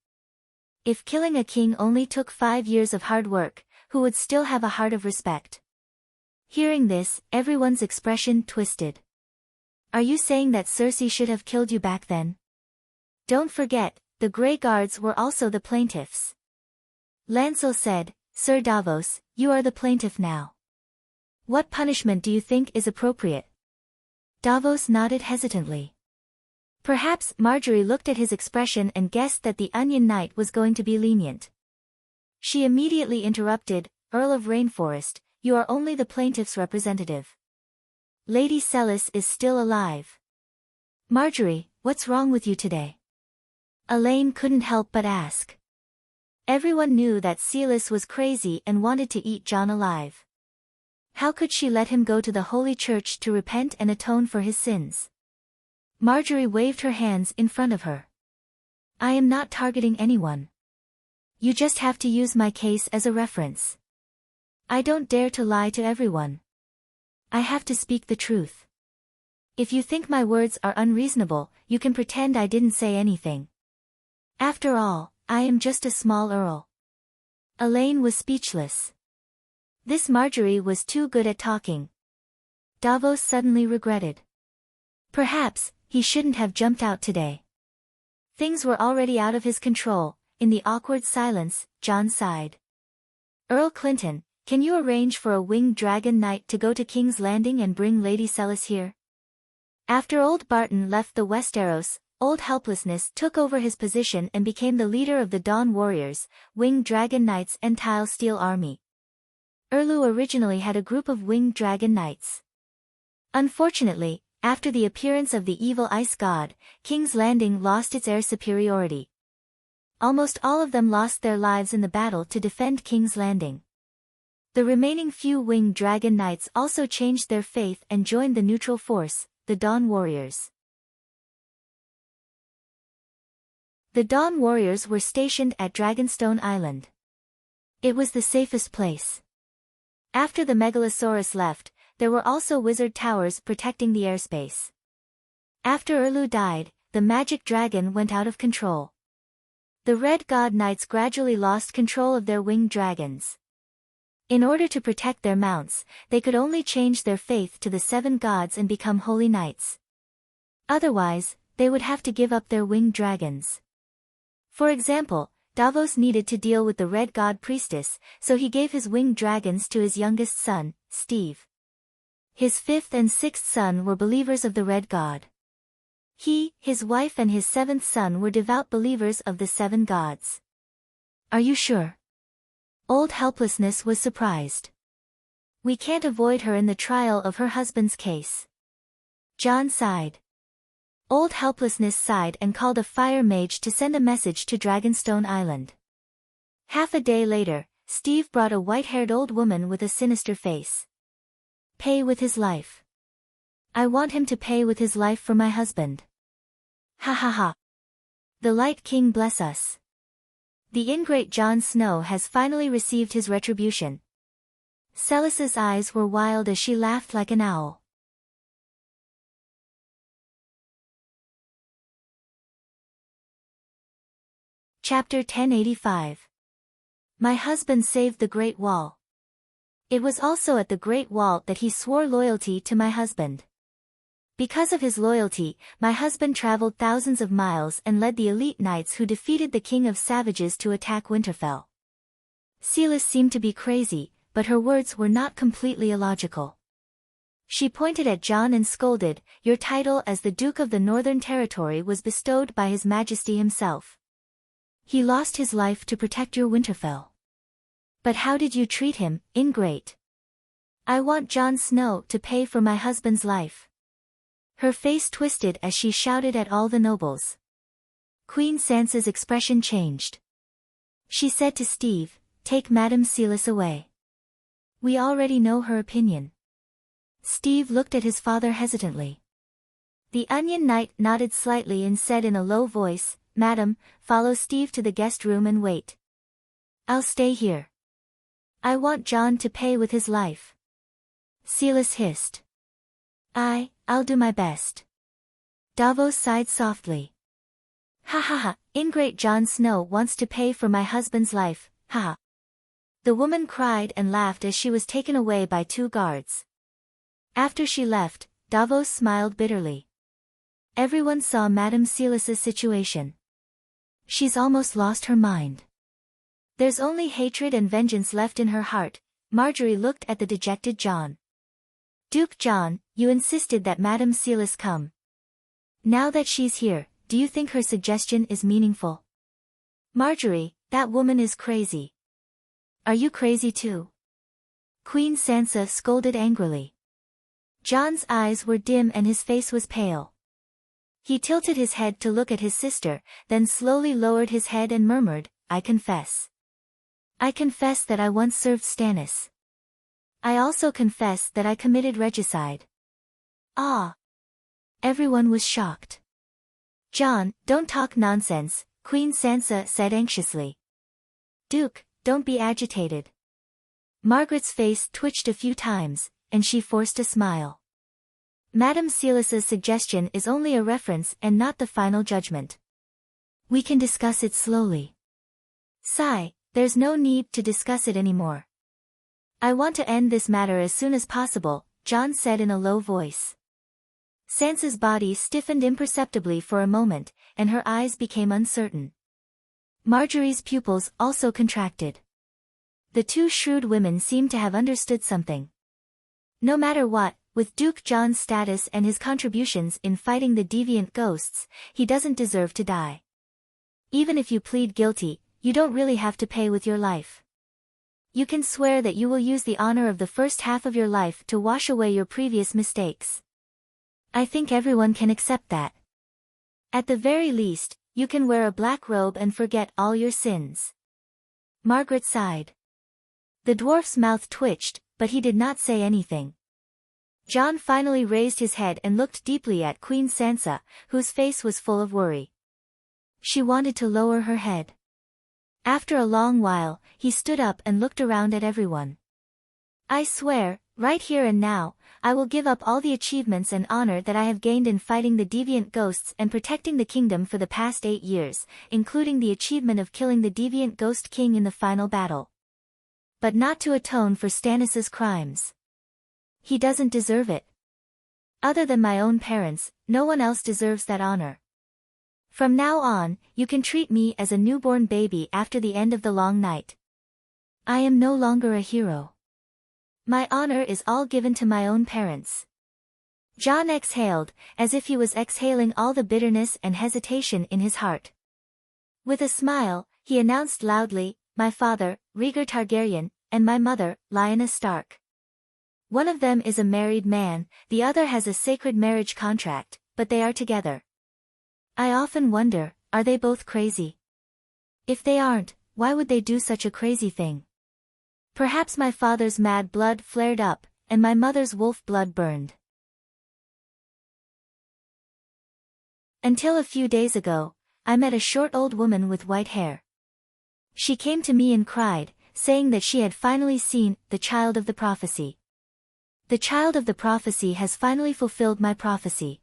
Speaker 1: If killing a king only took 5 years of hard work, who would still have a heart of respect?" Hearing this, everyone's expression twisted. "Are you saying that Cersei should have killed you back then?" "Don't forget, the Grey Guards were also the plaintiffs." Lancel said, "Sir Davos, you are the plaintiff now. What punishment do you think is appropriate?" Davos nodded hesitantly. Perhaps Marjorie looked at his expression and guessed that the Onion Knight was going to be lenient. She immediately interrupted, "Earl of Rainforest, you are only the plaintiff's representative. Lady Celis is still alive." "Marjorie, what's wrong with you today?" Elaine couldn't help but ask. Everyone knew that Celis was crazy and wanted to eat Jon alive. How could she let him go to the Holy Church to repent and atone for his sins? Marjorie waved her hands in front of her. I am not targeting anyone. You just have to use my case as a reference. I don't dare to lie to everyone. I have to speak the truth. If you think my words are unreasonable, you can pretend I didn't say anything. After all, I am just a small earl. Elaine was speechless. This Marjorie was too good at talking. Davos suddenly regretted. Perhaps, he shouldn't have jumped out today. Things were already out of his control. In the awkward silence, Jon sighed. Earl Clinton, can you arrange for a winged dragon knight to go to King's Landing and bring Lady Celis here? After old Barton left the Westeros, old Helplessness took over his position and became the leader of the Dawn Warriors, Winged Dragon Knights and Tile Steel Army. Erlu originally had a group of Winged Dragon Knights. Unfortunately, after the appearance of the evil ice god, King's Landing lost its air superiority. Almost all of them lost their lives in the battle to defend King's Landing. The remaining few Winged Dragon Knights also changed their faith and joined the neutral force, the Dawn Warriors. The Dawn Warriors were stationed at Dragonstone Island. It was the safest place. After the Megalosaurus left, there were also wizard towers protecting the airspace. After Erlu died, the magic dragon went out of control. The Red God Knights gradually lost control of their winged dragons. In order to protect their mounts, they could only change their faith to the 7 gods and become holy knights. Otherwise, they would have to give up their winged dragons. For example, Davos needed to deal with the Red God Priestess, so he gave his winged dragons to his youngest son, Steve. His 5th and 6th son were believers of the Red God. He, his wife and his 7th son were devout believers of the 7 gods. Are you sure? Old Helplessness was surprised. We can't avoid her in the trial of her husband's case. Jon sighed. Old Helplessness sighed and called a fire mage to send a message to Dragonstone Island. Half a day later, Steve brought a white-haired old woman with a sinister face. Pay with his life. I want him to pay with his life for my husband. Ha ha ha. The Light King bless us. The ingrate Jon Snow has finally received his retribution. Celis's eyes were wild as she laughed like an owl. Chapter 1085. My husband saved the Great Wall. It was also at the Great Wall that he swore loyalty to my husband. Because of his loyalty, my husband traveled thousands of miles and led the elite knights who defeated the King of Savages to attack Winterfell. Celis seemed to be crazy, but her words were not completely illogical. She pointed at Jon and scolded, "Your title as the Duke of the Northern Territory was bestowed by His Majesty himself. He lost his life to protect your Winterfell. But how did you treat him, ingrate? I want Jon Snow to pay for my husband's life." Her face twisted as she shouted at all the nobles. Queen Sansa's expression changed. She said to Steve, "Take Madame Celis away. We already know her opinion." Steve looked at his father hesitantly. The Onion Knight nodded slightly and said in a low voice, "Madam, follow Steve to the guest room and wait. I'll stay here. I want Jon to pay with his life." Celis hissed. I'll do my best." Davos sighed softly. "Ha ha ha, ingrate Jon Snow wants to pay for my husband's life, ha ha." The woman cried and laughed as she was taken away by 2 guards. After she left, Davos smiled bitterly. Everyone saw Madame Celis's situation. She's almost lost her mind. There's only hatred and vengeance left in her heart. Marjorie looked at the dejected Jon. "Duke Jon, you insisted that Madame Celis come. Now that she's here, do you think her suggestion is meaningful?" "Marjorie, that woman is crazy." "Are you crazy too?" Queen Sansa scolded angrily. Jon's eyes were dim and his face was pale. He tilted his head to look at his sister, then slowly lowered his head and murmured, "I confess. I confess that I once served Stannis. I also confess that I committed regicide." Ah! Everyone was shocked. "Jon, don't talk nonsense, Queen Sansa said anxiously. Duke, don't be agitated. Margaret's face twitched a few times, and she forced a smile. Madame Silas's suggestion is only a reference and not the final judgment. We can discuss it slowly. Sigh, there's no need to discuss it anymore. I want to end this matter as soon as possible, Jon said in a low voice. Sansa's body stiffened imperceptibly for a moment, and her eyes became uncertain. Marjorie's pupils also contracted. The two shrewd women seemed to have understood something. No matter what, with Duke Jon's status and his contributions in fighting the deviant ghosts, he doesn't deserve to die. Even if you plead guilty, you don't really have to pay with your life. You can swear that you will use the honor of the first half of your life to wash away your previous mistakes. I think everyone can accept that. At the very least, you can wear a black robe and forget all your sins. Margaret sighed. The dwarf's mouth twitched, but he did not say anything. Jon finally raised his head and looked deeply at Queen Sansa, whose face was full of worry. She wanted to lower her head. After a long while, he stood up and looked around at everyone. I swear, right here and now, I will give up all the achievements and honor that I have gained in fighting the deviant ghosts and protecting the kingdom for the past 8 years, including the achievement of killing the deviant ghost king in the final battle. But not to atone for Stannis's crimes. He doesn't deserve it. Other than my own parents, no one else deserves that honor. From now on, you can treat me as a newborn baby after the end of the long night. I am no longer a hero. My honor is all given to my own parents. Jon exhaled, as if he was exhaling all the bitterness and hesitation in his heart. With a smile, he announced loudly, my father, Rhaegar Targaryen, and my mother, Lyanna Stark. One of them is a married man, the other has a sacred marriage contract, but they are together. I often wonder, are they both crazy? If they aren't, why would they do such a crazy thing? Perhaps my father's mad blood flared up, and my mother's wolf blood burned. Until a few days ago, I met a short old woman with white hair. She came to me and cried, saying that she had finally seen the child of the prophecy. The child of the prophecy has finally fulfilled my prophecy.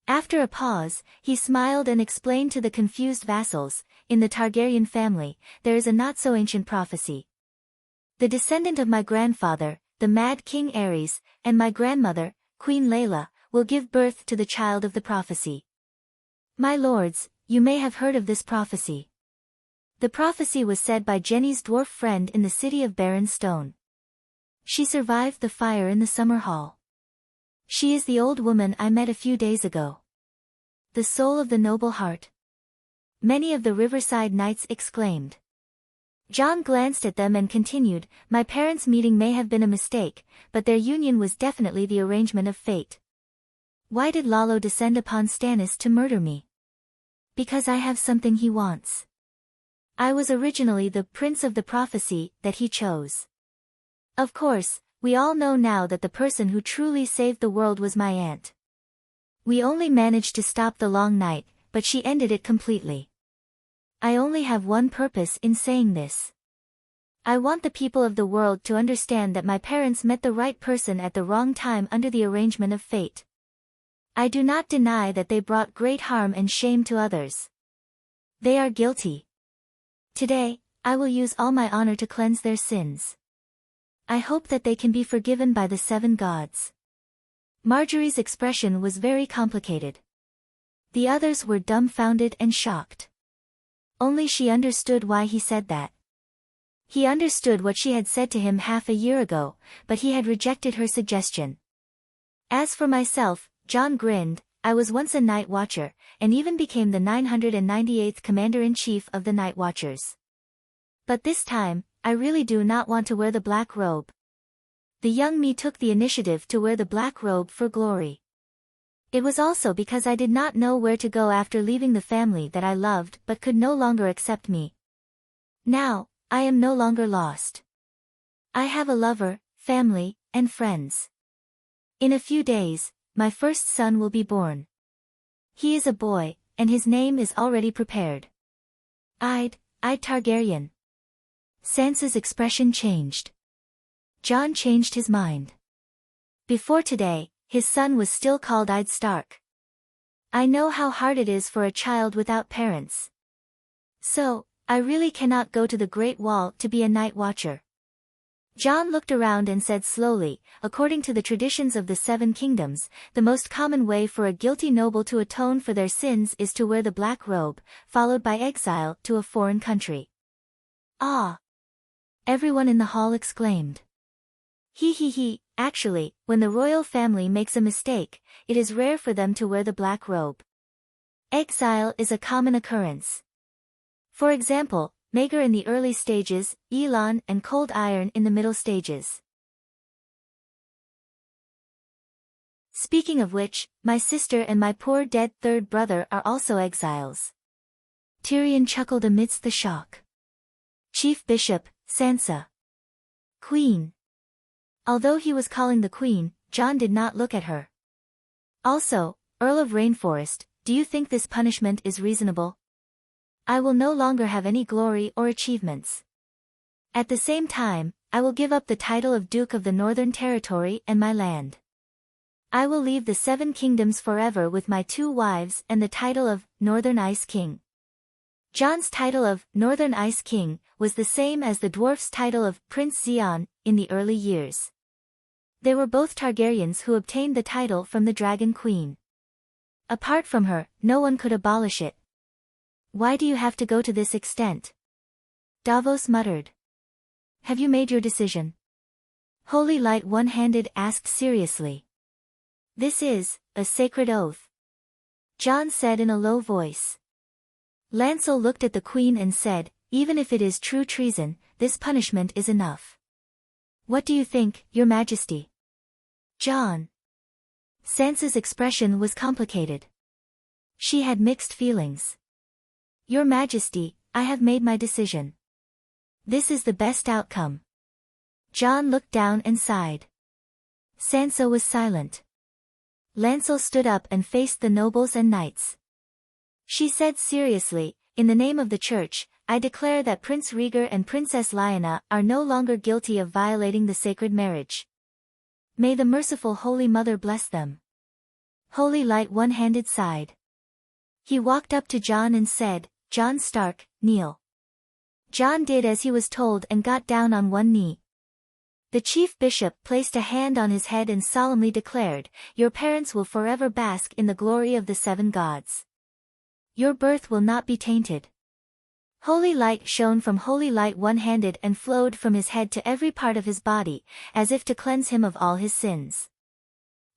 Speaker 1: After a pause, he smiled and explained to the confused vassals, in the Targaryen family, there is a not-so-ancient prophecy. The descendant of my grandfather, the mad King Aerys, and my grandmother, Queen Layla, will give birth to the child of the prophecy. My lords, you may have heard of this prophecy. The prophecy was said by Jenny's dwarf friend in the city of Barren Stone. She survived the fire in the summer hall. She is the old woman I met a few days ago. The soul of the noble heart. Many of the riverside knights exclaimed. Jon glanced at them and continued, my parents' meeting may have been a mistake, but their union was definitely the arrangement of fate. Why did Lalo descend upon Stannis to murder me? Because I have something he wants. I was originally the prince of the prophecy that he chose. Of course, we all know now that the person who truly saved the world was my aunt. We only managed to stop the long night, but she ended it completely. I only have one purpose in saying this. I want the people of the world to understand that my parents met the right person at the wrong time under the arrangement of fate. I do not deny that they brought great harm and shame to others. They are guilty. Today, I will use all my honor to cleanse their sins. I hope that they can be forgiven by the 7 gods. Marjorie's expression was very complicated. The others were dumbfounded and shocked. Only she understood why he said that. He understood what she had said to him half a year ago, but he had rejected her suggestion. As for myself, Jon grinned, I was once a night watcher, and even became the 998th Commander-in-Chief of the Night Watchers. But this time, I really do not want to wear the black robe. The young me took the initiative to wear the black robe for glory. It was also because I did not know where to go after leaving the family that I loved but could no longer accept me. Now, I am no longer lost. I have a lover, family, and friends. In a few days, my first son will be born. He is a boy, and his name is already prepared. I'd Targaryen. Sansa's expression changed. Jon changed his mind. Before today, his son was still called I'd Stark. I know how hard it is for a child without parents. So, I really cannot go to the Great Wall to be a night watcher. Jon looked around and said slowly, according to the traditions of the Seven Kingdoms, the most common way for a guilty noble to atone for their sins is to wear the black robe, followed by exile to a foreign country. Ah! Everyone in the hall exclaimed. He. Actually, when the royal family makes a mistake, it is rare for them to wear the black robe. Exile is a common occurrence. For example, Maegor in the early stages, Elon and Cold Iron in the middle stages. Speaking of which, my sister and my poor dead third brother are also exiles. Tyrion chuckled amidst the shock. Chief Bishop, Sansa. Queen. Although he was calling the Queen, Jon did not look at her. Also, Earl of Rainforest, do you think this punishment is reasonable? I will no longer have any glory or achievements. At the same time, I will give up the title of Duke of the Northern Territory and my land. I will leave the Seven Kingdoms forever with my 2 wives and the title of Northern Ice King. Jon's title of Northern Ice King was the same as the dwarf's title of Prince Zeon in the early years. They were both Targaryens who obtained the title from the Dragon Queen. Apart from her, no one could abolish it. Why do you have to go to this extent? Davos muttered. Have you made your decision? Holy Light One-Handed asked seriously. This is a sacred oath. Jon said in a low voice. Lancel looked at the Queen and said, even if it is true treason, this punishment is enough. What do you think, Your Majesty? Jon. Sansa's expression was complicated. She had mixed feelings. Your Majesty, I have made my decision. This is the best outcome. Jon looked down and sighed. Sansa was silent. Lancel stood up and faced the nobles and knights. She said seriously, in the name of the Church, I declare that Prince Rhaegar and Princess Lyanna are no longer guilty of violating the sacred marriage. May the merciful Holy Mother bless them. Holy Light One-Handed sighed. He walked up to Jon and said, Jon Stark, kneel. Jon did as he was told and got down on one knee. The chief bishop placed a hand on his head and solemnly declared, your parents will forever bask in the glory of the 7 gods. Your birth will not be tainted. Holy light shone from Holy Light One-Handed and flowed from his head to every part of his body, as if to cleanse him of all his sins.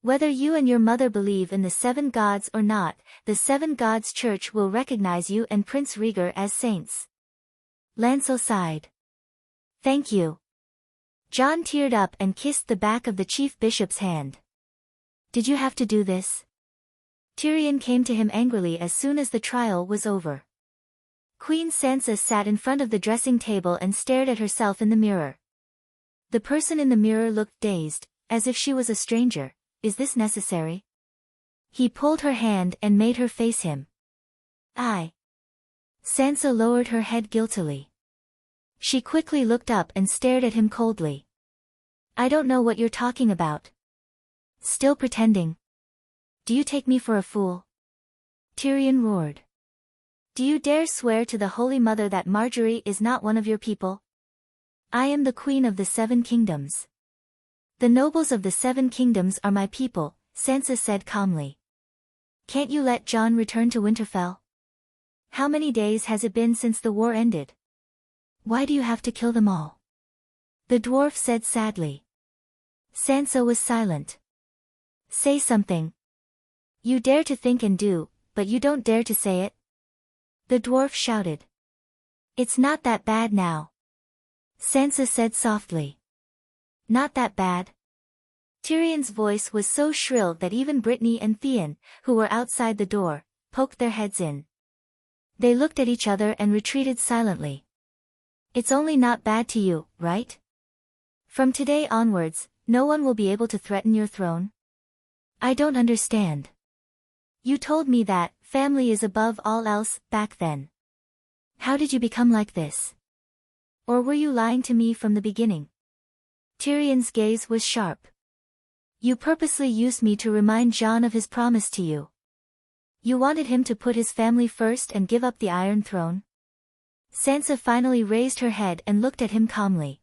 Speaker 1: Whether you and your mother believe in the 7 gods or not, the 7 gods Church will recognize you and Prince Rhaegar as saints. Lancel sighed. Thank you. Jon teared up and kissed the back of the chief bishop's hand. Did you have to do this? Tyrion came to him angrily as soon as the trial was over. Queen Sansa sat in front of the dressing table and stared at herself in the mirror. The person in the mirror looked dazed, as if she was a stranger. Is this necessary? He pulled her hand and made her face him. Sansa lowered her head guiltily. She quickly looked up and stared at him coldly. I don't know what you're talking about. Still pretending. Do you take me for a fool? Tyrion roared. Do you dare swear to the Holy Mother that Marjorie is not one of your people? I am the Queen of the 7 Kingdoms. The nobles of the 7 Kingdoms are my people, Sansa said calmly. Can't you let Jon return to Winterfell? How many days has it been since the war ended? Why do you have to kill them all? The dwarf said sadly. Sansa was silent. Say something. You dare to think and do, but you don't dare to say it. The dwarf shouted. It's not that bad now. Sansa said softly. Not that bad. Tyrion's voice was so shrill that even Brittany and Theon, who were outside the door, poked their heads in. They looked at each other and retreated silently. It's only not bad to you, right? From today onwards, no one will be able to threaten your throne? I don't understand. You told me that family is above all else back then. How did you become like this? Or were you lying to me from the beginning? Tyrion's gaze was sharp. You purposely used me to remind Jon of his promise to you. You wanted him to put his family first and give up the Iron Throne? Sansa finally raised her head and looked at him calmly.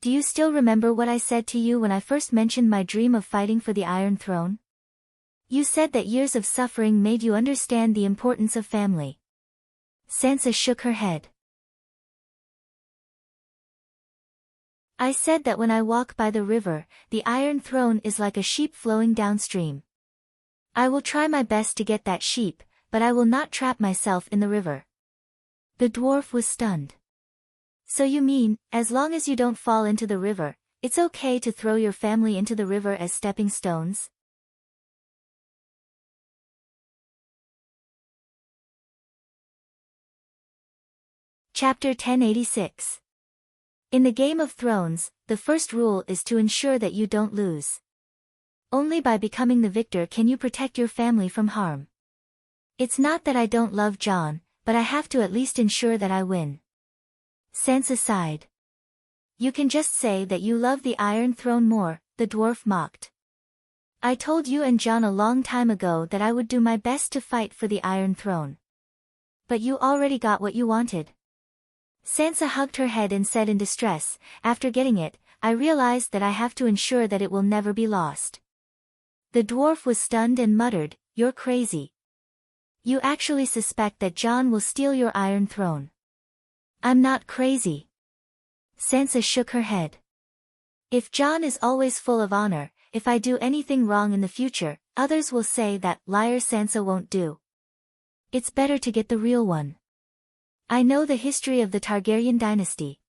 Speaker 1: Do you still remember what I said to you when I first mentioned my dream of fighting for the Iron Throne? You said that years of suffering made you understand the importance of family. Sansa shook her head. I said that when I walk by the river, the Iron Throne is like a sheep flowing downstream. I will try my best to get that sheep, but I will not trap myself in the river. The dwarf was stunned. So you mean, as long as you don't fall into the river, it's okay to throw your family into the river as stepping stones? Chapter 1086. In the Game of Thrones, the first rule is to ensure that you don't lose. Only by becoming the victor can you protect your family from harm. It's not that I don't love Jon, but I have to at least ensure that I win. Sansa sighed. You can just say that you love the Iron Throne more, the dwarf mocked. I told you and Jon a long time ago that I would do my best to fight for the Iron Throne. But you already got what you wanted. Sansa hugged her head and said in distress, after getting it, I realized that I have to ensure that it will never be lost. The dwarf was stunned and muttered, You're crazy. You actually suspect that Jon will steal your Iron Throne. I'm not crazy. Sansa shook her head. If Jon is always full of honor, if I do anything wrong in the future, others will say that liar Sansa won't do. It's better to get the real one. I know the history of the Targaryen dynasty.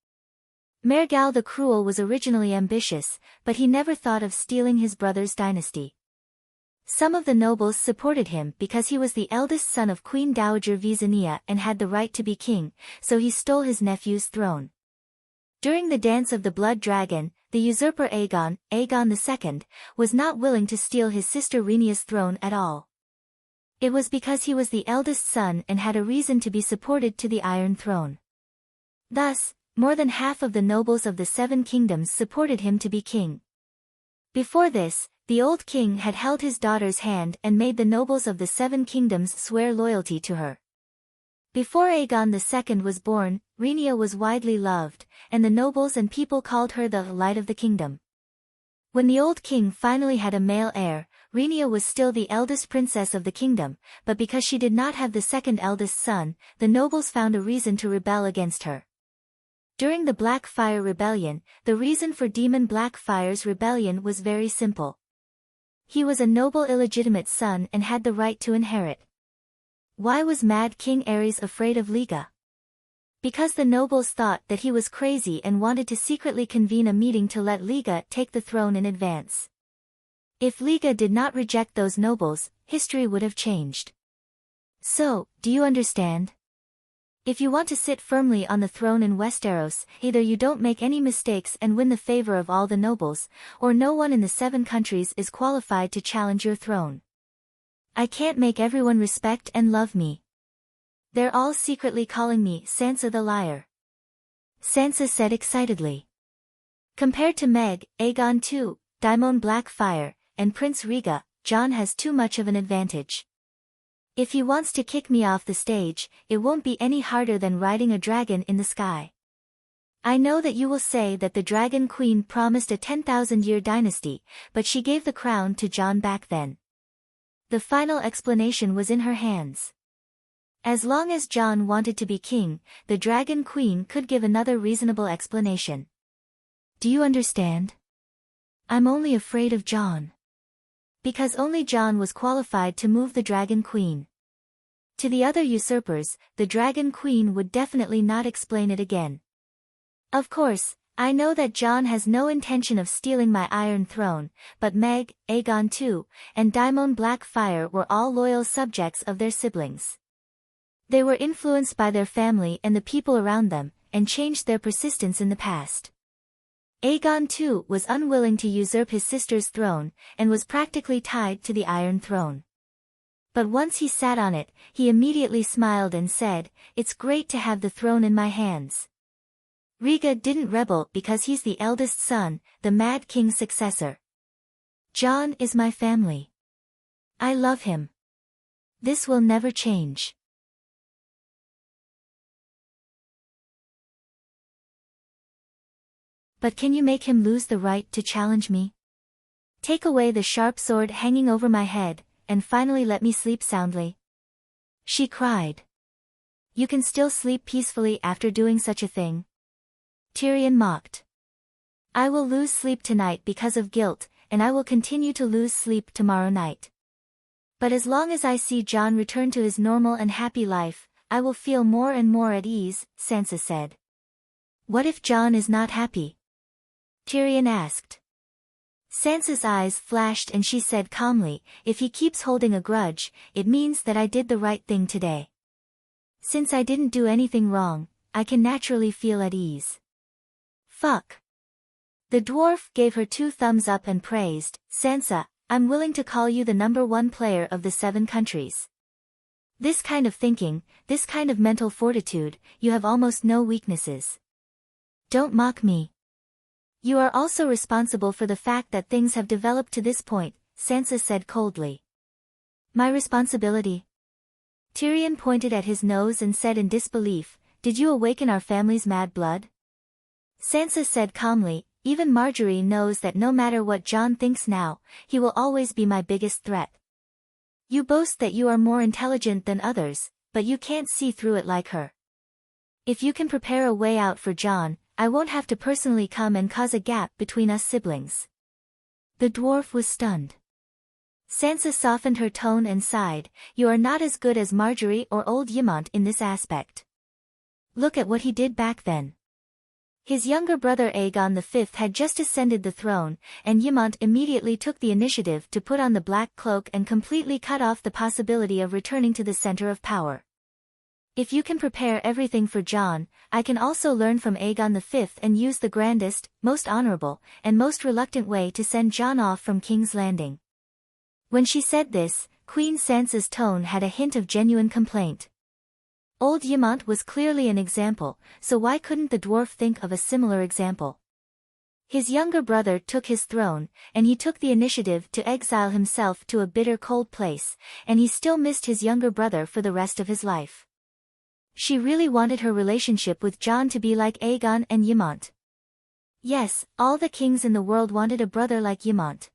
Speaker 1: Mergal the Cruel was originally ambitious, but he never thought of stealing his brother's dynasty. Some of the nobles supported him because he was the eldest son of Queen Dowager Visenya and had the right to be king, so he stole his nephew's throne. During the Dance of the Blood Dragon, the usurper Aegon II, was not willing to steal his sister Rhaenyra's throne at all. It was because he was the eldest son and had a reason to be supported to the Iron Throne. Thus, more than half of the nobles of the Seven Kingdoms supported him to be king. Before this, the old king had held his daughter's hand and made the nobles of the Seven Kingdoms swear loyalty to her. Before Aegon II was born, Rhaenyra was widely loved, and the nobles and people called her the light of the kingdom. When the old king finally had a male heir, Rhaenyra was still the eldest princess of the kingdom, but because she did not have the second eldest son, the nobles found a reason to rebel against her. During the Blackfyre Rebellion, the reason for Daemon Blackfyre's rebellion was very simple. He was a noble illegitimate son and had the right to inherit. Why was Mad King Aerys afraid of Liga? Because the nobles thought that he was crazy and wanted to secretly convene a meeting to let Liga take the throne in advance. If Liga did not reject those nobles, history would have changed. So, do you understand? If you want to sit firmly on the throne in Westeros, either you don't make any mistakes and win the favor of all the nobles, or no one in the 7 countries is qualified to challenge your throne. I can't make everyone respect and love me. They're all secretly calling me Sansa the Liar. Sansa said excitedly. Compared to Meg, Aegon II, Daemon Blackfyre, and Prince Rhaegar, Jon has too much of an advantage. If he wants to kick me off the stage, it won't be any harder than riding a dragon in the sky. I know that you will say that the Dragon Queen promised a 10,000-year dynasty, but she gave the crown to Jon back then. The final explanation was in her hands. As long as Jon wanted to be king, the Dragon Queen could give another reasonable explanation. Do you understand? I'm only afraid of Jon. Because only Jon was qualified to move the Dragon Queen. To the other usurpers, the Dragon Queen would definitely not explain it again. Of course, I know that Jon has no intention of stealing my Iron Throne, but Meg, Aegon II, and Daemon Blackfyre were all loyal subjects of their siblings. They were influenced by their family and the people around them, and changed their persistence in the past. Aegon II was unwilling to usurp his sister's throne, and was practically tied to the Iron Throne. But once he sat on it, he immediately smiled and said, "It's great to have the throne in my hands." Riga didn't rebel because he's the eldest son, the Mad King's successor. John is my family. I love him. This will never change. But can you make him lose the right to challenge me? Take away the sharp sword hanging over my head, and finally let me sleep soundly. She cried. You can still sleep peacefully after doing such a thing? Tyrion mocked. I will lose sleep tonight because of guilt, and I will continue to lose sleep tomorrow night. But as long as I see Jon return to his normal and happy life, I will feel more and more at ease, Sansa said. What if Jon is not happy? Tyrion asked. Sansa's eyes flashed and she said calmly, if he keeps holding a grudge, it means that I did the right thing today. Since I didn't do anything wrong, I can naturally feel at ease. Fuck. The dwarf gave her 2 thumbs up and praised, Sansa, I'm willing to call you the #1 player of the 7 countries. This kind of thinking, this kind of mental fortitude, you have almost no weaknesses. Don't mock me. You are also responsible for the fact that things have developed to this point, Sansa said coldly. My responsibility? Tyrion pointed at his nose and said in disbelief, did you awaken our family's mad blood? Sansa said calmly, even Marjorie knows that no matter what Jon thinks now, he will always be my biggest threat. You boast that you are more intelligent than others, but you can't see through it like her. If you can prepare a way out for Jon, I won't have to personally come and cause a gap between us siblings. The dwarf was stunned. Sansa softened her tone and sighed, you are not as good as Marjorie or old Ymont in this aspect. Look at what he did back then. His younger brother Aegon V had just ascended the throne, and Ymont immediately took the initiative to put on the black cloak and completely cut off the possibility of returning to the center of power. If you can prepare everything for Jon, I can also learn from Aegon V and use the grandest, most honorable, and most reluctant way to send Jon off from King's Landing. When she said this, Queen Sansa's tone had a hint of genuine complaint. Old Ymont was clearly an example, so why couldn't the dwarf think of a similar example? His younger brother took his throne, and he took the initiative to exile himself to a bitter cold place, and he still missed his younger brother for the rest of his life. She really wanted her relationship with Jon to be like Aegon and Ymont. Yes, all the kings in the world wanted a brother like Ymont.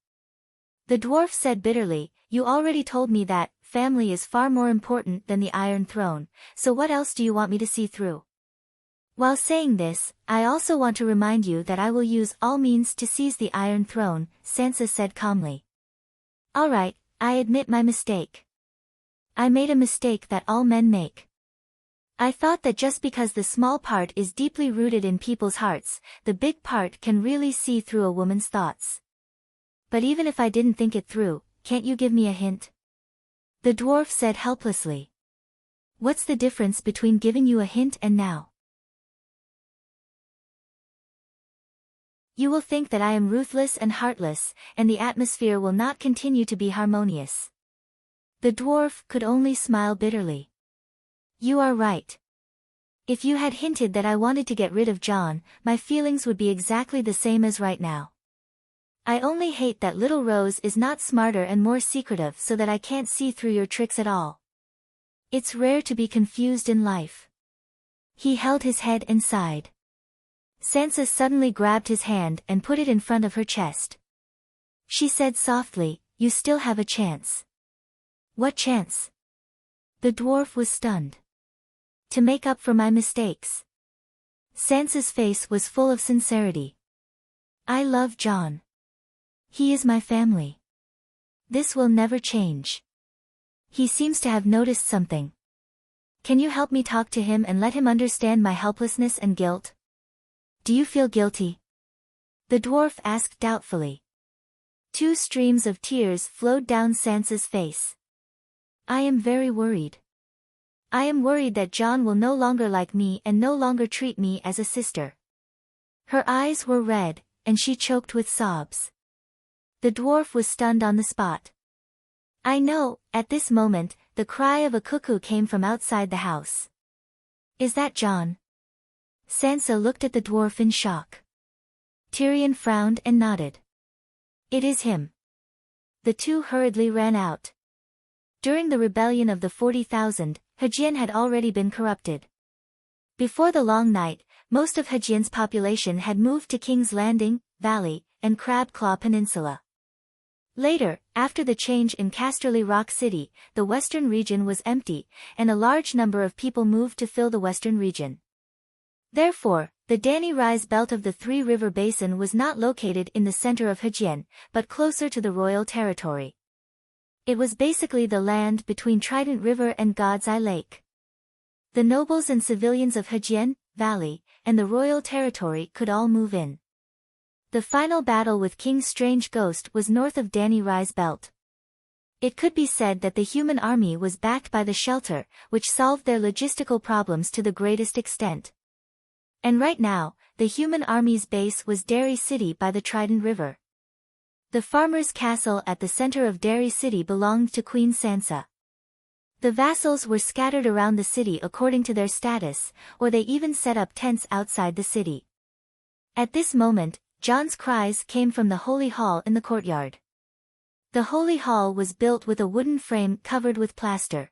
Speaker 1: The dwarf said bitterly, you already told me that, family is far more important than the Iron Throne, so what else do you want me to see through? While saying this, I also want to remind you that I will use all means to seize the Iron Throne, Sansa said calmly. Alright, I admit my mistake. I made a mistake that all men make. I thought that just because the small part is deeply rooted in people's hearts, the big part can really see through a woman's thoughts. But even if I didn't think it through, can't you give me a hint? The dwarf said helplessly. What's the difference between giving you a hint and now? You will think that I am ruthless and heartless, and the atmosphere will not continue to be harmonious. The dwarf could only smile bitterly. You are right. If you had hinted that I wanted to get rid of Jon, my feelings would be exactly the same as right now. I only hate that little Rose is not smarter and more secretive so that I can't see through your tricks at all. It's rare to be confused in life. He held his head and sighed. Sansa suddenly grabbed his hand and put it in front of her chest. She said softly, you still have a chance. What chance? The dwarf was stunned. To make up for my mistakes. Sansa's face was full of sincerity. I love Jon. He is my family. This will never change. He seems to have noticed something. Can you help me talk to him and let him understand my helplessness and guilt? Do you feel guilty? The dwarf asked doubtfully. 2 streams of tears flowed down Sansa's face. I am very worried. I am worried that Jon will no longer like me and no longer treat me as a sister. Her eyes were red, and she choked with sobs. The dwarf was stunned on the spot. I know, at this moment, the cry of a cuckoo came from outside the house. Is that John? Sansa looked at the dwarf in shock. Tyrion frowned and nodded. It is him. The two hurriedly ran out. During the rebellion of the 40,000, Hejien had already been corrupted. Before the long night, most of Hejian's population had moved to King's Landing, Valley, and Crab Claw Peninsula. Later, after the change in Casterly Rock City, the western region was empty, and a large number of people moved to fill the western region. Therefore, the Dany Rise belt of the Three River Basin was not located in the center of Hejien, but closer to the royal territory. It was basically the land between Trident River and God's Eye Lake. The nobles and civilians of Hejien, Valley, and the royal territory could all move in. The final battle with King Strange Ghost was north of Dany Rise belt. It could be said that the human army was backed by the shelter, which solved their logistical problems to the greatest extent. And right now, the human army's base was Derry City by the Trident River. The farmer's castle at the center of Derry City belonged to Queen Sansa. The vassals were scattered around the city according to their status, or they even set up tents outside the city. At this moment, Jon's cries came from the Holy Hall in the courtyard. The Holy Hall was built with a wooden frame covered with plaster.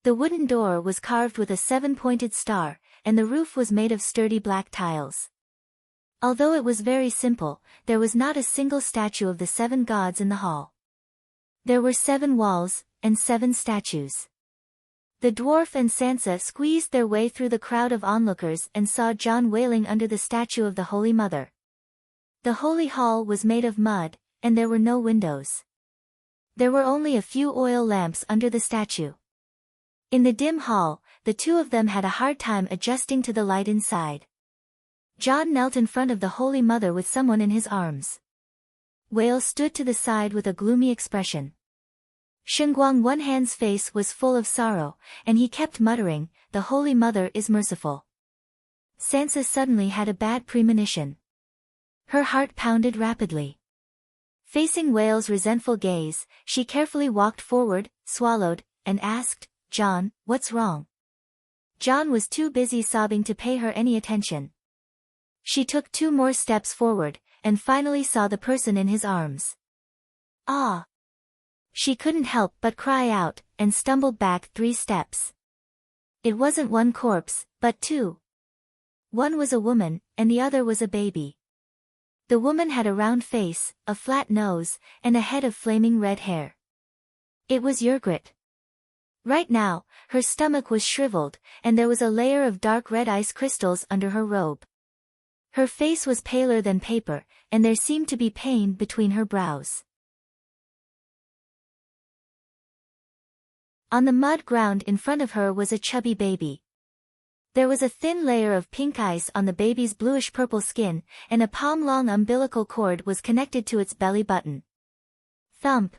Speaker 1: The wooden door was carved with a 7-pointed star, and the roof was made of sturdy black tiles. Although it was very simple, there was not a single statue of the 7 gods in the hall. There were 7 walls, and 7 statues. The dwarf and Sansa squeezed their way through the crowd of onlookers and saw Jon wailing under the statue of the Holy Mother. The Holy Hall was made of mud, and there were no windows. There were only a few oil lamps under the statue. In the dim hall, the two of them had a hard time adjusting to the light inside. Jon knelt in front of the Holy Mother with someone in his arms. Wael stood to the side with a gloomy expression. Shunguang One Hand's face was full of sorrow, and he kept muttering, "The Holy Mother is merciful." Sansa suddenly had a bad premonition. Her heart pounded rapidly. Facing Wael's resentful gaze, she carefully walked forward, swallowed, and asked, "Jon, what's wrong?" Jon was too busy sobbing to pay her any attention. She took 2 more steps forward, and finally saw the person in his arms. Ah! She couldn't help but cry out, and stumbled back 3 steps. It wasn't 1 corpse, but 2. One was a woman, and the other was a baby. The woman had a round face, a flat nose, and a head of flaming red hair. It was Ygritte. Right now, her stomach was shriveled, and there was a layer of dark red ice crystals under her robe. Her face was paler than paper, and there seemed to be pain between her brows. On the mud ground in front of her was a chubby baby. There was a thin layer of pink ice on the baby's bluish-purple skin, and a palm-long umbilical cord was connected to its belly button. Thump!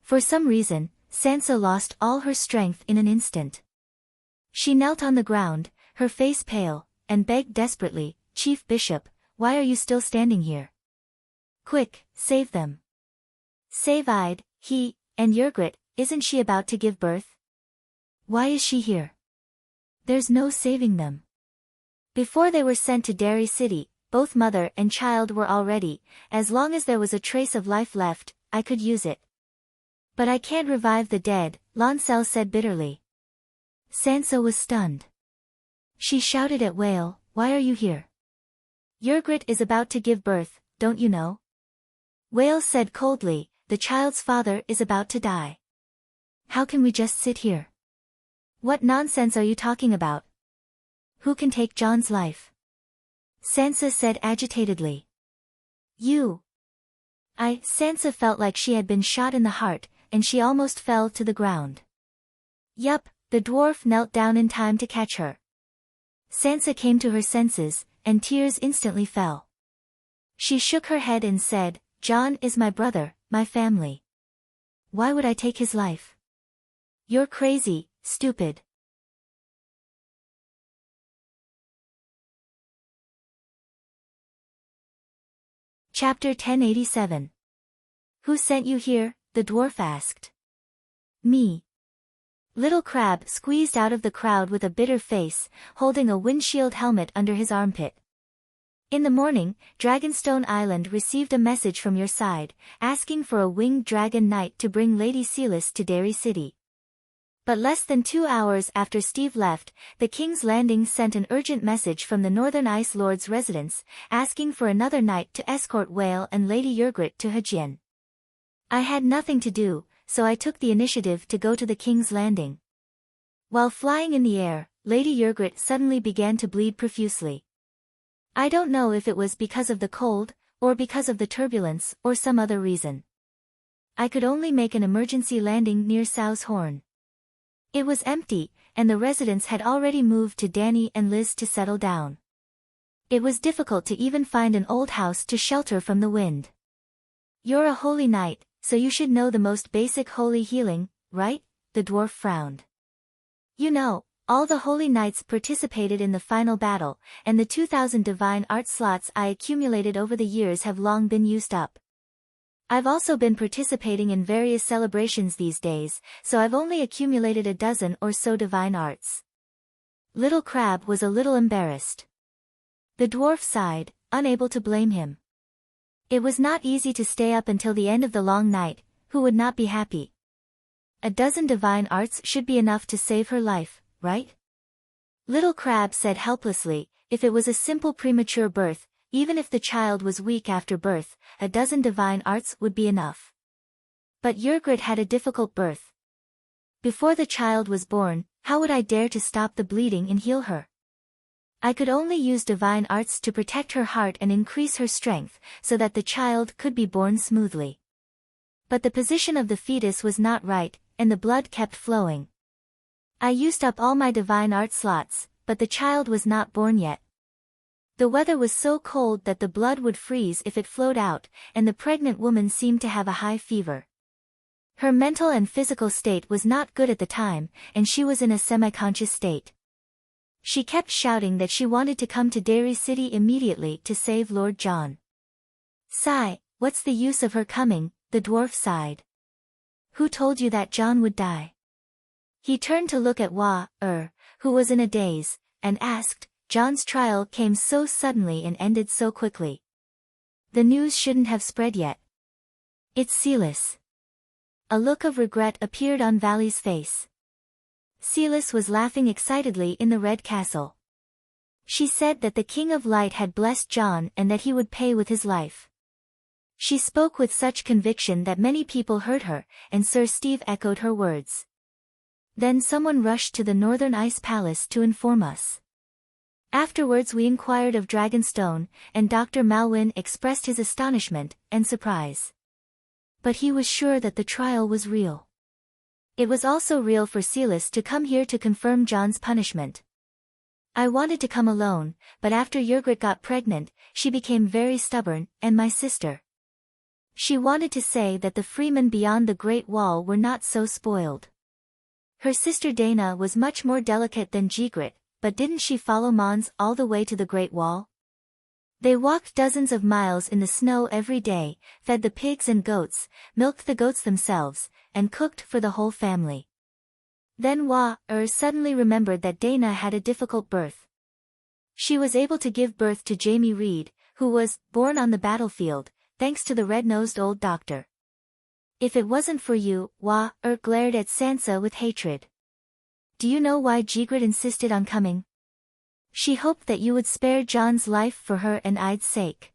Speaker 1: For some reason, Sansa lost all her strength in an instant. She knelt on the ground, her face pale, and begged desperately, "Chief Bishop, why are you still standing here? Quick, save them." "Save-eyed, he, and Ygritte, isn't she about to give birth? Why is she here? There's no saving them." Before they were sent to Derry City, both mother and child were all ready. "As long as there was a trace of life left, I could use it. But I can't revive the dead," Lancel said bitterly. Sansa was stunned. She shouted at Wael, "Why are you here? Ygritte is about to give birth, don't you know?" Wael said coldly, "The child's father is about to die. How can we just sit here? What nonsense are you talking about? Who can take Jon's life?" Sansa said agitatedly. "You." Sansa felt like she had been shot in the heart, and she almost fell to the ground. Yup, the dwarf knelt down in time to catch her. Sansa came to her senses, and tears instantly fell. She shook her head and said, "Jon is my brother, my family. Why would I take his life? You're crazy, stupid." Chapter 1087. Who sent you here? The dwarf asked. Me. Little Crab squeezed out of the crowd with a bitter face, holding a windshield helmet under his armpit. In the morning, Dragonstone Island received a message from your side, asking for a winged dragon knight to bring Lady Sealis to Derry City. But less than 2 hours after Steve left, the King's Landing sent an urgent message from the Northern Ice Lord's residence, asking for another knight to escort Whale and Lady Yrgrit to Hajin. I had nothing to do, so I took the initiative to go to the King's Landing. While flying in the air, Lady Yrgrit suddenly began to bleed profusely. I don't know if it was because of the cold, or because of the turbulence, or some other reason. I could only make an emergency landing near Sow's Horn. It was empty, and the residents had already moved to Danny and Liz to settle down. It was difficult to even find an old house to shelter from the wind. You're a holy knight, so you should know the most basic holy healing, right? The dwarf frowned. You know, all the holy knights participated in the final battle, and the 2,000 divine art slots I accumulated over the years have long been used up. I've also been participating in various celebrations these days, so I've only accumulated a dozen or so divine arts. Little Crab was a little embarrassed. The dwarf sighed, unable to blame him. It was not easy to stay up until the end of the long night. Who would not be happy? A dozen divine arts should be enough to save her life, right? Little Crab said helplessly, if it was a simple premature birth, even if the child was weak after birth, a dozen divine arts would be enough. But Yrgrit had a difficult birth. Before the child was born, how would I dare to stop the bleeding and heal her? I could only use divine arts to protect her heart and increase her strength, so that the child could be born smoothly. But the position of the fetus was not right, and the blood kept flowing. I used up all my divine art slots, but the child was not born yet. The weather was so cold that the blood would freeze if it flowed out, and the pregnant woman seemed to have a high fever. Her mental and physical state was not good at the time, and she was in a semi-conscious state. She kept shouting that she wanted to come to Derry City immediately to save Lord John. Sigh, what's the use of her coming? The dwarf sighed. Who told you that John would die? He turned to look at who was in a daze, and asked, John's trial came so suddenly and ended so quickly. The news shouldn't have spread yet. It's Sealis. A look of regret appeared on Valley's face. Sealis was laughing excitedly in the Red Castle. She said that the King of Light had blessed John and that he would pay with his life. She spoke with such conviction that many people heard her, and Sir Steve echoed her words. Then someone rushed to the Northern Ice Palace to inform us. Afterwards we inquired of Dragonstone, and Dr. Malwyn expressed his astonishment and surprise. But he was sure that the trial was real. It was also real for Sealis to come here to confirm John's punishment. I wanted to come alone, but after Yrgrit got pregnant, she became very stubborn, and my sister. She wanted to say that the freemen beyond the Great Wall were not so spoiled. Her sister Dana was much more delicate than Ygritte, but didn't she follow Mons all the way to the Great Wall? They walked dozens of miles in the snow every day, fed the pigs and goats, milked the goats themselves, and cooked for the whole family. Then suddenly remembered that Dana had a difficult birth. She was able to give birth to Jamie Reed, who was born on the battlefield, thanks to the red-nosed old doctor. If it wasn't for you, glared at Sansa with hatred. Do you know why Ygritte insisted on coming? She hoped that you would spare John's life for her and I'd's sake.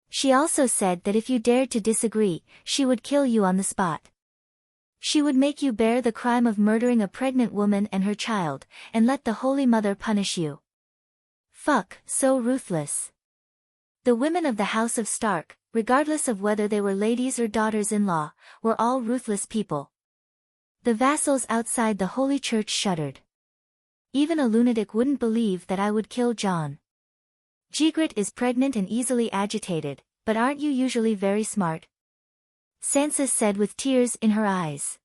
Speaker 1: She also said that if you dared to disagree, she would kill you on the spot. She would make you bear the crime of murdering a pregnant woman and her child, and let the Holy Mother punish you. So ruthless. The women of the House of Stark, regardless of whether they were ladies or daughters-in-law, were all ruthless people. The vassals outside the Holy Church shuddered. Even a lunatic wouldn't believe that I would kill John. Ygritte is pregnant and easily agitated, but aren't you usually very smart? Sansa said with tears in her eyes.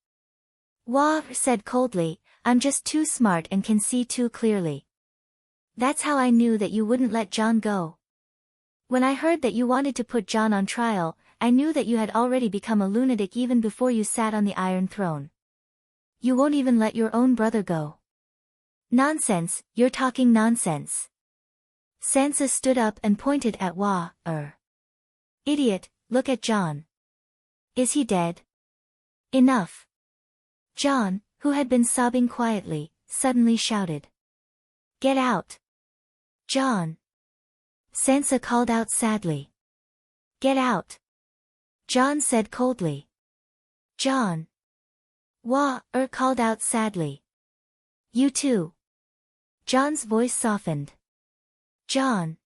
Speaker 1: Said coldly, I'm just too smart and can see too clearly. That's how I knew that you wouldn't let John go. When I heard that you wanted to put John on trial, I knew that you had already become a lunatic even before you sat on the Iron Throne. You won't even let your own brother go. Nonsense, you're talking nonsense. Sansa stood up and pointed at Idiot, look at Jon. Is he dead? Enough. Jon, who had been sobbing quietly, suddenly shouted. Get out. Jon. Sansa called out sadly. Get out. Jon said coldly. Jon. Called out sadly. You too. Jon's voice softened. Jon.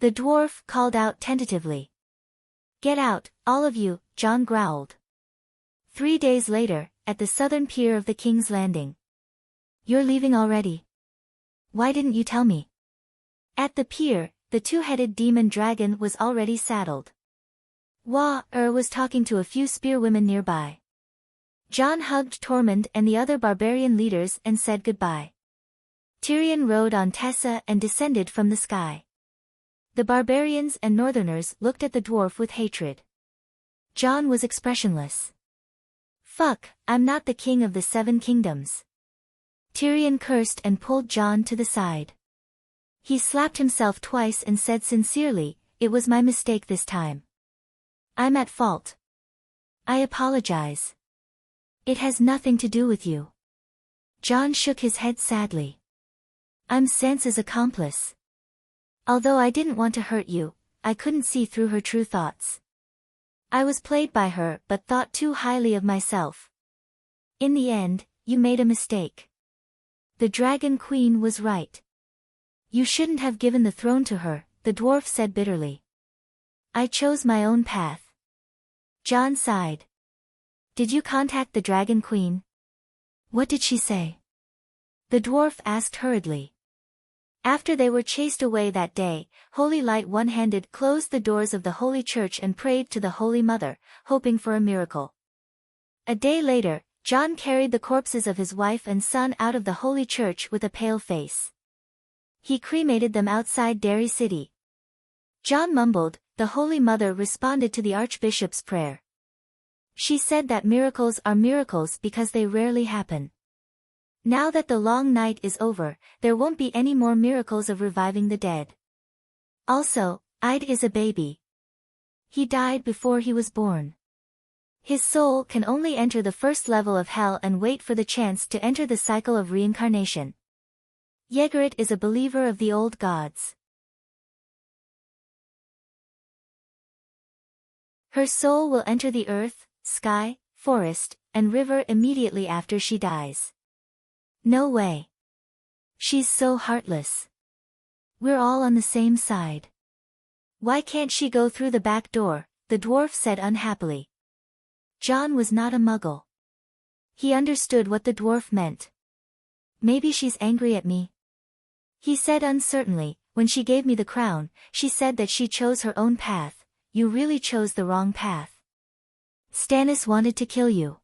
Speaker 1: The dwarf called out tentatively. Get out, all of you, Jon growled. 3 days later, at the southern pier of the King's Landing. You're leaving already? Why didn't you tell me? At the pier, the two-headed demon dragon was already saddled. Was talking to a few spearwomen nearby. Jon hugged Tormund and the other barbarian leaders and said goodbye. Tyrion rode on Tessa and descended from the sky. The barbarians and northerners looked at the dwarf with hatred. Jon was expressionless. Fuck, I'm not the king of the 7 kingdoms. Tyrion cursed and pulled Jon to the side. He slapped himself twice and said sincerely, it was my mistake this time. I'm at fault. I apologize. It has nothing to do with you. Jon shook his head sadly. I'm Sansa's accomplice. Although I didn't want to hurt you, I couldn't see through her true thoughts. I was played by her but thought too highly of myself. In the end, you made a mistake. The Dragon Queen was right. You shouldn't have given the throne to her, the dwarf said bitterly. I chose my own path. Jon sighed. Did you contact the Dragon Queen? What did she say? The dwarf asked hurriedly. After they were chased away that day, Holy Light one-handed closed the doors of the Holy Church and prayed to the Holy Mother, hoping for a miracle. A day later, Jon carried the corpses of his wife and son out of the Holy Church with a pale face. He cremated them outside Derry City. Jon mumbled, the Holy Mother responded to the Archbishop's prayer. She said that miracles are miracles because they rarely happen. Now that the long night is over, there won't be any more miracles of reviving the dead. Also, Ide is a baby. He died before he was born. His soul can only enter the first level of hell and wait for the chance to enter the cycle of reincarnation. Ygritte is a believer of the old gods. Her soul will enter the earth, sky, forest, and river immediately after she dies. No way. She's so heartless. We're all on the same side. Why can't she go through the back door? The dwarf said unhappily. Jon was not a muggle. He understood what the dwarf meant. Maybe she's angry at me. He said uncertainly, when she gave me the crown, she said that she chose her own path. You really chose the wrong path. Stannis wanted to kill you.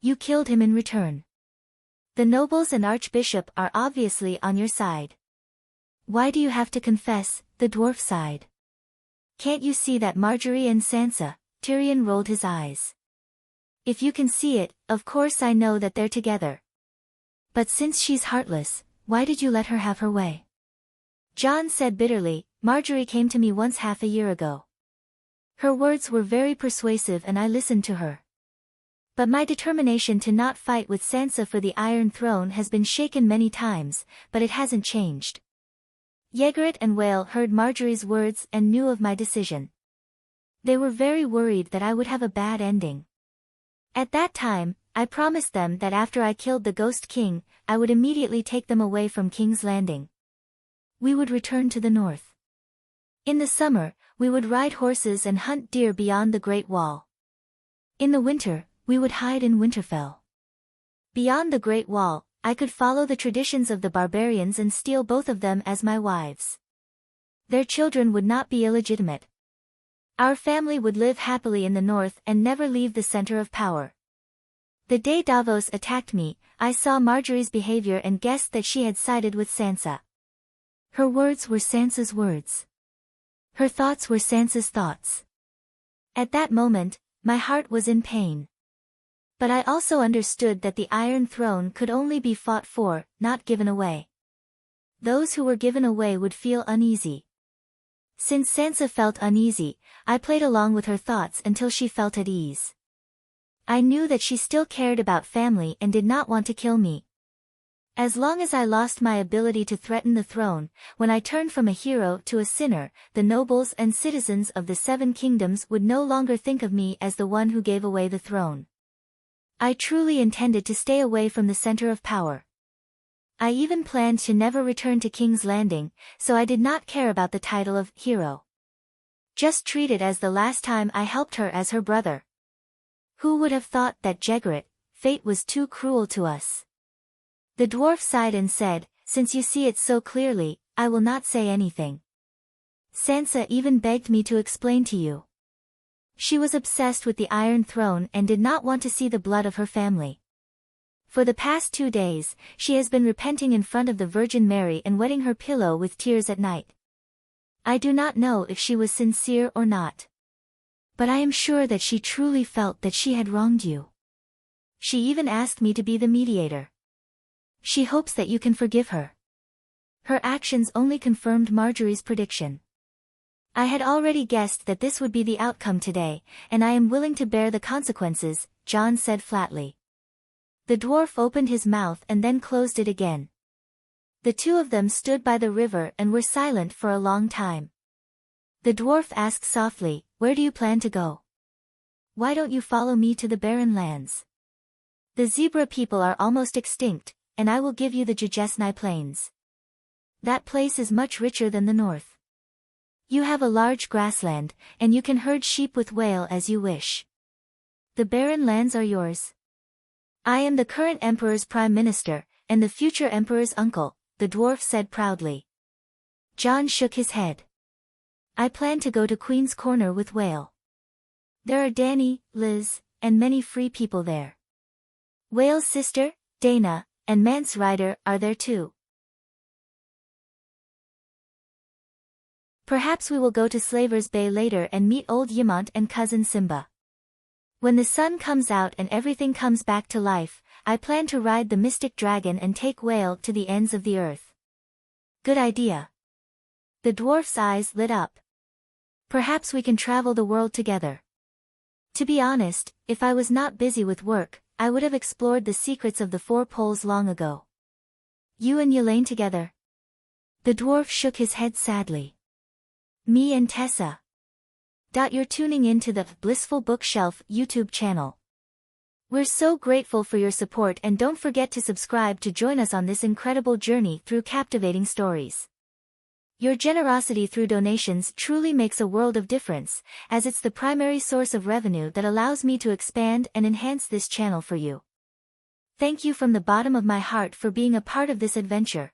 Speaker 1: You killed him in return. The nobles and archbishop are obviously on your side. Why do you have to confess? The dwarf sighed. Can't you see that Marjorie and Sansa? Tyrion rolled his eyes. If you can see it, of course I know that they're together. But since she's heartless, why did you let her have her way? Jon said bitterly, Marjorie came to me once half a year ago. Her words were very persuasive and I listened to her. But my determination to not fight with Sansa for the Iron Throne has been shaken many times, but it hasn't changed. Ygritte and Whale heard Marjorie's words and knew of my decision. They were very worried that I would have a bad ending. At that time, I promised them that after I killed the Ghost King, I would immediately take them away from King's Landing. We would return to the north. In the summer, we would ride horses and hunt deer beyond the Great Wall. In the winter, we would hide in Winterfell. Beyond the Great Wall, I could follow the traditions of the barbarians and steal both of them as my wives. Their children would not be illegitimate. Our family would live happily in the north and never leave the center of power. The day Davos attacked me, I saw Marjorie's behavior and guessed that she had sided with Sansa. Her words were Sansa's words. Her thoughts were Sansa's thoughts. At that moment, my heart was in pain. But I also understood that the Iron Throne could only be fought for, not given away. Those who were given away would feel uneasy. Since Sansa felt uneasy, I played along with her thoughts until she felt at ease. I knew that she still cared about family and did not want to kill me. As long as I lost my ability to threaten the throne, when I turned from a hero to a sinner, the nobles and citizens of the Seven Kingdoms would no longer think of me as the one who gave away the throne. I truly intended to stay away from the center of power. I even planned to never return to King's Landing, so I did not care about the title of hero. Just treat it as the last time I helped her as her brother. Who would have thought that Jegret, fate was too cruel to us? The dwarf sighed and said, since you see it so clearly, I will not say anything. Sansa even begged me to explain to you. She was obsessed with the Iron Throne and did not want to see the blood of her family. For the past 2 days, she has been repenting in front of the Virgin Mary and wetting her pillow with tears at night. I do not know if she was sincere or not. But I am sure that she truly felt that she had wronged you. She even asked me to be the mediator. She hopes that you can forgive her. Her actions only confirmed Marjorie's prediction. I had already guessed that this would be the outcome today, and I am willing to bear the consequences, Jon said flatly. The dwarf opened his mouth and then closed it again. The two of them stood by the river and were silent for a long time. The dwarf asked softly, where do you plan to go? Why don't you follow me to the barren lands? The zebra people are almost extinct, and I will give you the Jujesni Plains. That place is much richer than the north. You have a large grassland, and you can herd sheep with whale as you wish. The barren lands are yours. I am the current emperor's prime minister, and the future emperor's uncle, the dwarf said proudly. Jon shook his head. I plan to go to Queen's Corner with Whale. There are Dany, Liz, and many free people there. Whale's sister, Dana, and Mance Rayder are there too. Perhaps we will go to Slaver's Bay later and meet old Ymont and cousin Simba. When the sun comes out and everything comes back to life, I plan to ride the mystic dragon and take Whale to the ends of the earth. Good idea. The dwarf's eyes lit up. Perhaps we can travel the world together. To be honest, if I was not busy with work, I would have explored the secrets of the Four Poles long ago. You and Yelaine together? The dwarf shook his head sadly. Me and Tessa. You're tuning in to the Blissful Bookshelf YouTube channel. We're so grateful for your support, and don't forget to subscribe to join us on this incredible journey through captivating stories. Your generosity through donations truly makes a world of difference, as it's the primary source of revenue that allows me to expand and enhance this channel for you. Thank you from the bottom of my heart for being a part of this adventure.